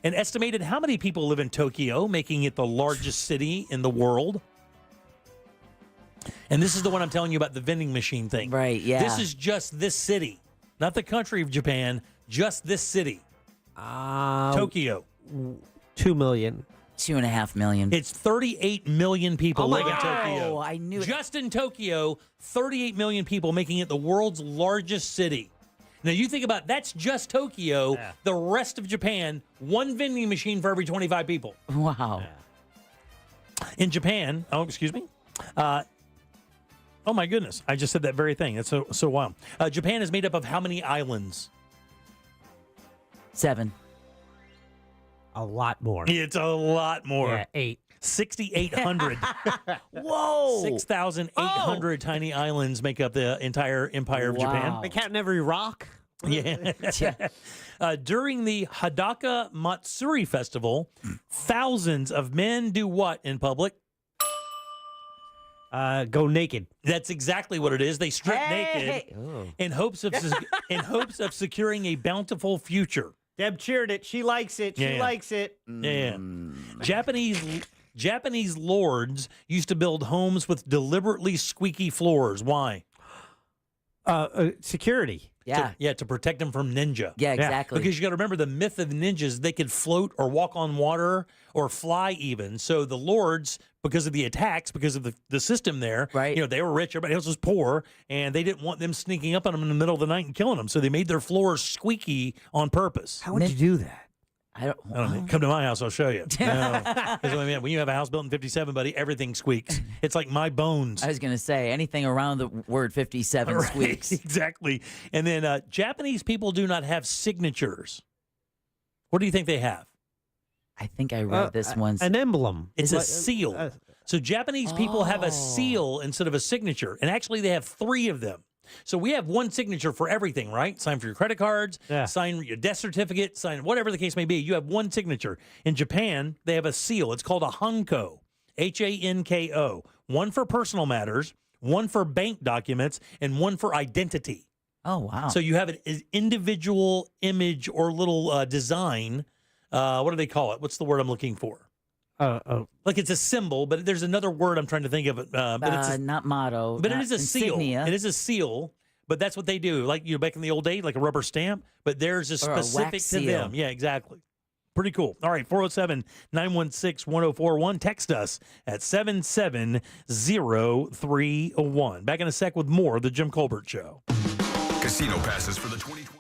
Speaker 1: An estimated how many people live in Tokyo, making it the largest city in the world? And this is the one I'm telling you about, the vending machine thing.
Speaker 3: Right, yeah.
Speaker 1: This is just this city, not the country of Japan, just this city. Tokyo.
Speaker 9: 2 million.
Speaker 3: 2.5 million.
Speaker 1: It's 38 million people live in Tokyo.
Speaker 3: Oh, I knew it.
Speaker 1: Just in Tokyo, 38 million people, making it the world's largest city. Now, you think about that's just Tokyo. Yeah. The rest of Japan, 1 vending machine for every 25 people.
Speaker 3: Wow.
Speaker 1: Yeah. In Japan, oh, my goodness. I just said that very thing. That's so wild. Japan is made up of how many islands?
Speaker 3: 7.
Speaker 9: A lot more.
Speaker 1: It's a lot more.
Speaker 9: Yeah, 8.
Speaker 1: 6,800.
Speaker 3: Whoa.
Speaker 1: 6,800 tiny islands make up the entire empire of Japan.
Speaker 9: They count in every rock?
Speaker 1: Yeah. During the Hadaka Matsuri Festival, thousands of men do what in public?
Speaker 9: Go naked.
Speaker 1: That's exactly what it is. They strip naked in hopes of securing a bountiful future.
Speaker 9: Deb cheered it. She likes it. She likes it.
Speaker 1: Yeah. Japanese lords used to build homes with deliberately squeaky floors. Why?
Speaker 9: Security.
Speaker 3: Yeah.
Speaker 1: To protect them from ninja.
Speaker 3: Yeah, exactly.
Speaker 1: Because you got to remember the myth of ninjas, they could float or walk on water or fly even. So the lords, because of the attacks, because of the system there,
Speaker 3: right.
Speaker 1: They were rich, everybody else was poor, and they didn't want them sneaking up on them in the middle of the night and killing them. So they made their floors squeaky on purpose.
Speaker 9: How would you do that?
Speaker 1: I don't know. Come to my house, I'll show you. Because when you have a house built in 57, buddy, everything squeaks. It's like my bones.
Speaker 3: I was going to say, anything around the word 57 squeaks.
Speaker 1: Exactly. And then Japanese people do not have signatures. What do you think they have?
Speaker 3: I think I read this once.
Speaker 9: An emblem.
Speaker 1: It's a seal. So Japanese people have a seal instead of a signature. And actually, they have 3 of them. So we have one signature for everything, right? Sign for your credit cards, sign your death certificate, sign whatever the case may be. You have one signature. In Japan, they have a seal. It's called a hanko, Hanko. One for personal matters, one for bank documents, and one for identity.
Speaker 3: Oh, wow.
Speaker 1: So you have an individual image or little design. What do they call it? What's the word I'm looking for? Like it's a symbol, but there's another word I'm trying to think of it. But it's
Speaker 3: not motto.
Speaker 1: But it is a
Speaker 3: insignia.
Speaker 1: seal. It is a seal, but that's what they do. Like back in the old days, like a rubber stamp, but theirs is specific to them. Yeah, exactly. Pretty cool. All right, 407-916-1041. Text us at 770-301. Back in a sec with more of the Jim Colbert Show.
Speaker 8: Casino passes for the 2024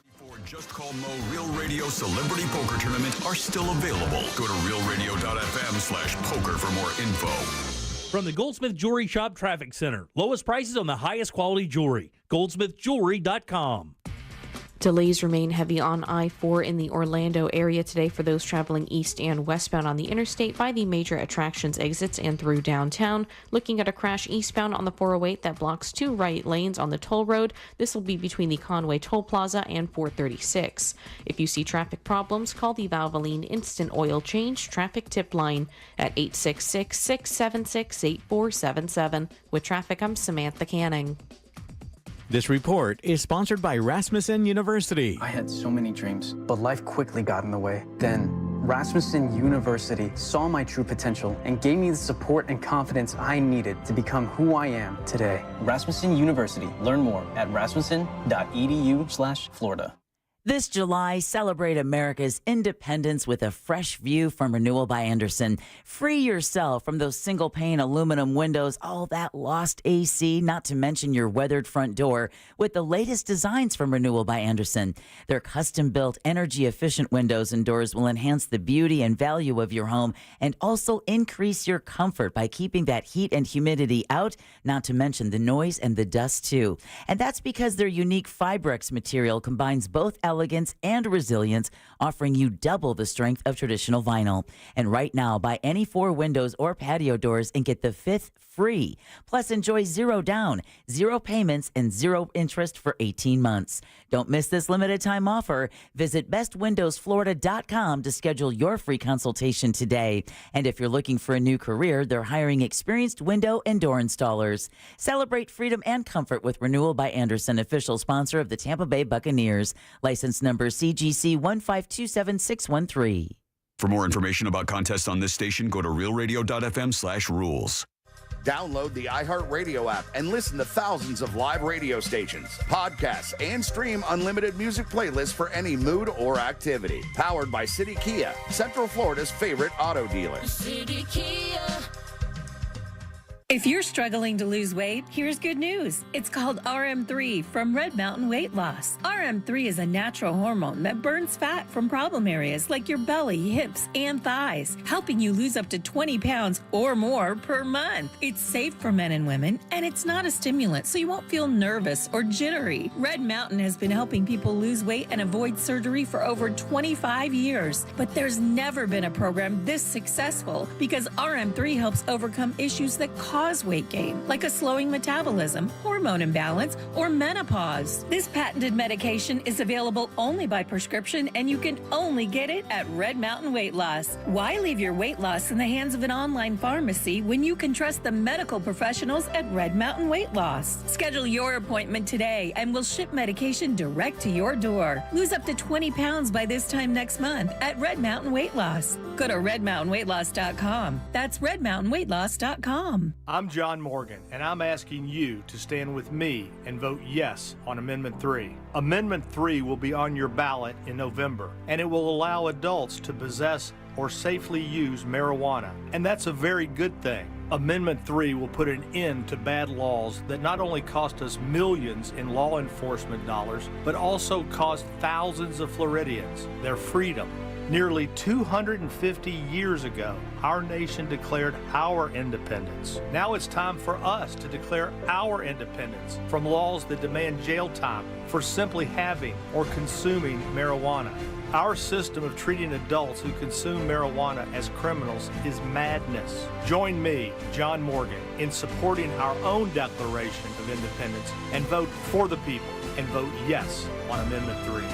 Speaker 8: Just Call Mo Real Radio Celebrity Poker Tournament are still available. Go to realradio.fm/poker for more info.
Speaker 1: From the Goldsmith Jewelry Shop Traffic Center. Lowest prices on the highest quality jewelry. goldsmithjewelry.com.
Speaker 5: Delays remain heavy on I-4 in the Orlando area today for those traveling east and westbound on the interstate by the major attractions exits and through downtown. Looking at a crash eastbound on the 408 that blocks 2 right lanes on the toll road. This will be between the Conway Toll Plaza and 436. If you see traffic problems, call the Valvoline Instant Oil Change Traffic Tip Line at 866-676-8477. With traffic, I'm Samantha Canning.
Speaker 6: This report is sponsored by Rasmussen University.
Speaker 7: I had so many dreams, but life quickly got in the way. Then, Rasmussen University saw my true potential and gave me the support and confidence I needed to become who I am today. Rasmussen University. Learn more at rasmussen.edu/Florida.
Speaker 3: This July, celebrate America's independence with a fresh view from Renewal by Andersen. Free yourself from those single-pane aluminum windows, all that lost AC, not to mention your weathered front door, with the latest designs from Renewal by Andersen. Their custom-built, energy-efficient windows and doors will enhance the beauty and value of your home and also increase your comfort by keeping that heat and humidity out, not to mention the noise and the dust, too. And that's because their unique Fibrex material combines both elegance and resilience, offering you double the strength of traditional vinyl. And right now, buy any 4 windows or patio doors and get the 5th free. Plus, enjoy 0 down, 0 payments, and 0 interest for 18 months. Don't miss this limited time offer. Visit bestwindowsflorida.com to schedule your free consultation today. And if you're looking for a new career, they're hiring experienced window and door installers. Celebrate freedom and comfort with Renewal by Andersen, official sponsor of the Tampa Bay Buccaneers. License number CGC 1527613.
Speaker 8: For more information about contests on this station, go to realradio.fm/rules.
Speaker 15: Download the iHeartRadio app and listen to thousands of live radio stations, podcasts, and stream unlimited music playlists for any mood or activity. Powered by City Kia, Central Florida's favorite auto dealer.
Speaker 10: City Kia. If you're struggling to lose weight, here's good news. It's called RM3 from Red Mountain Weight Loss. RM3 is a natural hormone that burns fat from problem areas like your belly, hips, and thighs, helping you lose up to 20 pounds or more per month. It's safe for men and women, and it's not a stimulant, so you won't feel nervous or jittery. Red Mountain has been helping people lose weight and avoid surgery for over 25 years. But there's never been a program this successful because RM3 helps overcome issues that cause weight gain, like a slowing metabolism, hormone imbalance, or menopause. This patented medication is available only by prescription, and you can only get it at Red Mountain Weight Loss. Why leave your weight loss in the hands of an online pharmacy when you can trust the medical professionals at Red Mountain Weight Loss? Schedule your appointment today, and we'll ship medication direct to your door. Lose up to 20 pounds by this time next month at Red Mountain Weight Loss. Go to redmountainweightloss.com. That's redmountainweightloss.com.
Speaker 11: I'm John Morgan, and I'm asking you to stand with me and vote yes on Amendment 3. Amendment 3 will be on your ballot in November, and it will allow adults to possess or safely use marijuana, and that's a very good thing. Amendment 3 will put an end to bad laws that not only cost us millions in law enforcement dollars, but also cost thousands of Floridians their freedom. Nearly 250 years ago, our nation declared our independence. Now it's time for us to declare our independence from laws that demand jail time for simply having or consuming marijuana. Our system of treating adults who consume marijuana as criminals is madness. Join me, John Morgan, in supporting our own Declaration of Independence and vote for the people and vote yes on Amendment 3.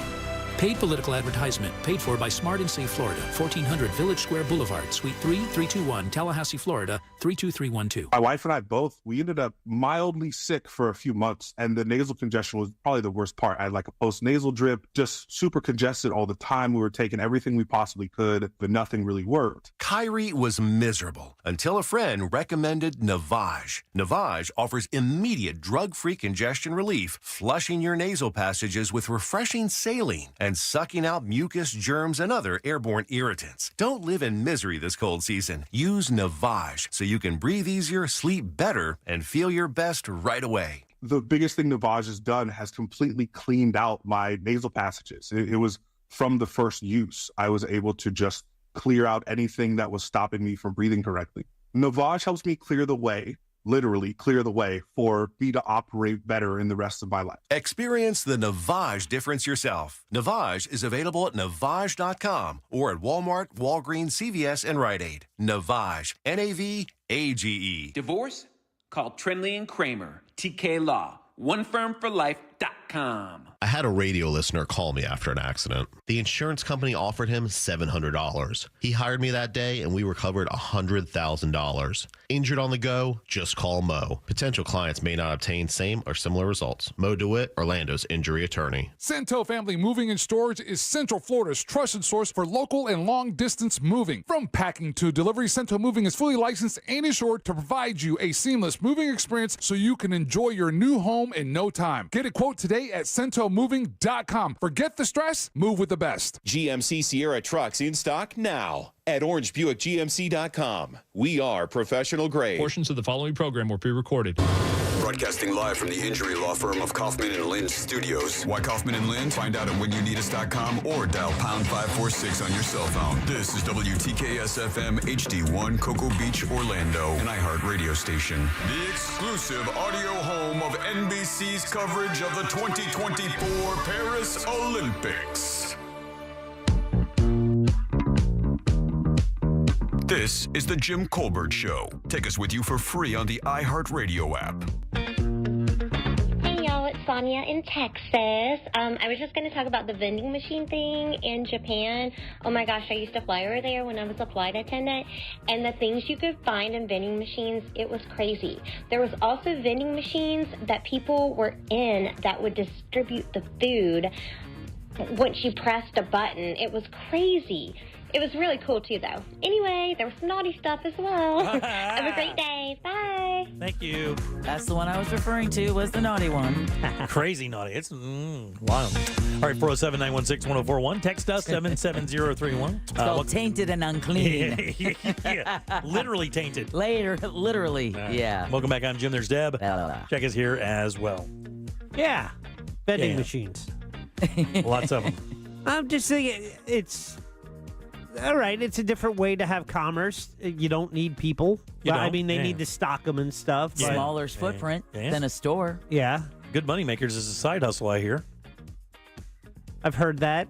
Speaker 12: Paid political advertisement paid for by Smart and Safe Florida, 1400 Village Square Boulevard, Suite 3, 321, Tallahassee, Florida, 32312.
Speaker 14: My wife and I both, we ended up mildly sick for a few months, and the nasal congestion was probably the worst part. I had like a post-nasal drip, just super congested all the time. We were taking everything we possibly could, but nothing really worked.
Speaker 23: Kyrie was miserable until a friend recommended Navage. Navage offers immediate drug-free congestion relief, flushing your nasal passages with refreshing saline and sucking out mucus, germs, and other airborne irritants. Don't live in misery this cold season. Use Navage so you can breathe easier, sleep better, and feel your best right away.
Speaker 14: The biggest thing Navage has done has completely cleaned out my nasal passages. It was from the first use. I was able to just clear out anything that was stopping me from breathing correctly. Navage helps me clear the way, literally clear the way for me to operate better in the rest of my life.
Speaker 23: Experience the Navage difference yourself. Navage is available at Navage.com or at Walmart, Walgreens, CVS, and Rite Aid. Navage, N-A-V-A-G-E.
Speaker 24: Divorce? Call Trinley and Kramer, TK Law, onefirmforlife.com.
Speaker 25: I had a radio listener call me after an accident. The insurance company offered him $700. He hired me that day, and we were covered $100,000. Injured on the go? Just call Mo. Potential clients may not obtain same or similar results. Mo DeWitt, Orlando's injury attorney.
Speaker 26: Cento Family Moving and Storage is Central Florida's trusted source for local and long-distance moving. From packing to delivery, Cento Moving is fully licensed and insured to provide you a seamless moving experience so you can enjoy your new home in no time. Get a quote today at CentoMoving.com. Forget the stress, move with the best.
Speaker 27: GMC Sierra trucks in stock now at OrangeBuickGMC.com. We are professional grade.
Speaker 28: Portions of the following program were pre-recorded.
Speaker 8: Broadcasting live from the injury law firm of Kaufman and Lind Studios. Why Kaufman and Lind? Find out at whenyouneedus.com or dial pound 546 on your cell phone. This is WTKS-FM HD1 Cocoa Beach, Orlando, an iHeart radio station. The exclusive audio home of NBC's coverage of the 2024 Paris Olympics. This is the Jim Colbert Show. Take us with you for free on the iHeartRadio app.
Speaker 29: Hey, y'all, it's Sonia in Texas. I was just going to talk about the vending machine thing in Japan. Oh, my gosh, I used to fly over there when I was a flight attendant, and the things you could find in vending machines, it was crazy. There was also vending machines that people were in that would distribute the food once you pressed a button. It was crazy. It was really cool, too, though. Anyway, there was some naughty stuff as well. Have a great day. Bye.
Speaker 1: Thank you.
Speaker 3: That's the one I was referring to, was the naughty one.
Speaker 1: Crazy naughty. It's wild. All right, 407-916-1041. Text us, 77031.
Speaker 3: It's called tainted and unclean.
Speaker 1: Yeah. Literally tainted.
Speaker 3: Literally, yeah.
Speaker 1: Welcome back. I'm Jim. There's Deb. Check us here as well.
Speaker 9: Yeah. Vending machines.
Speaker 1: Lots of them.
Speaker 9: I'm just thinking, it's... All right, it's a different way to have commerce. You don't need people. I mean, they need to stock them and stuff.
Speaker 3: Yeah. Smaller footprint than a store.
Speaker 9: Yeah.
Speaker 1: Good money makers is a side hustle, I hear.
Speaker 9: I've heard that.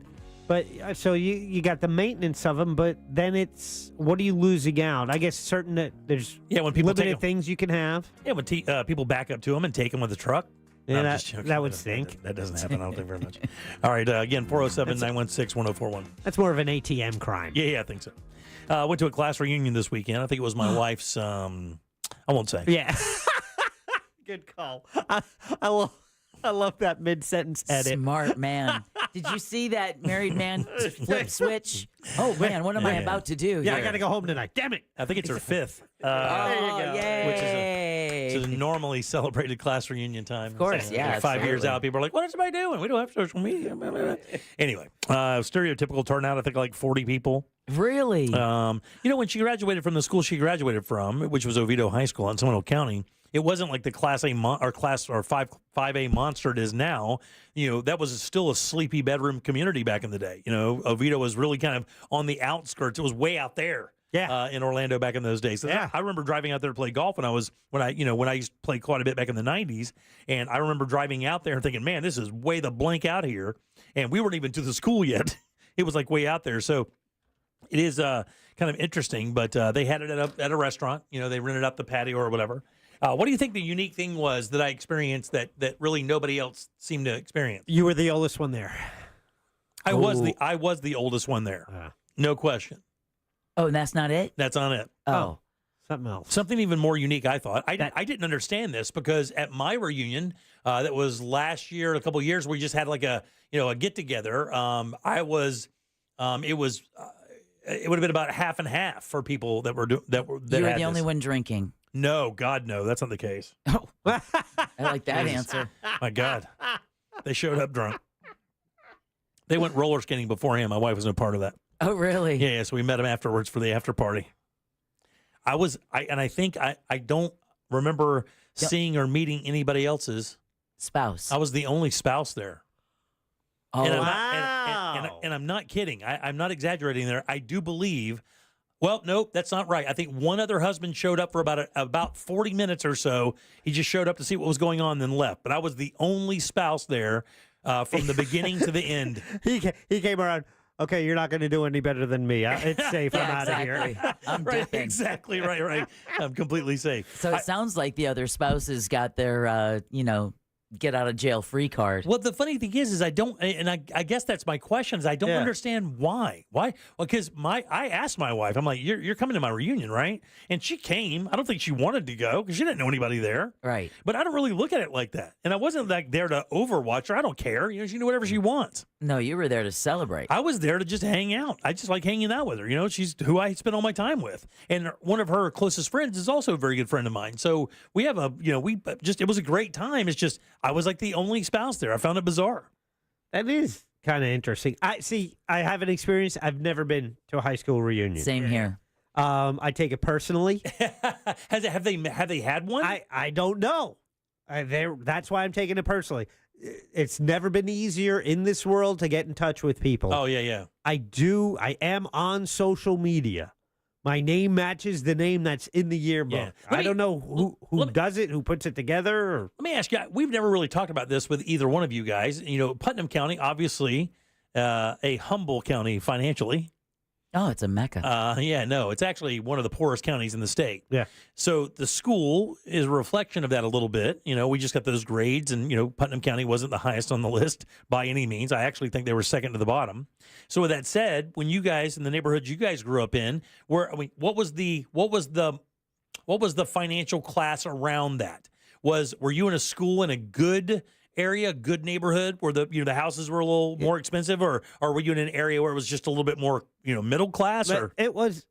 Speaker 9: But so you got the maintenance of them, but then it's, what are you losing out? I guess certain that there's
Speaker 1: when people
Speaker 9: limited things you can have.
Speaker 1: Yeah, when people back up to them and take them with a truck.
Speaker 9: Yeah,
Speaker 1: No,
Speaker 9: that would stink.
Speaker 1: That doesn't happen, I don't think, very much. All right, again, 407-916-1041.
Speaker 9: That's more of an ATM crime.
Speaker 1: Yeah, I think so. Went to a class reunion this weekend. I think it was my wife's, I won't say.
Speaker 9: Yeah. Good call. I love that mid-sentence edit.
Speaker 3: Smart man. Did you see that married man flip switch? Oh, man, what am I about to do?
Speaker 9: Yeah,
Speaker 3: here?
Speaker 9: I got to go home tonight. Damn it.
Speaker 1: I think it's her fifth.
Speaker 3: Yay.
Speaker 1: Which is a normally celebrated class reunion time.
Speaker 3: Of course, yeah.
Speaker 1: Like 5 years out, people are like, what is somebody doing? We don't have social media. Anyway, stereotypical turnout, I think like 40 people.
Speaker 3: Really?
Speaker 1: When she graduated from the school she graduated from, which was Oviedo High School in Seminole County, it wasn't like the Class A or 5A monster it is now. That was still a sleepy bedroom community back in the day. Oviedo was really kind of on the outskirts. It was way out there.
Speaker 9: Yeah.
Speaker 1: In Orlando back in those days. So I remember driving out there to play golf when I used to play quite a bit back in the 90s. And I remember driving out there and thinking, man, this is way the blank out here. And we weren't even to the school yet. It was like way out there. So it is kind of interesting, but they had it at a restaurant. They rented up the patio or whatever. What do you think the unique thing was that I experienced that really nobody else seemed to experience?
Speaker 9: You were the oldest one there.
Speaker 1: I was the oldest one there. No question.
Speaker 3: Oh, and that's not it?
Speaker 1: That's on it.
Speaker 3: Oh.
Speaker 9: Something else.
Speaker 1: Something even more unique, I thought. I didn't understand this because at my reunion, that was last year, a couple of years, we just had like a get together. It would have been about half and half for people that were
Speaker 3: You were the only one drinking.
Speaker 1: No, God, no, that's not the case.
Speaker 3: Oh, I like that answer.
Speaker 1: My God, they showed up drunk. They went roller skating beforehand. My wife was no part of that.
Speaker 3: Oh, really?
Speaker 1: Yeah, so we met him afterwards for the after party. I think I don't remember seeing or meeting anybody else's
Speaker 3: spouse.
Speaker 1: I was the only spouse there.
Speaker 3: Oh,
Speaker 1: wow. And I'm not kidding. I'm not exaggerating there. I do believe. Well, nope, that's not right. I think one other husband showed up for about 40 minutes or so. He just showed up to see what was going on, then left. But I was the only spouse there from the beginning to the end.
Speaker 9: He came around. Okay, you're not going to do any better than me. It's safe. I'm out of here.
Speaker 3: I'm
Speaker 1: right,
Speaker 3: dipping.
Speaker 1: exactly right. I'm completely safe.
Speaker 3: So it sounds like the other spouses got their, get out of jail free card.
Speaker 1: Well, the funny thing is I don't, and I guess that's my question, is I don't understand why. Why? Well, because I asked my wife, I'm like, you're coming to my reunion, right? And she came. I don't think she wanted to go because she didn't know anybody there.
Speaker 3: Right.
Speaker 1: But I don't really look at it like that. And I wasn't like there to overwatch her. I don't care. She can do whatever she wants.
Speaker 3: No, you were there to celebrate.
Speaker 1: I was there to just hang out. I just like hanging out with her. She's who I spend all my time with. And one of her closest friends is also a very good friend of mine. So we have it was a great time. It's just, I was like the only spouse there. I found it bizarre.
Speaker 9: That is kind of interesting. I have an experience. I've never been to a high school reunion.
Speaker 3: Same here.
Speaker 9: I take it personally.
Speaker 1: Have they had one?
Speaker 9: I don't know. That's why I'm taking it personally. It's never been easier in this world to get in touch with people.
Speaker 1: Oh, yeah.
Speaker 9: I am on social media. My name matches the name that's in the yearbook.
Speaker 1: Yeah.
Speaker 9: I don't know who does it, who puts it together. Or...
Speaker 1: Let me ask you, we've never really talked about this with either one of you guys. Putnam County, obviously a humble county financially.
Speaker 3: Oh, it's a mecca.
Speaker 1: It's actually one of the poorest counties in the state.
Speaker 9: Yeah.
Speaker 1: So the school is a reflection of that a little bit. We just got those grades, and Putnam County wasn't the highest on the list by any means. I actually think they were second to the bottom. So with that said, when you guys in the neighborhood you guys grew up in, what was the financial class around that? Were you in a school in a good area, good neighborhood where the houses were a little more expensive, or were you in an area where it was just a little bit more middle class? Or
Speaker 9: it was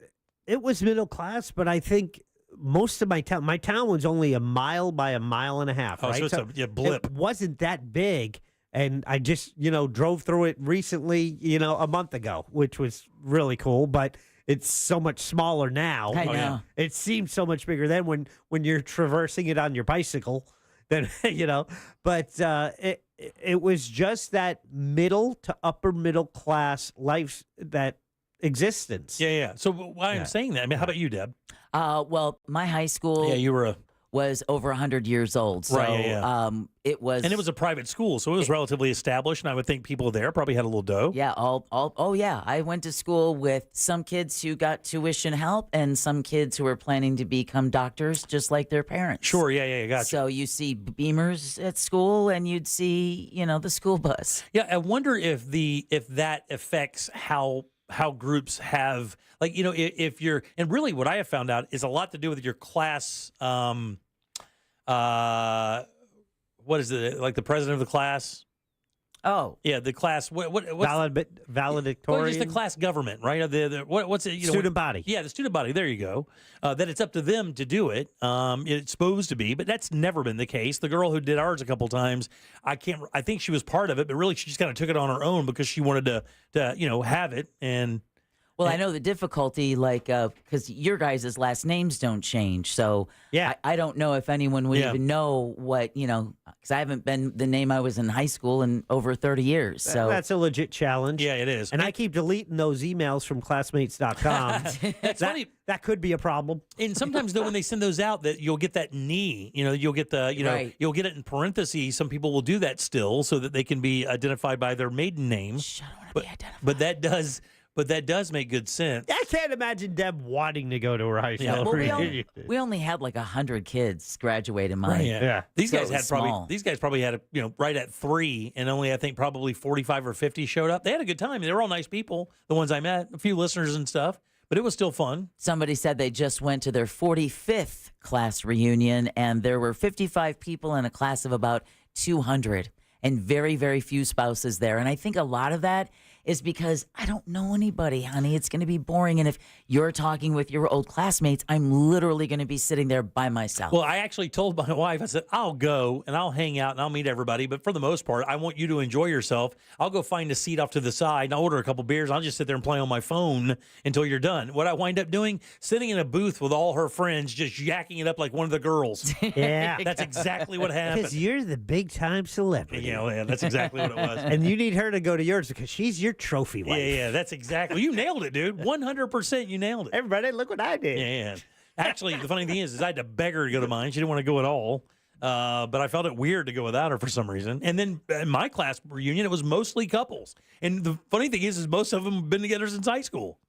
Speaker 9: middle class, but I think most of my town was only a mile by a mile and a half.
Speaker 1: Oh,
Speaker 9: right?
Speaker 1: so it's a blip.
Speaker 9: It wasn't that big, and I just drove through it recently, a month ago, which was really cool, but. It's so much smaller now.
Speaker 3: I know.
Speaker 1: Yeah.
Speaker 9: It seems so much bigger then when you're traversing it on your bicycle. Then but it was just that middle to upper middle class life, that existence.
Speaker 1: Yeah. So why I'm saying that, how about you, Deb?
Speaker 3: Well, my high school.
Speaker 1: Yeah, you were
Speaker 3: was over 100 years old. So it was.
Speaker 1: And it was a private school, so it was relatively established, and I would think people there probably had a little dough.
Speaker 3: Yeah, I went to school with some kids who got tuition help and some kids who were planning to become doctors just like their parents.
Speaker 1: Sure, yeah, gotcha.
Speaker 3: So you see Beamers at school and you'd see, the school bus.
Speaker 1: Yeah, I wonder if that affects how groups have, like, if you're, and really what I have found out is a lot to do with your class, what is it, like the president of the class?
Speaker 3: Oh,
Speaker 1: yeah, the class. What's
Speaker 9: valedictorian?
Speaker 1: well, just the class government, right? What's it?
Speaker 9: Student body.
Speaker 1: Yeah, the student body. There you go. That it's up to them to do it. It's supposed to be, but that's never been the case. The girl who did ours a couple times, I think she was part of it, but really she just kind of took it on her own because she wanted to have it. And
Speaker 3: well, I know the difficulty, like, because your guys' last names don't change. So
Speaker 9: yeah,
Speaker 3: I don't know if anyone would even know what, because I haven't been the name I was in high school in over 30 years. So
Speaker 9: that's a legit challenge.
Speaker 1: Yeah, it is.
Speaker 9: And I keep deleting those emails from classmates.com.
Speaker 1: That's funny.
Speaker 9: That could be a problem.
Speaker 1: And sometimes, though, when they send those out, that you'll get that knee. You'll get
Speaker 3: Right.
Speaker 1: you'll get it in parentheses. Some people will do that still so that they can be identified by their maiden name.
Speaker 3: I don't want to be identified.
Speaker 1: But that does make good sense.
Speaker 9: I can't imagine Deb wanting to go to her high school.
Speaker 1: Yeah.
Speaker 3: Well, we only had like 100 kids graduate in mine.
Speaker 1: Right, yeah. These
Speaker 3: So
Speaker 1: guys
Speaker 3: it
Speaker 1: had
Speaker 3: was small.
Speaker 1: these guys probably had right at 3, and only I think probably 45 or 50 showed up. They had a good time. They were all nice people. The ones I met, a few listeners and stuff, but it was still fun.
Speaker 3: Somebody said they just went to their 45th class reunion, and there were 55 people in a class of about 200, and very, very few spouses there. And I think a lot of that is because I don't know anybody, honey. It's going to be boring. And if you're talking with your old classmates, I'm literally going to be sitting there by myself.
Speaker 1: Well, I actually told my wife, I said, I'll go and I'll hang out and I'll meet everybody. But for the most part, I want you to enjoy yourself. I'll go find a seat off to the side and I'll order a couple beers. I'll just sit there and play on my phone until you're done. What I wind up doing, sitting in a booth with all her friends, just yakking it up like one of the girls.
Speaker 9: Yeah.
Speaker 1: That's exactly what happened.
Speaker 9: Because you're the big time celebrity.
Speaker 1: Yeah, that's exactly what it was.
Speaker 9: And you need her to go to yours because she's your trophy wife.
Speaker 1: Yeah, that's exactly. You nailed it, dude. 100% you nailed it.
Speaker 9: Everybody, look what I did.
Speaker 1: Yeah. Actually, the funny thing is I had to beg her to go to mine. She didn't want to go at all. But I felt it weird to go without her for some reason. And then in my class reunion, it was mostly couples. And the funny thing is most of them have been together since high school.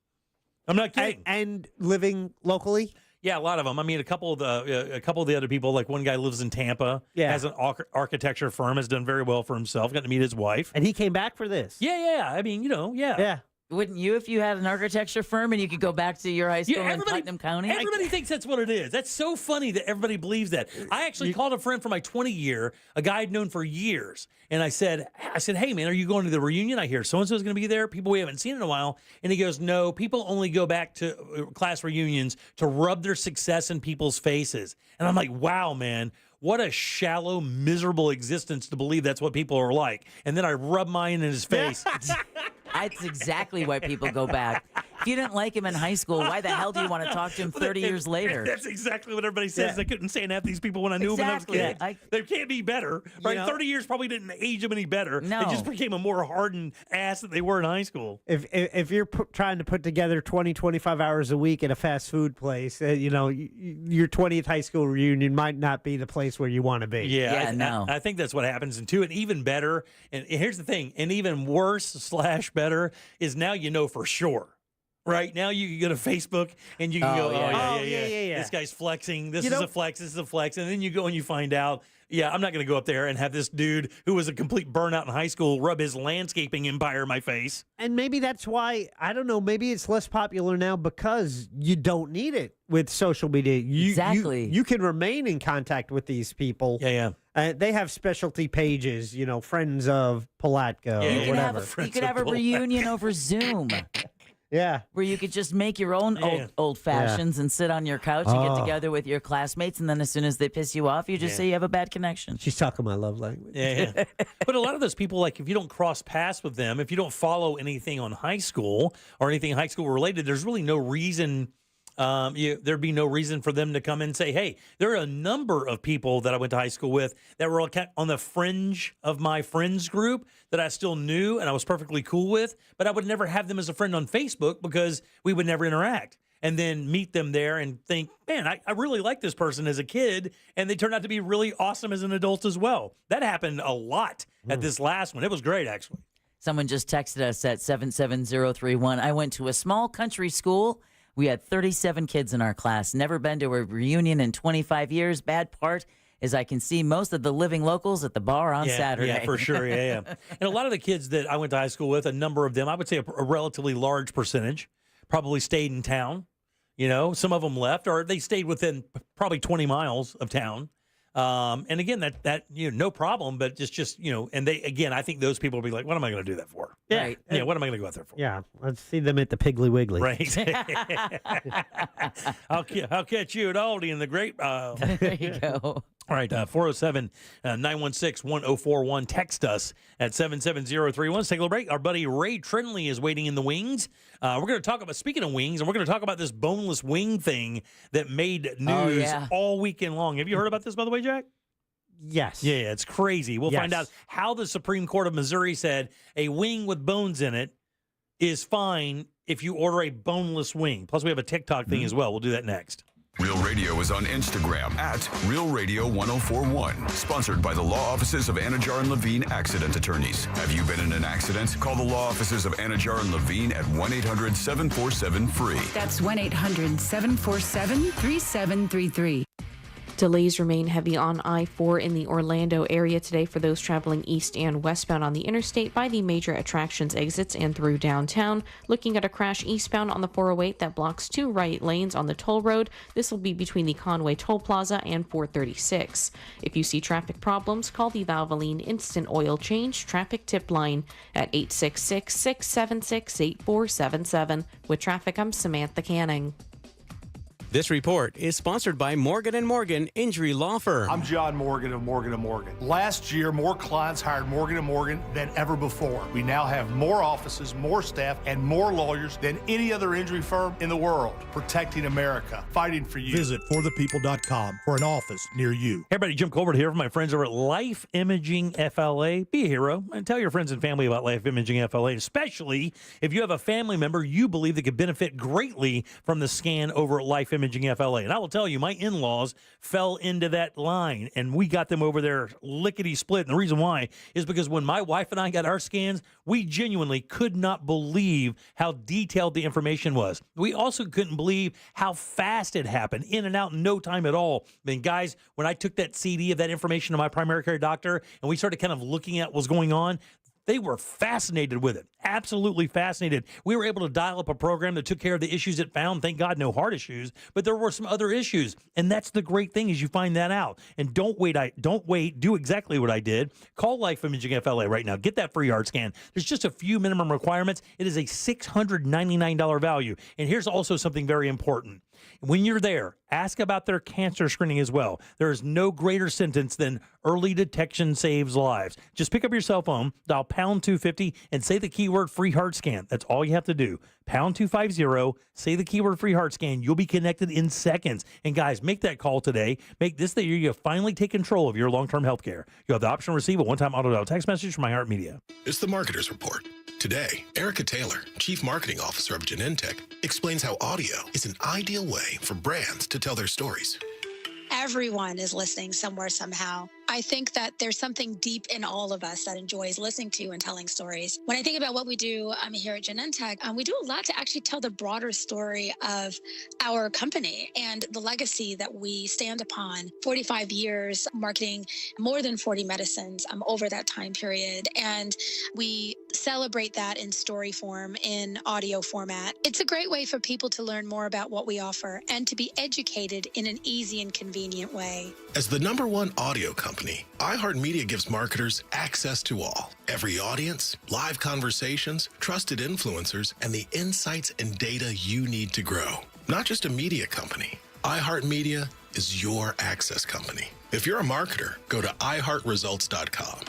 Speaker 1: I'm not kidding.
Speaker 9: And living locally?
Speaker 1: Yeah, a lot of them. I mean, a couple of the other people, like one guy lives in Tampa, has an architecture firm, has done very well for himself, got to meet his wife.
Speaker 9: And he came back for this?
Speaker 1: Yeah. I mean,
Speaker 9: Yeah.
Speaker 3: Wouldn't you if you had an architecture firm and you could go back to your high school in Putnam County?
Speaker 1: Everybody thinks that's what it is. That's so funny that everybody believes that. I actually called a friend for my 20 year, a guy I'd known for years, and I said, hey, man, are you going to the reunion? I hear so-and-so is going to be there, people we haven't seen in a while. And he goes, no, people only go back to class reunions to rub their success in people's faces. And I'm like, wow, man. What a shallow, miserable existence to believe that's what people are like. And then I rub mine in his face.
Speaker 3: That's exactly why people go back. If you didn't like him in high school, why the hell do you want to talk to him 30 years later?
Speaker 1: That's exactly what everybody says. I couldn't stand half these people when I knew them when I was a kid. They can't be better. Right? 30 years probably didn't age them any better.
Speaker 3: No.
Speaker 1: They just became a more hardened ass that they were in high school.
Speaker 9: If you're trying to put together 20, 25 hours a week at a fast food place, your 20th high school reunion might not be the place where you want to be.
Speaker 1: Yeah, I think that's what happens. And even better, and here's the thing, and even worse / better is now you know for sure. Right now, you can go to Facebook and you can go, yeah. This guy's flexing. This is a flex. This is a flex. And then you go and you find out, I'm not going to go up there and have this dude who was a complete burnout in high school rub his landscaping empire in my face.
Speaker 9: And maybe that's why, I don't know, maybe it's less popular now because you don't need it with social media.
Speaker 3: Exactly.
Speaker 9: You can remain in contact with these people.
Speaker 1: Yeah.
Speaker 9: They have specialty pages, friends of Palatko, whatever.
Speaker 3: You could have a reunion over Zoom.
Speaker 9: Yeah.
Speaker 3: Where you could just make your own old fashions and sit on your couch and get together with your classmates. And then as soon as they piss you off, you just say you have a bad connection.
Speaker 9: She's talking my love language.
Speaker 1: Yeah. But a lot of those people, like if you don't cross paths with them, if you don't follow anything on high school or anything high school related, there's really no reason. There'd be no reason for them to come and say, hey, there are a number of people that I went to high school with that were on the fringe of my friends group that I still knew and I was perfectly cool with, but I would never have them as a friend on Facebook because we would never interact. And then meet them there and think, man, I really like this person as a kid, and they turned out to be really awesome as an adult as well. That happened a lot at this last one. It was great, actually.
Speaker 3: Someone just texted us at 77031. I went to a small country school. We had 37 kids in our class. Never been to a reunion in 25 years. Bad part is I can see most of the living locals at the bar on Saturday.
Speaker 1: Yeah, for sure. Yeah. And a lot of the kids that I went to high school with, a number of them, I would say a relatively large percentage, probably stayed in town. Some of them left, or they stayed within probably 20 miles of town. And again, that no problem, but just and they again, I think those people will be like, what am I going to do that for?
Speaker 9: Yeah.
Speaker 1: Right. Yeah. What am I going to go out there for?
Speaker 9: Yeah. Let's see them at the Piggly Wiggly.
Speaker 1: Right. I'll catch you at Aldi in the grape aisle.
Speaker 3: There you go.
Speaker 1: All right, 407-916-1041. Text us at 77031. Let's take a little break. Our buddy Ray Trinley is waiting in the wings. We're going to talk about, speaking of wings, and we're going to talk about this boneless wing thing that made news all weekend long. Have you heard about this, by the way, Jack?
Speaker 9: Yes.
Speaker 1: Yeah, it's crazy. We'll find out how the Supreme Court of Missouri said a wing with bones in it is fine if you order a boneless wing. Plus, we have a TikTok thing as well. We'll do that next.
Speaker 8: Real Radio is on Instagram at Real Radio 1041. Sponsored by the law offices of Anajar and Levine Accident Attorneys. Have you been in an accident? Call the law offices of Anajar and Levine at 1-800-747-FREE.
Speaker 2: That's 1-800-747-3733.
Speaker 5: Delays remain heavy on I-4 in the Orlando area today for those traveling east and westbound on the interstate by the major attractions exits and through downtown. Looking at a crash eastbound on the 408 that blocks 2 right lanes on the toll road. This will be between the Conway Toll Plaza and 436. If you see traffic problems, call the Valvoline Instant Oil Change Traffic Tip Line at 866-676-8477. With traffic, I'm Samantha Canning.
Speaker 6: This report is sponsored by Morgan & Morgan Injury Law Firm.
Speaker 11: I'm John Morgan of Morgan & Morgan. Last year, more clients hired Morgan & Morgan than ever before. We now have more offices, more staff, and more lawyers than any other injury firm in the world, protecting America, fighting for you.
Speaker 4: Visit forthepeople.com for an office near you.
Speaker 1: Hey everybody, Jim Colbert here from my friends over at Life Imaging FLA. Be a hero and tell your friends and family about Life Imaging FLA, especially if you have a family member you believe that could benefit greatly from the scan over at Life Imaging FLA. And I will tell you, my in-laws fell into that line, and we got them over there lickety-split. And the reason why is because when my wife and I got our scans, we genuinely could not believe how detailed the information was. We also couldn't believe how fast it happened, in and out in no time at all. I mean, guys, when I took that CD of that information to my primary care doctor, and we started kind of looking at what was going on, they were fascinated with it, absolutely fascinated. We were able to dial up a program that took care of the issues it found. Thank God, no heart issues, but there were some other issues. And that's the great thing is you find that out. And don't wait. Do exactly what I did. Call Life Imaging FLA right now. Get that free heart scan. There's just a few minimum requirements. It is a $699 value. And here's also something very important. When you're there, ask about their cancer screening as well. There is no greater sentence than early detection saves lives. Just pick up your cell phone, dial pound 250, and say the keyword free heart scan. That's all you have to do. Pound 250, say the keyword free heart scan. You'll be connected in seconds. And guys, make that call today. Make this the year you finally take control of your long-term health care. You'll have the option to receive a one-time auto-dial text message from iHeart Media.
Speaker 13: It's the Marketer's Report. Today, Erica Taylor, Chief Marketing Officer of Genentech, explains how audio is an ideal way for brands to tell their stories.
Speaker 16: Everyone is listening somewhere, somehow. I think that there's something deep in all of us that enjoys listening to and telling stories. When I think about what we do here at Genentech, we do a lot to actually tell the broader story of our company and the legacy that we stand upon. 45 years marketing more than 40 medicines over that time period. And we celebrate that in story form, in audio format. It's a great way for people to learn more about what we offer and to be educated in an easy and convenient way.
Speaker 13: As the #1 audio company, iHeartMedia gives marketers access to all. Every audience, live conversations, trusted influencers, and the insights and data you need to grow. Not just a media company. iHeartMedia is your access company. If you're a marketer, go to iHeartResults.com.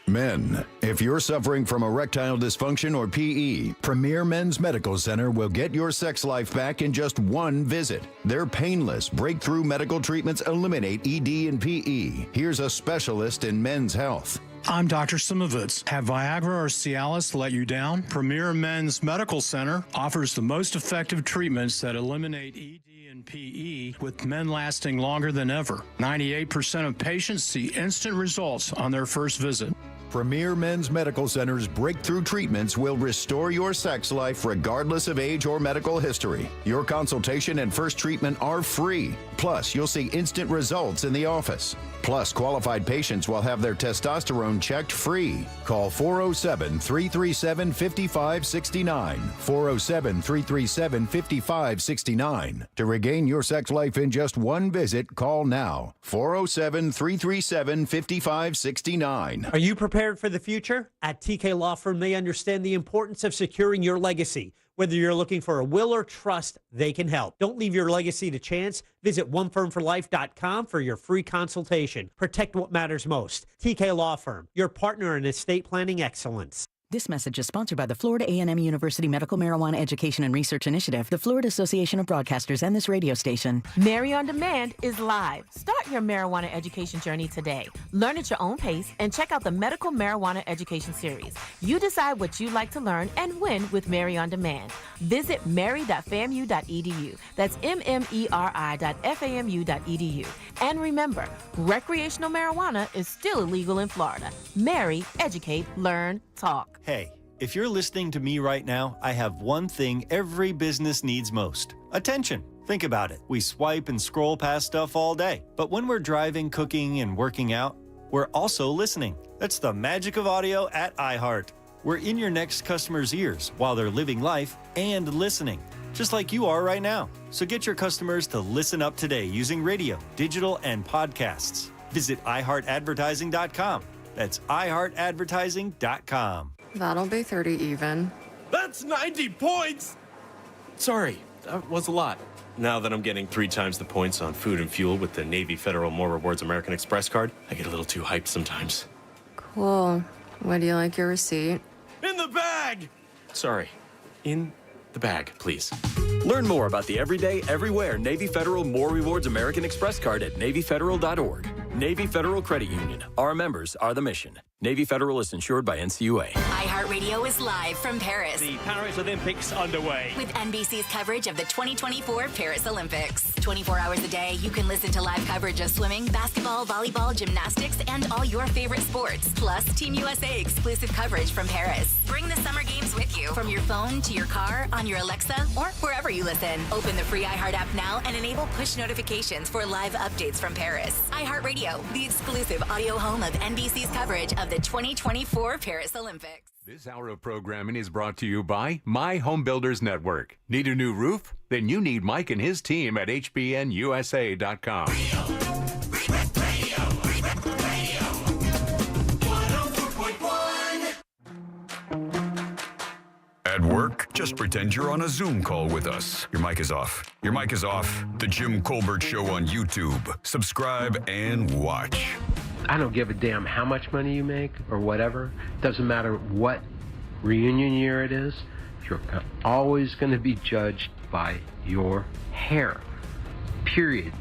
Speaker 17: Men, if you're suffering from erectile dysfunction or PE, Premier Men's Medical Center will get your sex life back in just one visit. Their painless, breakthrough medical treatments eliminate ED and PE. Here's a specialist in men's health. I'm Dr. Simovitz. Have Viagra or Cialis let you down? Premier Men's Medical Center offers the most effective treatments that eliminate ED and PE, with men lasting longer than ever. 98% of patients see instant results on their first visit. Premier Men's Medical Center's breakthrough treatments will restore your sex life regardless of age or medical history. Your consultation and first treatment are free. Plus, you'll see instant results in the office. Plus, qualified patients will have their testosterone checked free. Call 407-337-5569. 407-337-5569. To regain your sex life in just one visit, call now. 407-337-5569.
Speaker 9: Are you prepared for the future? At TK Law Firm, they understand the importance of securing your legacy. Whether you're looking for a will or trust, they can help. Don't leave your legacy to chance. Visit onefirmforlife.com for your free consultation. Protect what matters most. TK Law Firm, your partner in estate planning excellence.
Speaker 2: This message is sponsored by the Florida A&M University Medical Marijuana Education and Research Initiative, the Florida Association of Broadcasters, and this radio station.
Speaker 7: Mary on Demand is live. Start your marijuana education journey today. Learn at your own pace and check out the Medical Marijuana Education Series. You decide what you'd like to learn and when with Mary on Demand. Visit mary.famu.edu. That's mmeri.famu.edu. And remember, recreational marijuana is still illegal in Florida. Mary, educate, learn, talk.
Speaker 10: Hey, if you're listening to me right now, I have one thing every business needs most: attention. Think about it. We swipe and scroll past stuff all day. But when we're driving, cooking, and working out, we're also listening. That's the magic of audio at iHeart. We're in your next customer's ears while they're living life and listening, just like you are right now. So get your customers to listen up today using radio, digital, and podcasts. Visit iHeartAdvertising.com. That's iHeartAdvertising.com.
Speaker 15: That'll be 30 even.
Speaker 18: That's 90 points! Sorry, that was a lot. Now that I'm getting 3 times the points on food and fuel with the Navy Federal More Rewards American Express card, I get a little too hyped sometimes.
Speaker 15: Cool. Would you like your receipt?
Speaker 18: In the bag! Sorry, in the bag, please.
Speaker 19: Learn more about the everyday, everywhere Navy Federal More Rewards American Express card at NavyFederal.org. Navy Federal Credit Union. Our members are the mission. Navy Federal is insured by NCUA.
Speaker 20: iHeartRadio is live from Paris.
Speaker 21: The Paris Olympics underway.
Speaker 20: With NBC's coverage of the 2024 Paris Olympics. 24 hours a day, you can listen to live coverage of swimming, basketball, volleyball, gymnastics, and all your favorite sports. Plus, Team USA exclusive coverage from Paris. Bring the summer games with you from your phone to your car, on your Alexa, or wherever you listen. Open the free iHeart app now and enable push notifications for live updates from Paris. iHeartRadio, the exclusive audio home of NBC's coverage of the 2024 Paris Olympics.
Speaker 22: This hour of programming is brought to you by My Home Builders Network. Need a new roof? Then you need Mike and his team at hbnusa.com.
Speaker 8: At work, just pretend you're on a Zoom call with us. Your mic is off. Your mic is off. The Jim Colbert Show on YouTube. Subscribe and watch.
Speaker 30: I don't give a damn how much money you make or whatever. Doesn't matter what reunion year it is. You're always going to be judged by your hair. Period.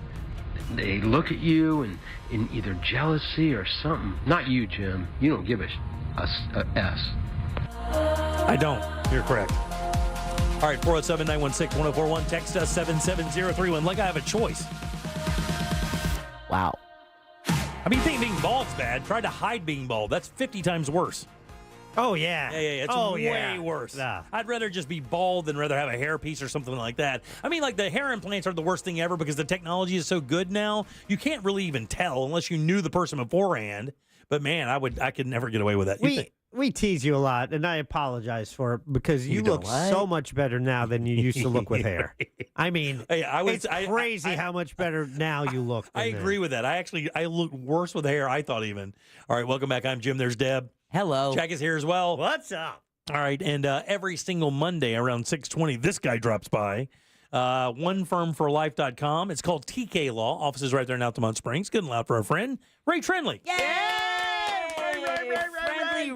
Speaker 30: They look at you and in either jealousy or something. Not you, Jim. You don't give a S.
Speaker 1: I don't. You're correct. All right, 407-916-1041. Text us 77031. Like I have a choice.
Speaker 3: Wow.
Speaker 1: I mean, being bald's bad. Try to hide being bald. That's 50 times worse.
Speaker 9: Oh, yeah.
Speaker 1: Yeah. It's way worse. Nah. I'd rather just be bald than rather have a hairpiece or something like that. I mean, like, the hair implants are the worst thing ever because the technology is so good now. You can't really even tell unless you knew the person beforehand. But, man, I could never get away with that.
Speaker 9: We tease you a lot, and I apologize for it because you look so much better now than you used to look with hair. I mean, it's crazy how much better now you look.
Speaker 1: I agree with that. I look worse with hair, I thought even. All right, welcome back. I'm Jim. There's Deb.
Speaker 3: Hello.
Speaker 1: Jack is here as well.
Speaker 9: What's up?
Speaker 1: All right, and every single Monday around 6:20, this guy drops by. OneFirmForLife.com. It's called TK Law. Offices right there in Altamont Springs. Good and loud for our friend, Ray Trendley.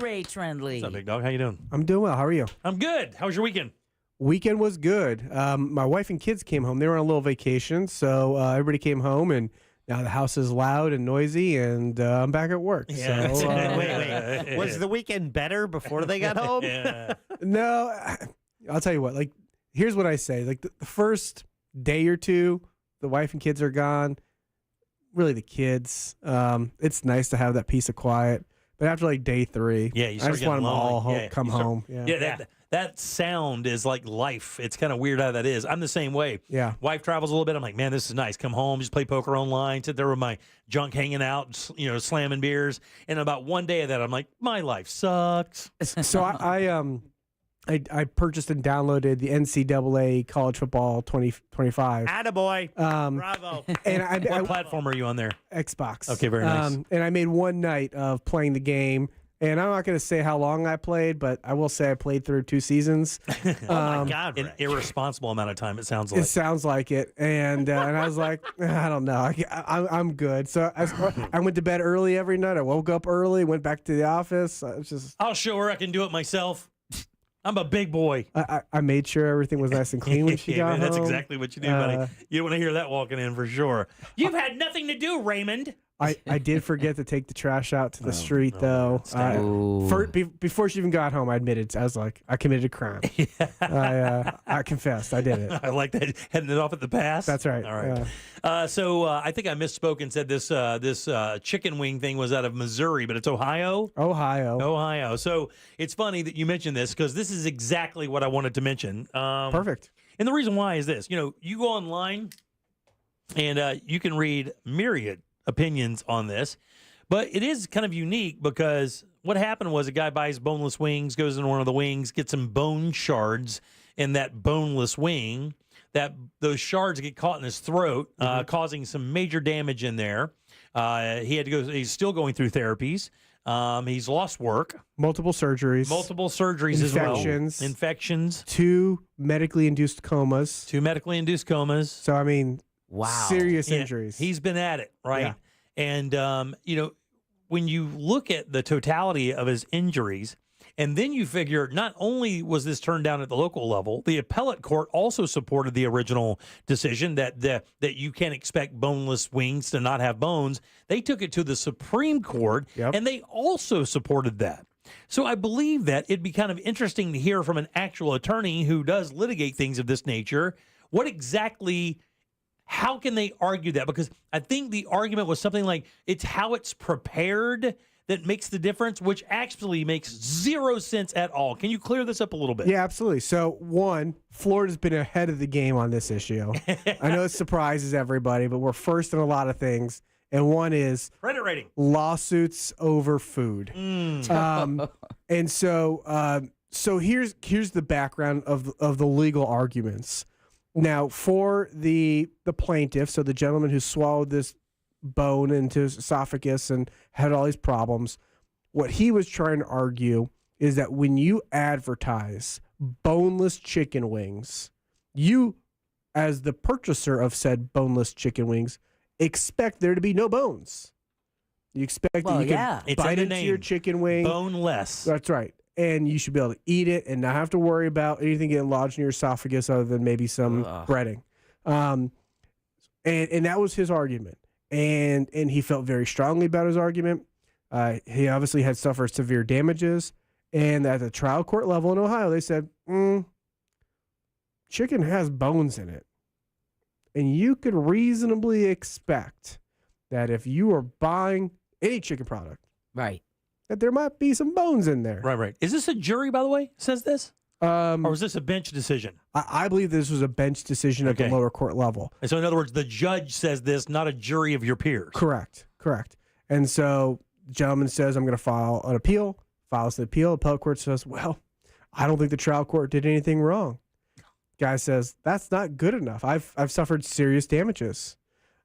Speaker 3: Ray Trendley.
Speaker 1: What's up, big dog? How you doing?
Speaker 31: I'm doing well. How are you?
Speaker 1: I'm good. How was your weekend?
Speaker 31: Weekend was good. My wife and kids came home. They were on a little vacation, so everybody came home, and now the house is loud and noisy, and I'm back at work.
Speaker 1: Yeah.
Speaker 31: So,
Speaker 9: wait. Was the weekend better before they got home?
Speaker 1: Yeah.
Speaker 31: No, I'll tell you what. Like, here's what I say. Like, the first day or two, the wife and kids are gone. Really, the kids. It's nice to have that peace of quiet. But after like day 3,
Speaker 1: Yeah, you
Speaker 31: I
Speaker 1: start
Speaker 31: just
Speaker 1: getting
Speaker 31: want them all
Speaker 1: lonely.
Speaker 31: come
Speaker 1: you start-
Speaker 31: home. Yeah.
Speaker 1: That sound is like life. It's kind of weird how that is. I'm the same way.
Speaker 31: Yeah.
Speaker 1: Wife travels a little bit. I'm like, man, this is nice. Come home, just play poker online, sit there with my junk hanging out, slamming beers. And about one day of that, I'm like, my life sucks.
Speaker 31: So I purchased and downloaded the NCAA College Football 2025.
Speaker 9: Attaboy. Bravo.
Speaker 31: And
Speaker 1: What platform are you on there?
Speaker 31: Xbox.
Speaker 1: Okay, very nice.
Speaker 31: And I made one night of playing the game. And I'm not going to say how long I played, but I will say I played through 2 seasons.
Speaker 9: Oh, my God,
Speaker 1: An
Speaker 9: Ray.
Speaker 1: irresponsible amount of time, it sounds like.
Speaker 31: It sounds like it. And I was like, I don't know. I'm good. So I went to bed early every night. I woke up early, went back to the office. I was just.
Speaker 1: I'll show her I can do it myself. I'm a big boy.
Speaker 31: I made sure everything was nice and clean when she got
Speaker 1: man, that's
Speaker 31: home.
Speaker 1: exactly what you do, buddy. You don't want to hear that walking in for sure. You've had nothing to do, Raymond.
Speaker 31: I did forget to take the trash out to the street, though. Before she even got home, I admitted. I was like, I committed a crime. I confessed. I did it.
Speaker 1: I like that. Heading it off at the pass.
Speaker 31: That's right.
Speaker 1: All right. So I think I misspoke and said this chicken wing thing was out of Missouri, but it's Ohio.
Speaker 31: Ohio.
Speaker 1: So it's funny that you mentioned this because this is exactly what I wanted to mention.
Speaker 31: Perfect.
Speaker 1: And the reason why is this. You go online and you can read myriad opinions on this, but it is kind of unique because what happened was a guy buys boneless wings, goes into one of the wings, gets some bone shards in that boneless wing. Those shards get caught in his throat, causing some major damage in there. He had to go. He's still going through therapies. He's lost work.
Speaker 31: Multiple surgeries.
Speaker 1: As well. Infections.
Speaker 31: 2 medically induced comas.
Speaker 1: So
Speaker 31: I mean.
Speaker 3: Wow.
Speaker 31: Serious injuries.
Speaker 1: He's been at it, right?
Speaker 31: Yeah.
Speaker 1: And, when you look at the totality of his injuries, and then you figure not only was this turned down at the local level, the appellate court also supported the original decision that you can't expect boneless wings to not have bones. They took it to the Supreme Court, and they also supported that. So I believe that it'd be kind of interesting to hear from an actual attorney who does litigate things of this nature, how can they argue that? Because I think the argument was something like it's how it's prepared that makes the difference, which actually makes 0 sense at all. Can you clear this up a little bit?
Speaker 31: Yeah, absolutely. So, one, Florida's been ahead of the game on this issue. I know it surprises everybody, but we're first in a lot of things. And one is
Speaker 1: credit rating
Speaker 31: lawsuits over food. And so here's the background of the legal arguments. Now, for the plaintiff, so the gentleman who swallowed this bone into his esophagus and had all these problems, what he was trying to argue is that when you advertise boneless chicken wings, you, as the purchaser of said boneless chicken wings, expect there to be no bones. You expect that you can bite into your chicken wing.
Speaker 1: Boneless.
Speaker 31: That's right. And you should be able to eat it and not have to worry about anything getting lodged in your esophagus other than maybe some breading. And that was his argument. And he felt very strongly about his argument. He obviously had suffered severe damages. And at the trial court level in Ohio, they said, chicken has bones in it. And you could reasonably expect that if you are buying any chicken product,
Speaker 3: right,
Speaker 31: that there might be some bones in there.
Speaker 1: Right. Is this a jury, by the way, says this? Or was this a bench decision?
Speaker 31: I believe this was a bench decision at the lower court level.
Speaker 1: And so, in other words, the judge says this, not a jury of your peers.
Speaker 31: Correct. And so the gentleman says, I'm going to file an appeal, files the appeal. Appellate court says, well, I don't think the trial court did anything wrong. Guy says, that's not good enough. I've suffered serious damages.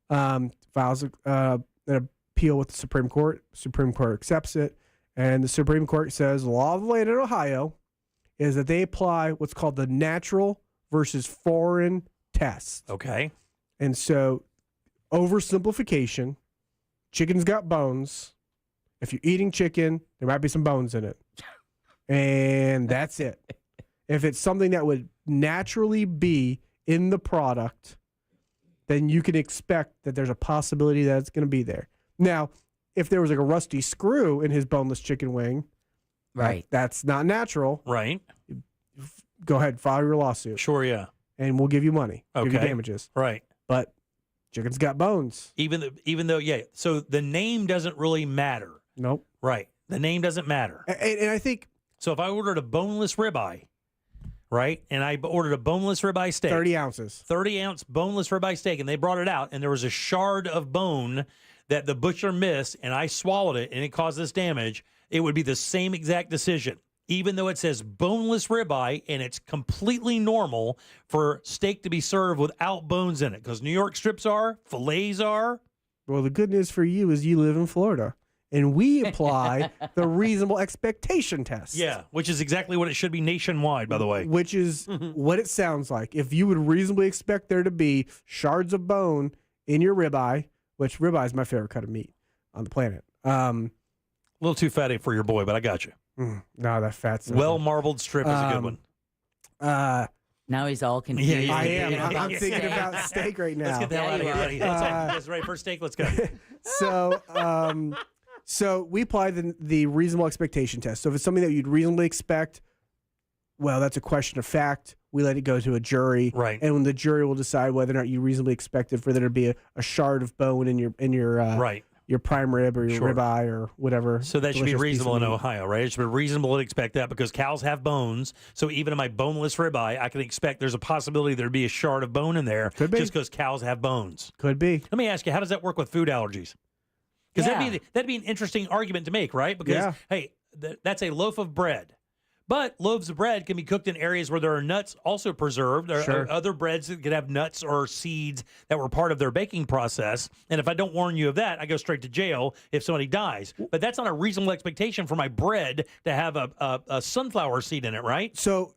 Speaker 31: Files an appeal with the Supreme Court. Supreme Court accepts it. And the Supreme Court says the law of the land in Ohio is that they apply what's called the natural versus foreign test.
Speaker 1: Okay.
Speaker 31: And so, oversimplification, chicken's got bones. If you're eating chicken, there might be some bones in it. And that's it. If it's something that would naturally be in the product, then you can expect that there's a possibility that it's going to be there. Now, if there was like a rusty screw in his boneless chicken wing,
Speaker 3: right,
Speaker 31: that's not natural.
Speaker 1: Right.
Speaker 31: Go ahead, file your lawsuit.
Speaker 1: Sure, yeah.
Speaker 31: And we'll give you money. Give you damages.
Speaker 1: Right.
Speaker 31: But chicken's got bones.
Speaker 1: Even though, so the name doesn't really matter.
Speaker 31: Nope.
Speaker 1: Right. The name doesn't matter.
Speaker 31: And I think
Speaker 1: so. If I ordered a boneless ribeye, right, and I ordered a boneless ribeye steak,
Speaker 31: 30 ounces,
Speaker 1: 30-ounce boneless ribeye steak, and they brought it out, and there was a shard of bone that the butcher missed, and I swallowed it, and it caused this damage, it would be the same exact decision. Even though it says boneless ribeye, and it's completely normal for steak to be served without bones in it, because New York strips are, fillets are.
Speaker 31: Well, the good news for you is you live in Florida, and we apply the reasonable expectation test.
Speaker 1: Yeah, which is exactly what it should be nationwide, by the way.
Speaker 31: Which is what it sounds like. If you would reasonably expect there to be shards of bone in your ribeye, which ribeye is my favorite cut of meat on the planet.
Speaker 1: A little too fatty for your boy, but I got you.
Speaker 31: No, that fat's
Speaker 1: well-marbled strip is a good one.
Speaker 3: Now he's all confused.
Speaker 31: I am. I'm thinking about steak right now.
Speaker 1: Let's get the hell out of here, buddy. That's right for steak. Let's go.
Speaker 31: So we apply the reasonable expectation test. So if it's something that you'd reasonably expect, well, that's a question of fact. We let it go to a jury,
Speaker 1: right?
Speaker 31: And when the jury will decide whether or not you reasonably expected for there to be a shard of bone in your
Speaker 1: right.
Speaker 31: Your prime rib or your
Speaker 1: Sure.
Speaker 31: ribeye or whatever.
Speaker 1: So that should be
Speaker 31: delicious piece
Speaker 1: reasonable
Speaker 31: of
Speaker 1: in
Speaker 31: meat.
Speaker 1: Ohio, right? It should be reasonable to expect that because cows have bones. So even in my boneless ribeye, I can expect there's a possibility there'd be a shard of bone in there
Speaker 31: Could be.
Speaker 1: just because cows have bones.
Speaker 31: Could be.
Speaker 1: Let me ask you, how does that work with food allergies? Because that'd be an interesting argument to make, right? Because, hey, that's a loaf of bread. But loaves of bread can be cooked in areas where there are nuts also preserved. There are other breads that could have nuts or seeds that were part of their baking process. And if I don't warn you of that, I go straight to jail if somebody dies. But that's not a reasonable expectation for my bread to have a sunflower seed in it, right?
Speaker 31: So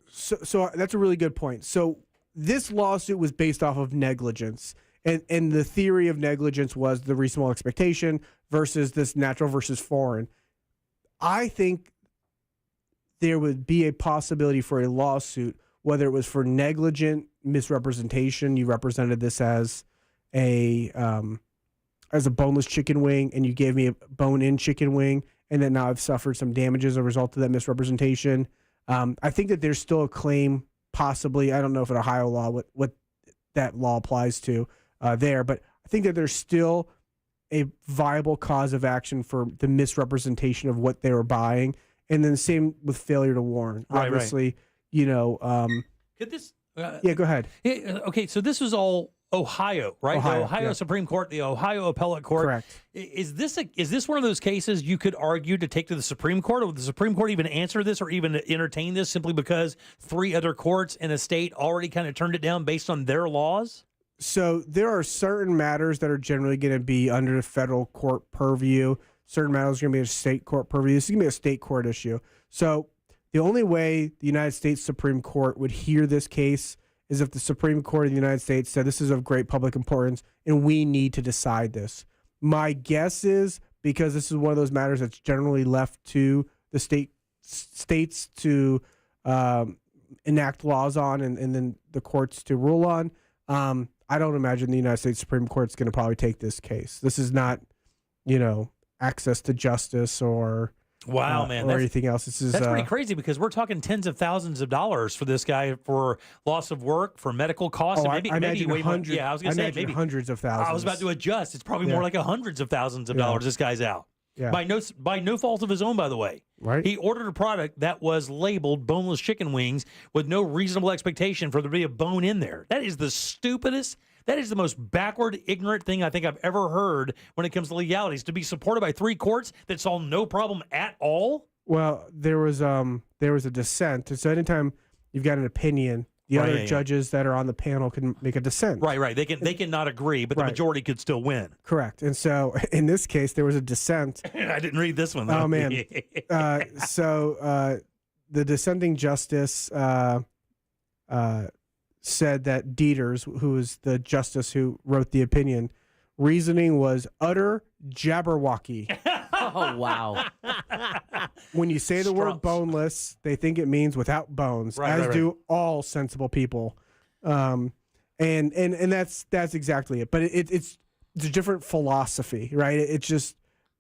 Speaker 31: that's a really good point. So this lawsuit was based off of negligence. And the theory of negligence was the reasonable expectation versus this natural versus foreign. I think there would be a possibility for a lawsuit, whether it was for negligent misrepresentation. You represented this as a boneless chicken wing, and you gave me a bone-in chicken wing, and then now I've suffered some damage as a result of that misrepresentation. I think that there's still a claim, possibly. I don't know if in Ohio law what that law applies to there, but I think that there's still a viable cause of action for the misrepresentation of what they were buying. And then same with failure to warn.
Speaker 1: Right,
Speaker 31: obviously, you know.
Speaker 1: Could this?
Speaker 31: Yeah, go ahead.
Speaker 1: Okay, so this was all Ohio, right? The Ohio Supreme Court, the Ohio Appellate Court.
Speaker 31: Correct.
Speaker 1: Is this one of those cases you could argue to take to the Supreme Court? Or would the Supreme Court even answer this or even entertain this simply because 3 other courts in a state already kind of turned it down based on their laws?
Speaker 31: So there are certain matters that are generally going to be under the federal court purview. Certain matters are going to be a state court purview. This is going to be a state court issue. So the only way the United States Supreme Court would hear this case is if the Supreme Court of the United States said this is of great public importance and we need to decide this. My guess is because this is one of those matters that's generally left to the states to enact laws on and then the courts to rule on. I don't imagine the United States Supreme Court is going to probably take this case. This is not, access to justice or
Speaker 1: man,
Speaker 31: or anything else.
Speaker 1: That's pretty crazy because we're talking tens of thousands of dollars for this guy for loss of work, for medical costs.
Speaker 31: I imagine
Speaker 1: way
Speaker 31: hundreds.
Speaker 1: more. Yeah, I was going to say maybe
Speaker 31: hundreds of thousands.
Speaker 1: I was about to adjust. It's probably more like hundreds of thousands of dollars. This guy's out by no fault of his own. By the way,
Speaker 31: right?
Speaker 1: He ordered a product that was labeled boneless chicken wings with no reasonable expectation for there to be a bone in there. That is the stupidest. That is the most backward, ignorant thing I think I've ever heard when it comes to legalities. To be supported by 3 courts that saw no problem at all.
Speaker 31: Well, there was a dissent. So anytime you've got an opinion, the other judges that are on the panel can make a dissent.
Speaker 1: Right. They can not agree, but the majority could still win.
Speaker 31: Correct. And so in this case, there was a dissent.
Speaker 1: I didn't read this one, though.
Speaker 31: Oh, man. So the dissenting justice said that Dieters, who is the justice who wrote the opinion, reasoning was utter jabberwocky.
Speaker 3: Oh, wow.
Speaker 31: When you say the word boneless, they think it means without bones, as do all sensible people. And that's exactly it. But it's a different philosophy, right? It's just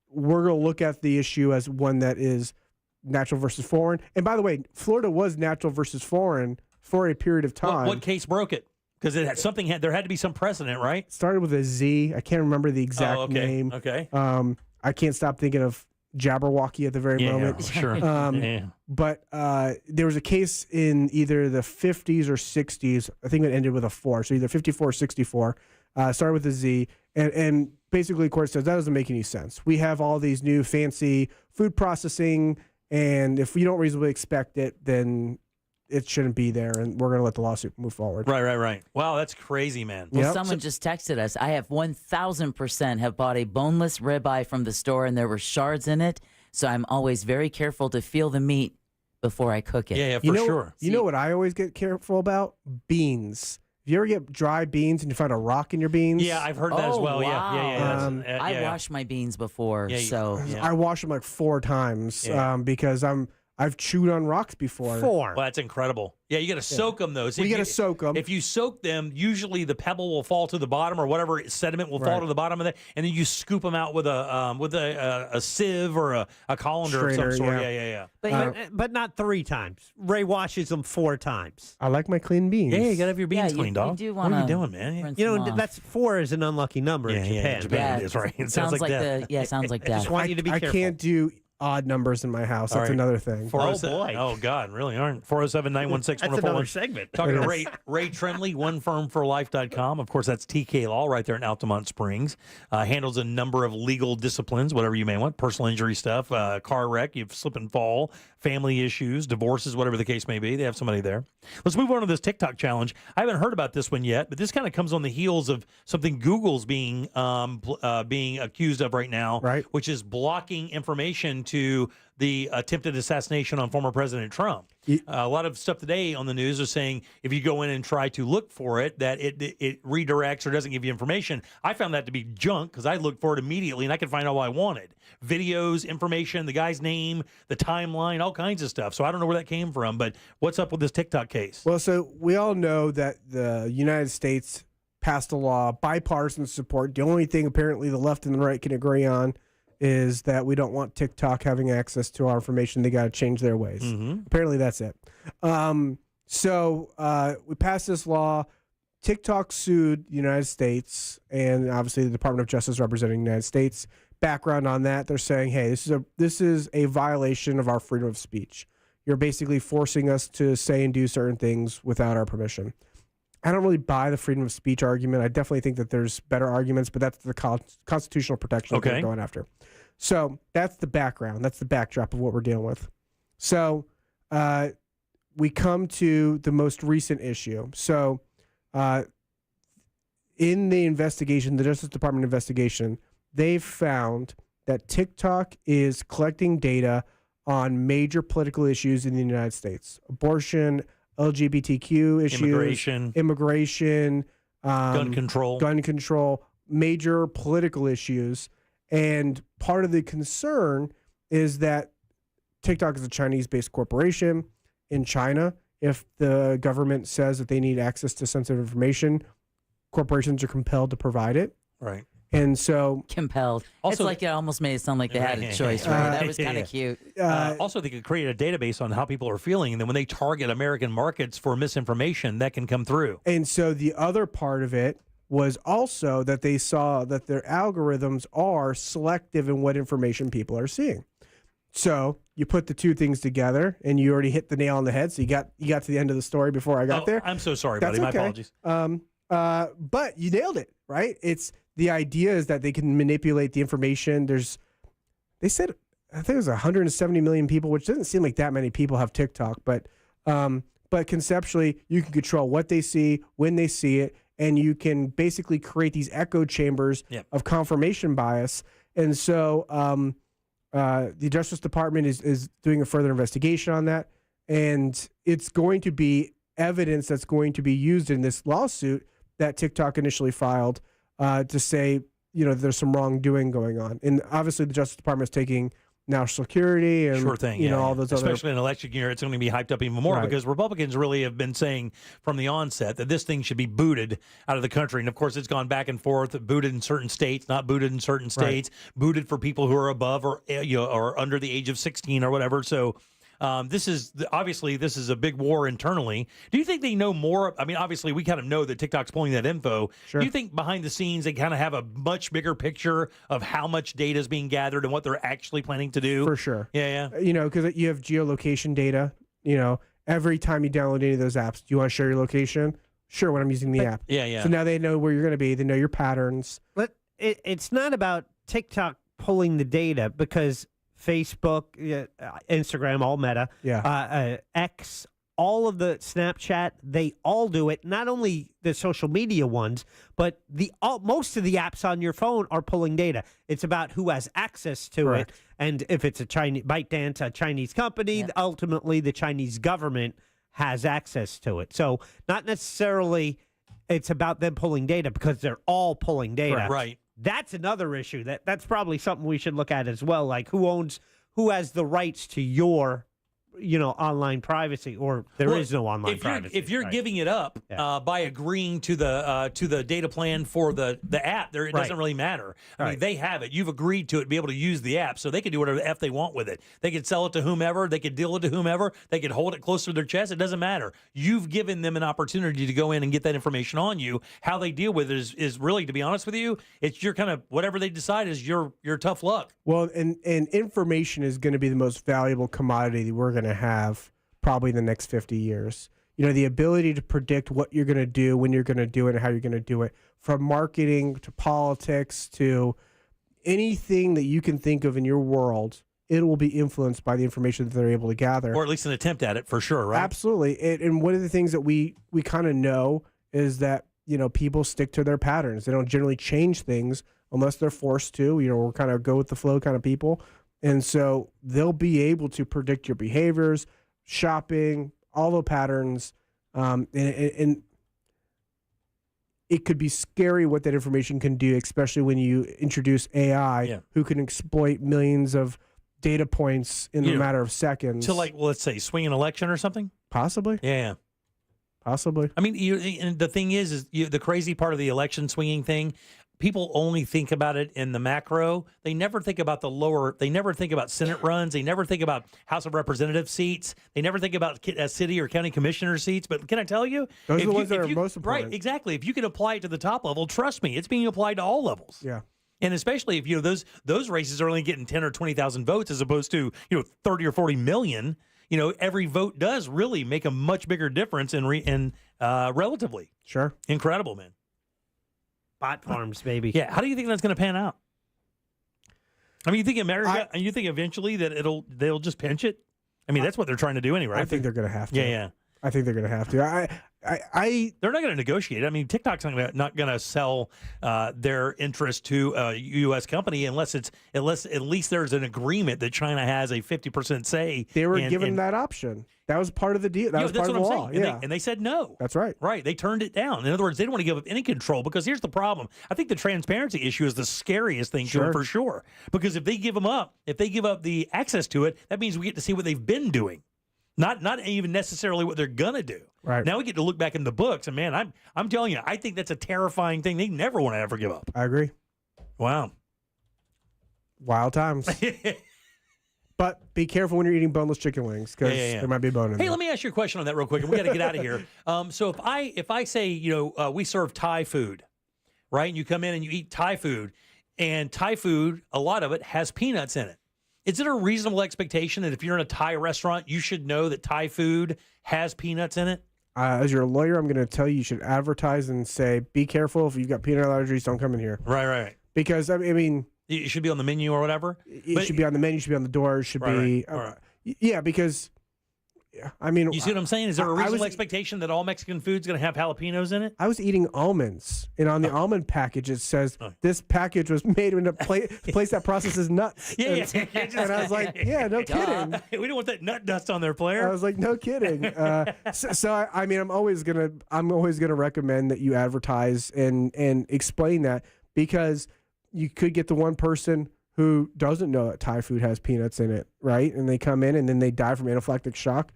Speaker 31: we're going to look at the issue as one that is natural versus foreign. And by the way, Florida was natural versus foreign for a period of time.
Speaker 1: What case broke it? Because there had to be some precedent, right?
Speaker 31: Started with a Z. I can't remember the exact name.
Speaker 1: Okay.
Speaker 31: I can't stop thinking of Jabberwocky at the very moment.
Speaker 1: Sure.
Speaker 31: But there was a case in either the 50s or 60s. I think it ended with a 4. So either 54 or 64. Started with a Z. And basically, the court says that doesn't make any sense. We have all these new fancy food processing, and if we don't reasonably expect it, then it shouldn't be there, and we're going to let the lawsuit move forward.
Speaker 1: Right. Wow, that's crazy, man.
Speaker 3: Well, someone just texted us. I have 1,000% have bought a boneless ribeye from the store, and there were shards in it, so I'm always very careful to feel the meat before I cook it.
Speaker 1: Yeah, for sure.
Speaker 31: You know what I always get careful about? Beans. If you ever get dry beans and you find a rock in your beans?
Speaker 1: Yeah, I've heard that as well.
Speaker 3: Wow.
Speaker 1: Yeah.
Speaker 3: I washed my beans before, so.
Speaker 31: I wash them like 4 times because I've chewed on rocks before.
Speaker 9: 4.
Speaker 1: Well, that's incredible. Yeah, you got to soak them, though. So
Speaker 31: you got to soak them.
Speaker 1: If you soak them, usually the pebble will fall to the bottom, or whatever sediment will fall to the bottom of it, and then you scoop them out with a sieve or a colander of some sort. Yeah.
Speaker 9: But not 3 times. Ray washes them 4 times.
Speaker 31: I like my clean beans.
Speaker 1: Yeah, you got to have your beans cleaned off. What are you doing, man?
Speaker 9: You know, that's 4 is an unlucky number in Japan.
Speaker 1: Yeah, Japan it is, right? It sounds like that.
Speaker 3: Sounds like that.
Speaker 9: I just want you to be careful.
Speaker 31: I can't do odd numbers in my house. That's another thing.
Speaker 9: Oh, boy.
Speaker 1: Oh, God, really aren't. 407-916-1041.
Speaker 9: That's another segment.
Speaker 1: Talking to Ray Tremley, onefirmforlife.com. Of course, that's TK Law right there in Altamont Springs. Handles a number of legal disciplines, whatever you may want, personal injury stuff, car wreck, you slip and fall, family issues, divorces, whatever the case may be. They have somebody there. Let's move on to this TikTok challenge. I haven't heard about this one yet, but this kind of comes on the heels of something Google's being accused of right now, which is blocking information to the attempted assassination on former President Trump. A lot of stuff today on the news is saying if you go in and try to look for it, that it redirects or doesn't give you information. I found that to be junk because I looked for it immediately and I could find all I wanted. Videos, information, the guy's name, the timeline, all kinds of stuff. So I don't know where that came from, but what's up with this TikTok case?
Speaker 31: Well, so we all know that the United States passed a law, bipartisan support. The only thing apparently the left and the right can agree on is that we don't want TikTok having access to our information. They got to change their ways. Apparently that's it. So we passed this law. TikTok sued the United States and obviously the Department of Justice representing the United States. Background on that, they're saying, hey, this is a violation of our freedom of speech. You're basically forcing us to say and do certain things without our permission. I don't really buy the freedom of speech argument. I definitely think that there's better arguments, but that's the constitutional protection that they're going after. So that's the background. That's the backdrop of what we're dealing with. So we come to the most recent issue. So in the investigation, the Justice Department investigation, they've found that TikTok is collecting data on major political issues in the United States. Abortion, LGBTQ issues, immigration,
Speaker 1: gun control,
Speaker 31: major political issues. And part of the concern is that TikTok is a Chinese-based corporation in China. If the government says that they need access to sensitive information, corporations are compelled to provide it.
Speaker 1: Right.
Speaker 31: And so
Speaker 3: compelled. Also, it's like it almost made it sound like they had a choice, right? That was kind of cute.
Speaker 1: Also, they could create a database on how people are feeling, and then when they target American markets for misinformation, that can come through.
Speaker 31: And so the other part of it was also that they saw that their algorithms are selective in what information people are seeing. So you put the two things together, and you already hit the nail on the head. So you got to the end of the story before I got there.
Speaker 1: I'm so sorry, buddy. My apologies.
Speaker 31: But you nailed it, right? The idea is that they can manipulate the information. They said, I think it was 170 million people, which doesn't seem like that many people have TikTok, but conceptually, you can control what they see, when they see it, and you can basically create these echo chambers of confirmation bias. And so the Justice Department is doing a further investigation on that, and it's going to be evidence that's going to be used in this lawsuit that TikTok initially filed to say, there's some wrongdoing going on. And obviously the Justice Department is taking national security and all those
Speaker 1: especially in election year, it's going to be hyped up even more because Republicans really have been saying from the onset that this thing should be booted out of the country. And of course, it's gone back and forth, booted in certain states, not booted in certain states, booted for people who are above or under the age of 16 or whatever. So Obviously this is a big war internally. Do you think they know more? I mean, obviously we kind of know that TikTok's pulling that info.
Speaker 31: Sure.
Speaker 1: Do you think behind the scenes they kind of have a much bigger picture of how much data is being gathered and what they're actually planning to do?
Speaker 31: For sure.
Speaker 1: Yeah.
Speaker 31: Because you have geolocation data. Every time you download any of those apps, do you want to share your location? Sure, when I'm using the app.
Speaker 1: Yeah.
Speaker 31: So now they know where you're going to be. They know your patterns.
Speaker 9: But it's not about TikTok pulling the data because Facebook, Instagram, all Meta, X, all of the Snapchat, they all do it. Not only the social media ones, but most of the apps on your phone are pulling data. It's about who has access to it, and if it's a ByteDance, a Chinese company, ultimately the Chinese government has access to it. So not necessarily it's about them pulling data because they're all pulling data.
Speaker 1: Right.
Speaker 9: That's another issue. That's probably something we should look at as well. Like who has the rights to your online privacy, or there is no online privacy.
Speaker 1: If you're giving it up by agreeing to the data plan for the app, it doesn't really matter. I mean, they have it. You've agreed to it, be able to use the app, so they can do whatever the F they want with it. They could sell it to whomever. They could deal it to whomever. They could hold it close to their chest. It doesn't matter. You've given them an opportunity to go in and get that information on you. How they deal with it is really, to be honest with you, it's your kind of whatever they decide is your tough luck.
Speaker 31: Well, and information is going to be the most valuable commodity that we're going to have probably in the next 50 years. The ability to predict what you're going to do, when you're going to do it, and how you're going to do it, from marketing to politics to anything that you can think of in your world, it will be influenced by the information that they're able to gather.
Speaker 1: Or at least an attempt at it, for sure, right?
Speaker 31: Absolutely. And one of the things that we kind of know is that, people stick to their patterns. They don't generally change things unless they're forced to. We're kind of go with the flow kind of people. And so they'll be able to predict your behaviors, shopping, all the patterns. And it could be scary what that information can do, especially when you introduce AI, who can exploit millions of data points in a matter of seconds.
Speaker 1: To let's say, swing an election or something?
Speaker 31: Possibly.
Speaker 1: Yeah.
Speaker 31: Possibly.
Speaker 1: I mean, and the thing is the crazy part of the election swinging thing, people only think about it in the macro. They never think about the lower. They never think about Senate runs. They never think about House of Representative seats. They never think about city or county commissioner seats. But can I tell you?
Speaker 31: Those are the ones that are most important.
Speaker 1: Right, exactly. If you can apply it to the top level, trust me, it's being applied to all levels.
Speaker 31: Yeah.
Speaker 1: And especially if those races are only getting 10 or 20,000 votes as opposed to 30 or 40 million. Every vote does really make a much bigger difference in relatively.
Speaker 31: Sure.
Speaker 1: Incredible, man.
Speaker 9: Bot farms, baby.
Speaker 1: Yeah. How do you think that's going to pan out? I mean, you think America, and you think eventually that they'll just pinch it? I mean, that's what they're trying to do anyway.
Speaker 31: I think they're going to have to.
Speaker 1: Yeah.
Speaker 31: I think they're going to have to.
Speaker 1: They're not going to negotiate. I mean, TikTok's not going to sell their interest to a U.S. company unless at least there's an agreement that China has a 50% say.
Speaker 31: They were given that option. That was part of the deal. That was part of the law.
Speaker 1: And they said no.
Speaker 31: That's right.
Speaker 1: Right. They turned it down. In other words, they don't want to give up any control because here's the problem. I think the transparency issue is the scariest thing to them for sure. Because if they give up the access to it, that means we get to see what they've been doing. Not even necessarily what they're gonna do.
Speaker 31: Right.
Speaker 1: Now we get to look back in the books, and man, I'm telling you, I think that's a terrifying thing. They never want to ever give up.
Speaker 31: I agree.
Speaker 1: Wow.
Speaker 31: Wild times. But be careful when you're eating boneless chicken wings because there might be a bone in there.
Speaker 1: Hey, let me ask you a question on that real quick, and we got to get out of here. So if I say we serve Thai food, right, and you come in and you eat Thai food, and Thai food, a lot of it has peanuts in it. Is it a reasonable expectation that if you're in a Thai restaurant, you should know that Thai food has peanuts in it?
Speaker 31: As your lawyer, I'm going to tell you should advertise and say, be careful. If you've got peanut allergies, don't come in here.
Speaker 1: Right.
Speaker 31: Because, I mean...
Speaker 1: It should be on the menu or whatever?
Speaker 31: It should be on the menu. It should be on the door. It should be...
Speaker 1: Right.
Speaker 31: Yeah, because... I mean...
Speaker 1: You see what I'm saying? Is there a reasonable expectation that all Mexican food's going to have jalapenos in it?
Speaker 31: I was eating almonds, and on the almond package, it says, this package was made in a place that processes nuts.
Speaker 1: Yeah.
Speaker 31: And I was like, yeah, no kidding.
Speaker 1: We don't want that nut dust on there, player.
Speaker 31: I was like, no kidding. I mean, I'm always gonna recommend that you advertise and explain that, because you could get the one person who doesn't know that Thai food has peanuts in it, right? And they come in and then they die from anaphylactic shock.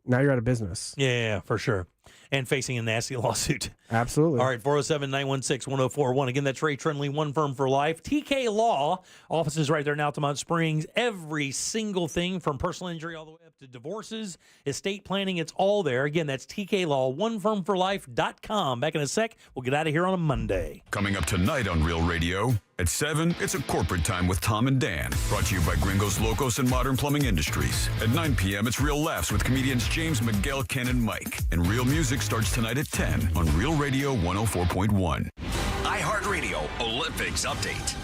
Speaker 31: Now you're out of business.
Speaker 1: Yeah, for sure. and facing a nasty lawsuit.
Speaker 31: Absolutely.
Speaker 1: All right, 407-916-1041. Again, that's Ray Trinley, one firm for life. TK Law, offices right there in Altamont Springs. Every single thing from personal injury all the way up to divorces, estate planning, it's all there. Again, that's TK Law, onefirmforlife.com. Back in a sec. We'll get out of here on a Monday.
Speaker 8: Coming up tonight on Real Radio. At 7, it's a corporate time with Tom and Dan. Brought to you by Gringos Locos and Modern Plumbing Industries. At 9 p.m., it's Real Laughs with comedians James, Miguel, Ken, and Mike. And Real Music starts tonight at 10 on Real Radio 104.1.
Speaker 5: iHeartRadio Olympics Update.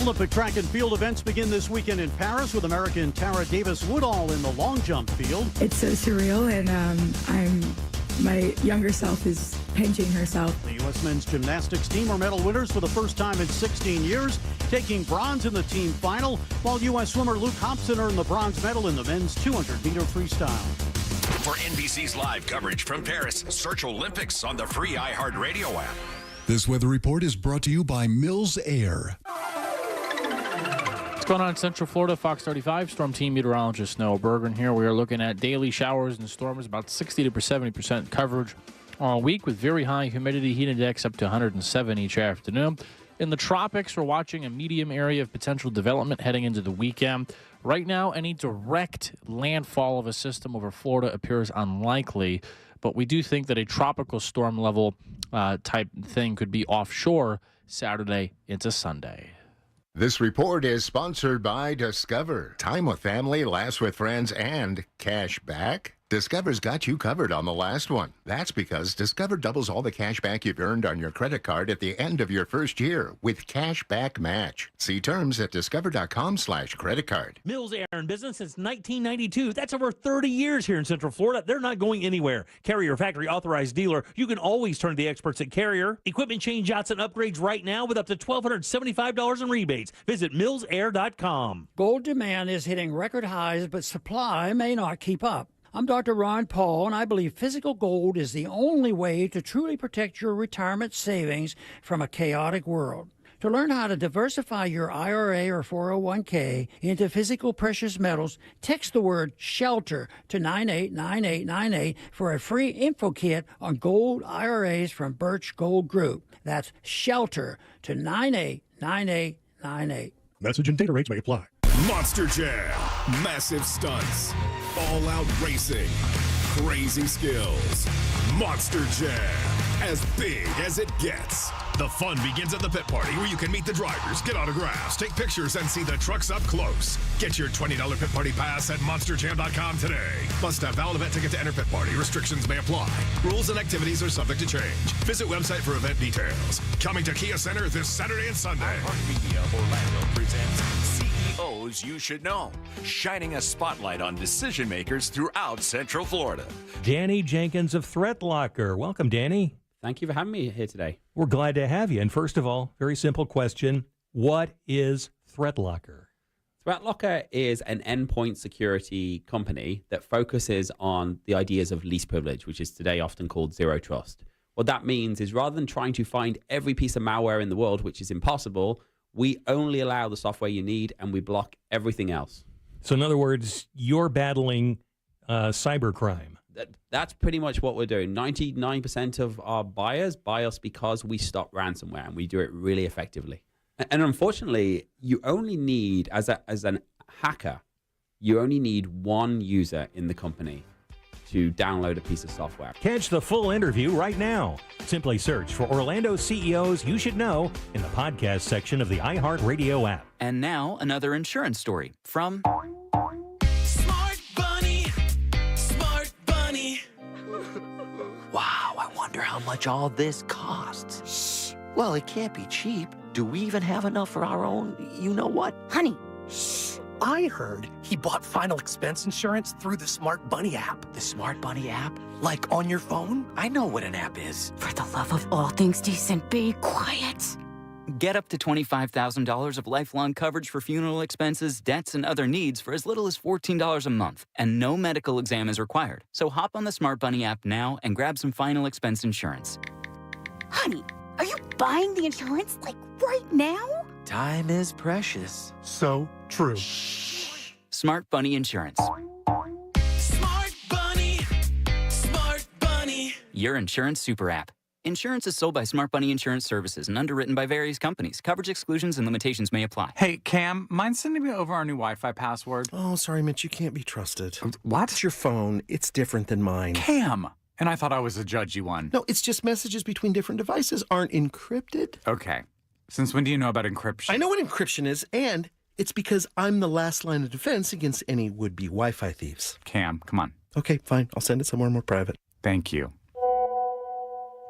Speaker 6: Olympic track and field events begin this weekend in Paris with American Tara Davis-Woodall in the long jump field.
Speaker 12: It's so surreal, and my younger self is pinching herself.
Speaker 6: The U.S. men's gymnastics team are medal winners for the first time in 16 years, taking bronze in the team final, while U.S. swimmer Luke Hobson earned the bronze medal in the men's 200-meter freestyle.
Speaker 5: For NBC's live coverage from Paris, search Olympics on the free iHeartRadio app.
Speaker 14: This weather report is brought to you by Mills Air.
Speaker 23: What's going on in Central Florida? Fox 35 Storm Team Meteorologist Noah Bergen here. We are looking at daily showers and storms, about 60 to 70% coverage all week with very high humidity, heat index up to 107 each afternoon. In the tropics, we're watching a medium area of potential development heading into the weekend. Right now, any direct landfall of a system over Florida appears unlikely, but we do think that a tropical storm level type thing could be offshore Saturday into Sunday.
Speaker 24: This report is sponsored by Discover. Time with family, laughs with friends, and cash back. Discover's got you covered on the last one. That's because Discover doubles all the cash back you've earned on your credit card at the end of your first year with Cash Back Match. See terms at discover.com/creditcard.
Speaker 1: Mills Air in business since 1992. That's over 30 years here in Central Florida. They're not going anywhere. Carrier factory authorized dealer. You can always turn to the experts at Carrier. Equipment changeouts and upgrades right now with up to $1,275 in rebates. Visit millsair.com.
Speaker 25: Gold demand is hitting record highs, but supply may not keep up. I'm Dr. Ron Paul, and I believe physical gold is the only way to truly protect your retirement savings from a chaotic world. To learn how to diversify your IRA or 401k into physical precious metals, text the word SHELTER to 989898 for a free info kit on gold IRAs from Birch Gold Group. That's SHELTER to 989898.
Speaker 4: Message and data rates may apply.
Speaker 26: Monster Jam. Massive stunts. All-out racing. Crazy skills. Monster Jam. As big as it gets. The fun begins at the pit party where you can meet the drivers, get autographs, take pictures, and see the trucks up close. Get your $20 pit party pass at monsterjam.com today. Must have valid event ticket to enter pit party. Restrictions may apply. Rules and activities are subject to change. Visit website for event details. Coming to Kia Center this Saturday and Sunday.
Speaker 5: iHeartMedia Orlando presents CEOs You Should Know, shining a spotlight on decision makers throughout Central Florida.
Speaker 27: Danny Jenkins of ThreatLocker. Welcome, Danny.
Speaker 28: Thank you for having me here today.
Speaker 27: We're glad to have you. And first of all, very simple question. What is ThreatLocker?
Speaker 28: ThreatLocker is an endpoint security company that focuses on the ideas of least privilege, which is today often called zero trust. What that means is rather than trying to find every piece of malware in the world, which is impossible, we only allow the software you need and we block everything else.
Speaker 27: So in other words, you're battling cybercrime.
Speaker 28: That's pretty much what we're doing. 99% of our buyers buy us because we stop ransomware and we do it really effectively. And unfortunately, you only need, as an hacker, you only need one user in the company to download a piece of software.
Speaker 27: Catch the full interview right now. Simply search for Orlando CEOs You Should Know in the podcast section of the iHeartRadio app.
Speaker 29: And now another insurance story from
Speaker 30: Smart Bunny. Smart Bunny.
Speaker 31: Wow, I wonder how much all this costs. Shh. Well, it can't be cheap. Do we even have enough for our own you-know-what?
Speaker 32: Honey, shh. I heard he bought final expense insurance through the Smart Bunny app.
Speaker 31: The Smart Bunny app?
Speaker 32: Like on your phone?
Speaker 31: I know what an app is.
Speaker 32: For the love of all things decent, be quiet.
Speaker 29: Get up to $25,000 of lifelong coverage for funeral expenses, debts, and other needs for as little as $14 a month. And no medical exam is required. So hop on the Smart Bunny app now and grab some final expense insurance.
Speaker 32: Honey, are you buying the insurance, like, right now?
Speaker 31: Time is precious.
Speaker 4: So true.
Speaker 29: Shh. Smart Bunny Insurance.
Speaker 30: Smart Bunny. Smart Bunny.
Speaker 29: your insurance super app. Insurance is sold by Smart Bunny Insurance Services and underwritten by various companies. Coverage exclusions and limitations may apply.
Speaker 2: Hey, Cam, mind sending me over our new Wi-Fi password?
Speaker 7: Oh, sorry, Mitch, you can't be trusted.
Speaker 2: What?
Speaker 7: It's your phone. It's different than mine.
Speaker 2: Cam! And I thought I was a judgy one.
Speaker 7: No, it's just messages between different devices aren't encrypted.
Speaker 2: Okay. Since when do you know about encryption?
Speaker 7: I know what encryption is, and it's because I'm the last line of defense against any would-be Wi-Fi thieves.
Speaker 2: Cam, come on.
Speaker 7: Okay, fine. I'll send it somewhere more private.
Speaker 2: Thank you.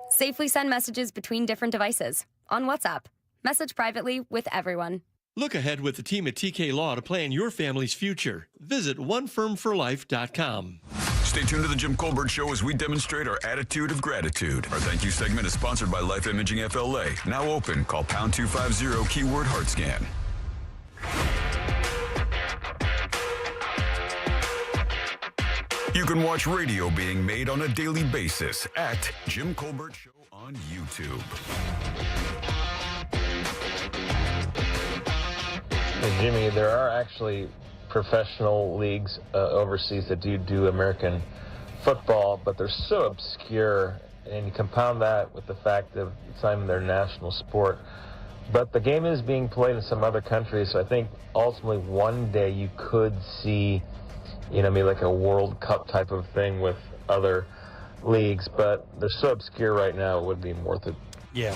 Speaker 10: Safely send messages between different devices. On WhatsApp. Message privately with everyone.
Speaker 11: Look ahead with the team at TK Law to plan your family's future. Visit onefirmforlife.com.
Speaker 8: Stay tuned to the Jim Colbert Show as we demonstrate our attitude of gratitude. Our thank you segment is sponsored by Life Imaging FLA. Now open. Call pound 250 keyword heart scan. You can watch radio being made on a daily basis at Jim Colbert Show on YouTube.
Speaker 13: Hey, Jimmy, there are actually professional leagues overseas that do American football, but they're so obscure, and you compound that with the fact that it's not even their national sport. But the game is being played in some other countries, so I think ultimately one day you could see, maybe like a World Cup type of thing with other leagues, but they're so obscure right now, it wouldn't be worth it.
Speaker 1: Yeah.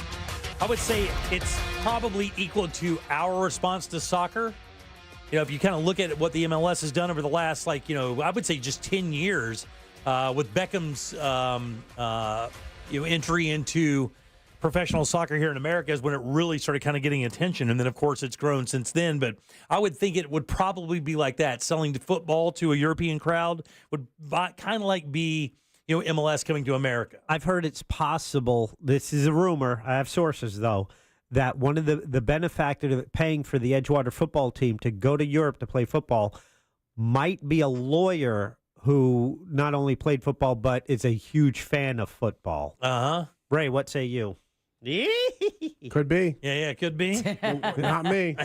Speaker 1: I would say it's probably equal to our response to soccer. If you kind of look at what the MLS has done over the last, I would say just 10 years with Beckham's, entry into professional soccer here in America is when it really started kind of getting attention. And then, of course, it's grown since then. But I would think it would probably be like that. Selling football to a European crowd would kind of be, MLS coming to America.
Speaker 9: I've heard it's possible. This is a rumor. I have sources, though, that one of the benefactors of paying for the Edgewater football team to go to Europe to play football might be a lawyer who not only played football, but is a huge fan of football.
Speaker 1: Uh-huh.
Speaker 9: Ray, what say you?
Speaker 31: Could be.
Speaker 1: Yeah, could be.
Speaker 31: Not me.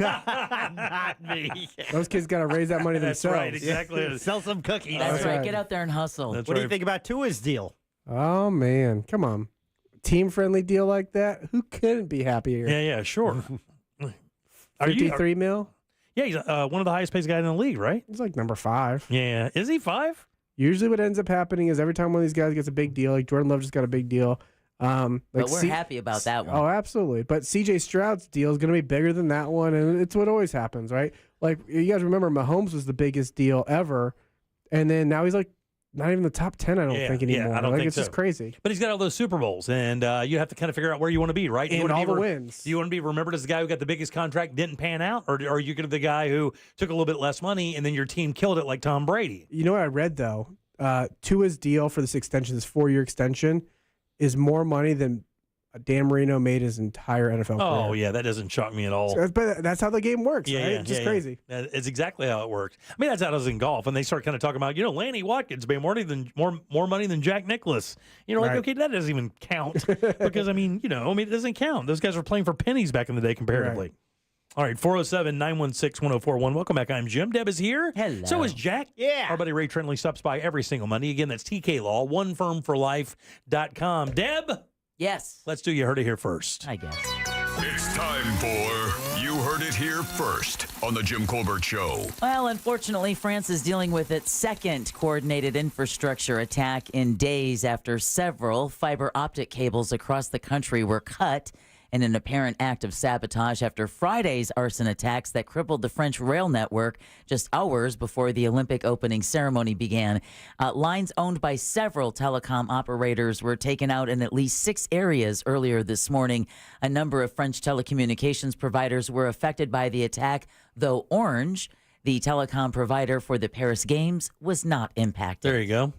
Speaker 1: Not me.
Speaker 31: Those kids got to raise that money
Speaker 1: That's
Speaker 31: themselves.
Speaker 1: right, exactly.
Speaker 9: Sell some cookies.
Speaker 3: That's right. Get out there and hustle.
Speaker 9: What do you think about Tua's deal?
Speaker 31: Oh, man. Come on. Team-friendly deal like that? Who couldn't be happier?
Speaker 1: Yeah, sure.
Speaker 31: 53 mil?
Speaker 1: Yeah, he's one of the highest paid guys in the league, right?
Speaker 31: He's like number 5.
Speaker 1: Yeah. Is he 5?
Speaker 31: Usually what ends up happening is every time one of these guys gets a big deal, like Jordan Love just got a big deal.
Speaker 3: But we're happy about that one.
Speaker 31: Oh, absolutely. But C.J. Stroud's deal is going to be bigger than that one, and it's what always happens, right? Like, you guys remember Mahomes was the biggest deal ever, and then now he's like not even the top 10, I don't think, anymore.
Speaker 1: Yeah, I don't think
Speaker 31: it's
Speaker 1: so.
Speaker 31: just crazy.
Speaker 1: But he's got all those Super Bowls, and you have to kind of figure out where you want to be, right?
Speaker 31: And all the wins.
Speaker 1: Do you want to be remembered as the guy who got the biggest contract, didn't pan out, or are you going to be the guy who took a little bit less money, and then your team killed it like Tom Brady?
Speaker 31: You know what I read, though? Tua's deal for this extension, this 4-year extension, is more money than Dan Marino made his entire NFL career.
Speaker 1: Oh, yeah, that doesn't shock me at all.
Speaker 31: But that's how the game works, right? It's just crazy.
Speaker 1: Yeah. It's exactly how it works. I mean, that's how it is in golf. And they start kind of talking about, Lanny Watkins made more money than Jack Nicklaus.
Speaker 31: Right.
Speaker 1: Okay, that doesn't even count. Because, it doesn't count. Those guys were playing for pennies back in the day comparatively. Right. All right, 407-916-1041. Welcome back. I'm Jim. Deb is here.
Speaker 3: Hello.
Speaker 1: So is Jack.
Speaker 9: Yeah.
Speaker 1: Our buddy Ray Trentley stops by every single Monday. Again, that's TK Law, onefirmforlife.com. Deb?
Speaker 3: Yes.
Speaker 1: Let's do You Heard It Here first.
Speaker 3: I guess.
Speaker 8: It's time for You Heard It Here First on the Jim Colbert Show.
Speaker 3: Well, unfortunately, France is dealing with its second coordinated infrastructure attack in days after several fiber optic cables across the country were cut in an apparent act of sabotage after Friday's arson attacks that crippled the French rail network just hours before the Olympic opening ceremony began. Lines owned by several telecom operators were taken out in at least 6 areas earlier this morning. A number of French telecommunications providers were affected by the attack, though Orange, the telecom provider for the Paris Games, was not impacted.
Speaker 1: There you go.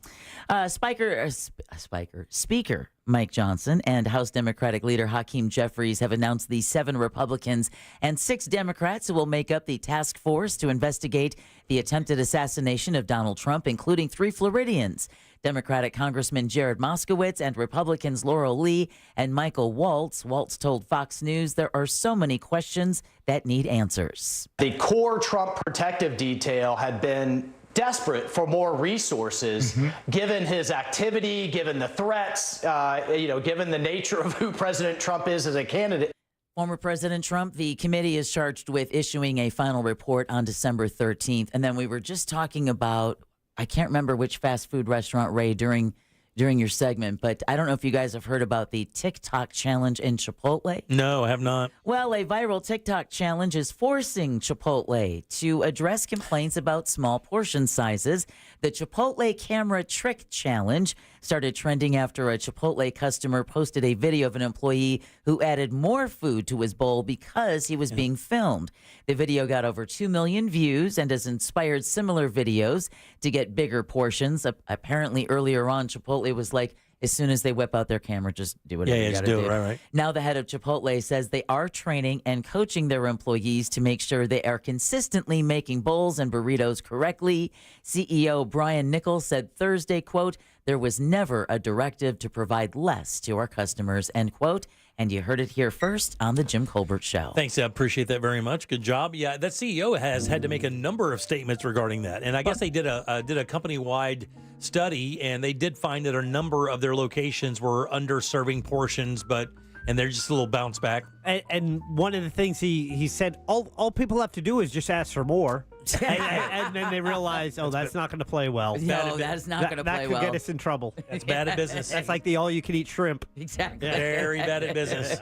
Speaker 3: Speaker Mike Johnson and House Democratic leader Hakeem Jeffries have announced the 7 Republicans and 6 Democrats who will make up the task force to investigate the attempted assassination of Donald Trump, including 3 Floridians. Democratic Congressman Jared Moskowitz and Republicans Laurel Lee and Michael Waltz. Waltz told Fox News there are so many questions that need answers.
Speaker 15: The core Trump protective detail had been
Speaker 6: desperate for more resources, given his activity, given the threats, given the nature of who President Trump is as a candidate.
Speaker 3: Former President Trump, the committee is charged with issuing a final report on December 13th. And then we were just talking about, I can't remember which fast food restaurant, Ray, during your segment, but I don't know if you guys have heard about the TikTok challenge in Chipotle.
Speaker 1: No, I have not.
Speaker 3: Well, a viral TikTok challenge is forcing Chipotle to address complaints about small portion sizes. The Chipotle camera trick challenge started trending after a Chipotle customer posted a video of an employee who added more food to his bowl because he was being filmed. The video got over 2 million views and has inspired similar videos to get bigger portions. Apparently, earlier on, Chipotle was like, as soon as they whip out their camera, just do whatever you got to do.
Speaker 1: Right.
Speaker 3: Now the head of Chipotle says they are training and coaching their employees to make sure they are consistently making bowls and burritos correctly. CEO Brian Nichols said Thursday, quote, "There was never a directive to provide less to our customers," end quote. And you heard it here first on the Jim Colbert Show.
Speaker 1: Thanks, I appreciate that very much. Good job. Yeah, that CEO has had to make a number of statements regarding that, and I guess they did a company-wide study, and they did find that a number of their locations were underserving portions, and they're just a little bounce back.
Speaker 9: And one of the things he said, all people have to do is just ask for more. and then they realize, that's not going to play well.
Speaker 3: No, that's not going to play well.
Speaker 9: That could get us in trouble.
Speaker 1: That's bad at business.
Speaker 9: That's like the all-you-can-eat shrimp.
Speaker 3: Exactly.
Speaker 1: Very bad at business.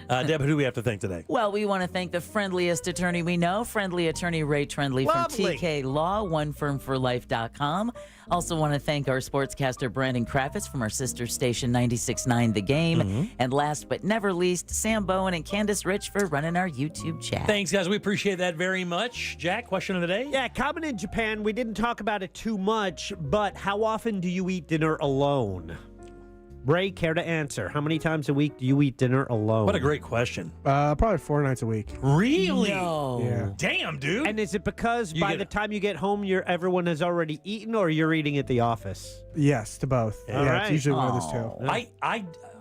Speaker 1: Deb, who do we have to thank today?
Speaker 3: Well, we want to thank the friendliest attorney we know, friendly attorney Ray Trendley from TK Law, onefirmforlife.com. Also want to thank our sportscaster Brandon Kravitz from our sister station 96.9 The Game. And last but never least, Sam Bowen and Candace Rich for running our YouTube chat.
Speaker 1: Thanks, guys. We appreciate that very much. Jack, question of the day?
Speaker 9: Yeah, common in Japan. We didn't talk about it too much, but how often do you eat dinner alone? Ray, care to answer? How many times a week do you eat dinner alone?
Speaker 1: What a great question.
Speaker 31: Probably 4 nights a week.
Speaker 1: Really?
Speaker 3: No.
Speaker 31: Yeah.
Speaker 1: Damn, dude.
Speaker 9: And is it because by the time you get home, everyone has already eaten, or you're eating at the office?
Speaker 31: Yes, to both. Yeah, it's usually one of those two.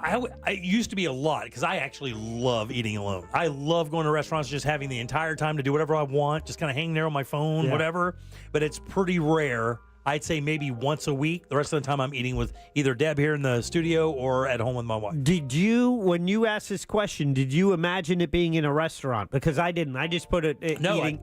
Speaker 1: I used to be a lot because I actually love eating alone. I love going to restaurants, just having the entire time to do whatever I want, just kind of hang there on my phone, whatever. But it's pretty rare. I'd say maybe once a week. The rest of the time I'm eating with either Deb here in the studio or at home with my wife.
Speaker 9: Did you, when you asked this question, did you imagine it being in a restaurant? Because I didn't. I just put it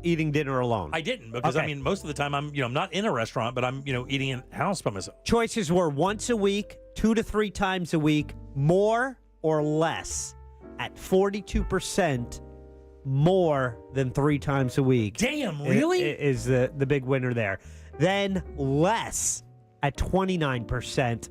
Speaker 9: eating dinner alone.
Speaker 1: I didn't because I mean most of the time I'm not in a restaurant, but I'm eating in house by myself.
Speaker 9: Choices were once a week, 2 to 3 times a week, more or less. At 42%, more than 3 times a week.
Speaker 1: Damn, really?
Speaker 9: Is the big winner there. Then less at 29%,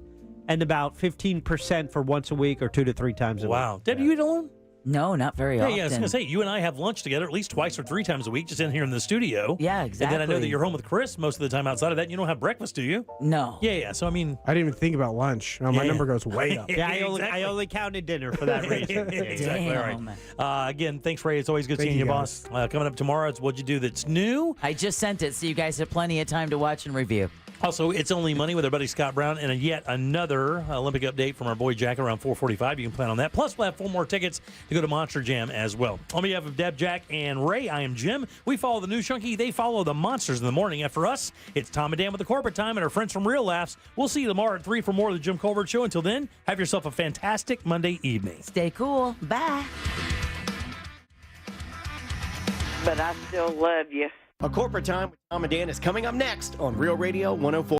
Speaker 9: and about 15% for once a week or 2 to 3 times a week.
Speaker 1: Wow. Deb, you eat alone?
Speaker 3: No, not very often.
Speaker 1: Yeah, I was going to say, you and I have lunch together at least 2 or 3 times a week, just in here in the studio.
Speaker 3: Yeah, exactly.
Speaker 1: And then I know that you're home with Chris most of the time. Outside of that, you don't have breakfast, do you?
Speaker 3: No.
Speaker 1: Yeah. So, I mean...
Speaker 31: I didn't even think about lunch. My number goes way up.
Speaker 9: Yeah, I only counted dinner for that reason.
Speaker 1: Exactly. All right. Again, thanks, Ray. It's always good seeing you, boss. Coming up tomorrow, it's What'd You Do That's New.
Speaker 3: I just sent it, so you guys have plenty of time to watch and review.
Speaker 1: Also, It's Only Money with our buddy Scott Brown, and yet another Olympic update from our boy Jack around 4:45. You can plan on that. Plus, we'll have 4 more tickets to go to Monster Jam as well. On behalf of Deb, Jack, and Ray, I am Jim. We follow the News Junkie. They follow the Monsters in the morning. And for us, it's Tom and Dan with the Corporate Time and our friends from Real Laughs. We'll see you tomorrow at 3 for more of the Jim Colbert Show. Until then, have yourself a fantastic Monday evening.
Speaker 3: Stay cool. Bye.
Speaker 12: But I still love you.
Speaker 14: A Corporate Time with Tom and Dan is coming up next on Real Radio 104.